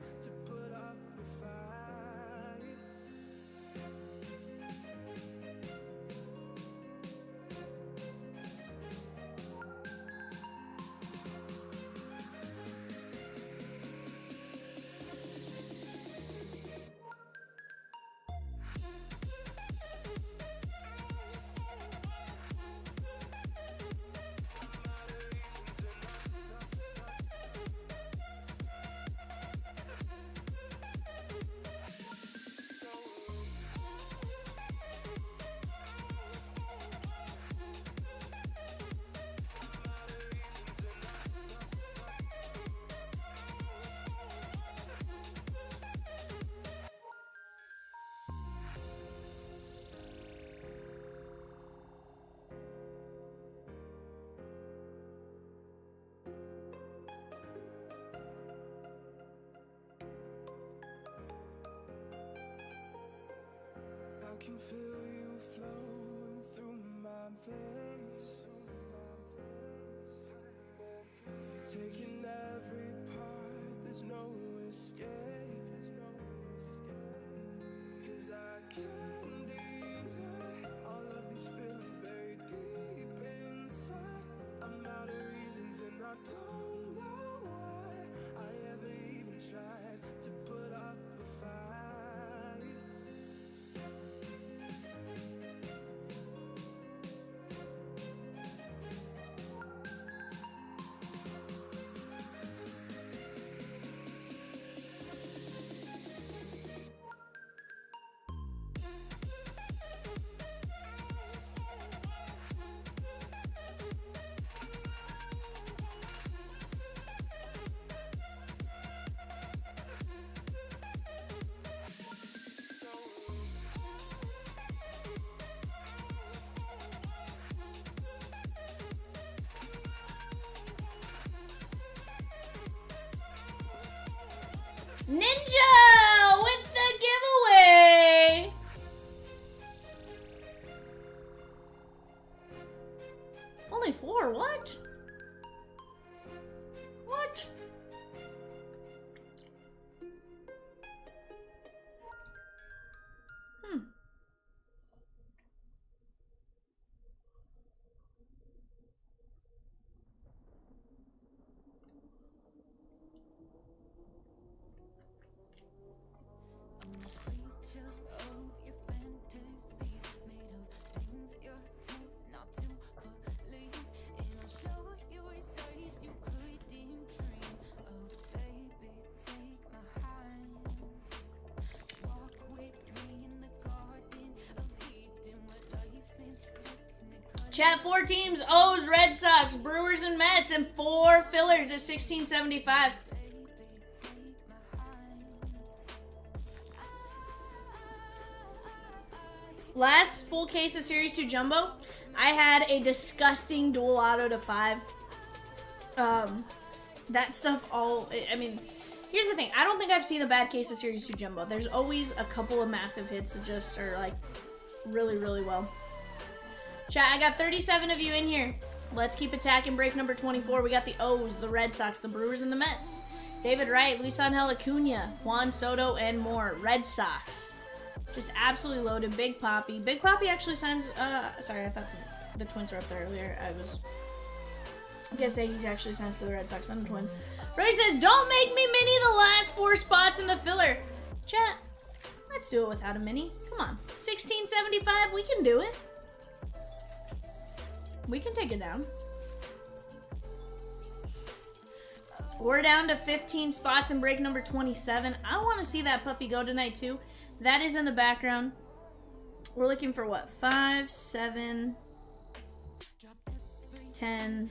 can feel you flowing through my veins, taking every part, there's no escape, 'cause I can't deny all of these feelings buried deep inside. I'm out of reasons and I don't know why I ever even tried to put up a fight. Ninja with the giveaway. Only 4, what? What? Creature of your fantasies, made of things that you're told not to believe. And I'll show you sights you couldn't dream of. Baby, take my hand, walk with me in the garden of Eden, where life's in technical. Chat 4 teams, O's, Red Sox, Brewers, and Mets, and 4 fillers at $16.75. Last full case of Series 2 Jumbo, I had a disgusting dual auto to 5. That stuff all, I mean, here's the thing. I don't think I've seen a bad case of Series 2 Jumbo. There's always a couple of massive hits that just are, like, really, really well. Chat, I got 37 of you in here. Let's keep attacking break number 24. We got the O's, the Red Sox, the Brewers, and the Mets. David Wright, Luis Angel Acuna, Juan Soto, and more. Red Sox. Just absolutely loaded. Big Poppy. Big Poppy actually signs, sorry, I thought the Twins were up there earlier. I was gonna say he actually signs for the Red Sox on the Twins. Ray says, don't make me mini the last 4 spots in the filler. Chat, let's do it without a mini. Come on. $16.75, we can do it. We can take it down. We're down to 15 spots in break number 27. I want to see that puppy go tonight too. That is in the background. We're looking for what? 5, 7, 10,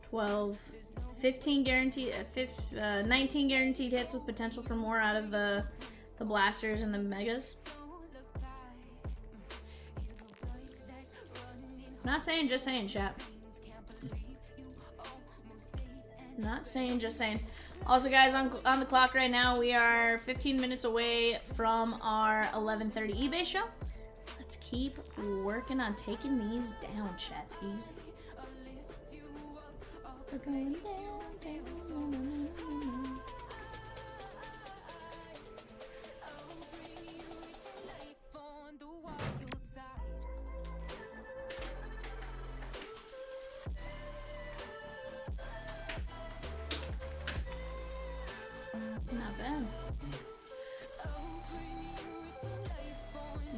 12, 15 guaranteed, 19 guaranteed hits with potential for more out of the blasters and the megas. Not saying, just saying, chat. Not saying, just saying. Also, guys, on the clock right now, we are 15 minutes away from our 11:30 eBay show. Let's keep working on taking these down, chatskis. We're going down. Not bad.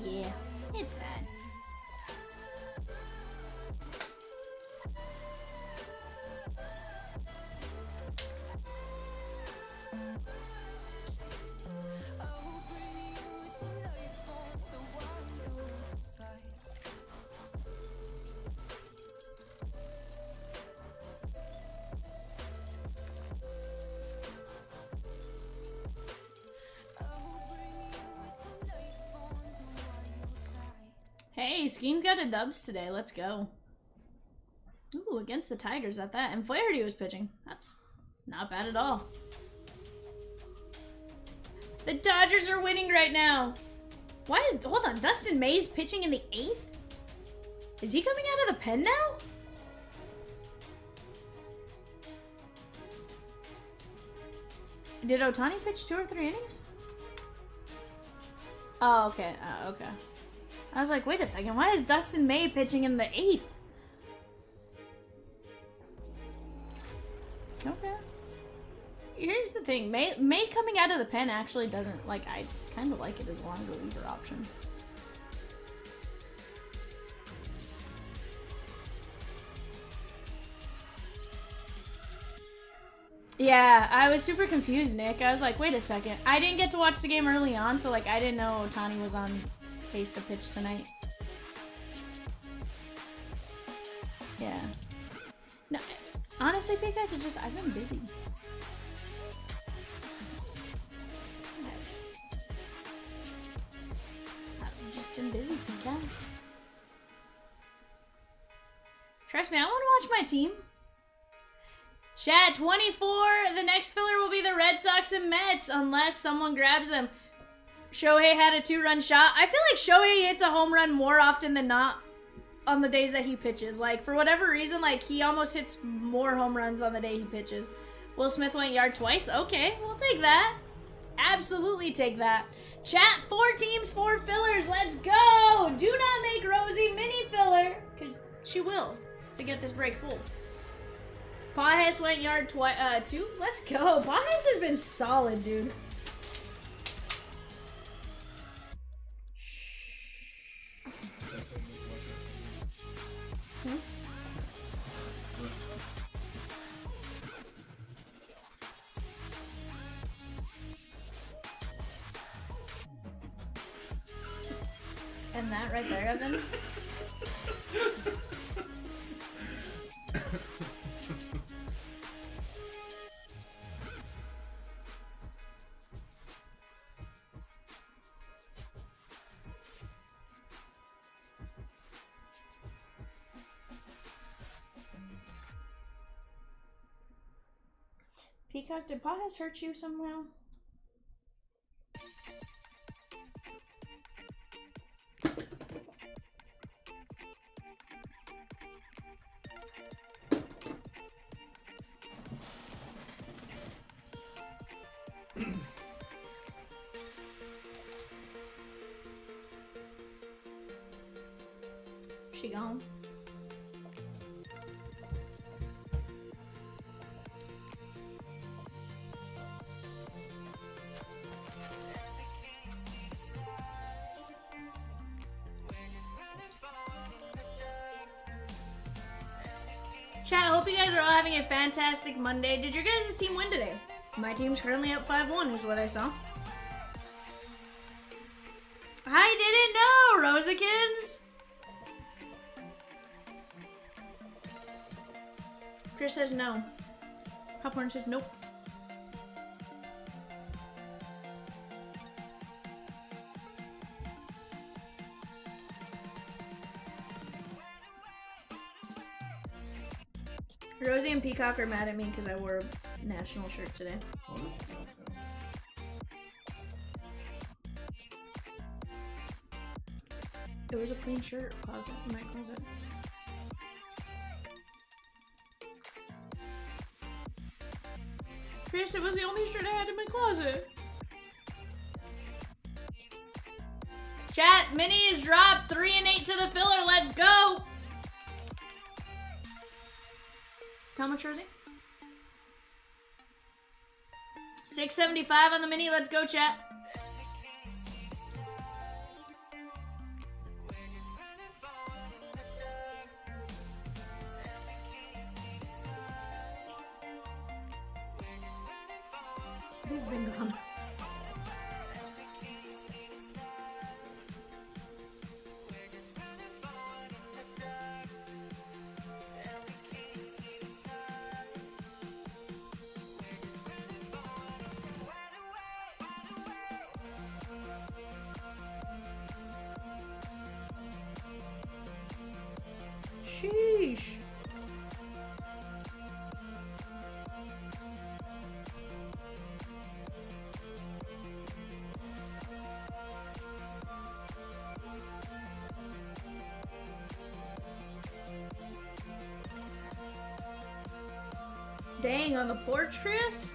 Yeah, it's fine. Hey, Skeen's got a dubs today. Let's go. Ooh, against the Tigers at that. And Flaherty was pitching. That's not bad at all. The Dodgers are winning right now. Why is, hold on, Dustin May's pitching in the 8th? Is he coming out of the pen now? Did Ohtani pitch 2 or 3 innings? Oh, okay. Okay. I was like, wait a second. Why is Dustin May pitching in the 8th? Okay. Here's the thing. May coming out of the pen actually doesn't, like, I kind of like it as a long reliever option. Yeah, I was super confused, Nick. I was like, wait a second. I didn't get to watch the game early on, so like I didn't know Ohtani was on pace to pitch tonight. Yeah. No, honestly, Peacock, it's just, I've been busy. I've just been busy, Peacock. Trust me, I want to watch my team. Chat, 24, the next filler will be the Red Sox and Mets, unless someone grabs them. Shohei had a 2-run shot. I feel like Shohei hits a home run more often than not on the days that he pitches. Like, for whatever reason, like, he almost hits more home runs on the day he pitches. Will Smith went yard twice? Okay, we'll take that. Absolutely take that. Chat, 4 teams, 4 fillers. Let's go! Do not make Rosie mini filler, because she will, to get this break full. Pajes went yard 2. Let's go. Pajes has been solid, dude. Hmm? And that right there, Evan. Peacock, did Pajas hurt you somehow? She gone. Chat, I hope you guys are all having a fantastic Monday. Did your guys' team win today? My team's currently up 5-1 is what I saw. I didn't know, Rosikins! Chris says no. Popcorn says nope. Rosie and Peacock are mad at me because I wore a national shirt today. It was a clean shirt closet in my closet. Chris, it was the only shirt I had in my closet. Chat, Mini is dropped 3 and 8 to the filler. Let's go. How much, Rosie? 675 on the Mini. Let's go, chat. They've been gone. Sheesh. Dang, on the porch, Chris?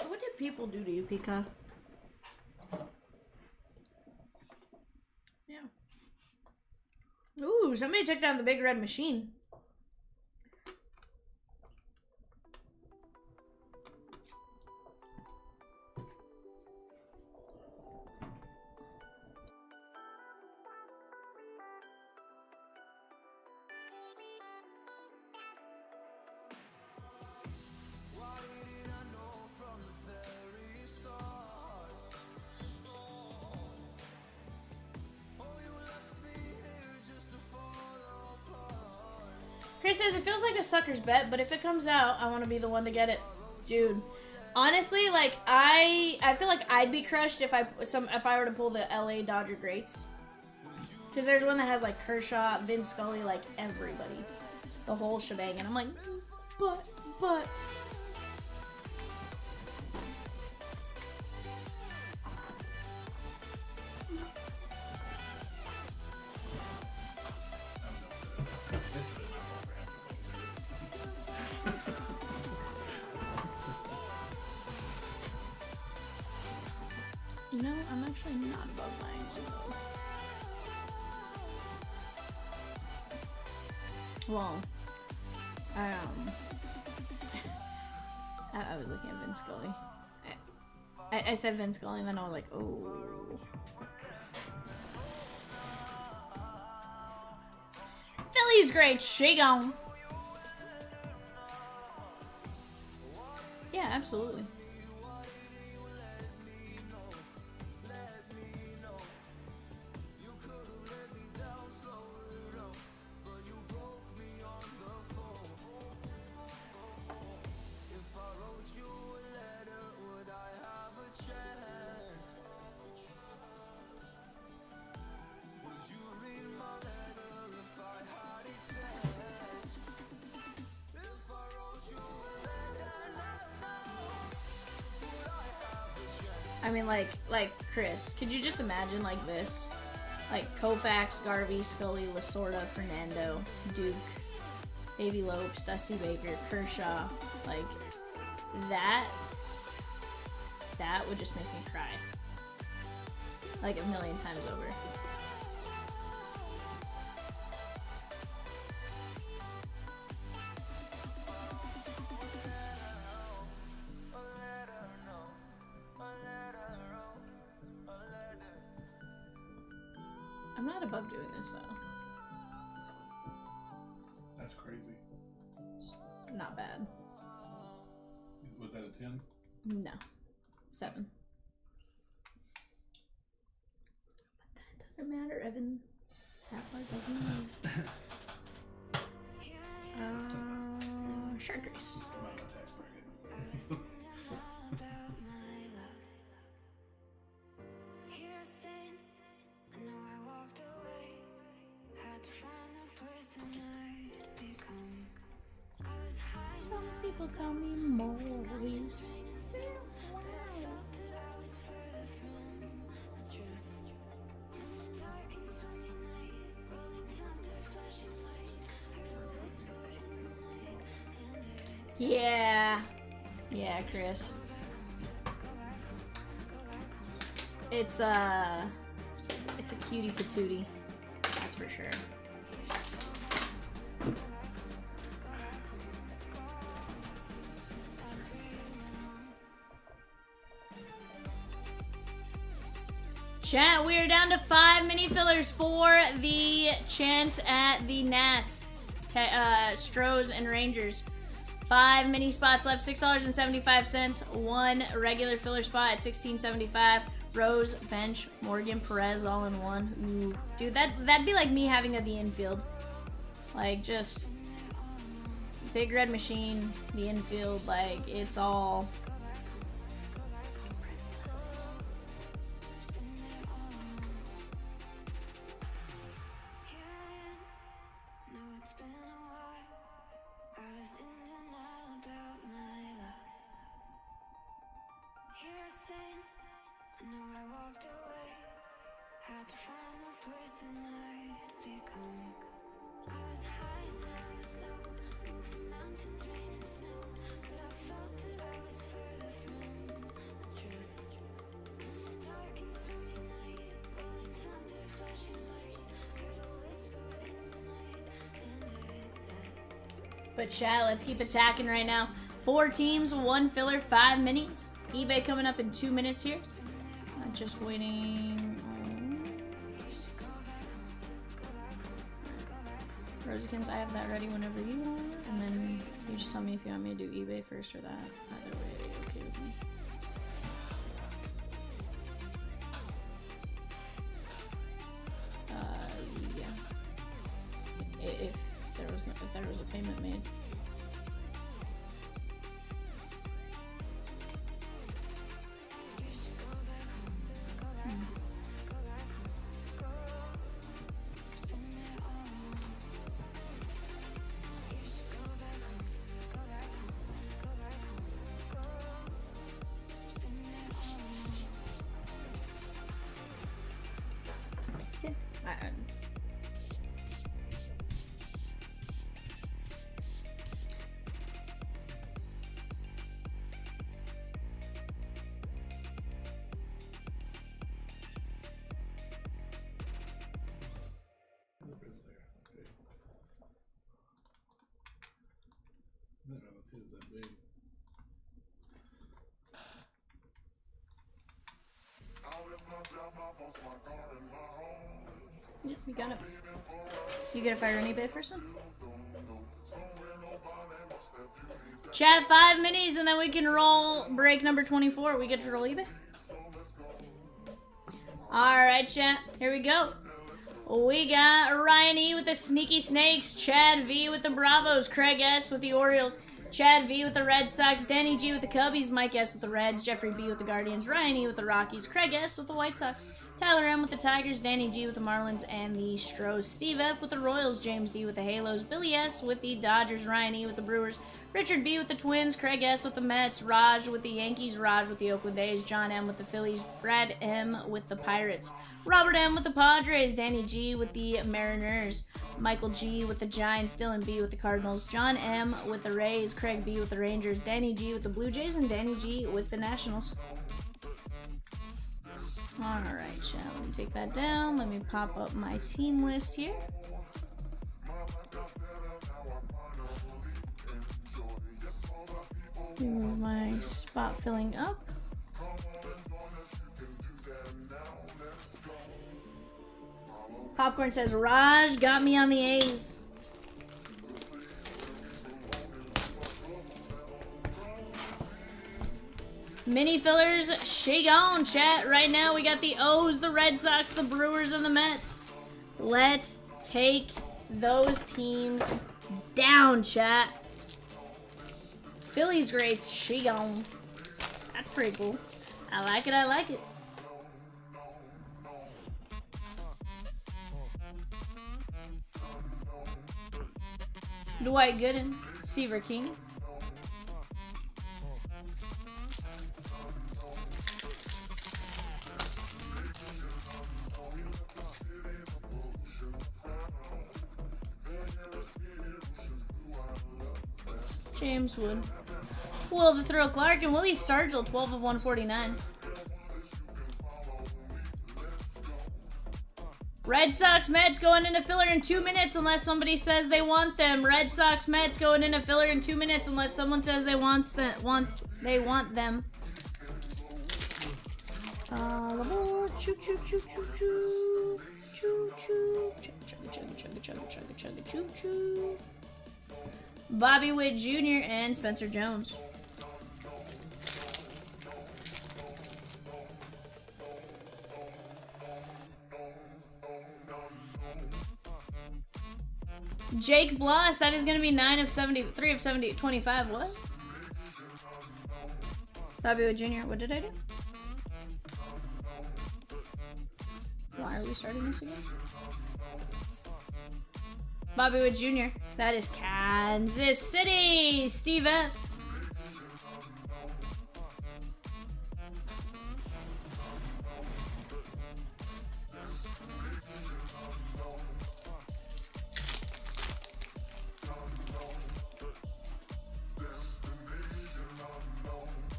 What did people do to you, Peacock? Yeah. Ooh, somebody took down the big red machine. Chris says, it feels like a sucker's bet, but if it comes out, I want to be the one to get it. Dude, honestly, like, I feel like I'd be crushed if I were to pull the LA Dodger greats. Because there's one that has, like, Kershaw, Vince Scully, like, everybody. The whole shebang. And I'm like, but... You know, I'm actually not above buying one of those. Well, I was looking at Vince Scully. I said Vince Scully and then I was like, oh. Philly's great, she gone. Yeah, absolutely. I mean, like Chris, could you just imagine like this? Like Koufax, Garvey, Scully, Lasorda, Fernando, Duke, Davey Lopes, Dusty Baker, Kershaw, like that would just make me cry. Like a million times over. I'm not above doing this though. That's crazy. Not bad. Was that a 10? No. 7. But that doesn't matter, Evan. That part doesn't matter. Shark Race. I'm out of my tax bracket. Some people call me Maurice. Yeah. Yeah, Chris. It's a cutie patootie. That's for sure. Chat, we are down to 5 mini fillers for the chance at the Nats, Stros, and Rangers. 5 mini spots left, $6.75. 1 regular filler spot at $16.75. Rose, Bench, Morgan, Perez, all in one. Ooh. Dude, that'd be like me having the infield. Like, just big red machine, the infield, like, it's all priceless. But chat, let's keep attacking right now. 4 teams, 1 filler, 5 minis. eBay coming up in 2 minutes here. I'm just waiting. Resurgence, I have that ready whenever you are. And then you just tell me if you want me to do eBay first or that. Either way, okay with me. Yeah. If there was a payment made. Yep, you got it. You get a fire on eBay first one? Chat, 5 minis and then we can roll break number 24. We get to roll eBay. Alright, chat. Here we go. We got Ryan E with the Sneaky Snakes, Chad V with the Bravos, Craig S with the Orioles, Chad V with the Red Sox, Danny G with the Cubbies, Mike S with the Reds, Jeffrey B with the Guardians, Ryan E with the Rockies, Craig S with the White Sox, Tyler M with the Tigers, Danny G with the Marlins and the Stros, Steve F with the Royals, James D with the Halos, Billy S with the Dodgers, Ryan E with the Brewers, Richard B with the Twins, Craig S with the Mets, Raj with the Yankees, Raj with the Oakland A's, John M with the Phillies, Brad M with the Pirates, Robert M with the Padres, Danny G with the Mariners, Michael G with the Giants, Dylan B with the Cardinals, John M with the Rays, Craig B with the Rangers, Danny G with the Blue Jays, and Danny G with the Nationals. Alright, chat, let me take that down. Let me pop up my team list here. Move my spot filling up. Popcorn says, Raj got me on the A's. Mini fillers, she gone, chat. Right now we got the O's, the Red Sox, the Brewers, and the Mets. Let's take those teams down, chat. Phillies greats, she gone. That's pretty cool. I like it, I like it. Dwight Gooden, Seaver King. James Wood. Will the Thrill Clark and Willie Stargell, 12 of 149. Red Sox Mets going into filler in 2 minutes unless somebody says they want them. Red Sox Mets going into filler in 2 minutes unless someone says they want them. All aboard. Choo choo choo choo choo. Choo choo. Chugga chugga chugga chugga chugga chugga choo choo. Bobby Witt Jr. and Spencer Jones. Jake Bloss, that is going to be 9 of 70, 3 of 70, 25. What? Bobby Witt Jr., what did I do? Why are we starting this again? Bobby Witt Jr., that is Kansas City. Steve F.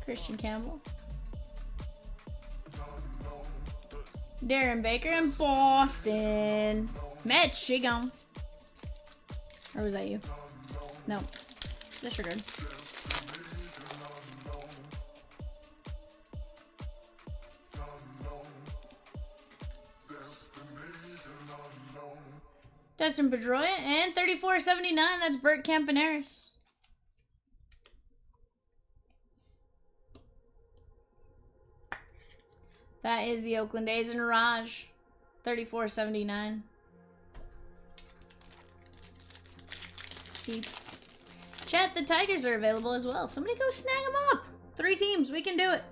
Christian Campbell. Darren Baker in Boston. Michigan. Or was that you? No. Disregard. Dustin Pedroia and 34.79. That's Bert Campaneris. That is the Oakland A's and Raj. 34.79. Keeps. Chat, the Tigers are available as well. Somebody go snag them up. 3 teams. We can do it.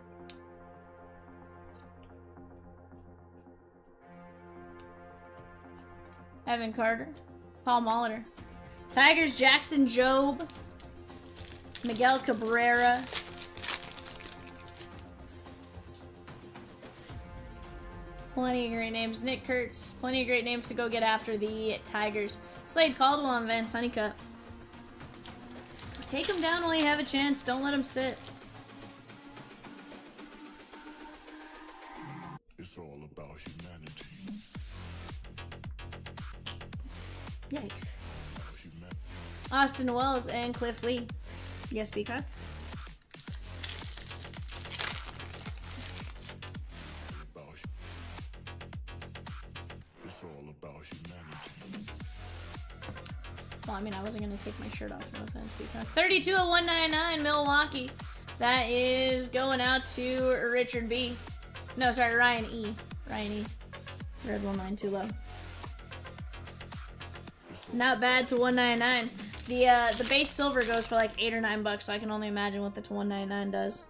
Evan Carter. Paul Molitor. Tigers, Jackson Jobe. Miguel Cabrera. Plenty of great names. Nick Kurtz. Plenty of great names to go get after the Tigers. Slade Caldwell and Vance Honeycutt. Take them down while you have a chance. Don't let them sit. It's all about humanity. Yikes. Austin Wells and Cliff Lee. Yes, Peacock. Well, I mean, I wasn't going to take my shirt off. No offense, Peacock. 32 of 199, Milwaukee. That is going out to Richard B. No, sorry, Ryan E. Ryan E. Red 1 too low. Not bad to 199. The base silver goes for like $8 or $9, so I can only imagine what the 199 does.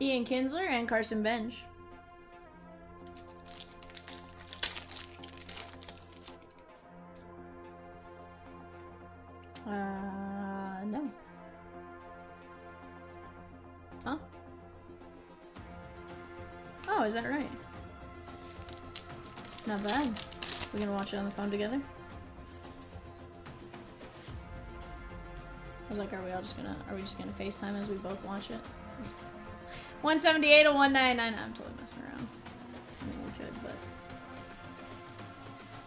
Ian Kinsler and Carson Bench. No. Huh? Oh, is that right? Not bad. We're gonna watch it on the phone together. I was like, are we just gonna FaceTime as we both watch it? 178 to 199. I'm totally messing around. I mean, we could, but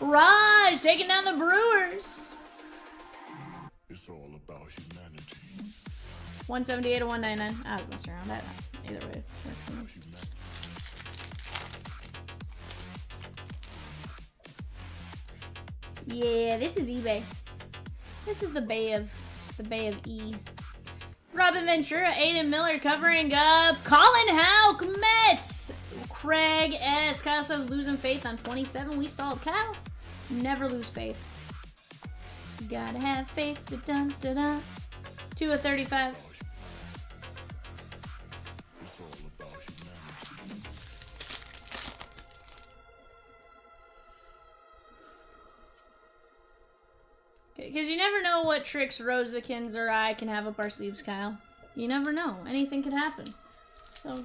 Raj taking down the Brewers. It's all about humanity. 178 to 199. I was messing around. That either way. Yeah, this is eBay. This is the Bay of E. Robin Ventura, Aiden Miller covering up Colin Houck, Mets. Craig S. Kyle says losing faith on 27. We stalled Kyle. Never lose faith. You gotta have faith. Da-dun, da-dun. 2 of 35. Because you never know what tricks Rosakins or I can have up our sleeves, Kyle. You never know. Anything could happen. So,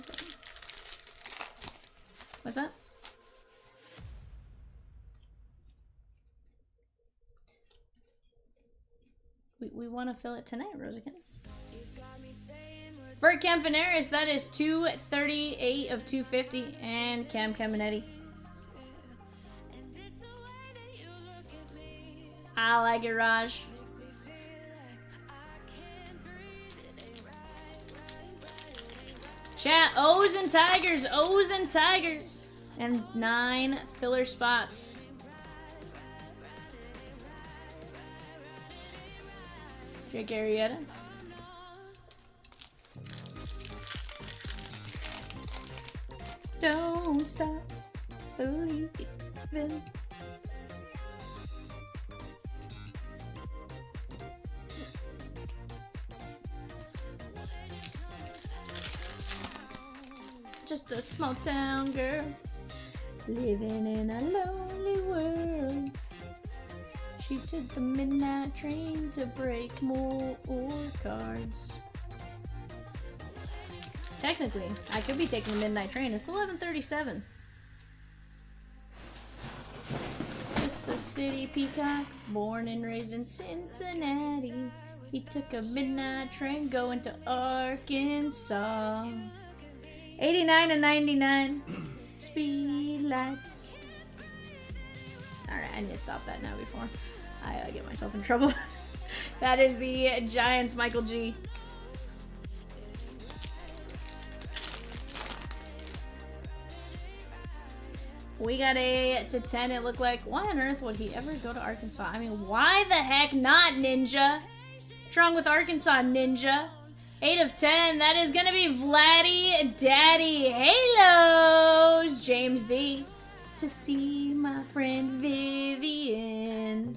what's that? We want to fill it tonight, Resurgence. For Campaneris, that is 238 of 250. And Cam Caminetti. I like it, Raj. Chat, O's and Tigers, O's and Tigers. And 9 filler spots. Jake Arrieta. Don't stop believing. Just a small town girl living in a lonely world. She took the midnight train to break more cards. Technically, I could be taking the midnight train. It's 11:37. Just a city peacock, born and raised in Cincinnati. He took a midnight train going to Arkansas. 89 and 99. Speed lights. Alright, I need to stop that now before I get myself in trouble. That is the Giants, Michael G. We got a to 10, it looked like. Why on earth would he ever go to Arkansas? I mean, why the heck not, Ninja? What's wrong with Arkansas, Ninja? 8 of 10, that is gonna be Vladdy Daddy Halos, James D. To see my friend Vivian.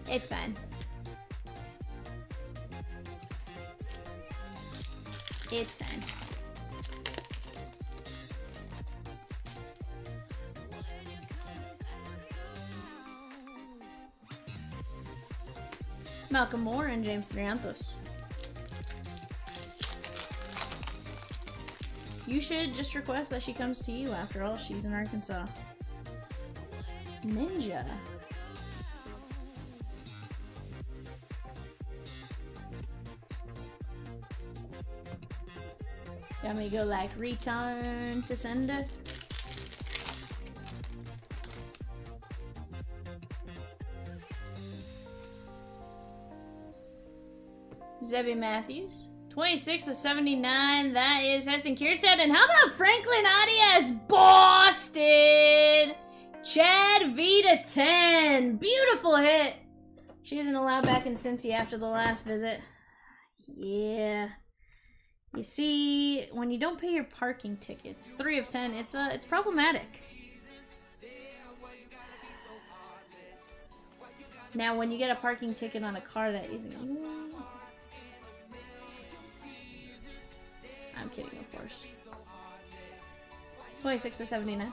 It's fine. It's fine. Malcolm Moore and James Triantos. You should just request that she comes to you. After all, she's in Arkansas. Ninja. Got me to go like return to sender. Zebby Matthews. 26 of 79. That is Heston Kierstead. And how about Franklin Arias? Boston! Chad V to 10. Beautiful hit. She isn't allowed back in Cincy after the last visit. Yeah. You see, when you don't pay your parking tickets, 3 of 10, it's problematic. Now, when you get a parking ticket on a car that isn't... I'm kidding, of course. 26 to 79.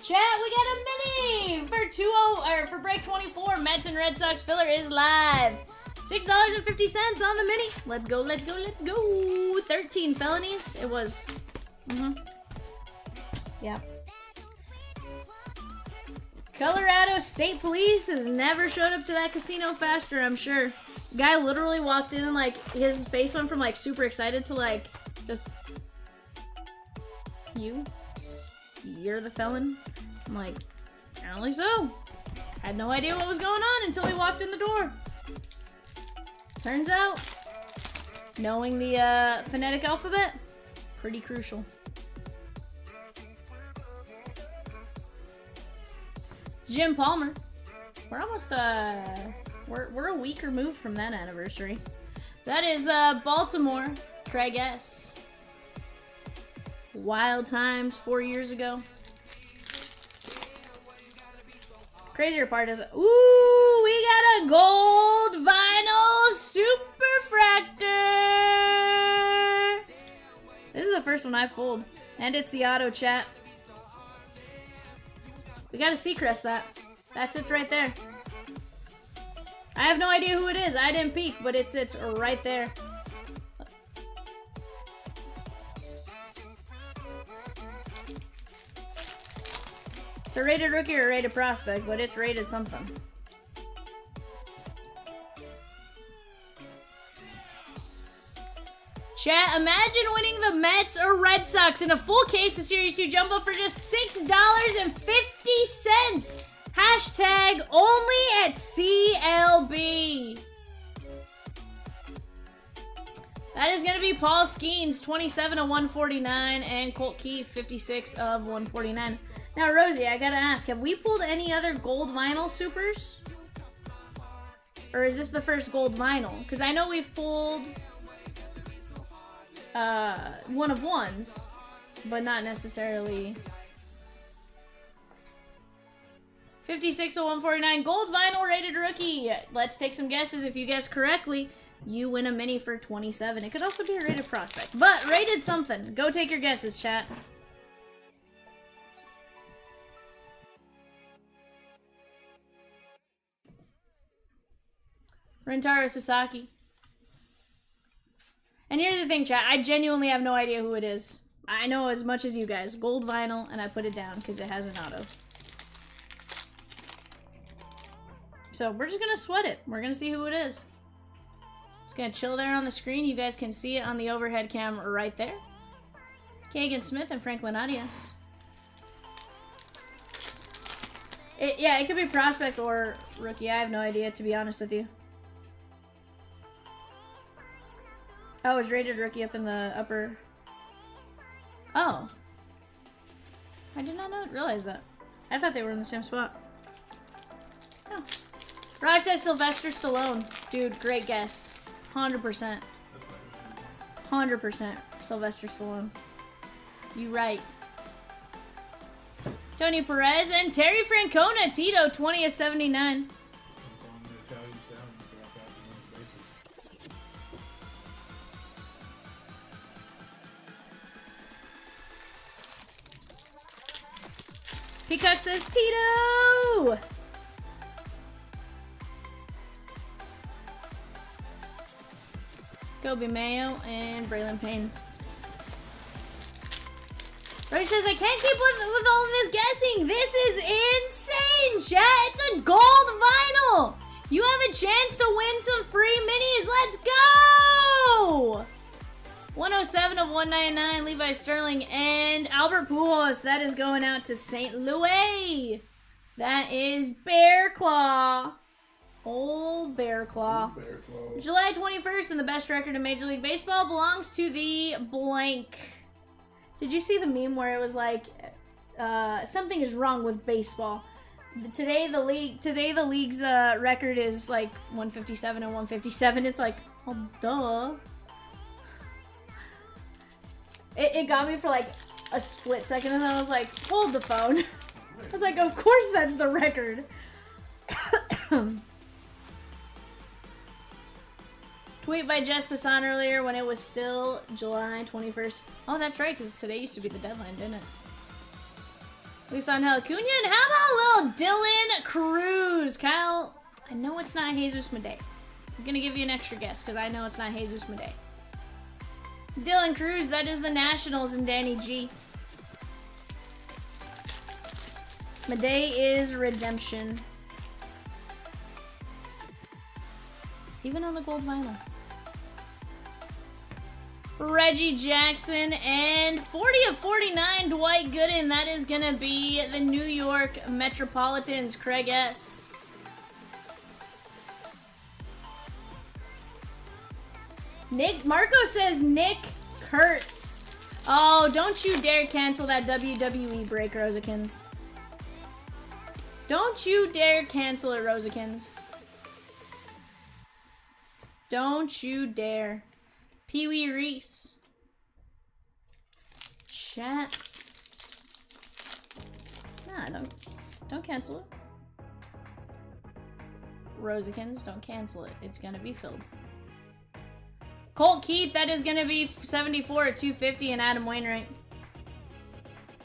Chat, we got a mini for for break 24. Mets and Red Sox filler is live. $6.50 on the mini. Let's go, let's go, let's go. 13 felonies. It was. Yeah. Colorado State Police has never showed up to that casino faster, I'm sure. Guy literally walked in and like his face went from like super excited to like just you're the felon. I'm like, apparently so. Had no idea what was going on until he walked in the door. Turns out, knowing the phonetic alphabet, pretty crucial. Jim Palmer. We're almost we're a week removed from that anniversary. That is Baltimore, Craig S. Wild times 4 years ago. Crazier part is, ooh, we got a gold vinyl superfractor. This is the first one I've pulled, and it's the auto, chat. We gotta Seacrest that. That's it right there. I have no idea who it is. I didn't peek, but it's right there. It's a rated rookie or a rated prospect, but it's rated something. Chat, imagine winning the Mets or Red Sox in a full case of Series 2 Jumbo for just $6.50. Hashtag only at CLB. That is going to be Paul Skeens, 27 of 149, and Colt Keith, 56 of 149. Now, Rosie, I gotta ask, have we pulled any other gold vinyl supers? Or is this the first gold vinyl? Because I know we've pulled one of ones, but not necessarily. 56 of 149, gold vinyl rated rookie. Let's take some guesses. If you guess correctly, you win a mini for 27. It could also be a rated prospect, but rated something. Go take your guesses, chat. Rentaro Sasaki. And here's the thing, chat. I genuinely have no idea who it is. I know as much as you guys. Gold vinyl, and I put it down because it has an auto. So we're just gonna sweat it. We're gonna see who it is. It's gonna chill there on the screen. You guys can see it on the overhead camera right there. Kagan Smith and Franklin Arias. Yeah, it could be prospect or rookie. I have no idea, to be honest with you. Oh, it's rated rookie up in the upper. Oh. I did not realize that. I thought they were in the same spot. Oh. Raj says Sylvester Stallone. Dude, great guess. 100%. 100% Sylvester Stallone. You right. Tony Perez and Terry Francona. Tito, 20 of 79. Peacock says Tito! Kobe Mayo and Braylon Payne. Ray says, I can't keep with all of this guessing. This is insane, chat. It's a gold vinyl. You have a chance to win some free minis. Let's go! 107 of 199, Levi Sterling and Albert Pujols. That is going out to St. Louis. That is Bear Claw. Old Bear Claw. July 21st, and the best record in Major League Baseball belongs to the blank. Did you see the meme where it was like, something is wrong with baseball? Today the league's record is like 157 and 157. It's like, oh duh. It got me for like a split second, and then I was like, hold the phone. I was like, of course that's the record. Tweet by Jess Passan earlier when it was still July 21st. Oh, that's right, because today used to be the deadline, didn't it? Lisan Helacunia, and how about little Dylan Cruz? Kyle, I know it's not Jesus Madej. I'm going to give you an extra guess, because I know it's not Jesus Madej. Dylan Cruz, that is the Nationals and Danny G. Madej is Redemption. Even on the gold vinyl. Reggie Jackson and 40 of 49, Dwight Gooden. That is going to be the New York Metropolitans, Craig S. Marco says Nick Kurtz. Oh, don't you dare cancel that WWE break, Rosikins. Don't you dare cancel it, Rosikins. Don't you dare. Pee Wee Reese. Chat. Nah, don't cancel it. Rosikins, don't cancel it. It's gonna be filled. Colt Keith, that is gonna be 74 at 250, and Adam Wainwright.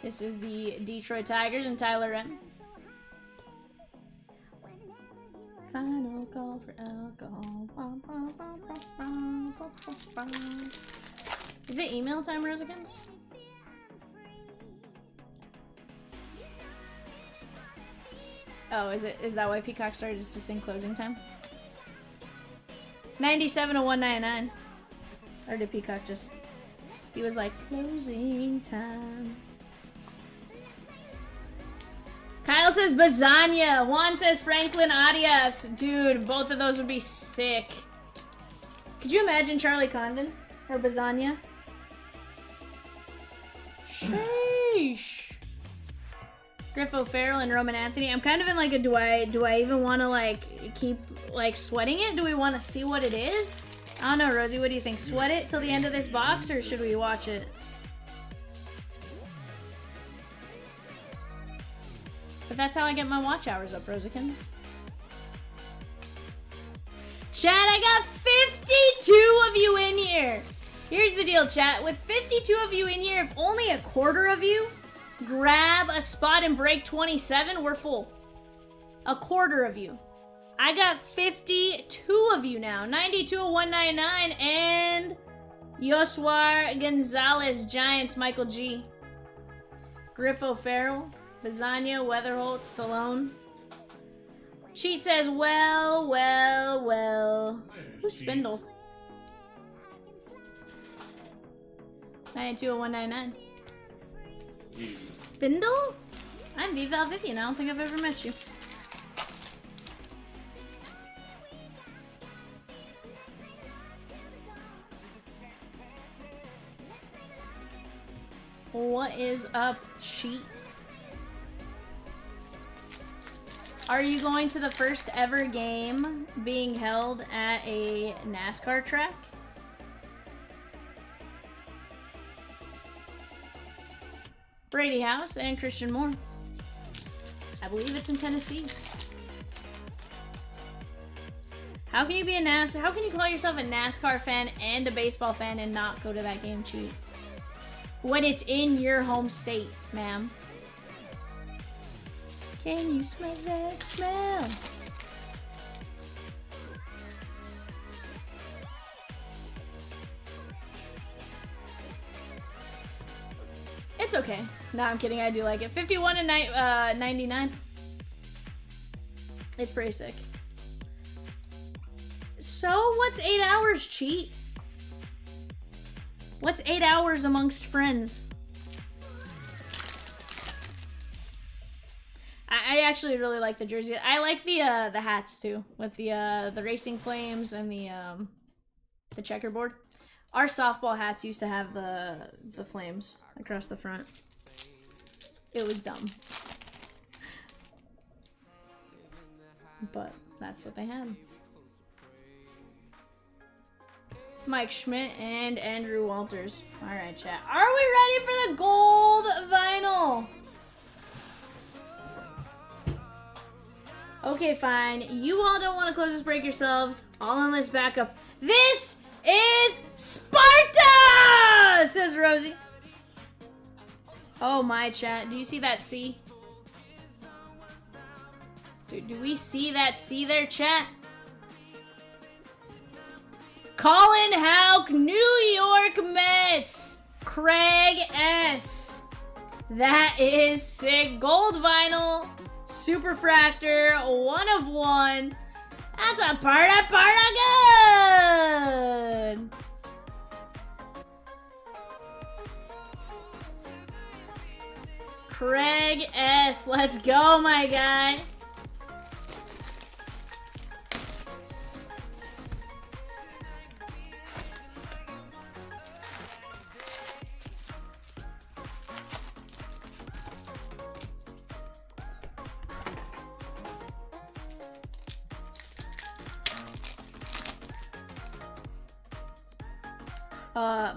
This is the Detroit Tigers and Tyler Wren. Final call for alcohol. Is it email time, Rosikins? Oh, is that why Peacock started to sing closing time? 97 to 199. Or did Peacock just... He was like, closing time. Kyle says Bazania. Juan says Franklin Arias. Dude, both of those would be sick. Could you imagine Charlie Condon? Or Bazania? Sheesh. Griff O'Farrell and Roman Anthony. I'm kind of in like a do I even want to like keep like sweating it? Do we want to see what it is? I don't know, Rosie. What do you think? Sweat it till the end of this box, or should we watch it? But that's how I get my watch hours up, Rosikins. Chat, I got 52 of you in here. Here's the deal, chat. With 52 of you in here, if only a quarter of you grab a spot and break 27, we're full. A quarter of you. I got 52 of you now. 92 of 199 and Yoswar Gonzalez, Giants, Michael G. Griff O'Farrell, Bazania, Weatherholt, Stallone. Cheat says, well. Who's Spindle? 92 of 199. Spindle? I'm Vival Vivian. I don't think I've ever met you. What is up, Cheat? Are you going to the first ever game being held at a NASCAR track? Brady House and Christian Moore. I believe it's in Tennessee. How can you be a NASCAR? How can you call yourself a NASCAR fan and a baseball fan and not go to that game, Cheat? When it's in your home state, ma'am. Can you smell that smell? It's okay. No, I'm kidding. I do like it. 51 to 99. It's pretty sick. So, what's 8 hours, Cheat? What's 8 hours amongst friends? I actually really like the jersey. I like the hats too, with the racing flames and the checkerboard. Our softball hats used to have the flames across the front. It was dumb, but that's what they had. Mike Schmidt and Andrew Walters. All right, chat. Are we ready for the gold vinyl? Okay, fine. You all don't want to close this break yourselves. All on this backup. This is Sparta! Says Rosie. Oh my, chat. Do you see that C? Do we see that C there, chat? Colin Houck, New York Mets. Craig S. That is sick. Gold vinyl. Superfractor. 1 of 1. That's a part of good. Craig S. Let's go, my guy.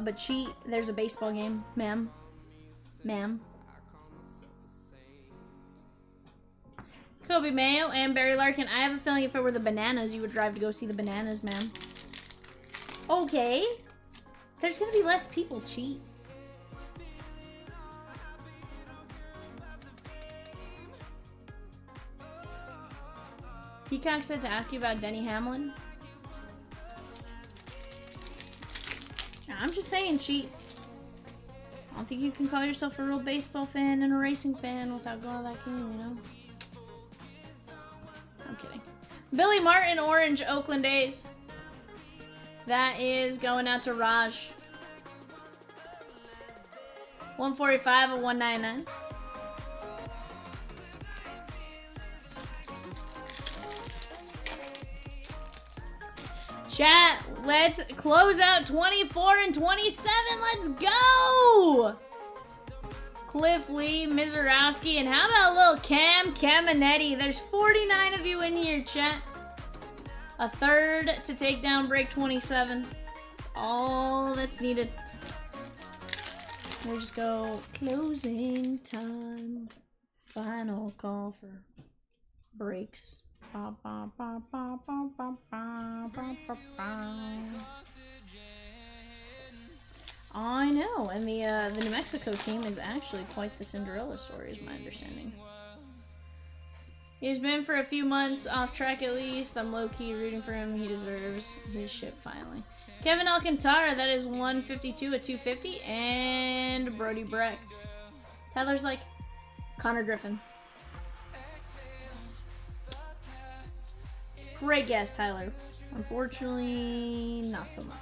But Cheat, there's a baseball game, ma'am. Ma'am. Kobe Mayo and Barry Larkin. I have a feeling if it were the Bananas, you would drive to go see the Bananas, ma'am. Okay. There's gonna be less people, Cheat. Peacock said to ask you about Denny Hamlin. I'm just saying, Cheat. I don't think you can call yourself a real baseball fan and a racing fan without going to that game, you know? Billy Martin, orange, Oakland A's. That is going out to Raj. 145 of 199. Chat, let's close out 24 and 27. Let's go! Cliff Lee, Mizorowski, and how about a little Cam Caminetti? There's 49 of you in here, chat. A third to take down break 27. All that's needed. We'll just go closing time. Final call for breaks. Ba, ba, ba, ba, ba, ba, ba, ba, ba, ba. I know, and the New Mexico team is actually quite the Cinderella story, is my understanding. He's been for a few months off track at least. I'm low-key rooting for him. He deserves his ship finally. Kevin Alcantara, that is 152 at 250, and Brody Brecht. Tyler's like Connor Griffin. Great guess, Tyler. Unfortunately, not so much.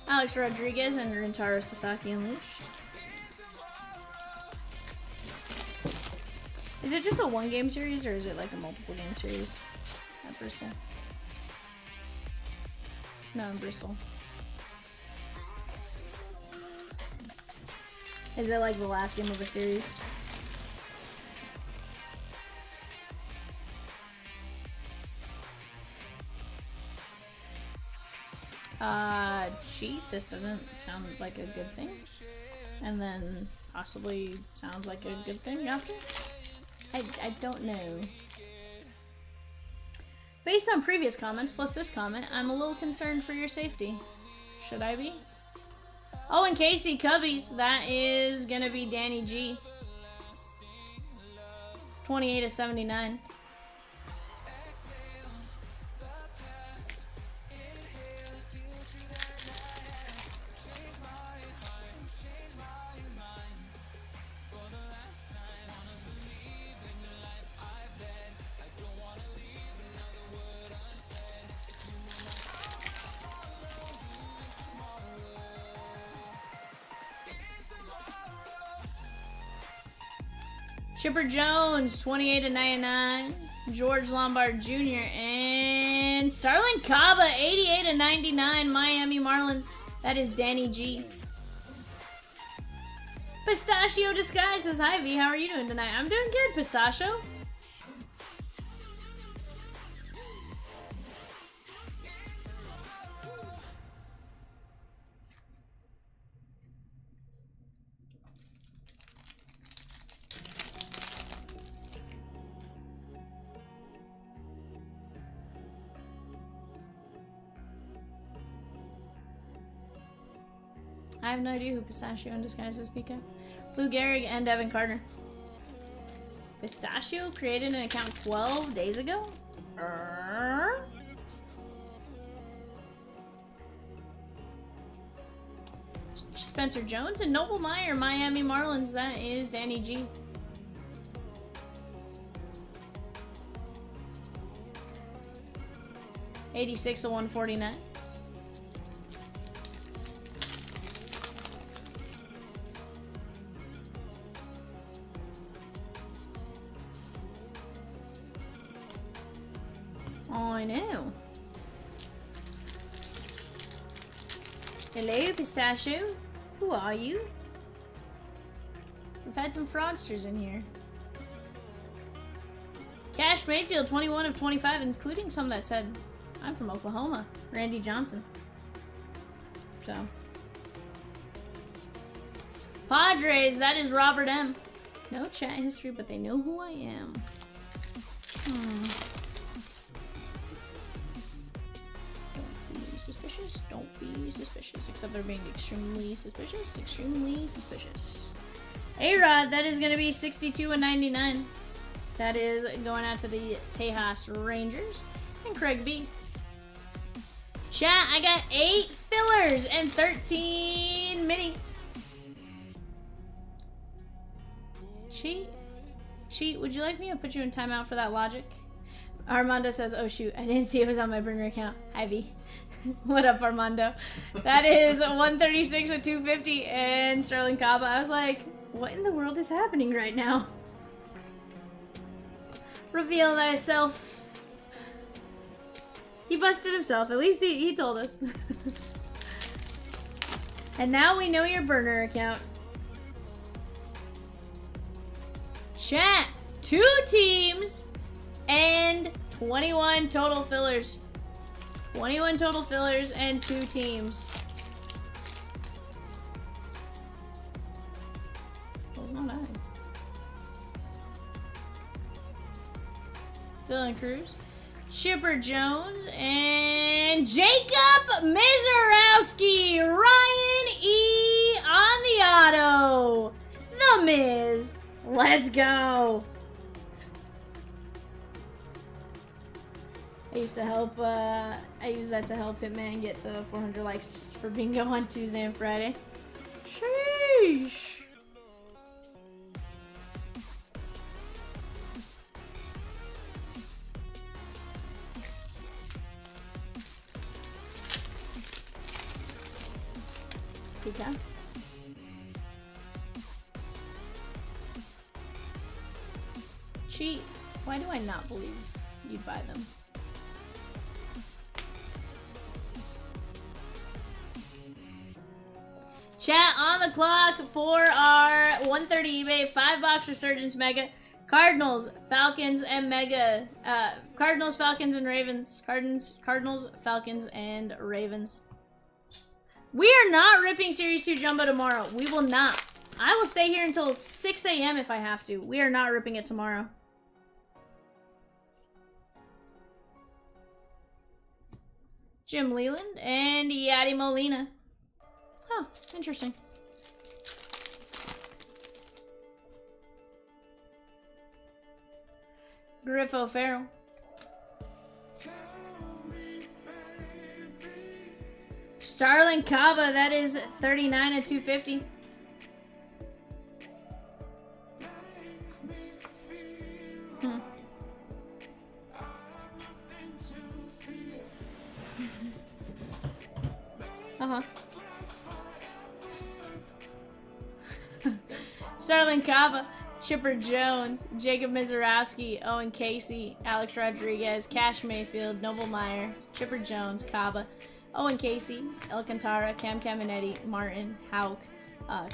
Alex Rodriguez and Rintaro Sasaki Unleashed. Is it just a one-game series, or is it like a multiple-game series at Bristol? No, in Bristol. Is it like the last game of a series? Cheat. This doesn't sound like a good thing. And then possibly sounds like a good thing after? I don't know. Based on previous comments plus this comment, I'm a little concerned for your safety. Should I be? Oh, and Casey Cubbies. That is gonna be Danny G. 28 of 79. Chipper Jones, 28 of 99. George Lombard Jr. and Starlin Caba, 88 of 99. Miami Marlins. That is Danny G. Pistachio Disguise says, hi V, how are you doing tonight? I'm doing good, Pistachio. I have no idea who Pistachio in Disguise is, Pika. Lou Gehrig and Devin Carter. Pistachio created an account 12 days ago? Spencer Jones and Noble Meyer, Miami Marlins. That is Danny G. $86 of 149. Oh, I know. Hello, Pistachio. Who are you? We've had some fraudsters in here. Cash Mayfield, 21 of 25, including some that said, I'm from Oklahoma. Randy Johnson. So. Padres, that is Robert M. No chat history, but they know who I am. Suspicious? Don't be suspicious. Except they're being extremely suspicious. Extremely suspicious. A-Rod, that is going to be 62 and 99. That is going out to the Tejas Rangers. And Craig B. Chat, I got 8 fillers and 13 minis. Cheat, would you like me to put you in timeout for that logic? Armando says, oh shoot, I didn't see it was on my burner account. Hi V. What up, Armando? That is 136 at 250 and Sterling Caba. I was like, what in the world is happening right now? Reveal thyself. He busted himself. At least he told us. And now we know your burner account. Chat, 2 teams and 21 total fillers. 21 total fillers and 2 teams. Was not I. Dylan Cruz, Chipper Jones, and Jacob Mizarowski. Ryan E on the auto. The Miz. Let's go. I used to help, I use that to help Hitman get to 400 likes for bingo on Tuesday and Friday. Sheesh. Okay. Cheat. Why do I not believe you'd buy them? Chat, on the clock for our 130 eBay 5-box Resurgence Mega. Cardinals, Falcons, and Mega. Cardinals, Falcons, and Ravens. Cardinals, Falcons, and Ravens. We are not ripping Series 2 Jumbo tomorrow. We will not. I will stay here until 6 a.m. if I have to. We are not ripping it tomorrow. Jim Leland and Yadi Molina. Huh, interesting. Griff O'Farrell. Starling Cava, that is 39 at 250. Uh-huh. Starling Cava, Chipper Jones, Jacob Mizarowski, Owen Casey, Alex Rodriguez, Cash Mayfield, Noble Meyer, Chipper Jones, Cava, Owen Casey, Alcantara, Cam Caminetti, Martin, Hauk,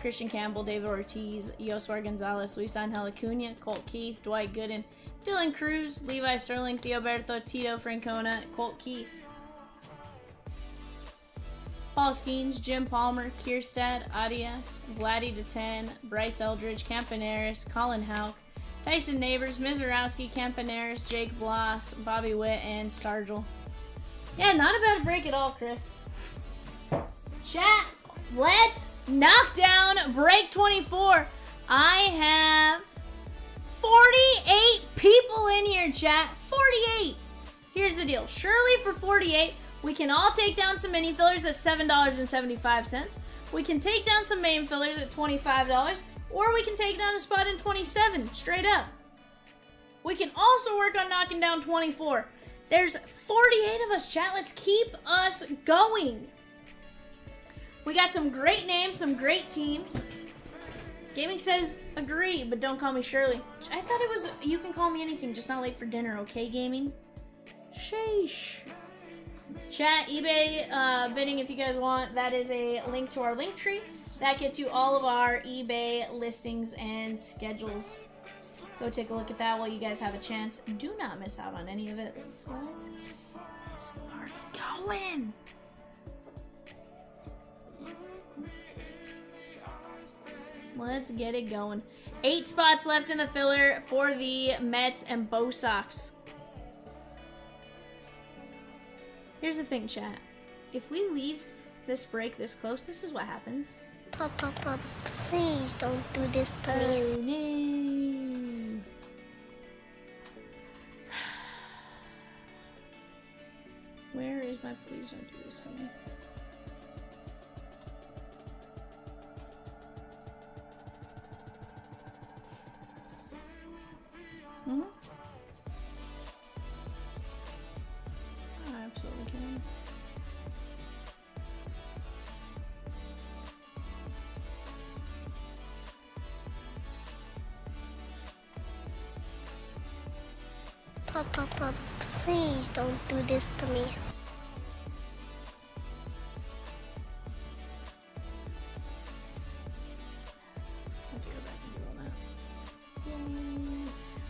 Christian Campbell, David Ortiz, Yoswar Gonzalez, Luis Angel Acuna, Colt Keith, Dwight Gooden, Dylan Cruz, Levi Sterling, Theoberto, Tito Francona, Colt Keith, Paul Skeens, Jim Palmer, Kierstad, Adias, Vladdy DeTen, Bryce Eldridge, Campaneris, Colin Hauk, Tyson Neighbors, Mizarowski, Campaneris, Jake Bloss, Bobby Witt, and Stargell. Yeah, not a bad break at all, Chris. Chat, let's knock down break 24. I have 48 people in here, chat. 48. Here's the deal. Shirley for 48. We can all take down some mini fillers at $7.75. We can take down some main fillers at $25. Or we can take down a spot in 27, straight up. We can also work on knocking down 24. There's 48 of us, chat. Let's keep us going. We got some great names, some great teams. Gaming says agree, but don't call me Shirley. I thought it was, you can call me anything, just not late for dinner, okay, Gaming? Sheesh. Chat, eBay bidding if you guys want. That is a link to our link tree. That gets you all of our eBay listings and schedules. Go take a look at that while you guys have a chance. Do not miss out on any of it. Let's get this party going. Let's get it going. 8 spots left in the filler for the Mets and Bo Sox. Here's the thing, chat. If we leave this break this close, this is what happens. Papa, please don't do this to me. Oh, no. Where is 5, please don't do this to me. Mm-hmm. I absolutely can. Papa, please don't do this to me.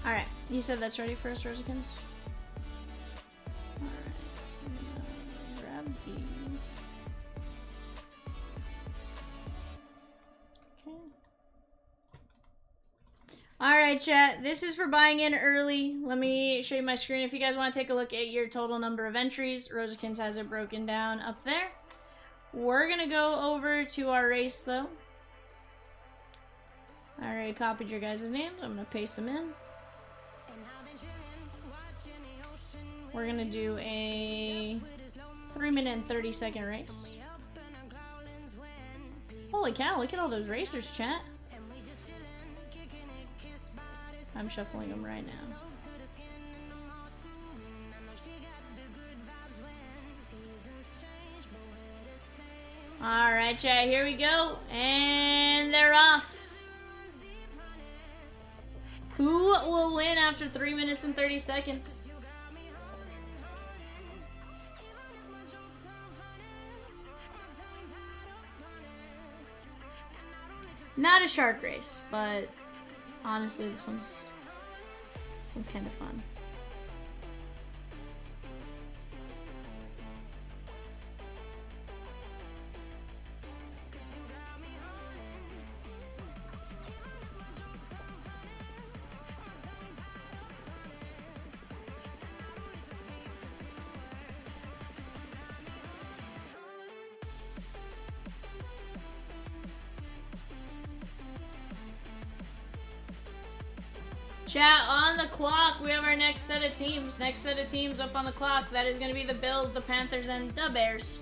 Alright, you said that's ready for us, Resurgence? Alright, grab these. Okay. Alright, chat, this is for buying in early. Let me show you my screen if you guys want to take a look at your total number of entries. Resurgence has it broken down up there. We're gonna go over to our race, though. I already copied your guys' names. I'm gonna paste them in. We're gonna do a 3-minute and 30-second race. Holy cow, look at all those racers, chat. I'm shuffling them right now. Alright, chat, here we go. And they're off. Who will win after 3 minutes and 30 seconds? Not a shark race, but honestly, this one's kind of fun. Chat, on the clock, we have our next set of teams. Next set of teams up on the clock. That is going to be the Bills, the Panthers, and the Bears.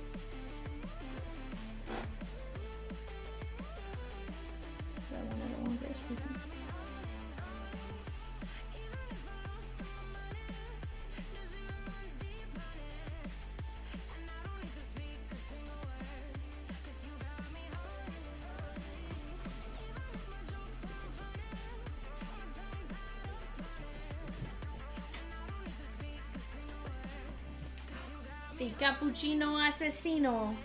The Cappuccino Asesino.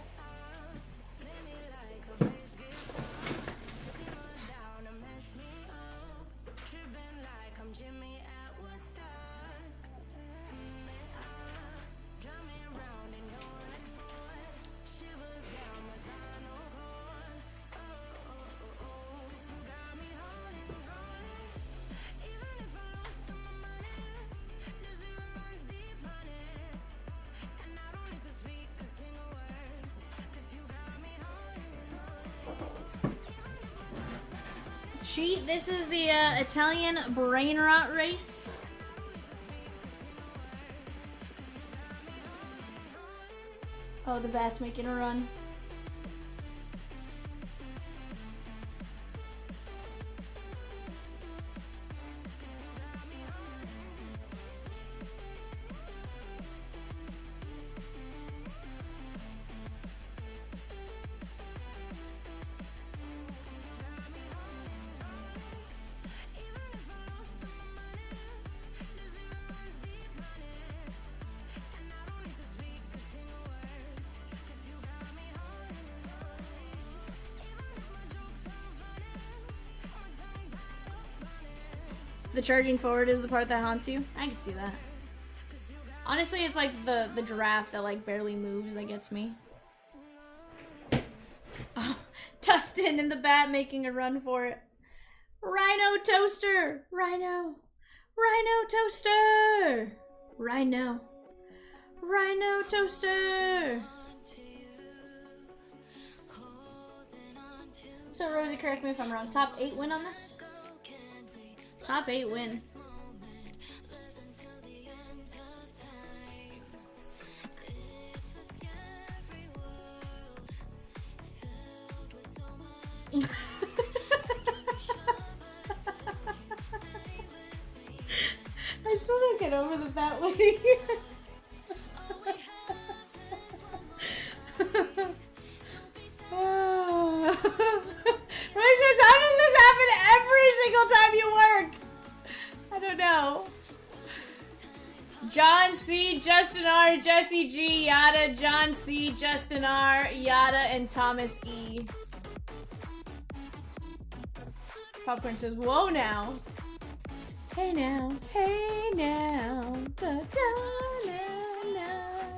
Cheat, this is the Italian brain rot race. Oh, the bat's making a run. The charging forward is the part that haunts you. I can see that. Honestly, it's like the giraffe that like barely moves that gets me. Oh, Dustin and the bat making a run for it. Rhino Toaster! Rhino! Rhino Toaster! Rhino. Rhino Toaster! So Rosie, correct me if I'm wrong. Top 8 win on this? Top 8 win. feel for the fat lady. Roy says, how does this happen every single time you work? I don't know. John C, Justin R, Jesse G, Yada, John C, Justin R, Yada, and Thomas E. Popcorn says, whoa now. Hey now, hey now, da, da, na, na,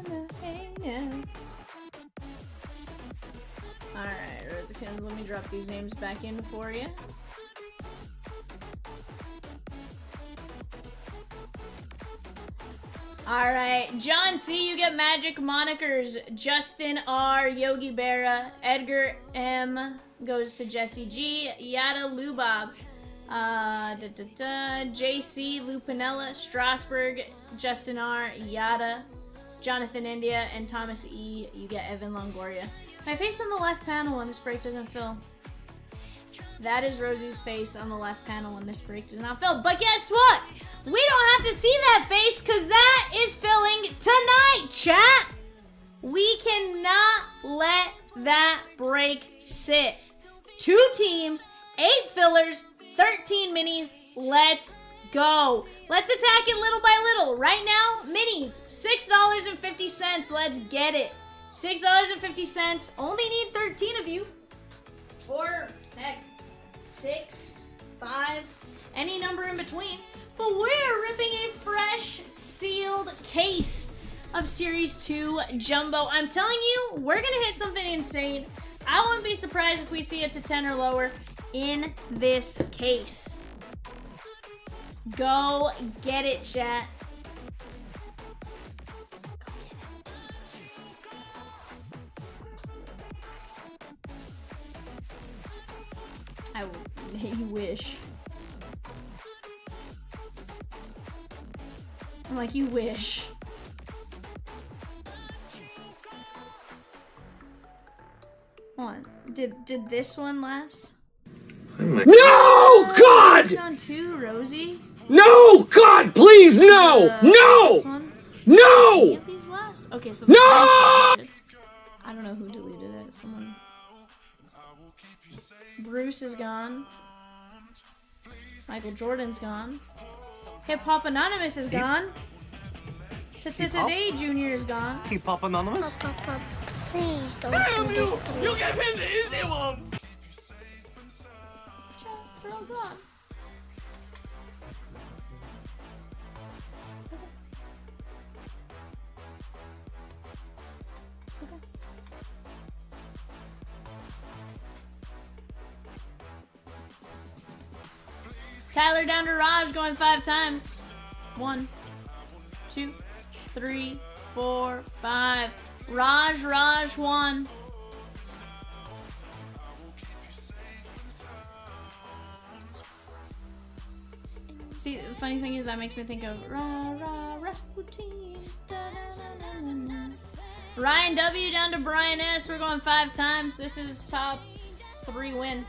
na, hey now. Alright, Rosakins, let me drop these names back in for you. Alright, John C, you get magic monikers. Justin R, Yogi Berra, Edgar M goes to Jesse G, Yada Lubab, JC Lupinella, Strasburg, Justin R, Yada, Jonathan India, and Thomas E, you get Evan Longoria. My face on the left panel when this break doesn't fill. That is Rosie's face on the left panel when this break does not fill. But guess what? We don't have to see that face because that is filling tonight, chat. We cannot let that break sit. 2 teams, 8 fillers, 13 minis. Let's go. Let's attack it little by little. Right now, minis, $6.50. Let's get it. $6.50. Only need 13 of you. Or, heck, 6, 5, any number in between. But we're ripping a fresh sealed case of Series 2 Jumbo. I'm telling you, we're gonna hit something insane. I wouldn't be surprised if we see it to 10 or lower in this case. Go get it, chat. You wish. I'm like, you wish. Hold on. Did this one last? No, God! On 2, Rosie. No, God, please, no! No! This one? No! Any of these last? Okay, so the No! I don't know who deleted it. Someone. Bruce is gone. Michael Jordan's gone. Hip Hop Anonymous is gone. Today Junior is gone. Keep up Anonymous? Pop, please don't do this to me. You gave him the easy ones! They're all gone. Tyler down to Raj, going 5 times. 1, 2, 3, 4, 5. Raj, 1. See, the funny thing is that makes me think of Rasputin. Ryan W down to Brian S. We're going 5 times. This is top 3 win.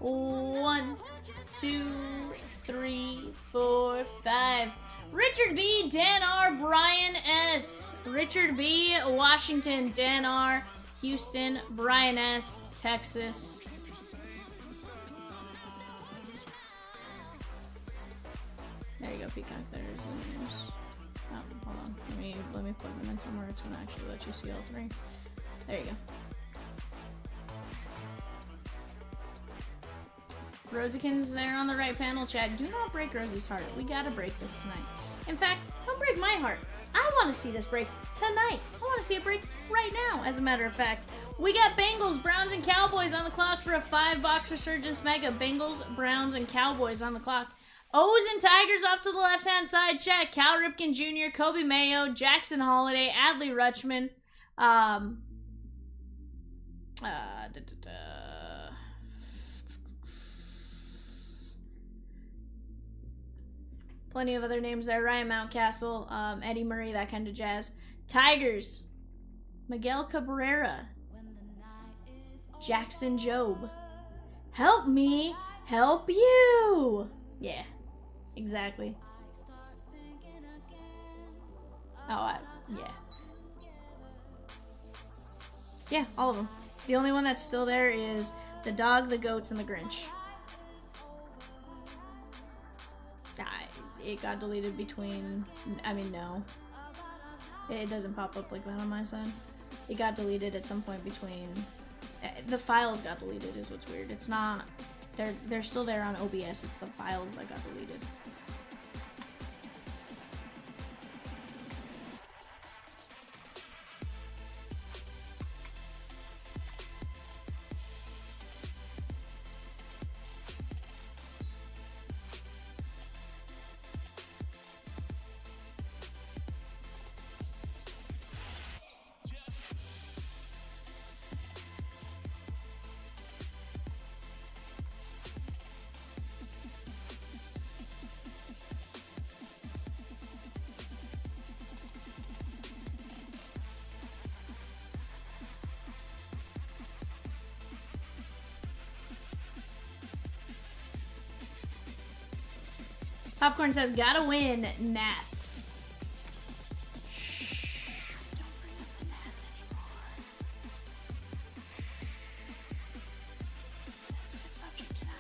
1, 2, 3, 4, 5. Richard B, Dan R, Brian S. Richard B, Washington, Dan R, Houston, Brian S, Texas. There you go, Peacock. There's the names. Oh, hold on. Let me plug them in somewhere. It's gonna actually let you see all 3. There you go. Rosiekin's there on the right panel, chat. Do not break Rosie's heart. We gotta break this tonight. In fact, don't break my heart. I want to see this break tonight. I want to see it break right now, as a matter of fact. We got Bengals, Browns, and Cowboys on the clock for a 5-box Resurgence Mega. Bengals, Browns, and Cowboys on the clock. O's and Tigers off to the left-hand side, chat. Cal Ripken Jr., Kobe Mayo, Jackson Holiday, Adley Rutschman, plenty of other names there. Ryan Mountcastle, Eddie Murray, that kind of jazz. Tigers, Miguel Cabrera, Jackson Jobe. Help me, help you. Yeah, exactly. Yeah. Yeah, all of them. The only one that's still there is the dog, the goats, and the Grinch. It got deleted between... I mean, no. It doesn't pop up like that on my side. It got deleted at some point between... The files got deleted is what's weird. It's not... They're still there on OBS. It's the files that got deleted. Popcorn says, gotta win, Nats. Shh, don't bring up the Nats anymore. Sensitive subject tonight.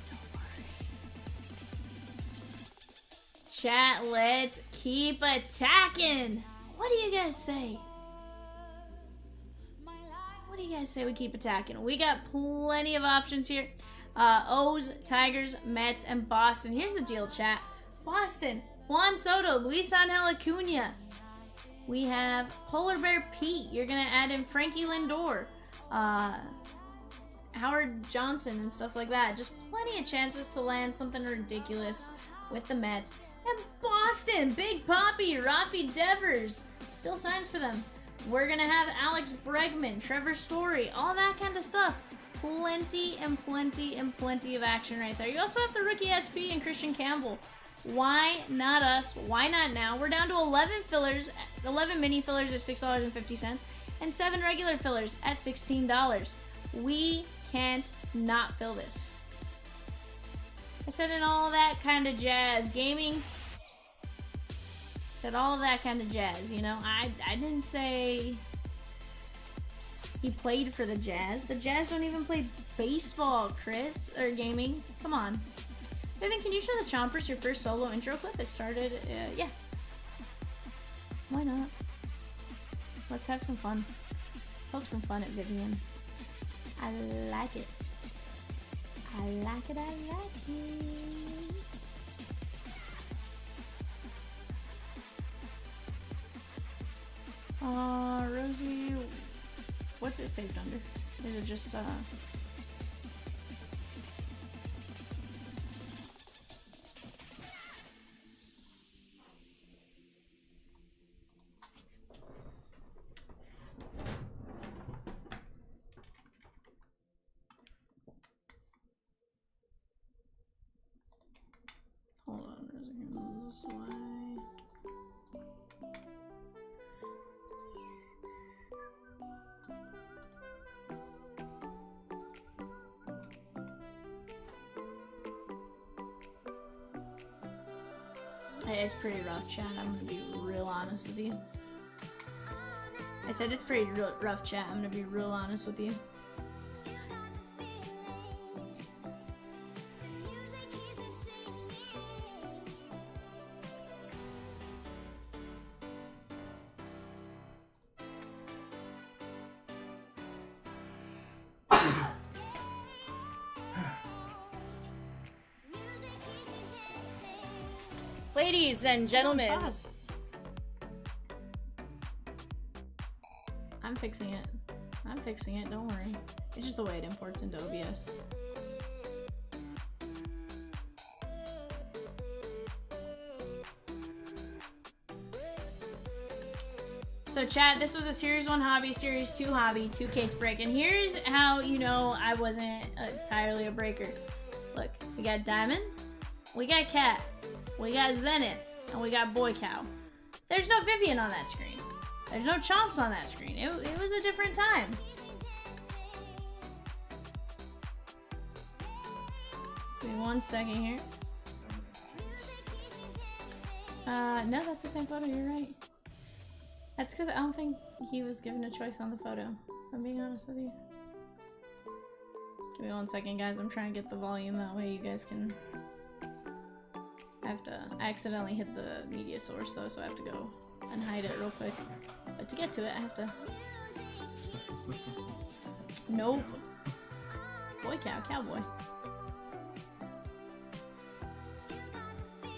Don't worry. Chat, let's keep attacking. What do you guys say? What do you guys say we keep attacking? We got plenty of options here. O's, Tigers, Mets, and Boston. Here's the deal, chat. Boston, Juan Soto, Luis Angel Acuna. We have Polar Bear Pete. You're going to add in Frankie Lindor, Howard Johnson, and stuff like that. Just plenty of chances to land something ridiculous with the Mets. And Boston, Big Poppy, Rafi Devers. Still signs for them. We're going to have Alex Bregman, Trevor Story, all that kind of stuff. Plenty and plenty and plenty of action right there. You also have the rookie SP and Christian Campbell. Why not us? Why not now? We're down to 11 fillers, 11 mini fillers at $6.50 and 7 regular fillers at $16. We can't not fill this. I said in all that kind of jazz. Gaming. Said all of that kind of jazz, you know. I didn't say he played for the Jazz. The Jazz don't even play baseball, Chris. Or gaming. Come on. Vivian, can you show the Chompers your first solo intro clip? It started, yeah. Why not? Let's have some fun. Let's poke some fun at Vivian. I like it. I like it, I like it. Rosie, what's it saved under? Is it just, hold on, Resurgence, why? It's pretty rough, chat. I'm gonna be real honest with you. I said it's pretty rough, chat. I'm gonna be real honest with you. Ladies and gentlemen, I'm fixing it. I'm fixing it, don't worry. It's just the way it imports into OBS. So chat, this was a Series 1 hobby, Series 2 hobby, 2 case break. And here's how you know I wasn't entirely a breaker. Look, we got Diamond, we got Cat, we got Zenith, and we got Boy Cow. There's no Vivian on that screen. There's no Chomps on that screen. It was a different time. Give me 1 second here. No, that's the same photo, you're right. That's because I don't think he was given a choice on the photo, if I'm being honest with you. Give me 1 second, guys. I'm trying to get the volume, that way you guys can... I accidentally hit the media source though, so I have to go and hide it real quick. But to get to it, I have to... Nope. Boy cow, cowboy.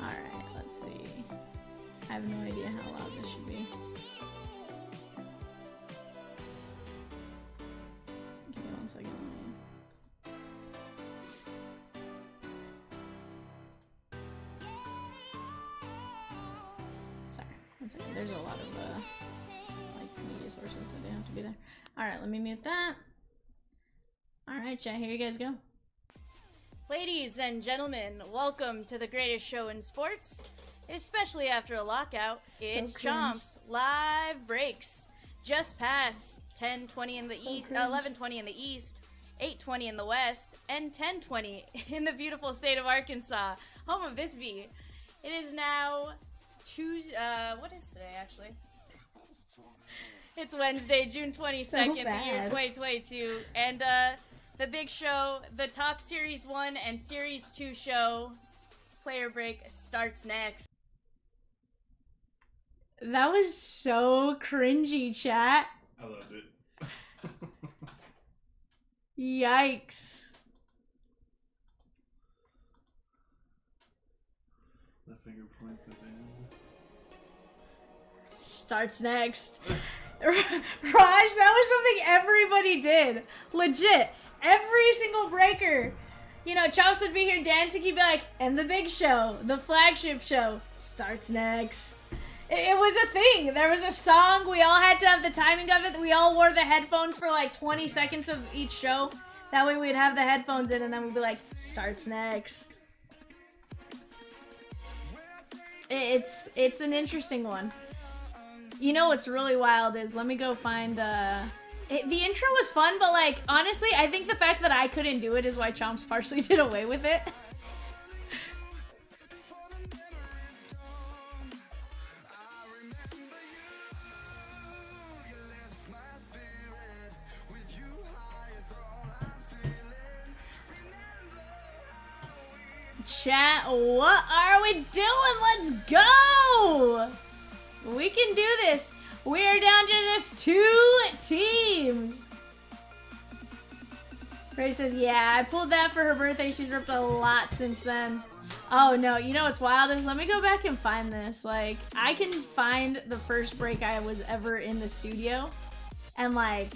Alright, let's see. I have no idea how loud this should be. Give me 1 second. Sorry, 1 second. There's a lot of like media sources that they have to be there. Alright, let me mute that. Alright, chat, here you guys go. Ladies and gentlemen, welcome to the greatest show in sports. Especially after a lockout, it's Chomps live breaks. Just past 10:20 in the east, 11:20 in the east, 8:20 in the west, and 10:20 in the beautiful state of Arkansas, home of this bee. It is now Tuesday. What is today actually? It's Wednesday, June 22nd, the year 2022, and the big show, the top Series 1 and Series 2 show, player break, starts next. That was so cringy, chat. I loved it. Yikes. The finger points at the end. Starts next. Raj, that was something everybody did. Legit. Every single breaker. You know, Chomps would be here dancing, he'd be like, and the big show, the flagship show, starts next. It was a thing. There was a song. We all had to have the timing of it. We all wore the headphones for like 20 seconds of each show. That way we'd have the headphones in and then we'd be like, starts next. It's an interesting one. You know what's really wild is, let me go find, the intro was fun, but like, honestly, I think the fact that I couldn't do it is why Chomps partially did away with it. Chat, what are we doing? Let's go! We can do this. We are down to just 2 teams. Ray says, yeah, I pulled that for her birthday. She's ripped a lot since then. Oh, no. You know what's wild is, let me go back and find this. Like, I can find the first break I was ever in the studio. And, like...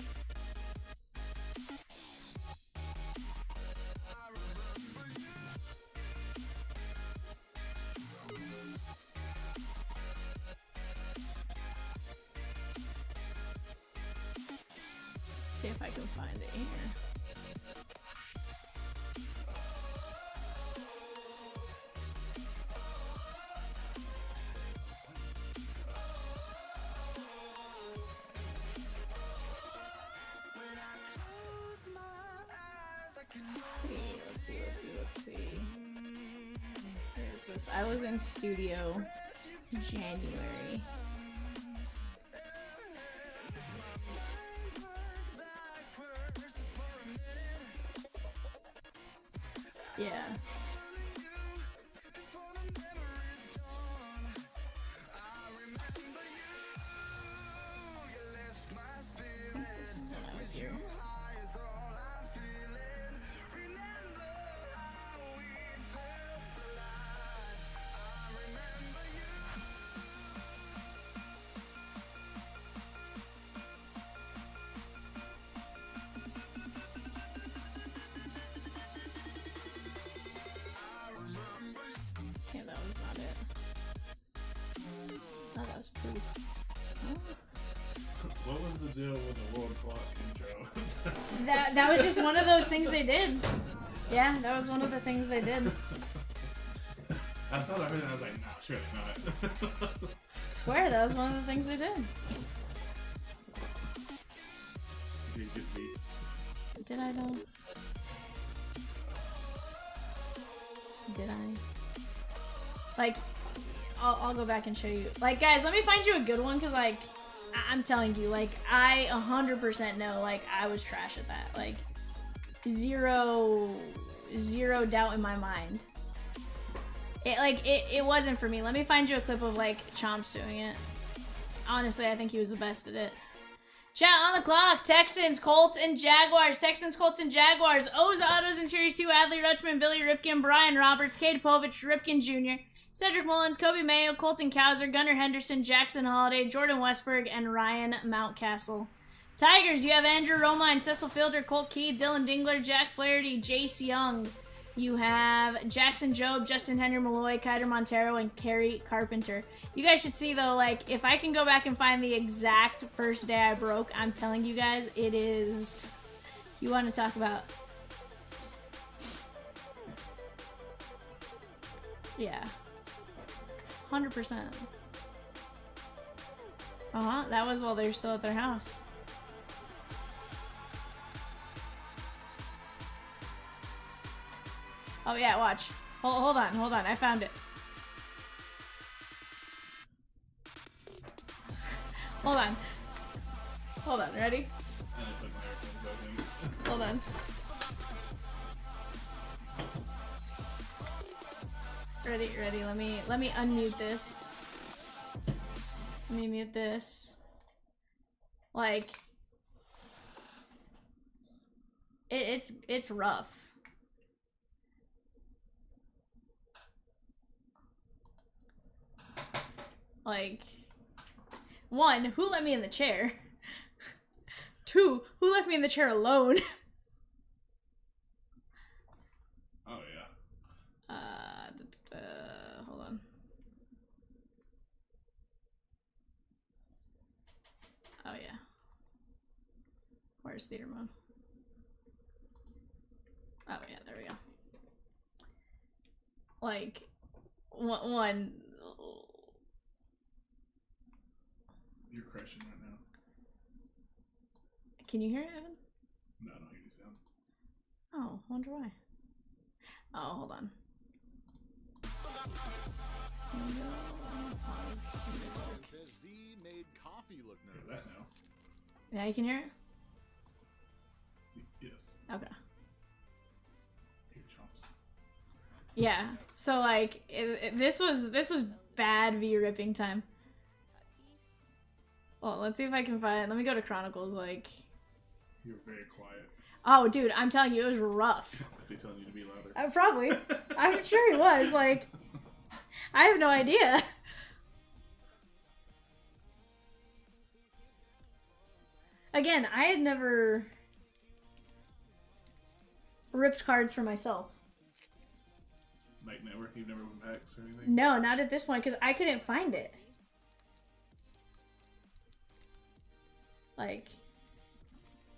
see if I can find it here. Let's see. Where is this? I was in studio January. Yeah. I think this is when I was here. Okay, that was not it. Oh, that was pretty. Oh. What was the deal with the world clock intro? That was just one of those things they did. Yeah, that was one of the things they did. I thought I heard it and I was like, nah, surely not. Swear, that was one of the things they did. You did get beat. Did I though? Did I? Like, I'll go back and show you. Like, guys, let me find you a good one, because, like, I'm telling you, like, I 100% know, like, I was trash at that. Like, zero doubt in my mind. It wasn't for me. Let me find you a clip of, like, Chomps doing it. Honestly, I think he was the best at it. Chat on the clock. Texans, Colts, and Jaguars. Texans, Colts, and Jaguars. O's Autos in Series 2. Adley Rutschman, Billy Ripken, Brian Roberts, Cade Povich, Ripken Jr., Cedric Mullins, Kobe Mayo, Colton Cowser, Gunnar Henderson, Jackson Holiday, Jordan Westberg, and Ryan Mountcastle. Tigers, you have Andrew Romine, Cecil Fielder, Colt Keith, Dylan Dingler, Jack Flaherty, Jace Young. You have Jackson Jobe, Justin Henry Malloy, Kyder Montero, and Kerry Carpenter. You guys should see, though, like, if I can go back and find the exact first day I broke, I'm telling you guys, it is... You want to talk about... Yeah. 100%. Uh-huh, that was while they were still at their house. Oh yeah, watch. Hold on, I found it. Hold on, ready? Hold on. Ready, let me unmute this. Let me mute this. Like, it's rough. Like, one, who let me in the chair? Two, who left me in the chair alone? Oh yeah. Hold on. Oh yeah. Where's theater mode? Oh yeah, there we go. Like, one. You're crushing right now. Can you hear it, Evan? No, I don't hear any sound. Oh, wonder why. Oh, hold on. Says Z made coffee look nervous. Hear that now. Yeah, you can hear it? Yes. Okay. Here, Chomps. Yeah. So like this was bad V ripping time. Well, let's see if I can find. Let me go to Chronicles. Like. You're very quiet. Oh, dude, I'm telling you, it was rough. Is he telling you to be louder? Probably. I'm sure he was. Like, I have no idea. Again, I had never ripped cards for myself. Like network, you've never went packs or anything? No, not at this point, because I couldn't find it. Like,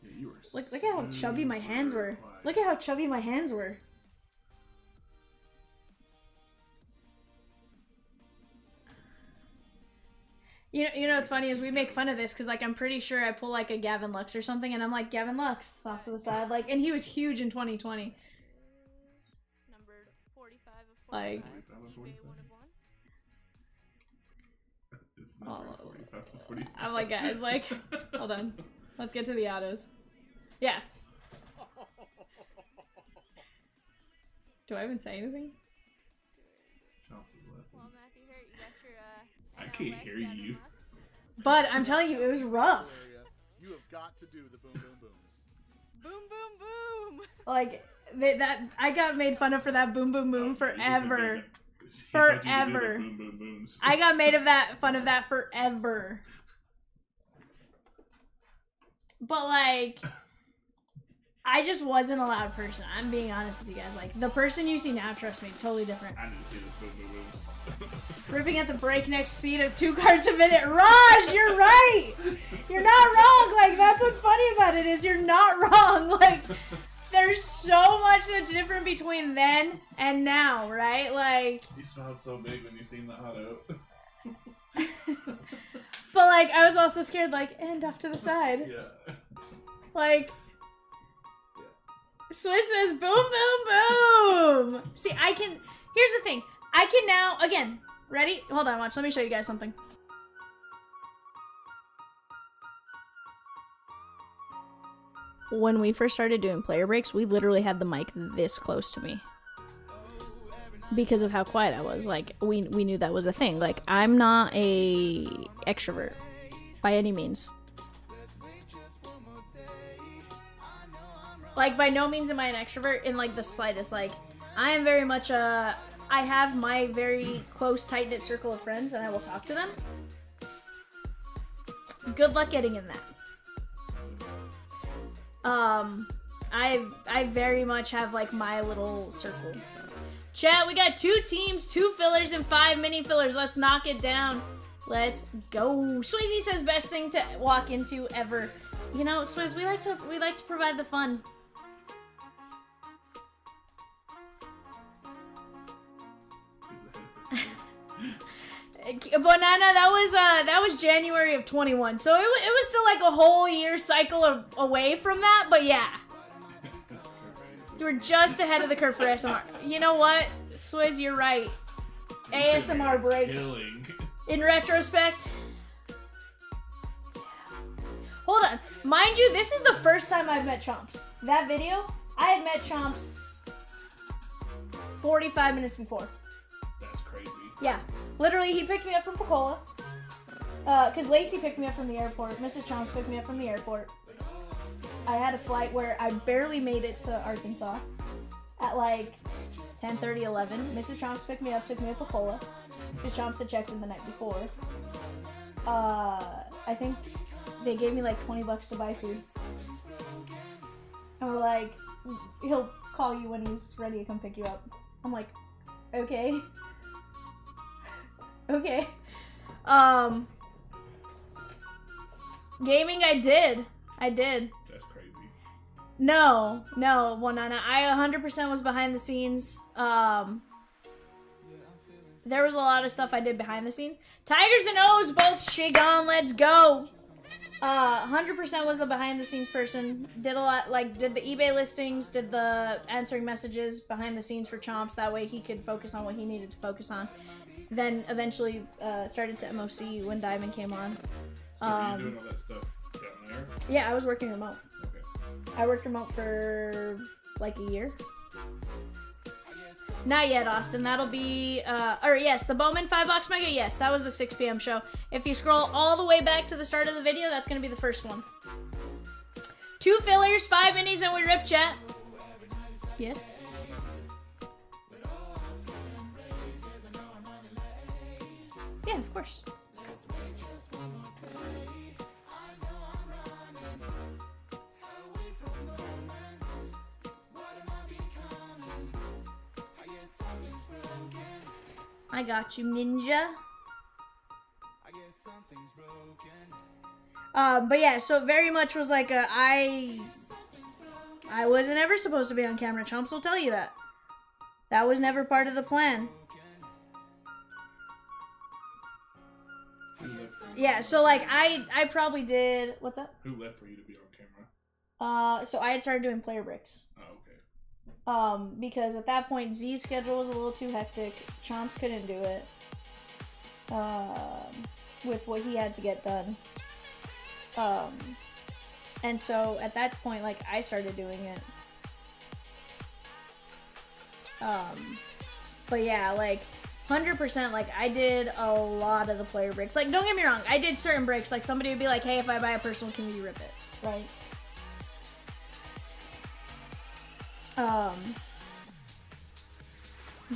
yeah, you were look at how chubby my hands were. quiet. Look at how chubby my hands were. You know what's funny is we make fun of this because like I'm pretty sure I pull like a Gavin Lux or something and I'm like Gavin Lux off to the side, like, and he was huge in 2020. Numbered 45 of 45. Like, It's number 45 to 45. I'm like, guys, like, hold on, let's get to the autos. Yeah. Do I even say anything? Chomps is laughing. Well, Matthew Hurt, you got your I can't hear you. But I'm telling you, it was rough. You have got to do the boom boom booms. Boom, boom, boom. Like that, I got made fun of for that boom boom boom forever. He told you to do the Forever. boom, boom, booms. I got made fun of that forever. But like, I just wasn't a loud person. I'm being honest with you guys. Like, the person you see now, trust me, totally different. I need to see this boom, boom, booms. Ripping at the breakneck speed of 2 cards a minute. Raj, you're right! You're not wrong! Like, that's what's funny about it, is you're not wrong. Like, there's so much that's different between then and now, right? Like... You smiled so big when you seen the auto. But, like, I was also scared, like, and off to the side. Yeah. Like... Swiss says, boom, boom, boom! See, I can... Here's the thing. I can now, again, Ready? Hold on, watch. Let me show you guys something. When we first started doing player breaks, we literally had the mic this close to me. Because of how quiet I was. Like, we knew that was a thing. Like, I'm not a extrovert. By any means. Like, by no means am I an extrovert in, like, the slightest. Like, I am very much a... I have my very close, tight-knit circle of friends, and I will talk to them. Good luck getting in that. I very much have, like, my little circle. Chat, we got 2 teams, 2 fillers, and 5 mini fillers. Let's knock it down. Let's go. Swizzy says best thing to walk into ever. You know, Swizz, we like to provide the fun. Banana, that was January of 21, so it was still like a whole year cycle away from that, but yeah. You were just ahead of the curve for ASMR. You know what, Swizz, you're right. ASMR breaks. In retrospect. Hold on. Mind you, this is the first time I've met Chomps. That video, I had met Chomps 45 minutes before. That's crazy. Yeah. Literally, he picked me up from Pocola. Because Lacey picked me up from the airport. Mrs. Chomps picked me up from the airport. I had a flight where I barely made it to Arkansas. At like 10:30, 11. Mrs. Chomps picked me up, took me to Pocola. Because Chomps had checked in the night before. I think they gave me like $20 to buy food. And we're like, he'll call you when he's ready to come pick you up. I'm like, okay. Okay. Gaming, I did. That's crazy. No, Wanana. I 100% was behind the scenes. There was a lot of stuff I did behind the scenes. Tigers and O's both Shigon, let's go. 100% was a behind the scenes person. Did a lot, like, did the eBay listings, did the answering messages behind the scenes for Chomps. That way he could focus on what he needed to focus on. Then eventually started to MOC when Diamond came on. So were you doing all that stuff down there? Yeah, I was working remote. Okay. I worked remote for like a year. Not yet, Austin. That'll be, or yes, the Bowman 5-box mega. Yes, that was the 6 p.m. show. If you scroll all the way back to the start of the video, that's going to be the first one. 2 fillers, 5 minis, and we rip, chat. Yes? Yeah, of course. I got you, ninja. But yeah, so it very much was like I wasn't ever supposed to be on camera. Chomps will tell you that. That was never part of the plan. Yeah, so like I probably did. What's up? Who left for you to be on camera? So I had started doing player breaks. Oh, okay. Because at that point Z's schedule was a little too hectic. Chomps couldn't do it. With what he had to get done. And so at that point, like, I started doing it. But yeah, like 100%, like, I did a lot of the player breaks. Like, don't get me wrong, I did certain breaks. Like, somebody would be like, hey, if I buy a personal, can you rip it? Right?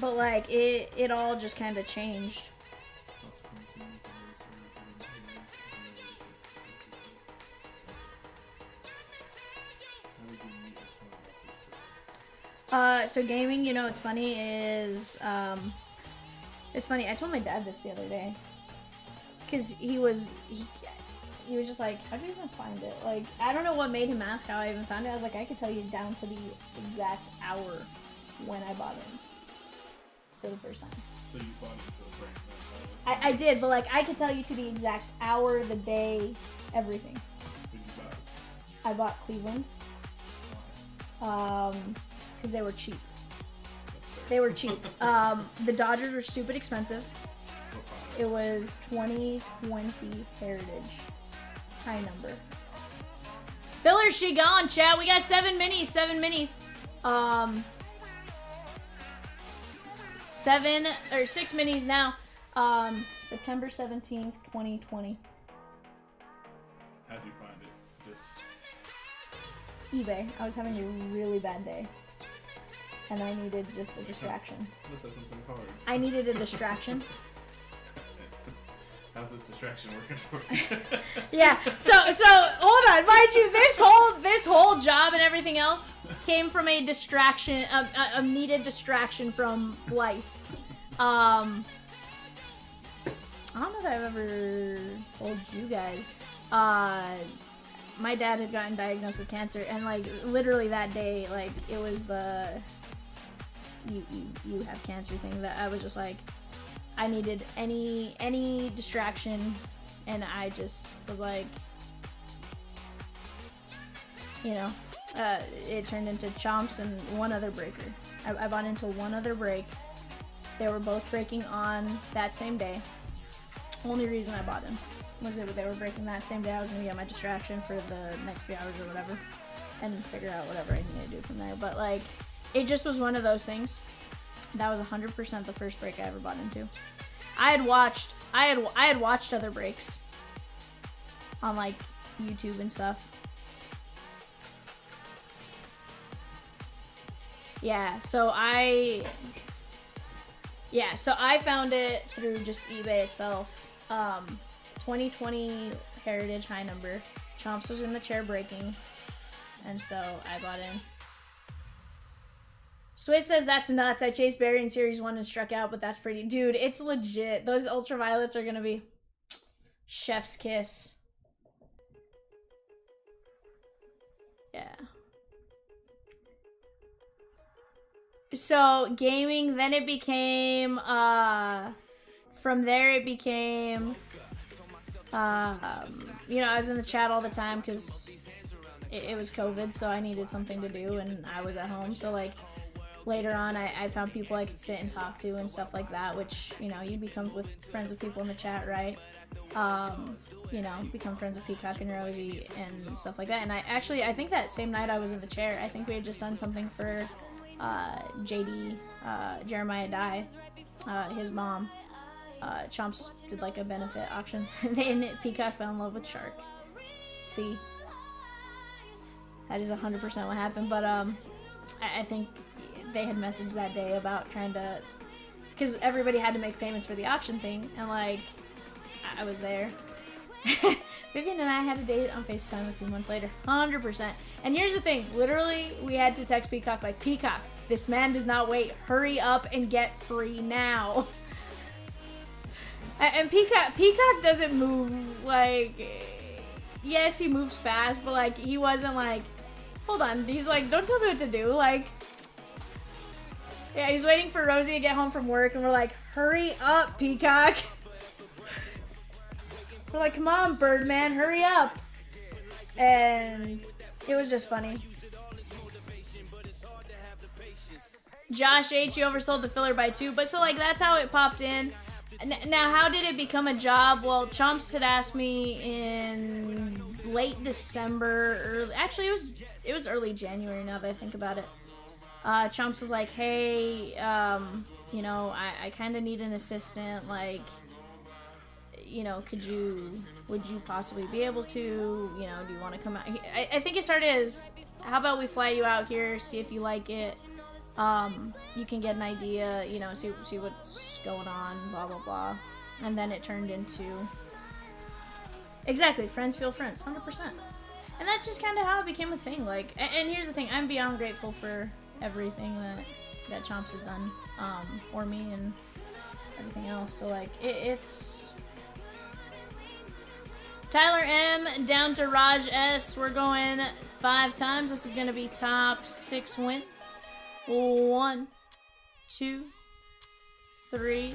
But like, it all just kind of changed. So gaming, you know, what's funny is, it's funny, I told my dad this the other day, because he was just like, how did you even find it? Like, I don't know what made him ask how I even found it. I was like, I could tell you down to the exact hour when I bought it for the first time. So you bought it for the first time? I did, but like, I could tell you to the exact hour, the day, everything. What did you buy? I bought Cleveland. Because they were cheap. They were cheap. The Dodgers were stupid expensive. It was 2020 Heritage. High number. Filler, she gone, chat. We got 7 minis. 7 minis. 6 minis now. September 17th, 2020. How'd you find it? Just eBay. I was having a really bad day. And I needed just a distraction. let's open some cards. I needed a distraction. How's this distraction working for you? Yeah. So hold on, mind you, this whole job and everything else came from a distraction, a needed distraction from life. I don't know that I've ever told you guys. My dad had gotten diagnosed with cancer, and like literally that day, like it was the you have cancer thing that I was just like, I needed any distraction, and I just was like, you know, it turned into Chomps and one other breaker. I bought into one other break. They were both breaking on that same day. Only reason I bought in was that they were breaking that same day. I was gonna get my distraction for the next few hours or whatever, and figure out whatever I needed to do from there. But like, it just was one of those things. That was 100% the first break I ever bought into. I had watched other breaks on like YouTube and stuff. So I found it through just eBay itself. 2020 Heritage high number. Chomps was in the chair breaking, and so I bought in. Swiss says that's nuts. I chased Barry in Series 1 and struck out, but that's pretty. Dude, it's legit. Those ultraviolets are gonna be chef's kiss. Yeah. So, gaming, then it became, from there it became, you know, I was in the chat all the time because it was COVID, so I needed something to do, and I was at home, so, like, later on, I found people I could sit and talk to and stuff like that, which, you know, you become friends with people in the chat, right? You know, become friends with Peacock and Rosie and stuff like that. And I think that same night I was in the chair, I think we had just done something for JD, Jeremiah Dye, his mom. Chomps did like a benefit auction. Then Peacock fell in love with Shark. See? That is 100% what happened, but I think they had messaged that day about trying to, because everybody had to make payments for the auction thing, and like, I was there. Vivian and I had a date on FaceTime a few months later, 100%. And here's the thing, literally, we had to text Peacock like, Peacock, this man does not wait, hurry up and get free now. And Peacock doesn't move, like, yes, he moves fast, but like, he wasn't like, hold on, he's like, don't tell me what to do, like, yeah, he's waiting for Rosie to get home from work, and we're like, hurry up, Peacock. We're like, come on, Birdman, hurry up. And it was just funny. Josh H, you oversold the filler by 2, but so like, that's how it popped in. Now, how did it become a job? Well, Chomps had asked me in late December, actually it was early January now that I think about it. Chomps was like, hey, you know, I kind of need an assistant, like, you know, would you possibly be able to, you know, do you want to come out? I think it started as, how about we fly you out here, see if you like it, you can get an idea, you know, see what's going on, blah, blah, blah. And then it turned into, exactly, friends feel friends, 100%. And that's just kind of how it became a thing, like, and here's the thing, I'm beyond grateful for everything that Chomps has done, for me and everything else, so like, it's Tyler M down to Raj S. We're going 5 times. This is gonna be top 6 win. 1, 2, 3,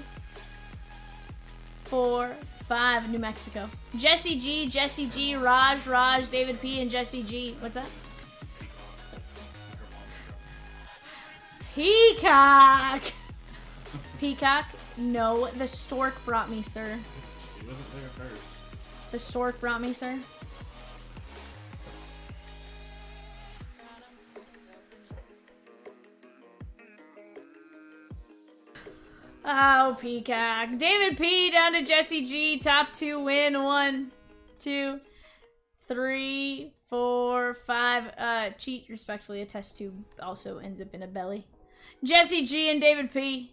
4, 5. New Mexico. Jesse G, Raj, David P, and Jesse G. What's that? Peacock. No, the stork brought me, sir. He wasn't there first. The stork brought me, sir. Oh, Peacock. David P down to Jesse G. Top 2 win. 1, 2, 3, 4, 5. Cheat respectfully. A test tube also ends up in a belly. Jesse G and David P.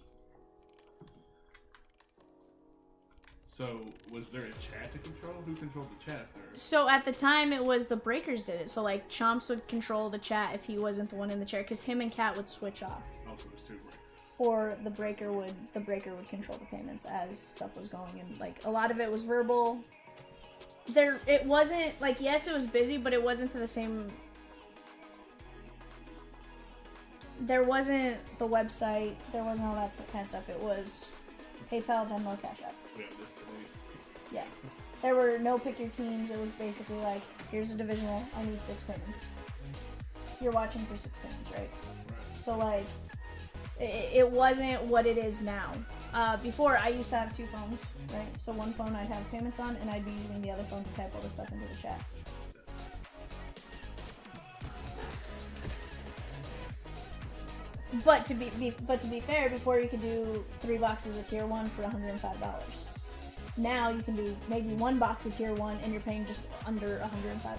So, was there a chat to control? Who controlled the chat first? So at the time, it was the breakers did it. So like Chomps would control the chat if he wasn't the one in the chair, because him and Cat would switch off. Also, it was 2 breakers. Or the breaker would control the payments as stuff was going, and like a lot of it was verbal. It wasn't like, yes, it was busy, but it wasn't to the same. There wasn't the website. There wasn't all that kind of stuff. It was PayPal, Venmo, Cash App. Yeah. There were no pick your teams. It was basically like, here's a divisional. I need 6 payments. You're watching for 6 payments, right? So like, it wasn't what it is now. Before, I used to have 2 phones, right? So one phone I'd have payments on, and I'd be using the other phone to type all the stuff into the chat. But to be fair, before you could do 3 boxes of tier 1 for $105. Now you can do maybe 1 box of tier 1 and you're paying just under $105.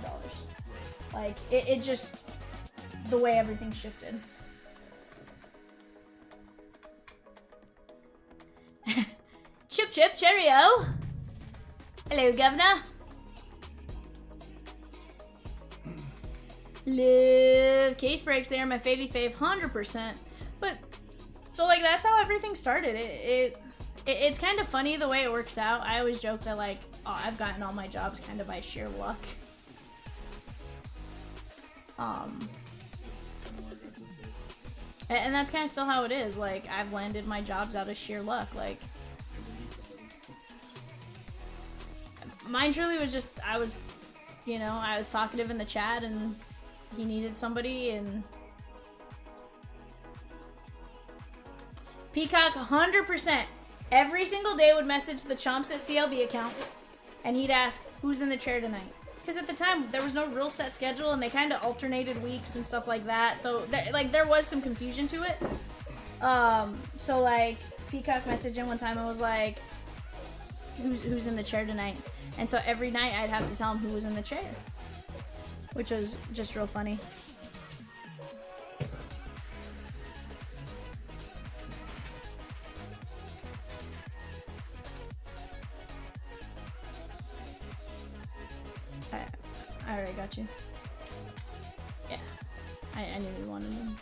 Like, it just, the way everything shifted. Chip chip cheerio. Hello, governor. Love case breaks there, my favy fave 100%. But so like that's how everything started. It's kind of funny the way it works out. I always joke that like, oh, I've gotten all my jobs kind of by sheer luck. And that's kind of still how it is. Like, I've landed my jobs out of sheer luck. Like, mine truly was just, I was talkative in the chat and he needed somebody, and Peacock 100% every single day would message the Chomps at CLB account and he'd ask, who's in the chair tonight? Because at the time, there was no real set schedule, and they kind of alternated weeks and stuff like that. So, there was some confusion to it. So, like, Peacock messaged him one time and was like, who's in the chair tonight? And so every night, I'd have to tell him who was in the chair. Which was just real funny. I already got you. Yeah. I knew we wanted him.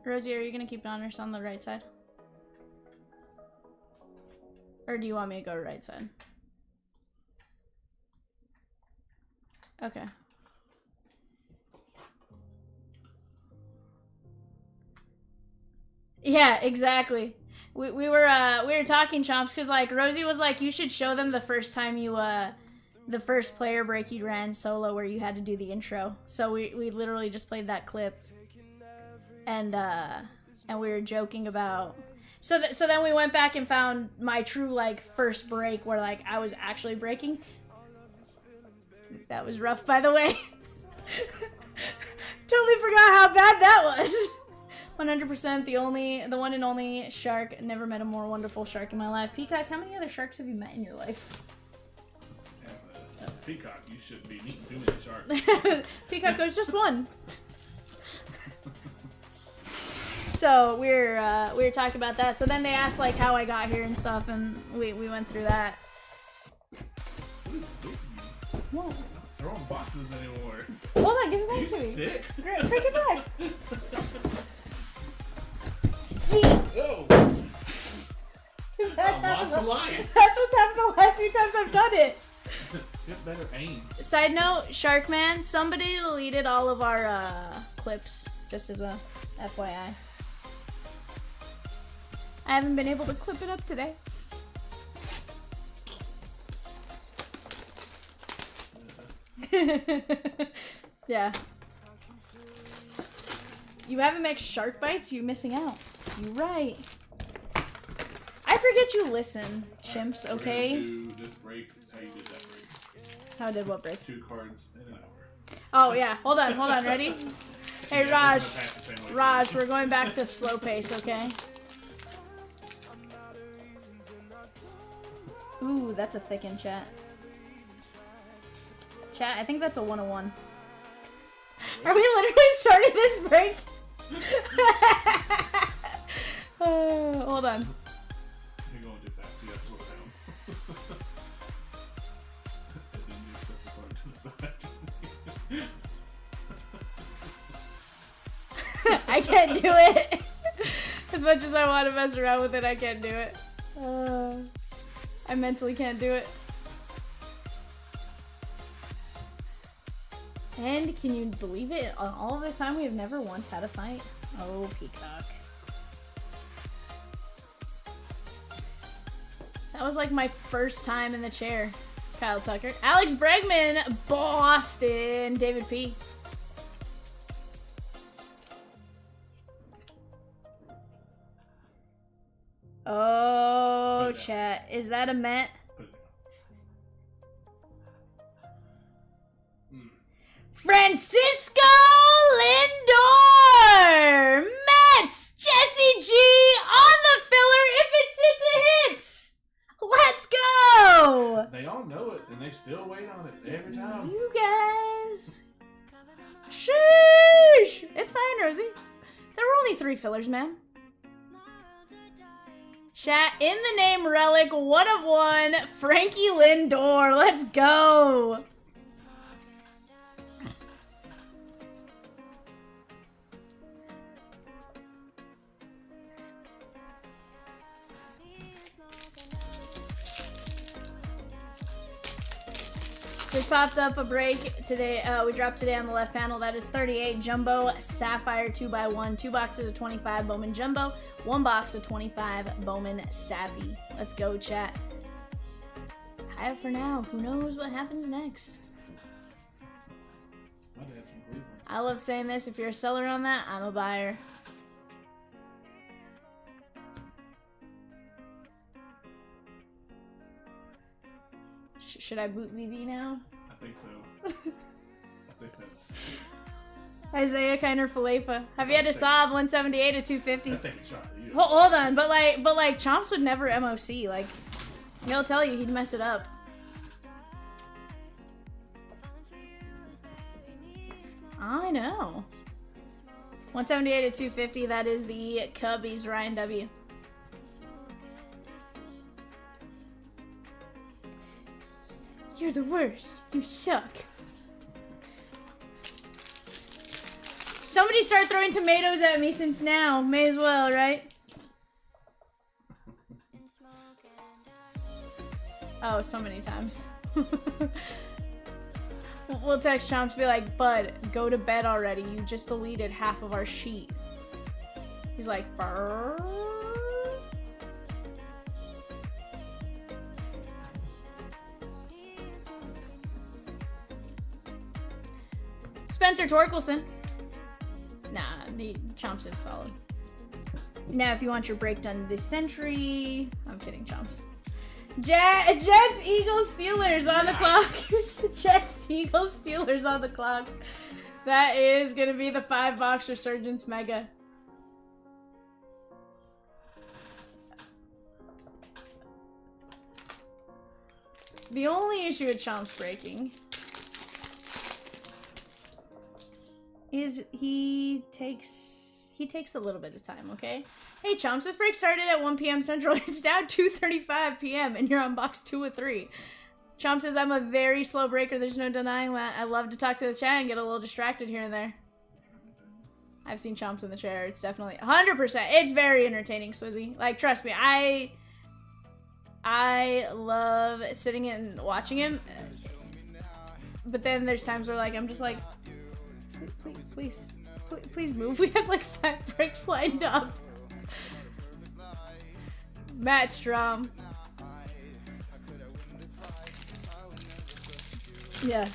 Rosie, are you gonna keep Donruss on the right side? Or do you want me to go to right side? Okay. Yeah, exactly. We were talking, Chomps, because like Rosie was like, you should show them the first time you the first player break you ran solo where you had to do the intro. So we literally just played that clip, and we were joking about. So then we went back and found my true like first break where like I was actually breaking. That was rough, by the way. Totally forgot how bad that was. 100% the one and only shark. Never met a more wonderful shark in my life. Peacock, how many other sharks have you met in your life? Peacock, you shouldn't be meeting too many sharks. Peacock, there's just one. So we were talking about that. So then they asked like how I got here and stuff, and we went through that. What? Not throwing boxes anymore. Hold on, give it back Are you to me. sick? Great, take it back. Whoa! That's I lost the line. That's what's happened the last few times I've done it. Get better aim. Side note, Sharkman, somebody deleted all of our clips, just as a FYI. I haven't been able to clip it up today. Yeah. You haven't mixed shark bites? You missing out. You right. I forget you listen, chimps, We're okay? gonna do this break how you did that break. How did what break? 2 cards in an hour. Oh, yeah. Hold on, ready? Hey, Yeah, Raj. we're gonna pass the same way. Raj, we're going back to slow pace, okay? Ooh, that's a thickin' chat. Chat, I think that's a 101. Are we literally starting this break? Hold on. You're going too fast. You gotta slow down. And then you set the card to the side. I can't do it. As much as I want to mess around with it, I can't do it. I mentally can't do it. And can you believe it? On all of this time, we have never once had a fight. Oh, Peacock. That was like my first time in the chair. Kyle Tucker. Alex Bregman, Boston. David P. Oh, chat. Is that a Met? Francisco Lindor! Mets! Jesse G on the filler if it's into hits! Let's go! They all know it, and they still wait on it every time. You guys. Sheesh! It's fine, Rosie. There were only 3 fillers, man. Chat, in the name Relic, 1 of 1, Frankie Lindor. Let's go! Just popped up a break today. We dropped today on the left panel. That is 38 Jumbo Sapphire 2x1. 2 boxes of 25 Bowman Jumbo. 1 box of 25 Bowman Savvy. Let's go, chat. High for now. Who knows what happens next? My dad's from Cleveland. I love saying this. If you're a seller on that, I'm a buyer. Should I boot VV now? I think so. I think that's... Isaiah Kiner Falefa. Have you had a Saab 178 at 250? That's taking a shot at you. Hold on, but like Chomps would never MOC. Like, he'll tell you he'd mess it up. I know. 178 at 250. That is the Cubbies Ryan W. You're the worst. You suck. Somebody start throwing tomatoes at me since now. May as well, right? Oh, so many times. We'll text Chomps, be like, Bud, go to bed already. You just deleted half of our sheet. He's like, brrr. Spencer Torkelson. Nah, the Chomps is solid. Now, if you want your break done this century... I'm kidding, Chomps. Jets, Eagles, Steelers on the clock. Jets, Eagles, Steelers on the clock. That is going to be the 5-box Resurgence Mega. The only issue with Chomps breaking is he takes a little bit of time, okay? Hey Chomps, this break started at 1 p.m. Central. It's now 2:35 p.m. and you're on box 2 of 3. Chomps says, I'm a very slow breaker. There's no denying that. I love to talk to the chat and get a little distracted here and there. I've seen Chomps in the chair. It's definitely 100%. It's very entertaining, Swizzy. Like, trust me, I love sitting and watching him. But then there's times where, like, I'm just like, please move. We have like 5 breaks lined up. Matt Strom. Yeah.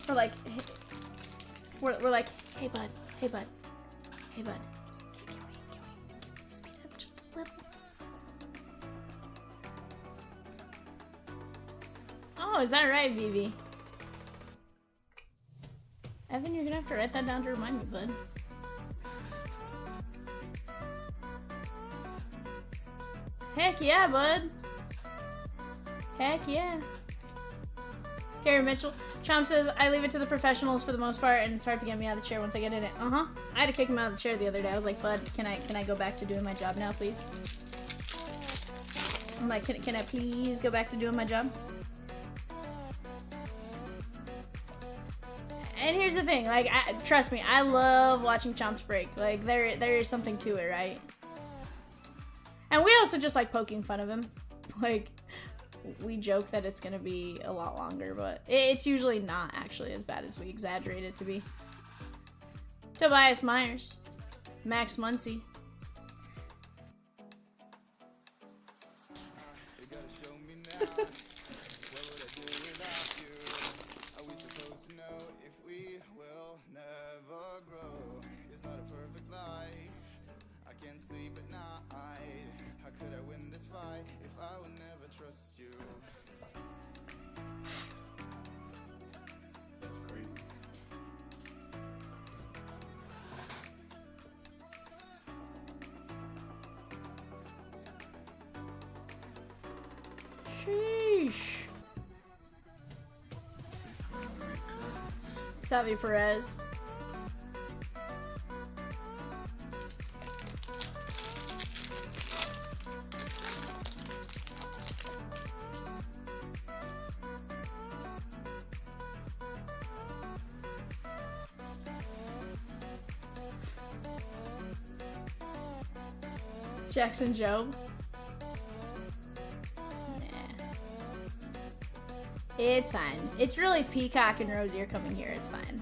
We're like, hey, we're like, hey bud, hey bud, hey bud. Can we speed up just a little? Oh, is that right, Vivi? Evan, you're gonna have to write that down to remind me, bud. Heck yeah, bud. Heck yeah. Gary Mitchell. Chomp says, I leave it to the professionals for the most part, and it's hard to get me out of the chair once I get in it. Uh-huh. I had to kick him out of the chair the other day. I was like, bud, can I go back to doing my job now, please? I'm like, can I please go back to doing my job? And here's the thing, like, trust me, I love watching Chomps break. Like, there is something to it, right? And we also just like poking fun of him. Like, we joke that it's gonna be a lot longer, but it's usually not actually as bad as we exaggerate it to be. Tobias Myers. Max Muncie. Sleep at night. How could I win this fight if I would never trust you? Sheesh. Savi Perez. Jackson Job. Nah. It's fine. It's really Peacock and Rosier coming here. It's fine.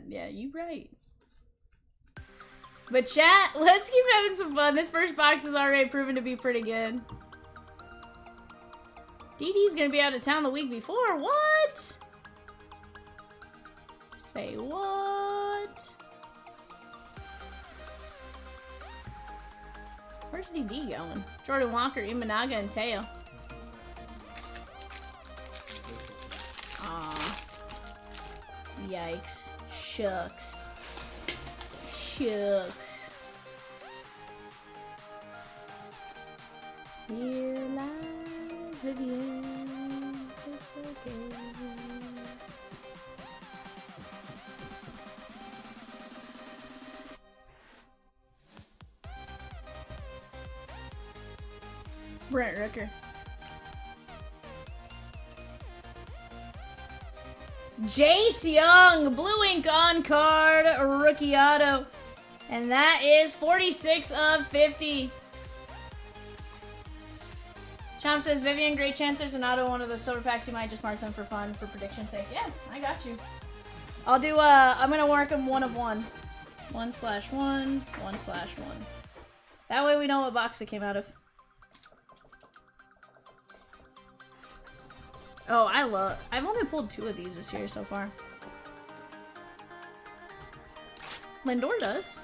Yeah, you right. But chat, let's keep having some fun. This first box is already proven to be pretty good. DD's gonna be out of town the week before. What? Say what? Where's DD going? Jordan Walker, Imanaga, and Teo. Aw. Yikes. Shucks. Shucks. Here lies Vivian. It's okay. Brent Rooker. Jace Young, blue ink on card, rookie auto. And that is 46 of 50. Chomp says, Vivian, great chance there's an auto, one of those silver packs. You might just mark them for fun, for prediction's sake. Yeah, I got you. I'll do, I'm gonna work them one of one. 1/1, 1/1. That way we know what box it came out of. Oh, I've only pulled 2 of these this year so far. Lindor does.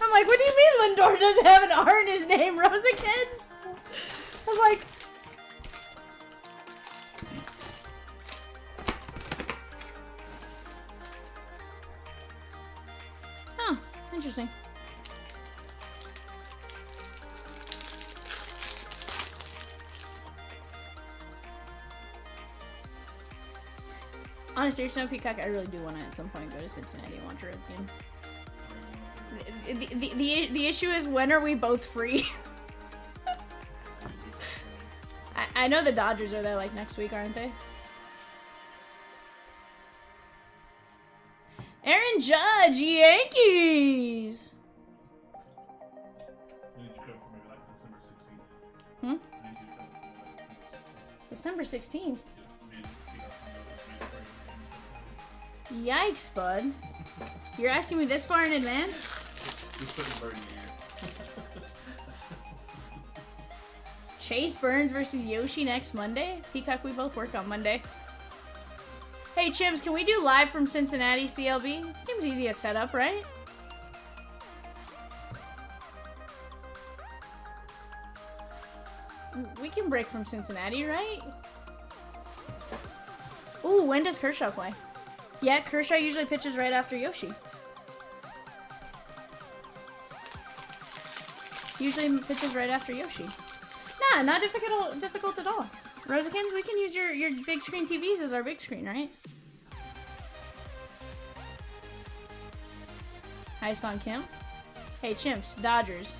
I'm like, what do you mean Lindor doesn't have an R in his name, Rosa Kids? I was like... Huh, interesting. Honestly, Snow Peacock, I really do want to at some point go to Cincinnati and watch a Reds game. The issue is, when are we both free? I know the Dodgers are there like next week, aren't they? Aaron Judge, Yankees! When did you come for maybe like December 16th? Hmm? When did you come for maybe like December 16th? me and Peter from the other Yikes, bud. You're asking me this far in advance? Just put the bird in the air. Chase Burns versus Yoshi next Monday? Peacock, we both work on Monday. Hey, Chimps, can we do live from Cincinnati, CLB? Seems easy to set up, right? We can break from Cincinnati, right? Ooh, when does Kershaw play? Yeah, Kershaw usually pitches right after Yoshi. Usually pitches right after Yoshi. Nah, not difficult at all. Resurgence, we can use your big screen TVs as our big screen, right? Hi, Son Kim. Hey, Chimps, Dodgers.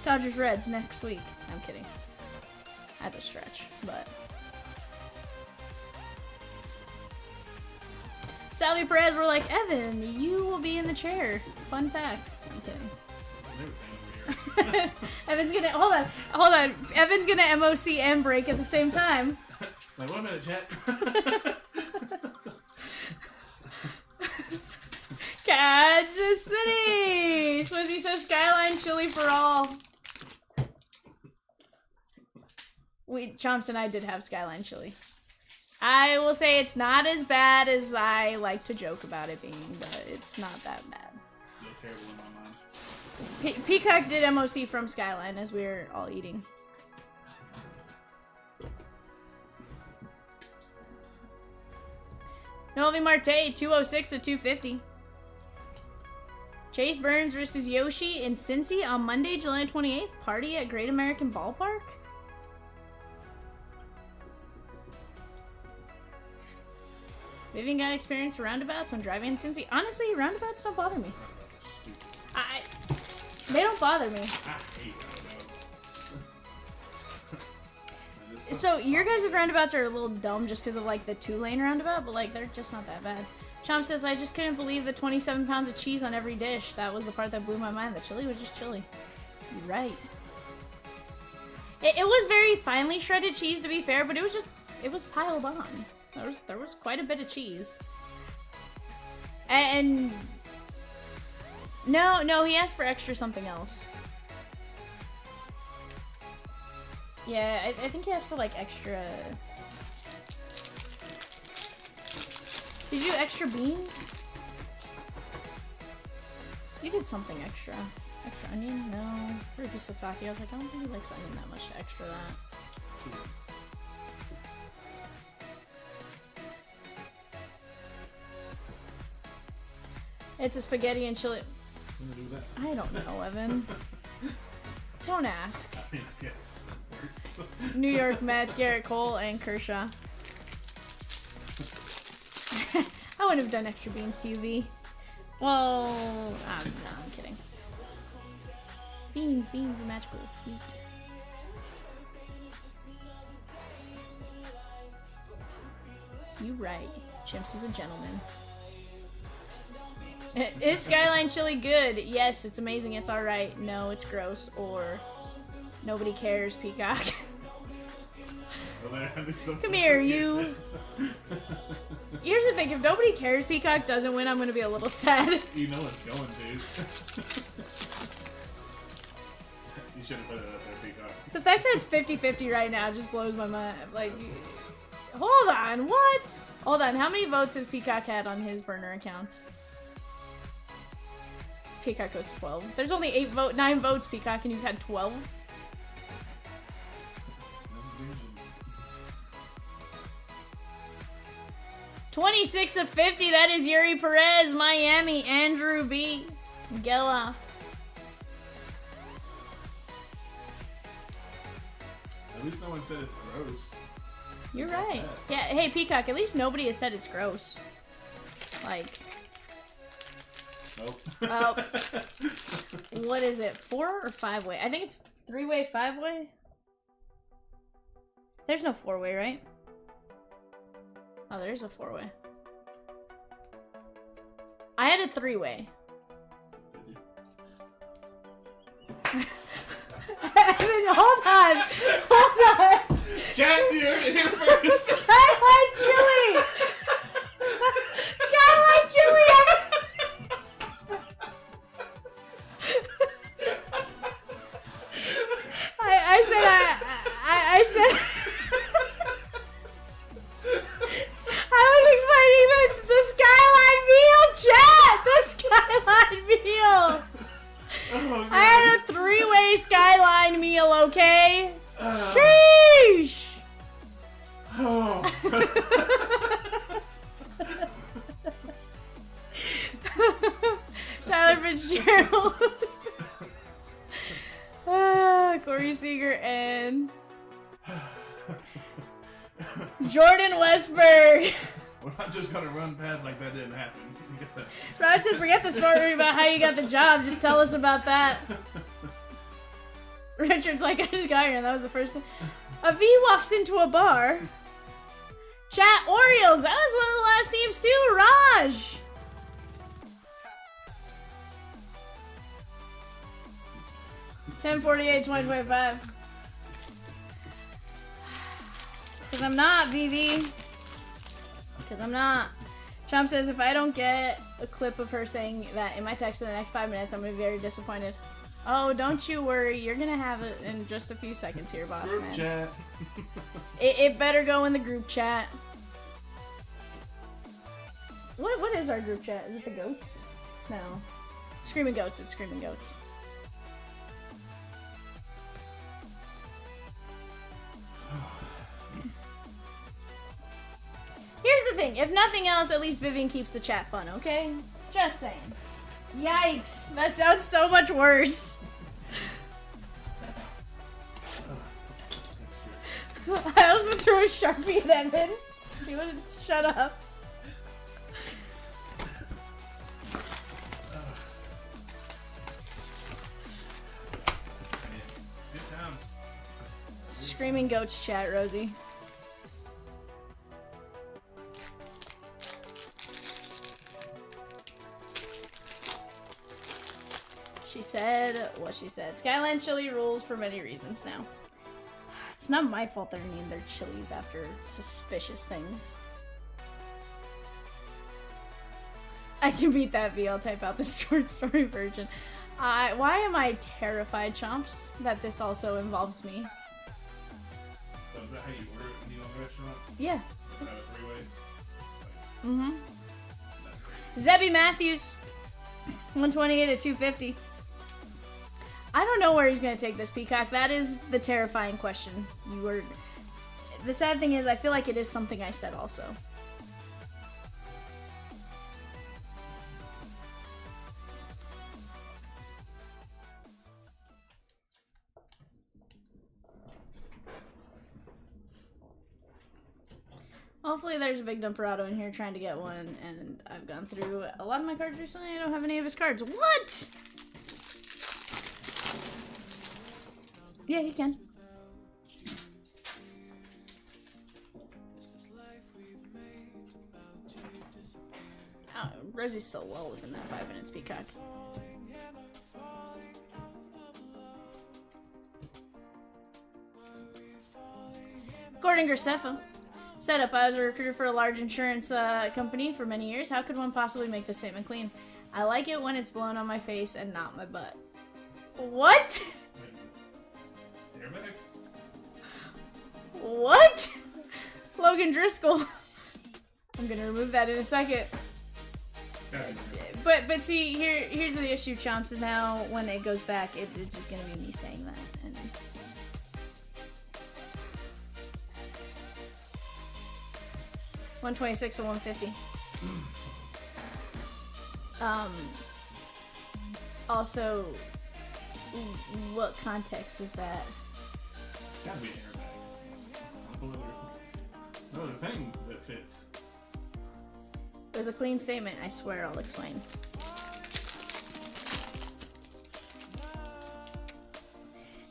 Dodgers Reds next week. I'm kidding. That's a stretch, but. Salvi Perez, we're like, Evan, you will be in the chair. Fun fact. I'm kidding. Evan's gonna hold on. Evan's gonna MOC and break at the same time. Like 1 minute, chat. Kansas City! Swizzy says Skyline Chili for all. Chomps and I did have Skyline Chili. I will say it's not as bad as I like to joke about it being, but it's not that bad. Still terrible in my mind. Peacock did MOC from Skyline as we were all eating. Novi Marte, 206 to 250. Chase Burns versus Yoshi in Cincy on Monday, July 28th. Party at Great American Ballpark? Vivian got experience roundabouts when driving in Cincy. Honestly, roundabouts don't bother me. They don't bother me. I hate roundabouts. So your guys' roundabouts are a little dumb just because of like the 2-lane roundabout, but like they're just not that bad. Chomp says, I just couldn't believe the 27 pounds of cheese on every dish. That was the part that blew my mind. The chili was just chili. You're right. It was very finely shredded cheese, to be fair, but it was piled on. There was quite a bit of cheese. And no, he asked for extra something else. Yeah, I think he asked for like extra. Did you do extra beans? You did something extra. Extra onion? No. For a piece of sake, I was like, I don't think he likes onion that much to extra that. It's a spaghetti and chili. I don't know, Evan. Don't ask. I mean, I guess that works. New York Mets, Garrett Cole, and Kershaw. I wouldn't have done extra beans to you, V. Well, no, I'm kidding. Beans, the magical wheat. You right. Chimps is a gentleman. Is Skyline Chili good? Yes, it's amazing. It's alright. No, it's gross. Or nobody cares, Peacock. Come here, you. Here's the thing. If nobody cares, Peacock doesn't win, I'm going to be a little sad. You know it's going, dude. You should have put it up there, Peacock. The fact that it's 50-50 right now just blows my mind. Like, hold on. What? Hold on. How many votes has Peacock had on his burner accounts? Peacock goes 12. There's only 9 votes, Peacock, and you've had 12? $26 of 50. That is Yuri Perez, Miami, Andrew B. Gela. At least no one said it's gross. You're right. Yeah, hey, Peacock, at least nobody has said it's gross. Like... Nope. What is it? 4 or 5-way? I think it's 3-way, 5-way. There's no 4-way, right? Oh, there's a 4-way. I had a 3-way. Hold on. Chat, you're here first. Skyline Chili! Skyline Chili! I said I was explaining the Skyline meal, chat! The Skyline meal! Oh, I had a 3-way Skyline meal, okay? Sheesh! Oh. Tyler Fitzgerald. Corey Seager and Jordan Westberg. We're not just gonna run past like that didn't happen. Rob says, forget the story about how you got the job. Just tell us about that. Richard's like, I just got here and that was the first thing. A V walks into a bar. Chat Orioles. That was one of the last teams too. Raj. $10.48, $20.25. It's because I'm not, VV. Because I'm not. Chomp says, if I don't get a clip of her saying that in my text in the next 5 minutes, I'm going to be very disappointed. Oh, don't you worry. You're going to have it in just a few seconds here, boss Group man. chat. It better go in the group chat. What is our group chat? Is it the goats? No. Screaming Goats. It's Screaming Goats. Here's the thing. If nothing else, at least Vivian keeps the chat fun, okay? Just saying. Yikes. That sounds so much worse. I also threw a Sharpie at Evan. He wouldn't shut up. Good times. Screaming Goats chat, Rosie. She said what she said. Skyline Chili rules for many reasons now. It's not my fault they're named their chilies after suspicious things. I can beat that V. I'll type out the short story version. Why am I terrified, Chomps, that this also involves me? So is that how you order it when you go to the restaurant? Yeah. Kind of a 3-way? Mm-hmm. Zebby Matthews. 128 at 250. I don't know where he's going to take this, Peacock. That is the terrifying question. The sad thing is, I feel like it is something I said also. Hopefully there's a Big Dumperado in here trying to get one, and I've gone through a lot of my cards recently. I don't have any of his cards. What? Yeah, he can. Oh, Rosie's so well within that 5 minutes, Peacock. Gordon Graceffa. Setup. I was a recruiter for a large insurance company for many years. How could one possibly make this statement clean? I like it when it's blown on my face and not my butt. What? What? Logan Driscoll. I'm gonna remove that in a second. But see, here's the issue, Chomps, is now when it goes back, it's just gonna be me saying that. And $126 to $150. Also, what context is that? Gotta be an airbag. No other thing that fits. It was a clean statement. I swear I'll explain.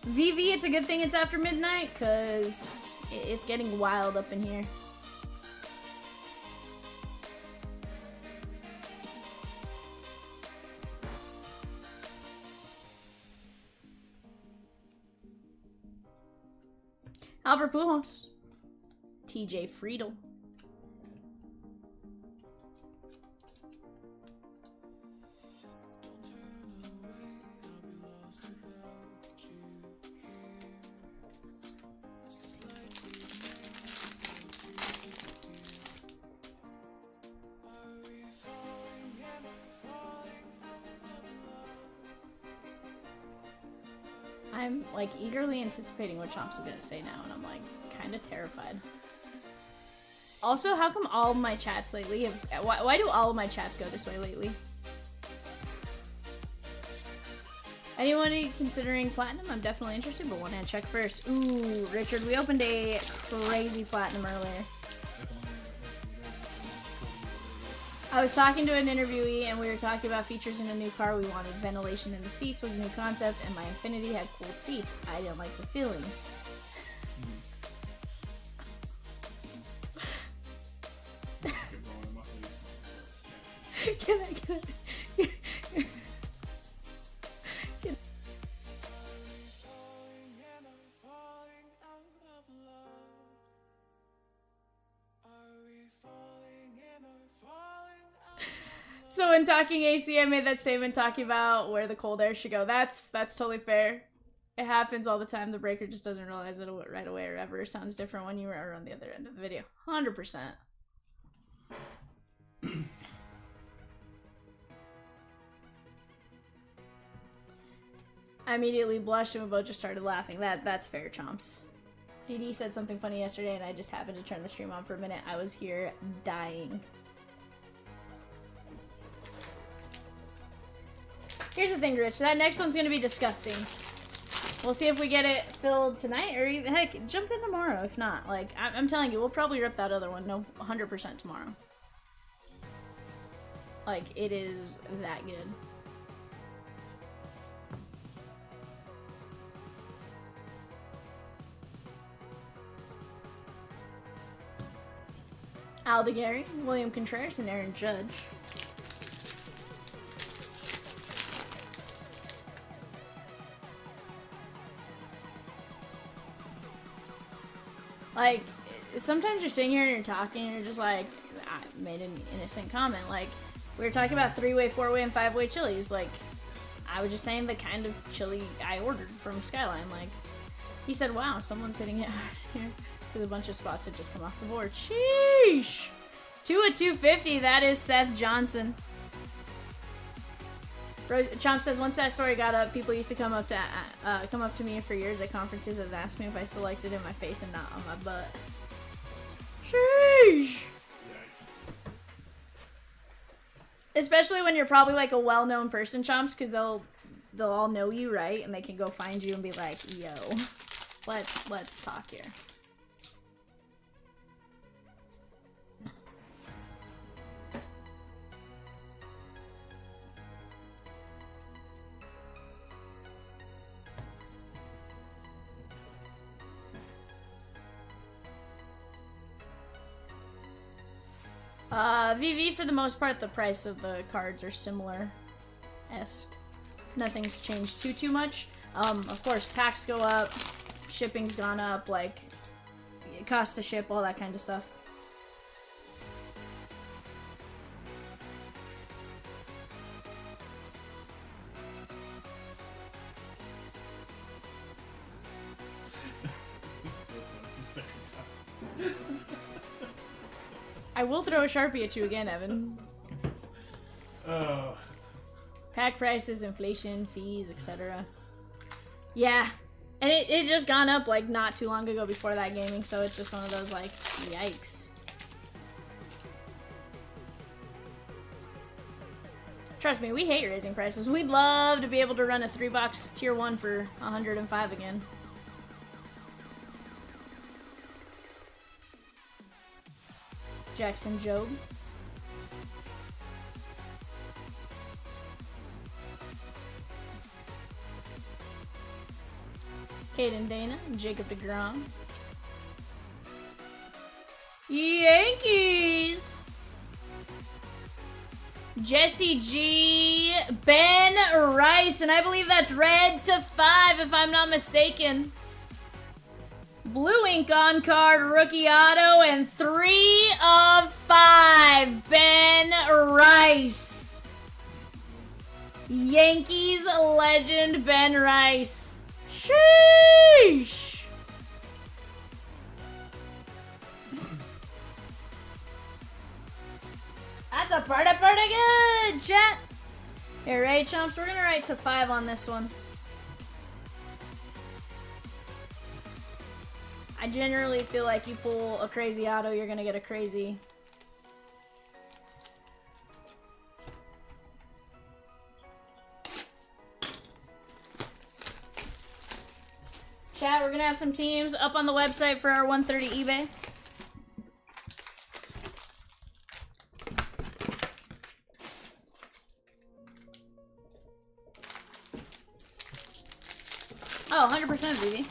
VV, it's a good thing it's after midnight, because it's getting wild up in here. Albert Pujols. TJ Friedel. I'm like eagerly anticipating what Chomps is gonna say now, and I'm like kind of terrified. Also, how come all of my chats lately have, why do all of my chats go this way lately? Anyone considering platinum? I'm definitely interested, but one hand check first. Ooh, Richard, we opened a crazy platinum earlier. I was talking to an interviewee and we were talking about features in a new car we wanted. Ventilation in the seats was a new concept and my Infiniti had cooled seats. I didn't like the feeling. Can I So when talking AC, I made that statement talking about where the cold air should go. That's totally fair. It happens all the time. The breaker just doesn't realize it right away or ever. It sounds different when you are on the other end of the video. 100%. I immediately blushed and we both just started laughing. That's fair, Chomps. DD said something funny yesterday and I just happened to turn the stream on for a minute. I was here dying. Here's the thing, Rich. That next one's gonna be disgusting. We'll see if we get it filled tonight, or even, heck, jump in tomorrow if not. Like, I'm telling you, we'll probably rip that other one, no, 100% tomorrow. Like, it is that good. Alda Gary, William Contreras, and Aaron Judge. Like, sometimes you're sitting here and you're talking and you're just like, I made an innocent comment. Like, we were talking about 3-way, 4-way, and 5-way chilies. Like, I was just saying the kind of chili I ordered from Skyline. Like, he said, wow, someone's hitting it hard here. Because a bunch of spots had just come off the board. Sheesh! 2 at 250, that is Seth Johnson. Chomp says, once that story got up, people used to come up to me for years at conferences and ask me if I still liked it in my face and not on my butt. Sheesh! Especially when you're probably like a well-known person, Chomps, because they'll all know you, right? And they can go find you and be like, yo, let's talk here. VV, for the most part, the price of the cards are similar-esque. Nothing's changed too much. Of course, packs go up, shipping's gone up, like, it costs to ship, all that kind of stuff. I will throw a Sharpie at you again, Evan. Oh. Pack prices, inflation, fees, etc. Yeah. And it just gone up, like, not too long ago before that gaming, so it's just one of those, like, yikes. Trust me, we hate raising prices. We'd love to be able to run a 3-box tier 1 for 105 again. Jackson Job. Caden Dana, Jacob DeGrom. Yankees! Jesse G, Ben Rice, and I believe that's red to 5 if I'm not mistaken. Blue ink on card, rookie auto, and 3 of 5. Ben Rice. Yankees legend Ben Rice. Sheesh. That's a pretty good, chat. Here, right, Chomps? We're gonna write to 5 on this one. I generally feel like you pull a crazy auto, you're gonna get a crazy. Chat, we're gonna have some teams up on the website for our 130 eBay. Oh, 100% Vivi.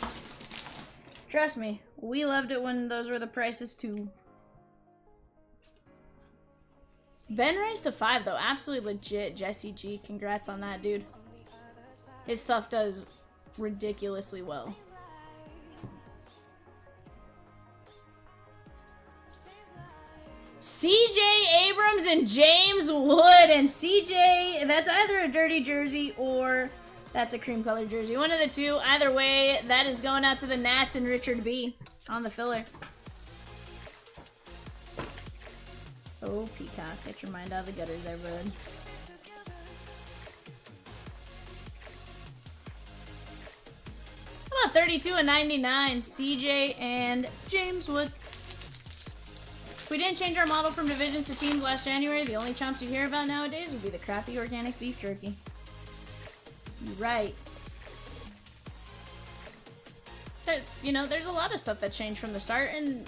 Trust me, we loved it when those were the prices too. Ben raised to 5 though, absolutely legit. Jesse G, congrats on that, dude. His stuff does ridiculously well. CJ Abrams and James Wood, and CJ, that's either a dirty jersey or that's a cream colored jersey. One of the two. Either way, that is going out to the Nats and Richard B on the filler. Oh, Peacock, get your mind out of the gutters there, bud. How about 32 and 99, CJ and James Wood. If we didn't change our model from divisions to teams last January, the only chomps you hear about nowadays would be the crappy organic beef jerky. Right. You know, there's a lot of stuff that changed from the start, and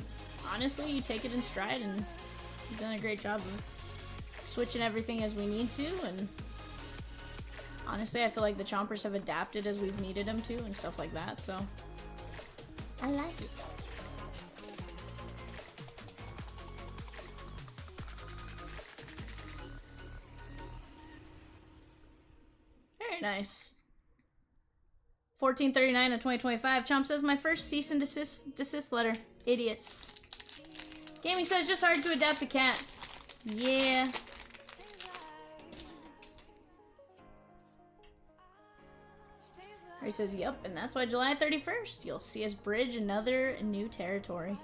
honestly, you take it in stride, and you've done a great job of switching everything as we need to, and honestly, I feel like the chompers have adapted as we've needed them to, and stuff like that, so I like it. Very nice. 1439 of 2025. Chomp says, my first cease and desist letter. Idiots. Gaming says, just hard to adapt to cat. Yeah. He says, yep, and that's why July 31st, you'll see us bridge another new territory.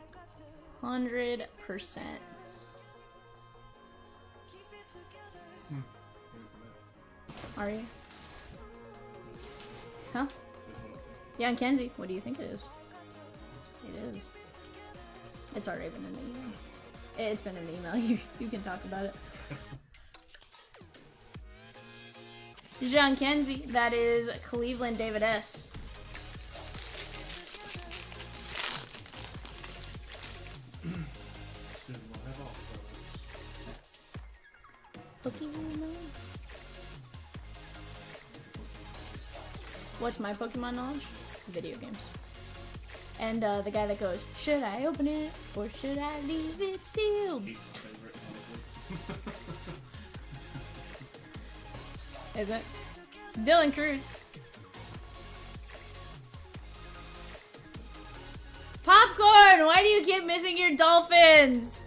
100%. Are you? Huh? Yeah, and Kenzie, what do you think it is? It is. It's already been in the email. It's been in the email. You can talk about it. John Kenzie, that is Cleveland David S. Pokemon. What's my Pokemon knowledge? Video games. And the guy that goes, should I open it or should I leave it sealed? Is it? Dylan Cruz. Popcorn! Why do you keep missing your dolphins?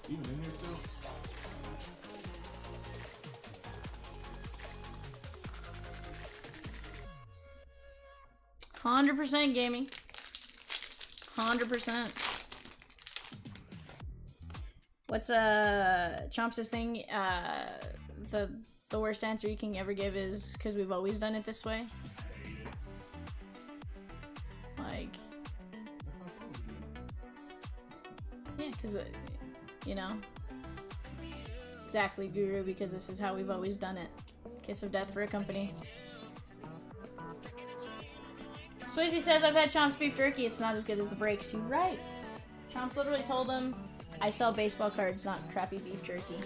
Even in here still? 100% gaming. 100%. What's Chomps' thing? The worst answer you can ever give is because we've always done it this way. Like, yeah, because you know, exactly, Guru, because this is how we've always done it. Kiss of death for a company. Swayze says, I've had Chomps beef jerky. It's not as good as the breaks. You're right. Chomps literally told him, I sell baseball cards, not crappy beef jerky.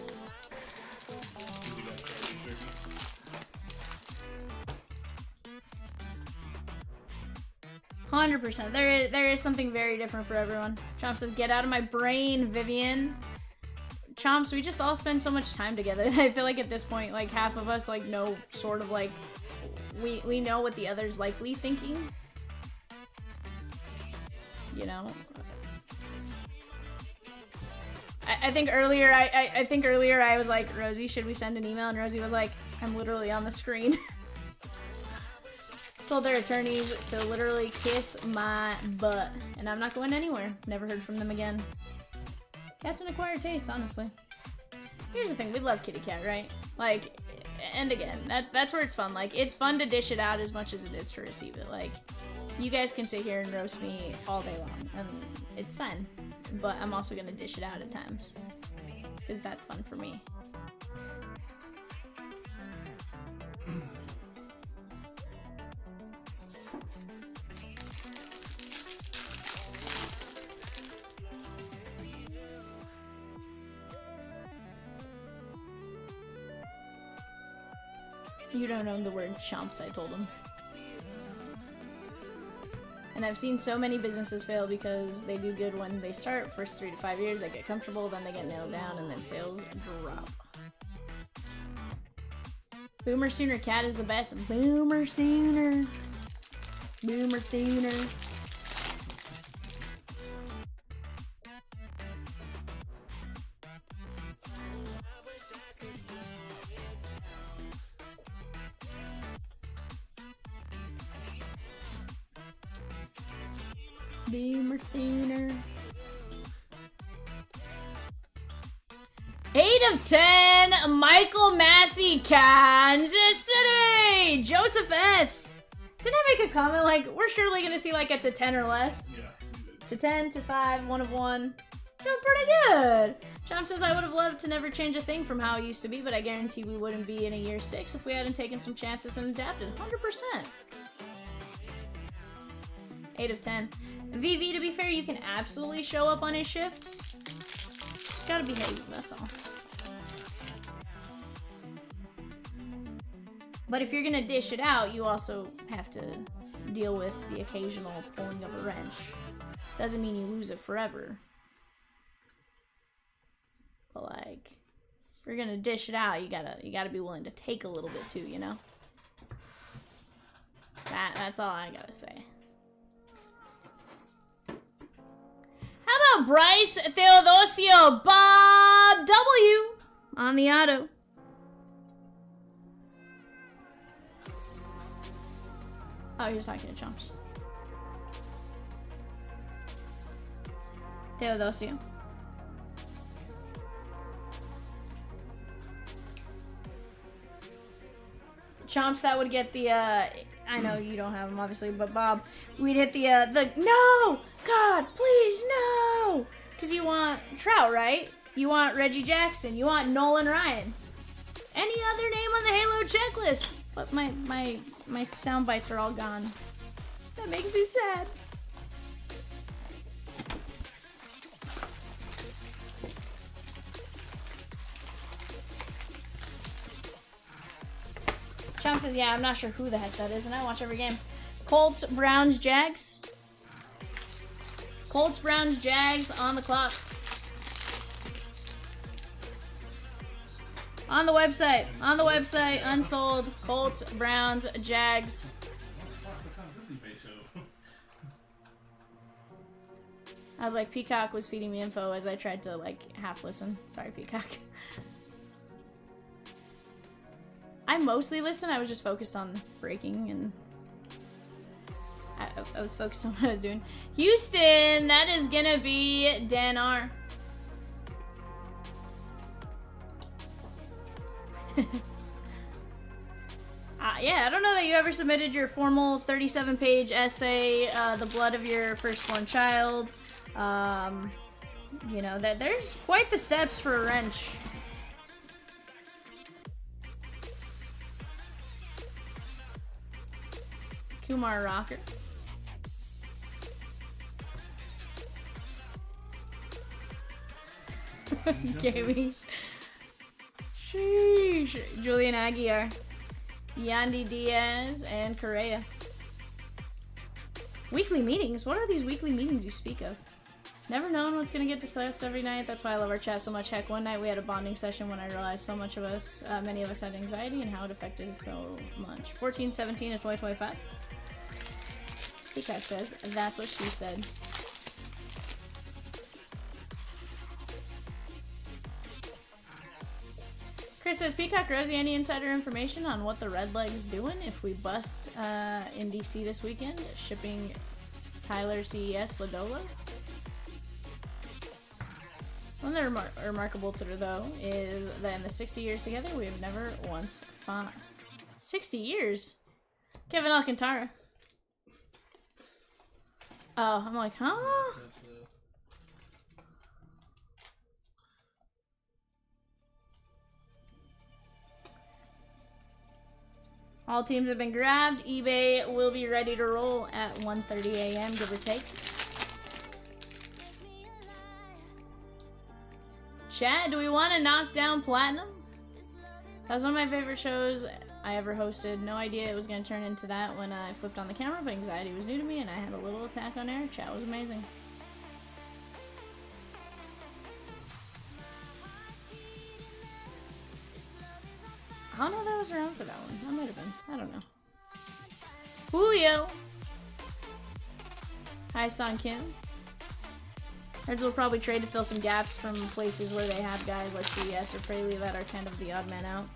100%. There is something very different for everyone. Chomps says, get out of my brain, Vivian. Chomps, we just all spend so much time together. I feel like at this point, like, half of us, like, know sort of, like, we know what the other's likely thinking. you know. I think earlier I was like, Rosie, should we send an email? And Rosie was like, I'm literally on the screen. Told their attorneys to literally kiss my butt. And I'm not going anywhere. Never heard from them again. Cat's an acquired taste, honestly. Here's the thing, we love kitty cat, right? Like, and again, that's where it's fun. Like, it's fun to dish it out as much as it is to receive it. Like, you guys can sit here and roast me all day long, and it's fun. But I'm also gonna dish it out at times, because that's fun for me. You don't own the word chomps, I told him. And I've seen so many businesses fail because they do good when they start. First 3 to 5 years, they get comfortable, then they get nailed down, and then sales drop. Boomer Sooner Cat is the best. Boomer Sooner. Boomer Sooner. Boomer Sooner. 8 of 10, Michael Massey, Kansas City! Joseph S. Didn't I make a comment like, we're surely gonna see like a to 10 or less? Yeah. To 10, to 5, 1 of 1. Doing pretty good. Chomp says, I would have loved to never change a thing from how it used to be, but I guarantee we wouldn't be in a year 6 if we hadn't taken some chances and adapted. 100%. 8 of 10. VV, to be fair, you can absolutely show up on his shift. Just gotta behave, that's all. But if you're gonna dish it out, you also have to deal with the occasional pulling of a wrench. Doesn't mean you lose it forever. But like, if you're gonna dish it out, you gotta be willing to take a little bit too, you know? That's all I gotta say. How about Bryce Theodosio Bob W on the auto? Oh, he was talking to Chomps. Theodosio. Chomps, that would get the, I know you don't have him, obviously, but Bob, we'd hit the, no! God, please, no! Because you want Trout, right? You want Reggie Jackson. You want Nolan Ryan. Any other name on the Halo checklist? But my sound bites are all gone. That makes me sad. Chomp says, yeah, I'm not sure who the heck that is, and I watch every game. Colts, Browns, Jags. Colts, Browns, Jags on the clock. On the website, unsold. Colts, Browns, Jags. I was like, Peacock was feeding me info as I tried to like half listen. Sorry, Peacock. I mostly listen. I was just focused on breaking and I was focused on what I was doing. Houston, that is gonna be Dan R. Yeah, I don't know that you ever submitted your formal 37-page essay, the blood of your firstborn child. You know, that there's quite the steps for a wrench. Kumar Rocker. Gamey. Sheesh. Julian Aguiar. Yandy Diaz and Correa. Weekly meetings? What are these weekly meetings you speak of? Never known what's gonna get discussed every night. That's why I love our chat so much. Heck, one night we had a bonding session when I realized so much of us, many of us had anxiety and how it affected us so much. 14/17 of 2025. Peacock says, that's what she said. Chris says, Peacock Rosie, any insider information on what the Red Leg's doing if we bust in DC this weekend? Shipping Tyler CES Ladola? One of the remarkable thing, though, is that in the 60 years together, we have never once fought. 60 years? Kevin Alcantara. Oh, I'm like, huh? All teams have been grabbed. eBay will be ready to roll at 1:30 a.m., give or take. Chat, do we want to knock down Platinum? That was one of my favorite shows I ever hosted. No idea it was going to turn into that when I flipped on the camera, but anxiety was new to me and I had a little attack on air. Chat was amazing. I don't know if I was around for that one. I might have been. I don't know. Julio! Hi, Son Kim. Nerds will probably trade to fill some gaps from places where they have guys like CES or Prelude that are kind of the odd man out.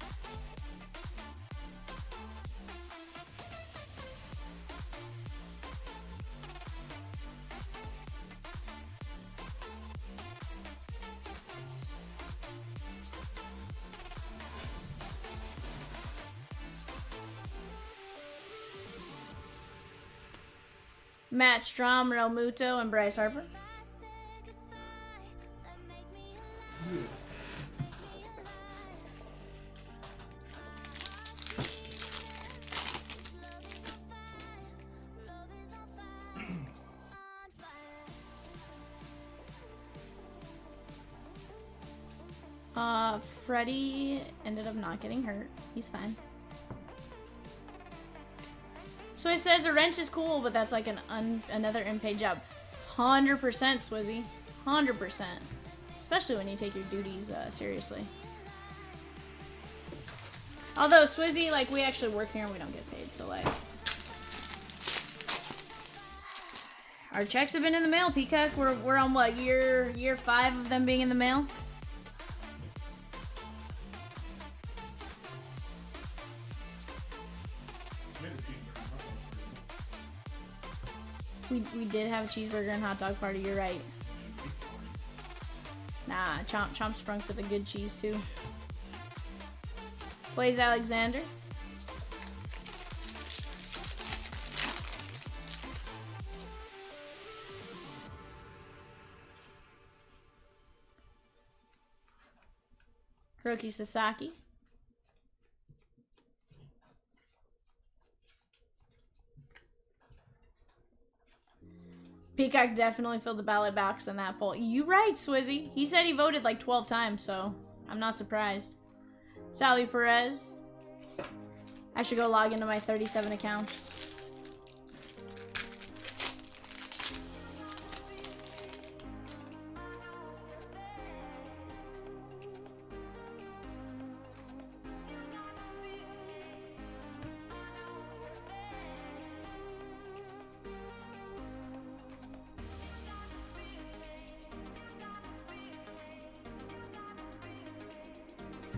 Matt Strom, Real Muto, and Bryce Harper. Freddie ended up not getting hurt. He's fine. So it says a wrench is cool, but that's like another unpaid job. 100% Swizzy. 100%. Especially when you take your duties seriously. Although Swizzy, like, we actually work here and we don't get paid, so like... Our checks have been in the mail, Peacock. We're on what, year 5 of them being in the mail? We did have a cheeseburger and hot dog party, you're right. Nah, Chomps sprung for the good cheese too. Blaze Alexander. Hiroki Sasaki. Peacock definitely filled the ballot box in that poll. You right, Swizzy. He said he voted like 12 times, so I'm not surprised. Sally Perez. I should go log into my 37 accounts.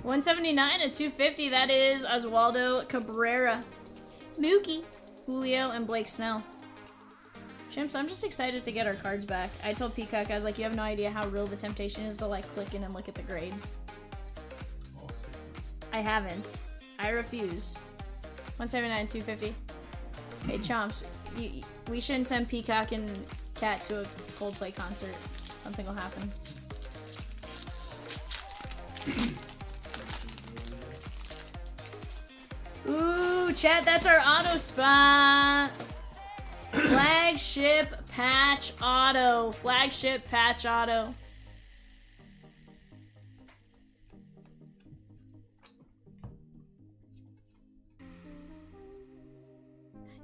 $179 at $250. That is Oswaldo Cabrera, Mookie, Julio, and Blake Snell. Chimps, I'm just excited to get our cards back. I told Peacock, I was like, you have no idea how real the temptation is to like click in and look at the grades. I haven't. I refuse. $179, $250. Hey Chomps, we shouldn't send Peacock and Cat to a Coldplay concert. Something will happen. Ooh, chat, that's our auto spot. Flagship patch auto. Flagship patch auto.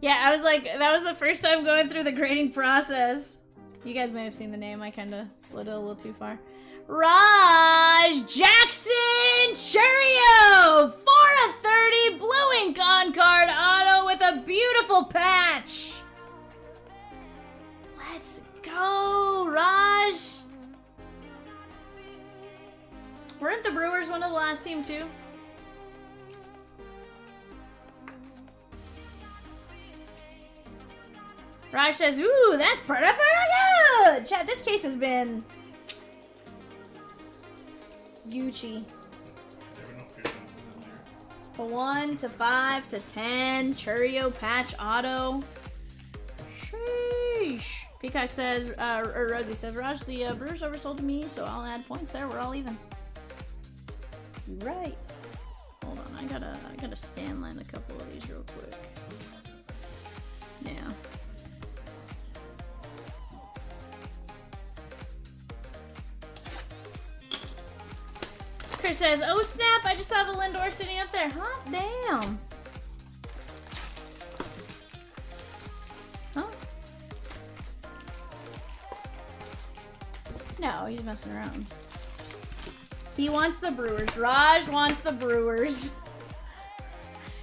Yeah, I was like, that was the first time going through the grading process. You guys may have seen the name. I kind of slid it a little too far. Raj Jackson Churio! 4 of 30 blue ink on card auto with a beautiful patch. Let's go, Raj. Weren't the Brewers one of the last team too? Raj says, ooh, that's pretty good! Chat, this case has been Gucci. To 1 to 5 to 10. Churio patch auto. Sheesh. Peacock says, or Rosie says, Raj, the Brewers oversold to me, so I'll add points there. We're all even. Right. Hold on, I gotta stand line a couple of these real quick. Yeah. Chris says, oh snap, I just saw the Lindor sitting up there. Hot damn. Huh? No, he's messing around. He wants the Brewers. Raj wants the Brewers.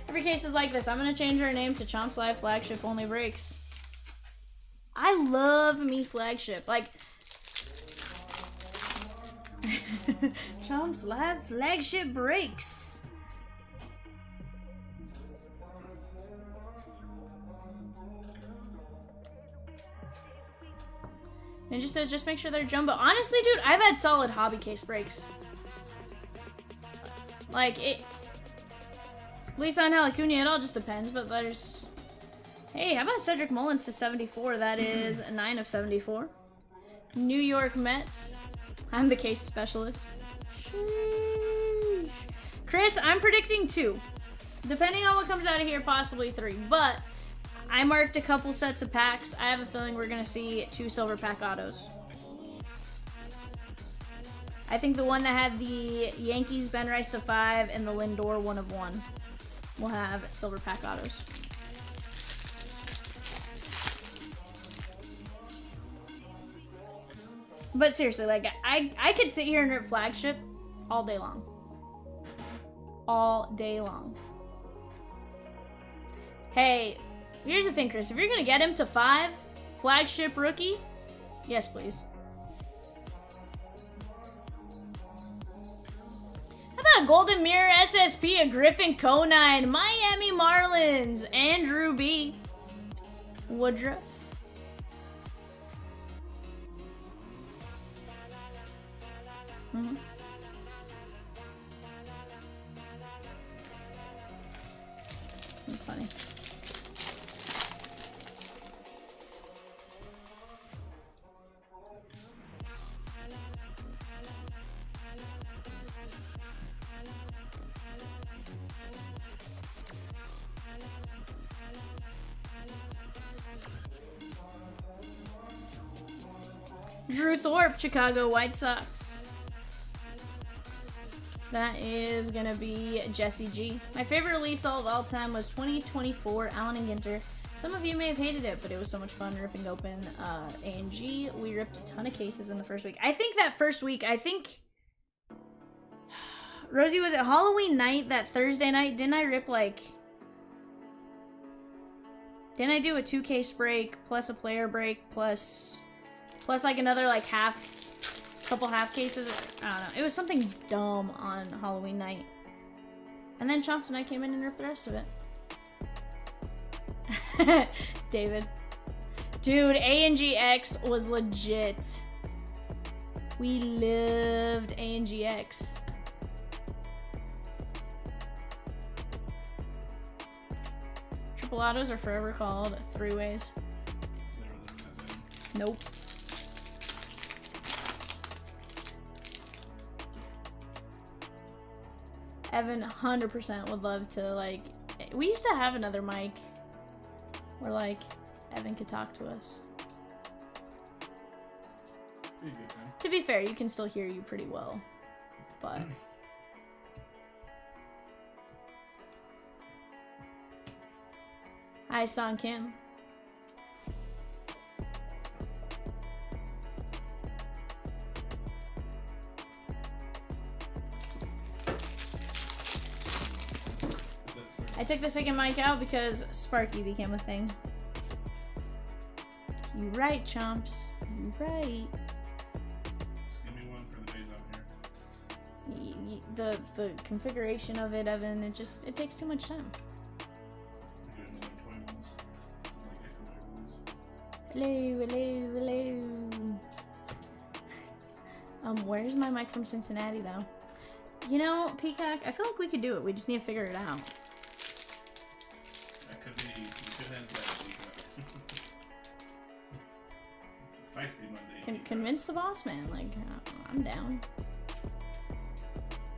Every case is like this. I'm gonna change her name to Chomps Live Flagship Only Breaks. I love me Flagship. Like, Chomps Live Flagship Breaks. Ninja says, just make sure they're jumbo. Honestly, dude, I've had solid hobby case breaks. Like, it... At least on Acuna, it all just depends, but there's... Hey, how about Cedric Mullins to 74? That is a 9 of 74. New York Mets. I'm the case specialist. Sheesh. Chris, I'm predicting 2. Depending on what comes out of here, possibly 3. But I marked a couple sets of packs. I have a feeling we're going to see 2 silver pack autos. I think the one that had the Yankees Ben Rice to 5 and the Lindor 1 of 1 will have silver pack autos. But seriously, like, I could sit here and rip Flagship all day long. All day long. Hey, here's the thing, Chris. If you're going to get him to 5, Flagship rookie, yes, please. How about Golden Mirror SSP, a Griffin Conine, Miami Marlins, Andrew B. Woodruff. Mm-hmm. That's funny. Drew Thorpe, Chicago White Sox. That is gonna be Jesse G. My favorite release of all time was 2024 Allen and Ginter. Some of you may have hated it, but it was so much fun ripping open A&G. We ripped a ton of cases in the first week. I think that first week, Rosie, was it Halloween night, that Thursday night? Didn't I rip like... Didn't I do a 2 case break, plus a player break, plus like another like couple half cases? I don't know. It was something dumb on Halloween night. And then Chomps and I came in and ripped the rest of it. David. Dude, A&GX was legit. We loved A&GX. Triple autos are forever called 3-ways. Nope. Evan 100% would love to, like... We used to have another mic where, like, Evan could talk to us. To be fair, you can still hear you pretty well, but... Hi, Song Kim. I took the second mic out because Sparky became a thing. You right, Chomps. You right. Give me one for the days out here. The configuration of it, Evan, it takes too much time. Hello, hello, hello. Where's my mic from Cincinnati, though? You know, Peacock, I feel like we could do it. We just need to figure it out. That could be. You could end that week. Feisty Monday. Convince the boss man. Like, I'm down.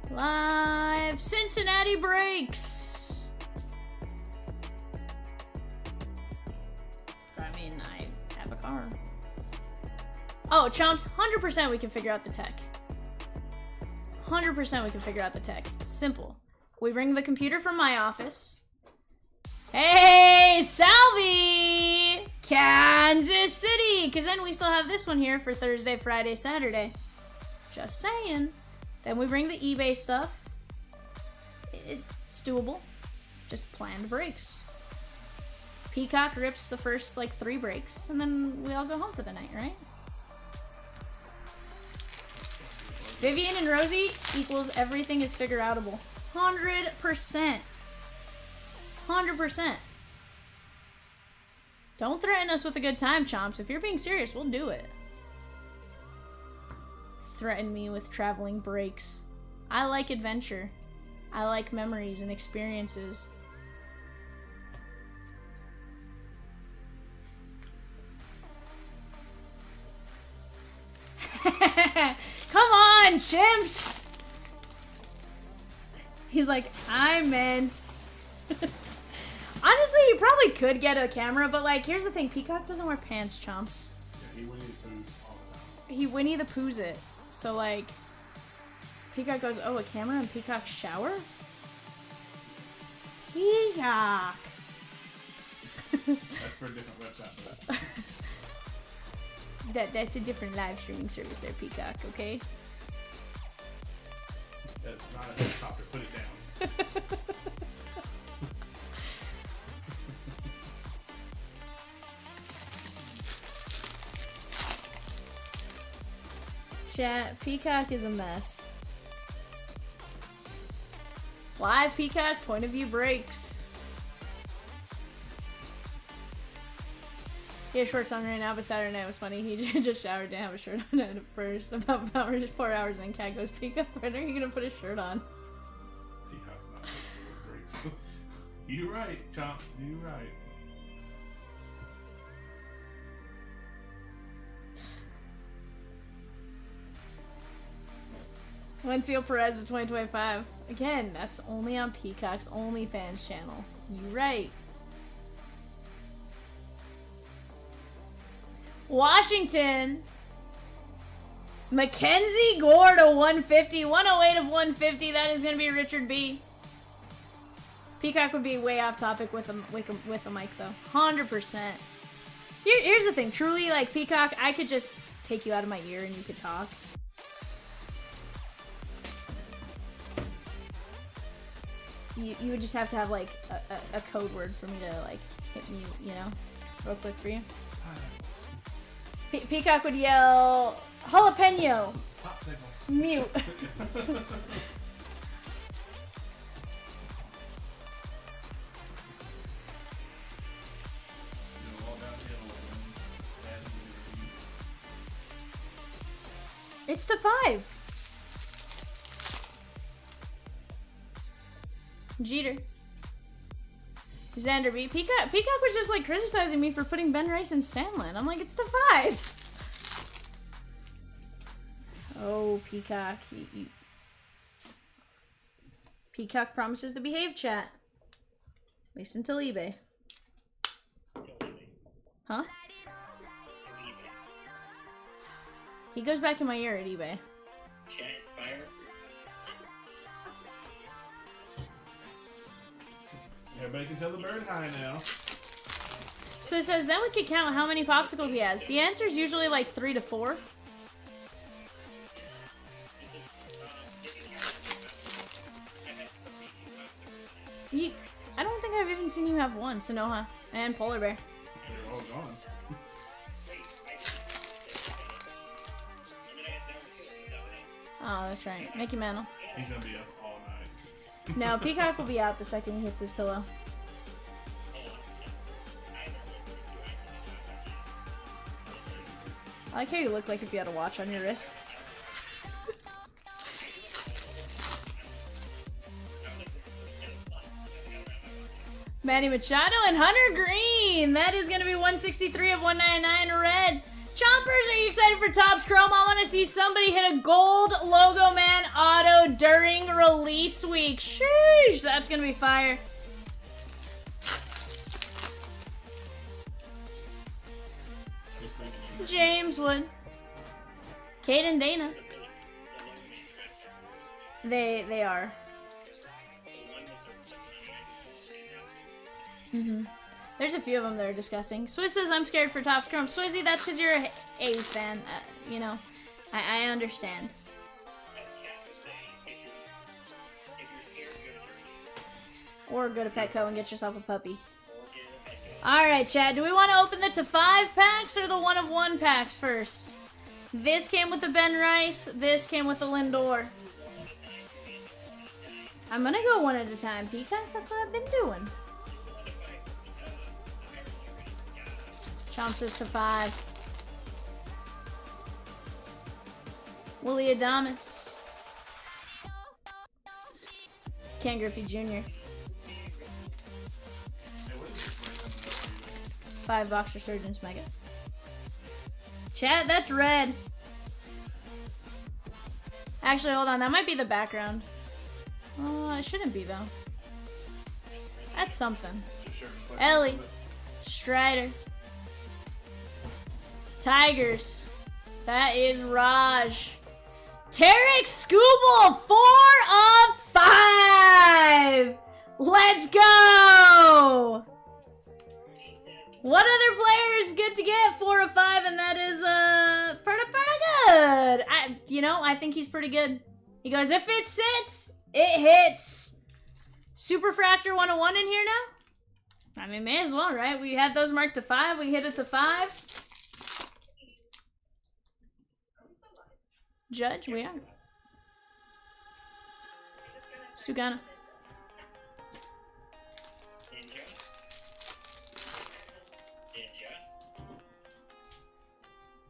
Live Cincinnati breaks. I mean, I have a car. Oh, Chomps, 100% we can figure out the tech. 100% we can figure out the tech. Simple. We bring the computer from my office. Hey, Salvi! Kansas City! Because then we still have this one here for Thursday, Friday, Saturday. Just saying. Then we bring the eBay stuff. It's doable. Just planned breaks. Peacock rips the first, like, 3 breaks, and then we all go home for the night, right? Vivian and Rosie equals everything is figure outable. 100%. 100%. Don't threaten us with a good time, Chomps. If you're being serious, we'll do it. Threaten me with traveling breaks. I like adventure. I like memories and experiences. Come on, chimps! He's like, I meant... Honestly, you probably could get a camera, but like, here's the thing. Peacock doesn't wear pants, Chomps. Yeah, he Winnie the Poohs all the time. He Winnie the Poohs it. So like, Peacock goes, oh, a camera in Peacock's shower? Peacock! That's for a different website. That's a different live streaming service there, Peacock, okay? That's not a helicopter. Put it down. Chat, Peacock is a mess. Live Peacock point of view breaks. He has shorts on right now, but Saturday night was funny. He just showered, didn't have a shirt on at first. About 4 hours in, Cat goes, Peacock, when are you gonna put a shirt on? Peacock's not good for breaks. You right, Chomps. You right. Wencio Perez of 2025. Again, that's only on Peacock's OnlyFans channel. You right. Washington. Mackenzie Gore to 150. 108 of 150. That is going to be Richard B. Peacock would be way off topic with a mic, though. 100%. Here's the thing. Truly, like, Peacock, I could just take you out of my ear and you could talk. You would just have to have, like, a code word for me to, like, hit mute, you know? Real quick for you. Peacock would yell, jalapeno. Mute. It's to 5. Jeter. Xander B. Peacock was just like criticizing me for putting Ben Rice in Stanlin. I'm like, it's to 5. Oh, Peacock. Peacock promises to behave, chat. At least until eBay. Huh? He goes back in my ear at eBay. Chat is fire. Everybody can tell the bird hi now. So it says, then we could count how many popsicles he has. The answer is usually like 3 to 4. I don't think I've even seen you have one. Sonoha and Polar Bear. They're all gone. Oh, that's right. Mickey Mantle. He's gonna be up all night. No, Peacock will be out the second he hits his pillow. I like how you look like if you had a watch on your wrist. Manny Machado and Hunter Green. That is going to be 163 of 199 Reds. Chompers, are you excited for Topps Chrome? I want to see somebody hit a gold Logo Man auto during release week. Sheesh, that's going to be fire. James Wood. Kate and Dana. They are. There's a few of them that are disgusting. Swizz says, I'm scared for Topps Chrome. Swizzy, that's because you're a A's fan. You know, I understand. Or go to Petco and get yourself a puppy. Alright, chat. Do we want to open the to 5 packs or the 1 of 1 packs first? This came with the Ben Rice. This came with the Lindor. I'm gonna go one at a time, Peacock. That's what I've been doing. Chomps is to 5. Willie Adames. Ken Griffey Jr. 5-box Resurgence Mega. Chat, that's red. Actually, hold on. That might be the background. Oh, it shouldn't be, though. That's something. Ellie. Strider. Tigers. That is Raj. Tarek Skubal, 4 of 5. Let's go. What other player is good to get 4 of 5? And that is pretty good. I think he's pretty good. He goes, if it sits, it hits. Superfractor 101 in here now? I mean, may as well, right? We had those marked to 5. We hit it to 5. Judge, we are. Sugana.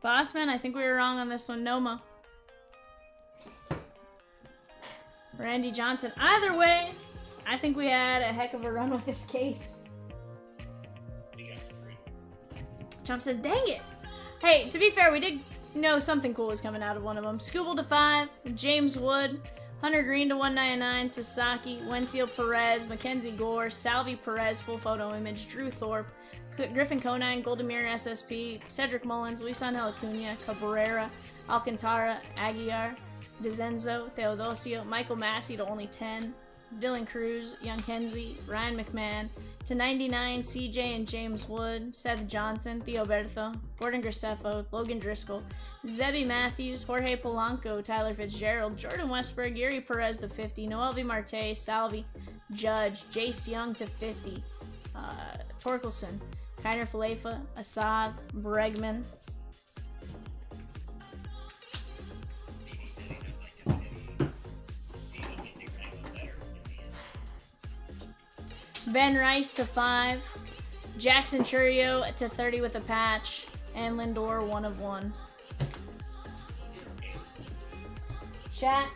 Bossman, I think we were wrong on this one. Noma. Randy Johnson. Either way, I think we had a heck of a run with this case. Chomp says, dang it. Hey, to be fair, we did know something cool was coming out of one of them. Scooble to 5, James Wood, Hunter Green to 199, Sasaki, Wenzel Perez, Mackenzie Gore, Salvi Perez, full photo image, Drew Thorpe, Griffin Conine, Goldemir SSP, Cedric Mullins, Luisan Acuna, Cabrera, Alcantara, Aguiar, DeZenzo, Theodosio, Michael Massey to only 10, Dylan Cruz, Young Kenzie, Ryan McMahon, to 99, CJ and James Wood, Seth Johnson, Theo Bertho, Gordon Graceffo, Logan Driscoll, Zebby Matthews, Jorge Polanco, Tyler Fitzgerald, Jordan Westberg, Yuri Perez to 50, Noel V. Marte, Salvi, Judge, Jace Young to 50, Torkelson, Kiner Falefa, Assad, Bregman. Ben Rice to 5, Jackson Churio to 30 with a patch, and Lindor 1 of 1. Chat,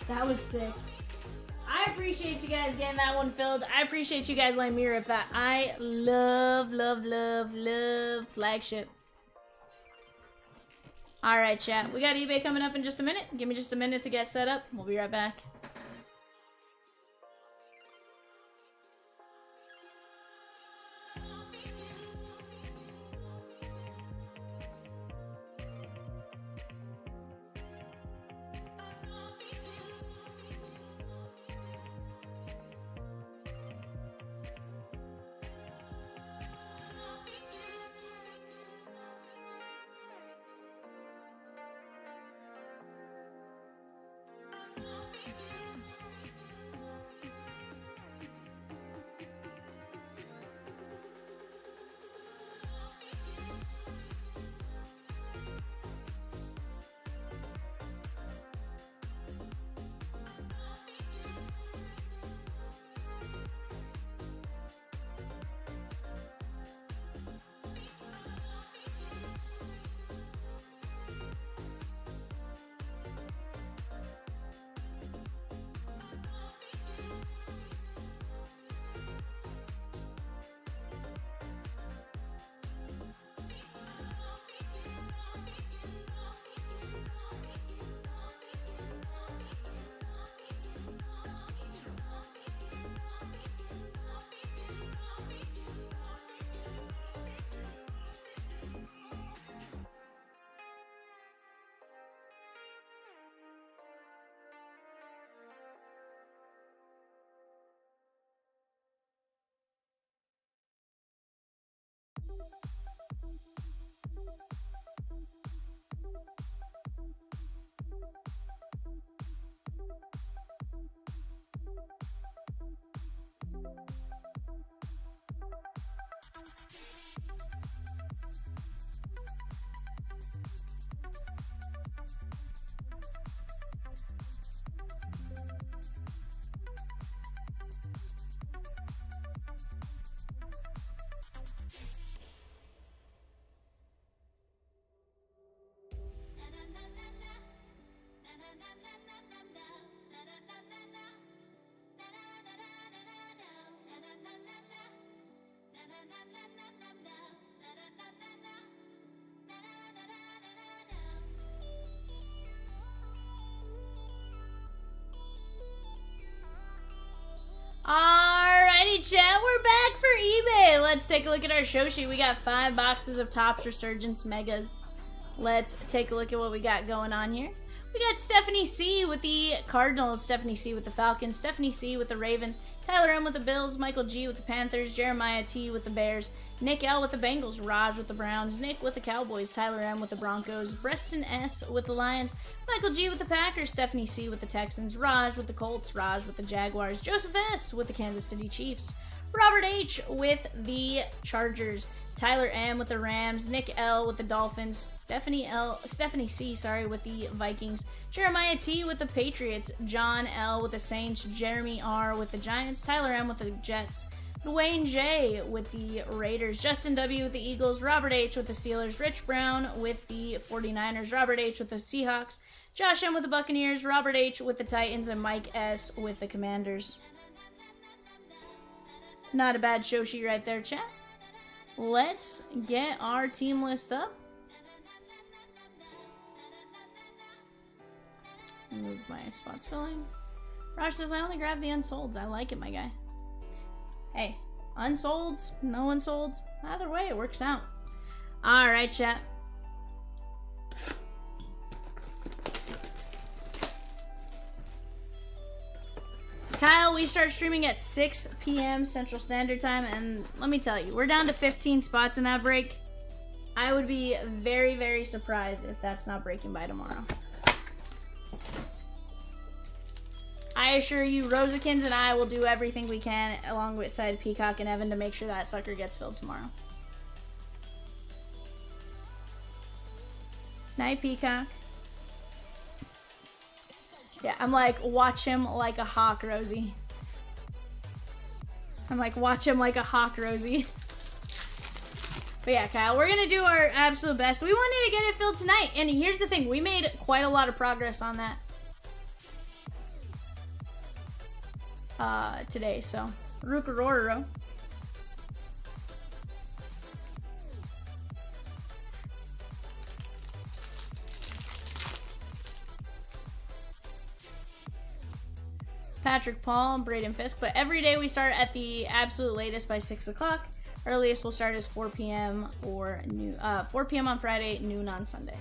that was sick. I appreciate you guys getting that one filled. I appreciate you guys letting me rip that. I love Flagship. Alright, chat. We got eBay coming up in just a minute. Give me just a minute to get set up. We'll be right back. let's take a look at our show sheet. We got 5 boxes of Topps Resurgence Megas. Let's take a look at what we got going on here. We got Stephanie C with the Cardinals, Stephanie C with the Falcons, Stephanie C with the Ravens, Tyler M with the Bills, Michael G with the Panthers, Jeremiah T with the Bears, Nick L with the Bengals, Raj with the Browns, Nick with the Cowboys, Tyler M with the Broncos, Preston S with the Lions, Michael G with the Packers, Stephanie C with the Texans, Raj with the Colts, Raj with the Jaguars, Joseph S with the Kansas City Chiefs, Robert H with the Chargers, Tyler M with the Rams, Nick L with the Dolphins, Stephanie C, with the Vikings, Jeremiah T with the Patriots, John L with the Saints, Jeremy R with the Giants, Tyler M with the Jets, Dwayne J with the Raiders, Justin W with the Eagles, Robert H with the Steelers, Rich Brown with the 49ers, Robert H with the Seahawks, Josh M with the Buccaneers, Robert H with the Titans, and Mike S with the Commanders. Not a bad show sheet right there, chat. Let's get our team list up. Move my spots filling. Rosh says, I only grabbed the unsolds. I like it, my guy. Hey, unsolds, no unsolds. Either way, it works out. Alright, chat. Kyle, we start streaming at 6 p.m. Central Standard Time, and let me tell you, we're down to 15 spots in that break. I would be very, very surprised if that's not breaking by tomorrow. I assure you, Rosikins and I will do everything we can, along with Peacock and Evan, to make sure that sucker gets filled tomorrow. Night, Peacock. Yeah, I'm like, watch him like a hawk, Rosie. I'm like, watch him like a hawk, Rosie. But yeah, Kyle, we're gonna do our absolute best. We wanted to get it filled tonight, and here's the thing, we made quite a lot of progress on that today, so Rukaroro. Patrick Paul, Braden Fisk, but every day we start at the absolute latest by 6 o'clock. Earliest we'll start is 4 p.m. or 4 p.m. on Friday, noon on Sunday.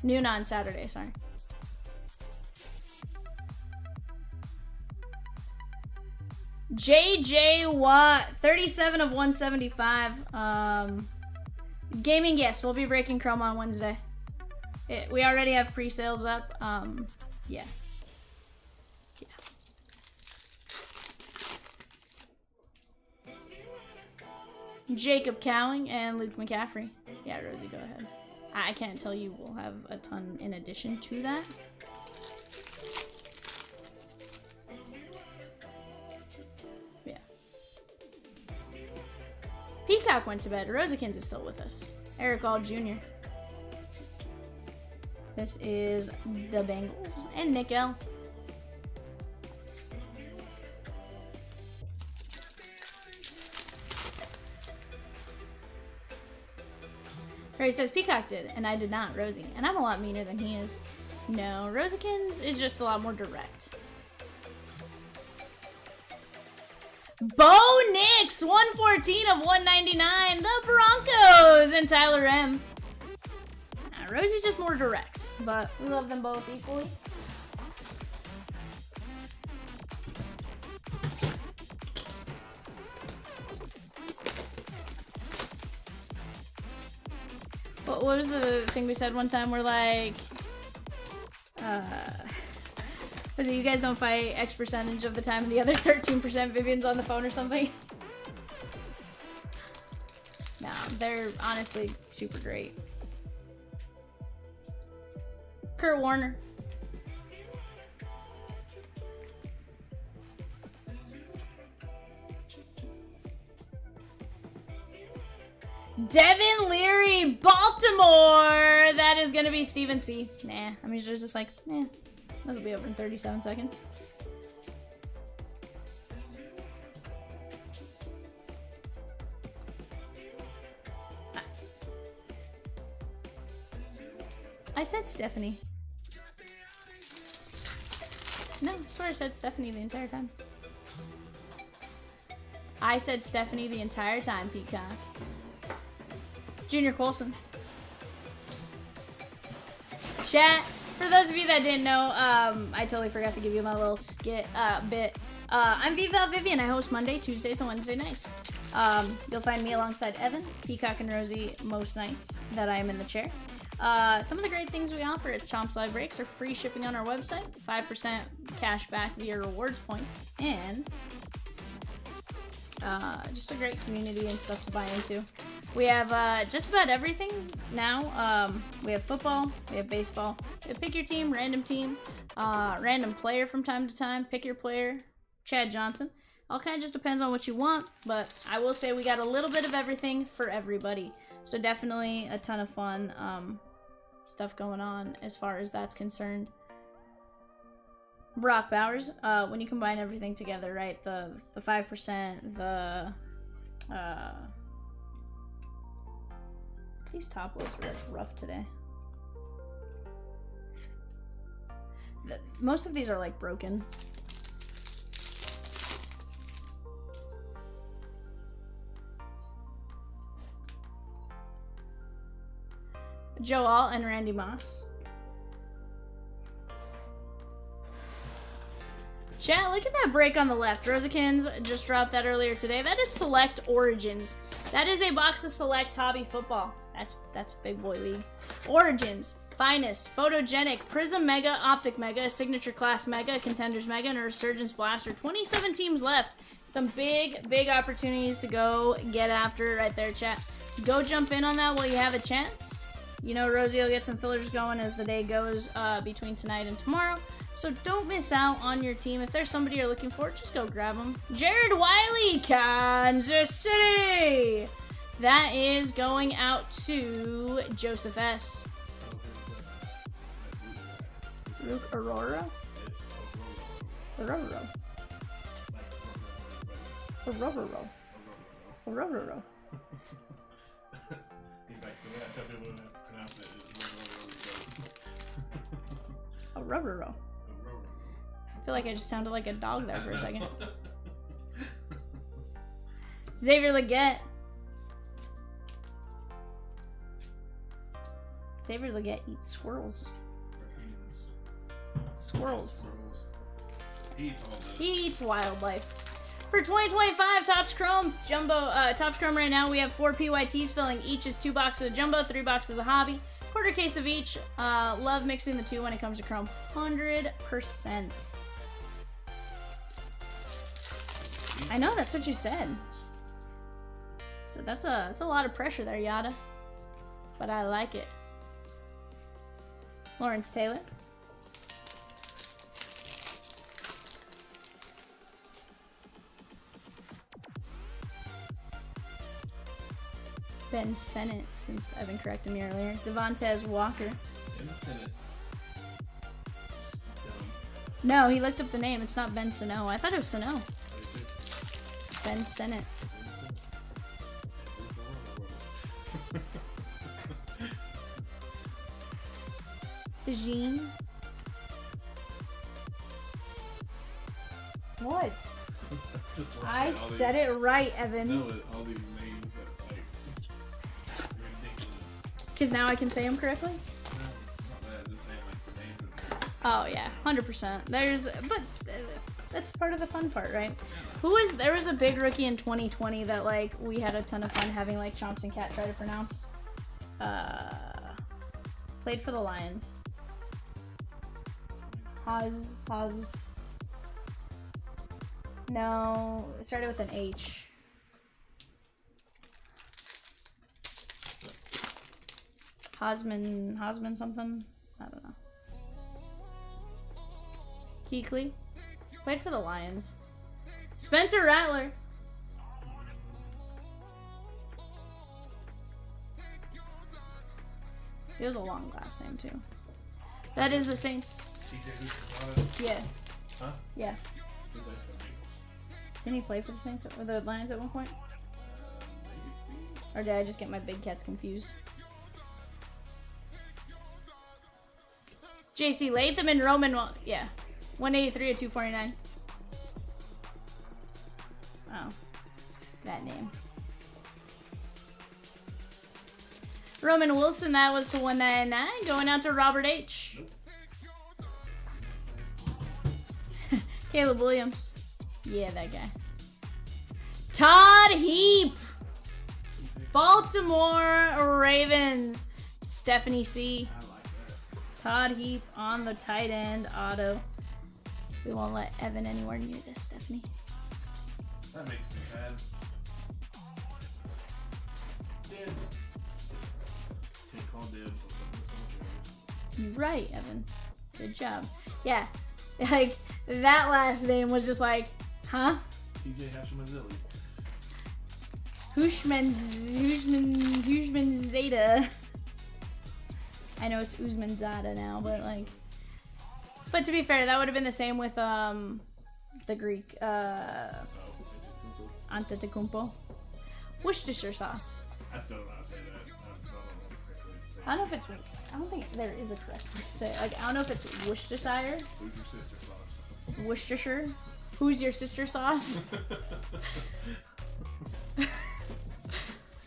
Noon on Saturday, sorry. JJ Watt, 37 of 175. Gaming, yes, we'll be breaking Chrome on Wednesday. We already have pre-sales up. Yeah. Jacob Cowing and Luke McCaffrey. Yeah, Rosie, go ahead. I can't tell you we'll have a ton in addition to that. Yeah. Peacock went to bed. Rosikins is still with us. Eric All Jr. This is the Bengals. And Nick L. He says Peacock did, and I did not, Rosie. And I'm a lot meaner than he is. No, Rosikins is just a lot more direct. Bo Nix, 114 of 199. The Broncos and Tyler M. Rosie's just more direct, but we love them both equally. What was the thing we said one time? We're like, was it you guys don't fight X percentage of the time and the other 13% Vivian's on the phone or something? No, they're honestly super great. Kurt Warner. Devin Leary, Baltimore. That is going to be Steven C. Nah, I mean, there's just like, that'll be over in 37 seconds. I said Stephanie. No, I swear I said Stephanie the entire time. I said Stephanie the entire time, Peacock. Junior Colson. Chat, for those of you that didn't know, I totally forgot to give you my little skit bit. I'm Vivian. I host Monday, Tuesdays, and Wednesday nights. You'll find me alongside Evan, Peacock, and Rosie most nights that I am in the chair. Some of the great things we offer at Chomps Live Breaks are free shipping on our website, 5% cash back via rewards points, and just a great community and stuff to buy into. We have just about everything now. We have football, we have baseball, we have pick your team, random player from time to time, pick your player, Chad Johnson. All kind of just depends on what you want, but I will say we got a little bit of everything for everybody. So definitely a ton of fun stuff going on as far as that's concerned. Brock Bowers, when you combine everything together, right? The 5%, these top loads are rough today. Most of these are like broken. Joe All and Randy Moss. Chat, look at that break on the left. Rosikins just dropped that earlier today. That is Select Origins. That is a box of Select Hobby Football. That's Big Boy League. Origins, Finest, Photogenic, Prism Mega, Optic Mega, Signature Class Mega, Contenders Mega, and a Resurgence Blaster. 27 teams left. Some big opportunities to go get after right there, chat. Go jump in on that while you have a chance. You know Rosie will get some fillers going as the day goes between tonight and tomorrow. So don't miss out on your team. If there's somebody you're looking for, just go grab them. Jared Wiley, Kansas City. That is going out to Joseph S. Luke Aurora? Aurora. Aurora. Aurora. Aurora. I feel like I just sounded like a dog there for a second. Xavier Leggett. Xavier Leggett eats squirrels. Squirrels. He eats wildlife. For 2025 Topps Chrome Jumbo, Topps Chrome right now we have 4 PYTs filling each is 2 boxes of Jumbo, 3 boxes of Hobby, quarter case of each. Love mixing the two when it comes to Chrome, 100%. I know, that's what you said. So that's a lot of pressure there, Yada. But I like it. Lawrence Taylor. Ben Sennett, since I've been correcting me earlier. Devontae Walker. No, he looked up the name. It's not Ben Sano. I thought it was Sano. Ben Sennett. Jean. What? I said it right, Evan. All these names that like ridiculous. Because now I can say them correctly? Oh yeah, 100%. But that's part of the fun part, right? There was a big rookie in 2020 that like we had a ton of fun having like Chomps and Cat try to pronounce. Played for the Lions. No, it started with an H. Hosman something? I don't know. Keekly. Played for the Lions. Spencer Rattler. It was a long last name too. That is the Saints. Yeah. Huh? Yeah. Didn't he play for the Saints or the Lions at one point? Or did I just get my big cats confused? JC Latham and Roman, yeah. 183 to 249. Oh. that name. Roman Wilson, that was to 199. Going out to Robert H. Caleb Williams. Yeah, that guy. Todd Heap. Baltimore Ravens. Stephanie C. Todd Heap on the tight end auto. We won't let Evan anywhere near this, Stephanie. That makes me sad. Dibs. Can't call dibs on something. Right, Evan. Good job. Yeah, like that last name was just like, huh? TJ Hashimazili. Hushman Zeta. I know it's Usman Zada now, but like, but to be fair, that would have been the same with the Greek Antetokounmpo. Worcestershire sauce. I still don't know how to say that. I don't know if it's. I don't think there is a correct way to say it. Like, I don't know if it's Worcestershire. Who's your sister sauce? Worcestershire. Who's your sister sauce?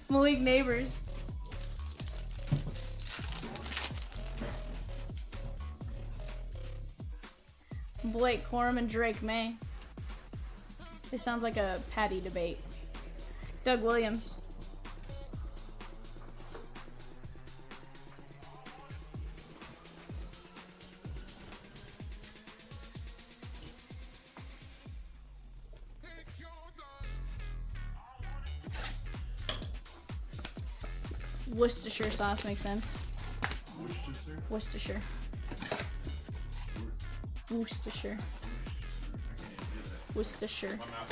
Malik Neighbors. Blake Corum and Drake May. This sounds like a Patty debate. Doug Williams. Worcestershire sauce makes sense. Worcestershire? Worcestershire. Worcestershire. Worcestershire. My mouth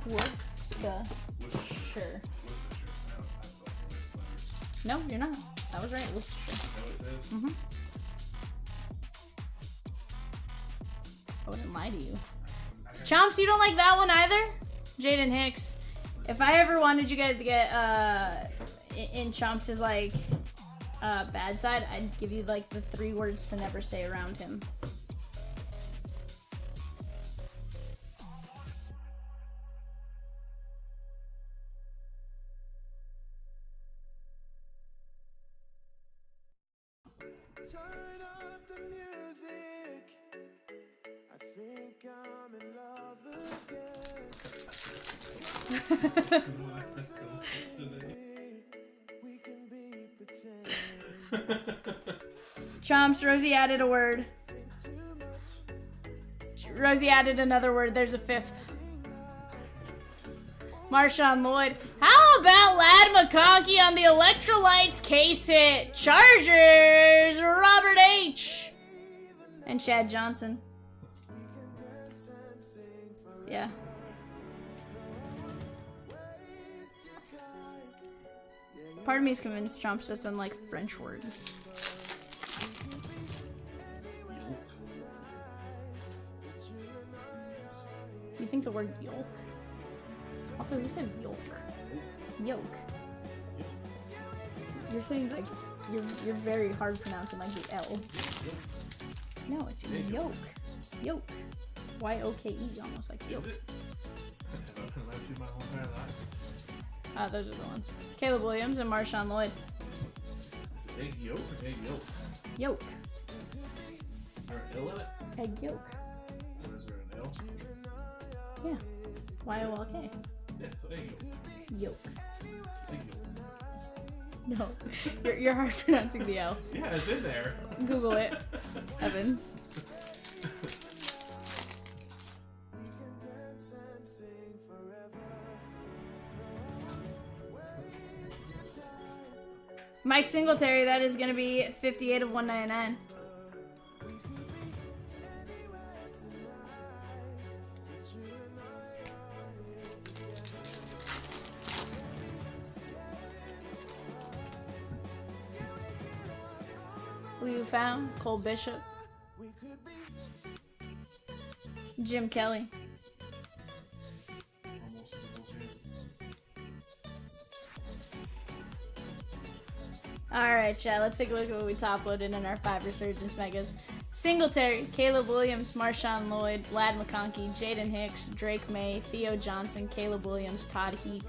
will say that. Worcestershire. No, you're not. That was right. Worcestershire. Mm-hmm. I wouldn't lie to you. Chomps, you don't like that one either? Jaden Hicks. If I ever wanted you guys to get in Chomps' like bad side, I'd give you like the 3 words to never say around him. Turn up the music. I think I'm in love again. We can be pretending. Chomps, Rosie added a word. Rosie added another word. There's a 5th. Marshawn Lloyd. How about Lad McConkey on the electrolytes case hit? Chargers, Robert H. And Chad Johnson. Yeah. Part of me is convinced Chomps doesn't like French words. You think the word yolk? Also, who says yolk? Yolk. You're saying like you're very hard pronouncing like the L. No, it's yolk. Yolk. Y-O-K-E, almost like yolk. Ah, those are the ones. Caleb Williams and Marshawn Lloyd. Is it egg yolk or egg yolk? Yolk. Is there an L in it? Egg yolk. Or is there an L? Yeah. Y-O-L-K. Yeah, so egg yolk. Yolk. Egg yolk. No, you're hard pronouncing the L. Yeah, it's in there. Google it, Evan. Mike Singletary, that is going to be 58 of 199. Who you found? Cole Bishop. Jim Kelly. Alright, chat, let's take a look at what we top loaded in our 5 Resurgence Megas. Singletary, Caleb Williams, Marshawn Lloyd, Lad McConkey, Jaden Hicks, Drake May, Theo Johnson, Caleb Williams, Todd Heap,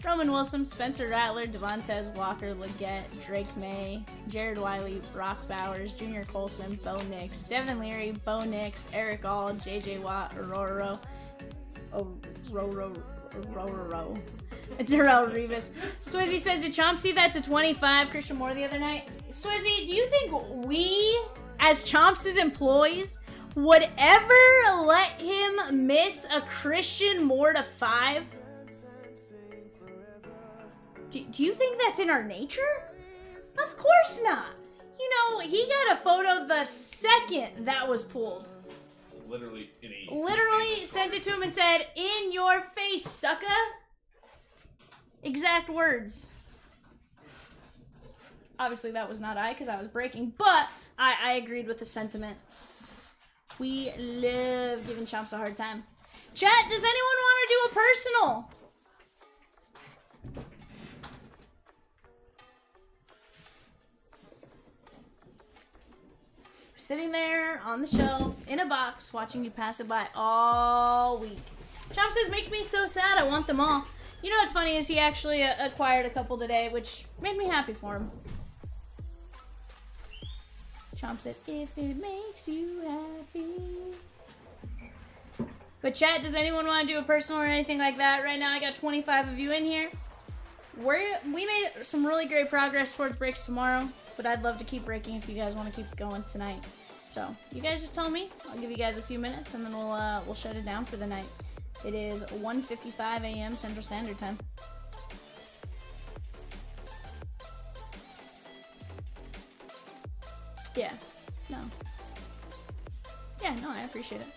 Roman Wilson, Spencer Rattler, Devontae Walker, Leggett, Drake May, Jared Wiley, Brock Bowers, Junior Colson, Bo Nix, Devin Leary, Bo Nix, Eric All, JJ Watt, Aurora, Darrell Revis. Swizzy says, did Chomps see that to 25 Christian Moore the other night? Swizzy, do you think we, as Chomps' employees, would ever let him miss a Christian Moore to 5? Do you think that's in our nature? Of course not. You know, he got a photo the second that was pulled. Literally Sent it to him and said, in your face, sucker. Exact words. Obviously that was not I, because I was breaking, but I agreed with the sentiment. We love giving Chomps a hard time. Chat, does anyone want to do a personal? Sitting there on the shelf in a box watching you pass it by all week. Chomp says, make me so sad, I want them all. You know what's funny is he actually acquired a couple today, which made me happy for him. Chomp said, if it makes you happy. But chat, does anyone want to do a personal or anything like that? Right now I got 25 of you in here. We made some really great progress towards breaks tomorrow, but I'd love to keep breaking if you guys want to keep going tonight. So you guys just tell me. I'll give you guys a few minutes and then we'll shut it down for the night. It is 1:55 a.m. Central Standard Time. Yeah. No. Yeah, no, I appreciate it.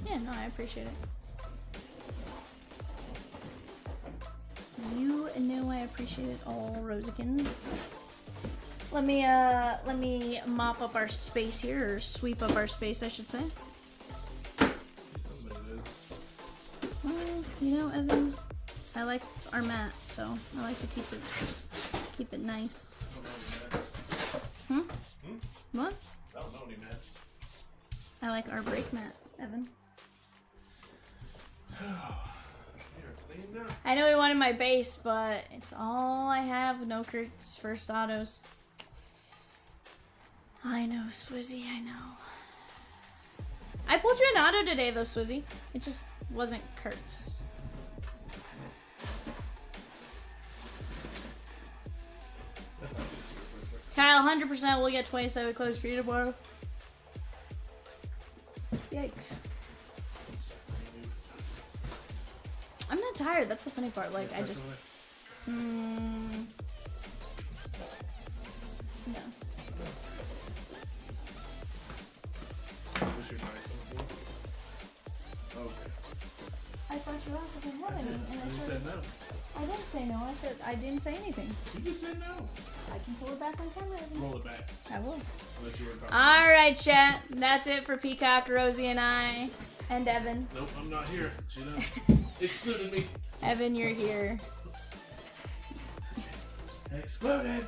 Yeah, no, I appreciate it. You know I appreciate it all, Rosikins. Let me mop up our space here, or sweep up our space, I should say. Well, you know, Evan, I like our mat, so I like to keep it nice. What? I don't know any mats. I like our break mat, Evan. I know he wanted my base, but it's all I have. No Kurt's first autos. I know, Swizzy, I know. I pulled you an auto today, though, Swizzy. It just wasn't Kurt's. Kyle, 100% we'll get 27 close for you tomorrow. Yikes. I'm not tired, that's the funny part. Like, I just... No. Okay. I thought you asked if I had any, and You said no. I didn't say no. I said I didn't say anything. You just said no. I can pull it back on camera. Roll it back. I will. Unless you were talking. All right, chat. That's it for Peacock, Rosie, and I, and Evan. Nope, I'm not here. You know, excluded me. Evan, you're here. Excluded.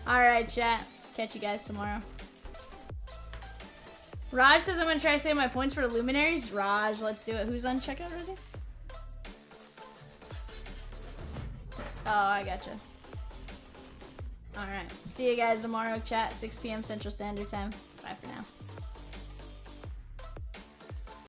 All right, chat. Catch you guys tomorrow. Raj says I'm gonna try to save my points for the Luminaries. Raj, let's do it. Who's on checkout, Rosie? Oh, I gotcha. All right. See you guys tomorrow, chat. 6 p.m. Central Standard Time. Bye for now.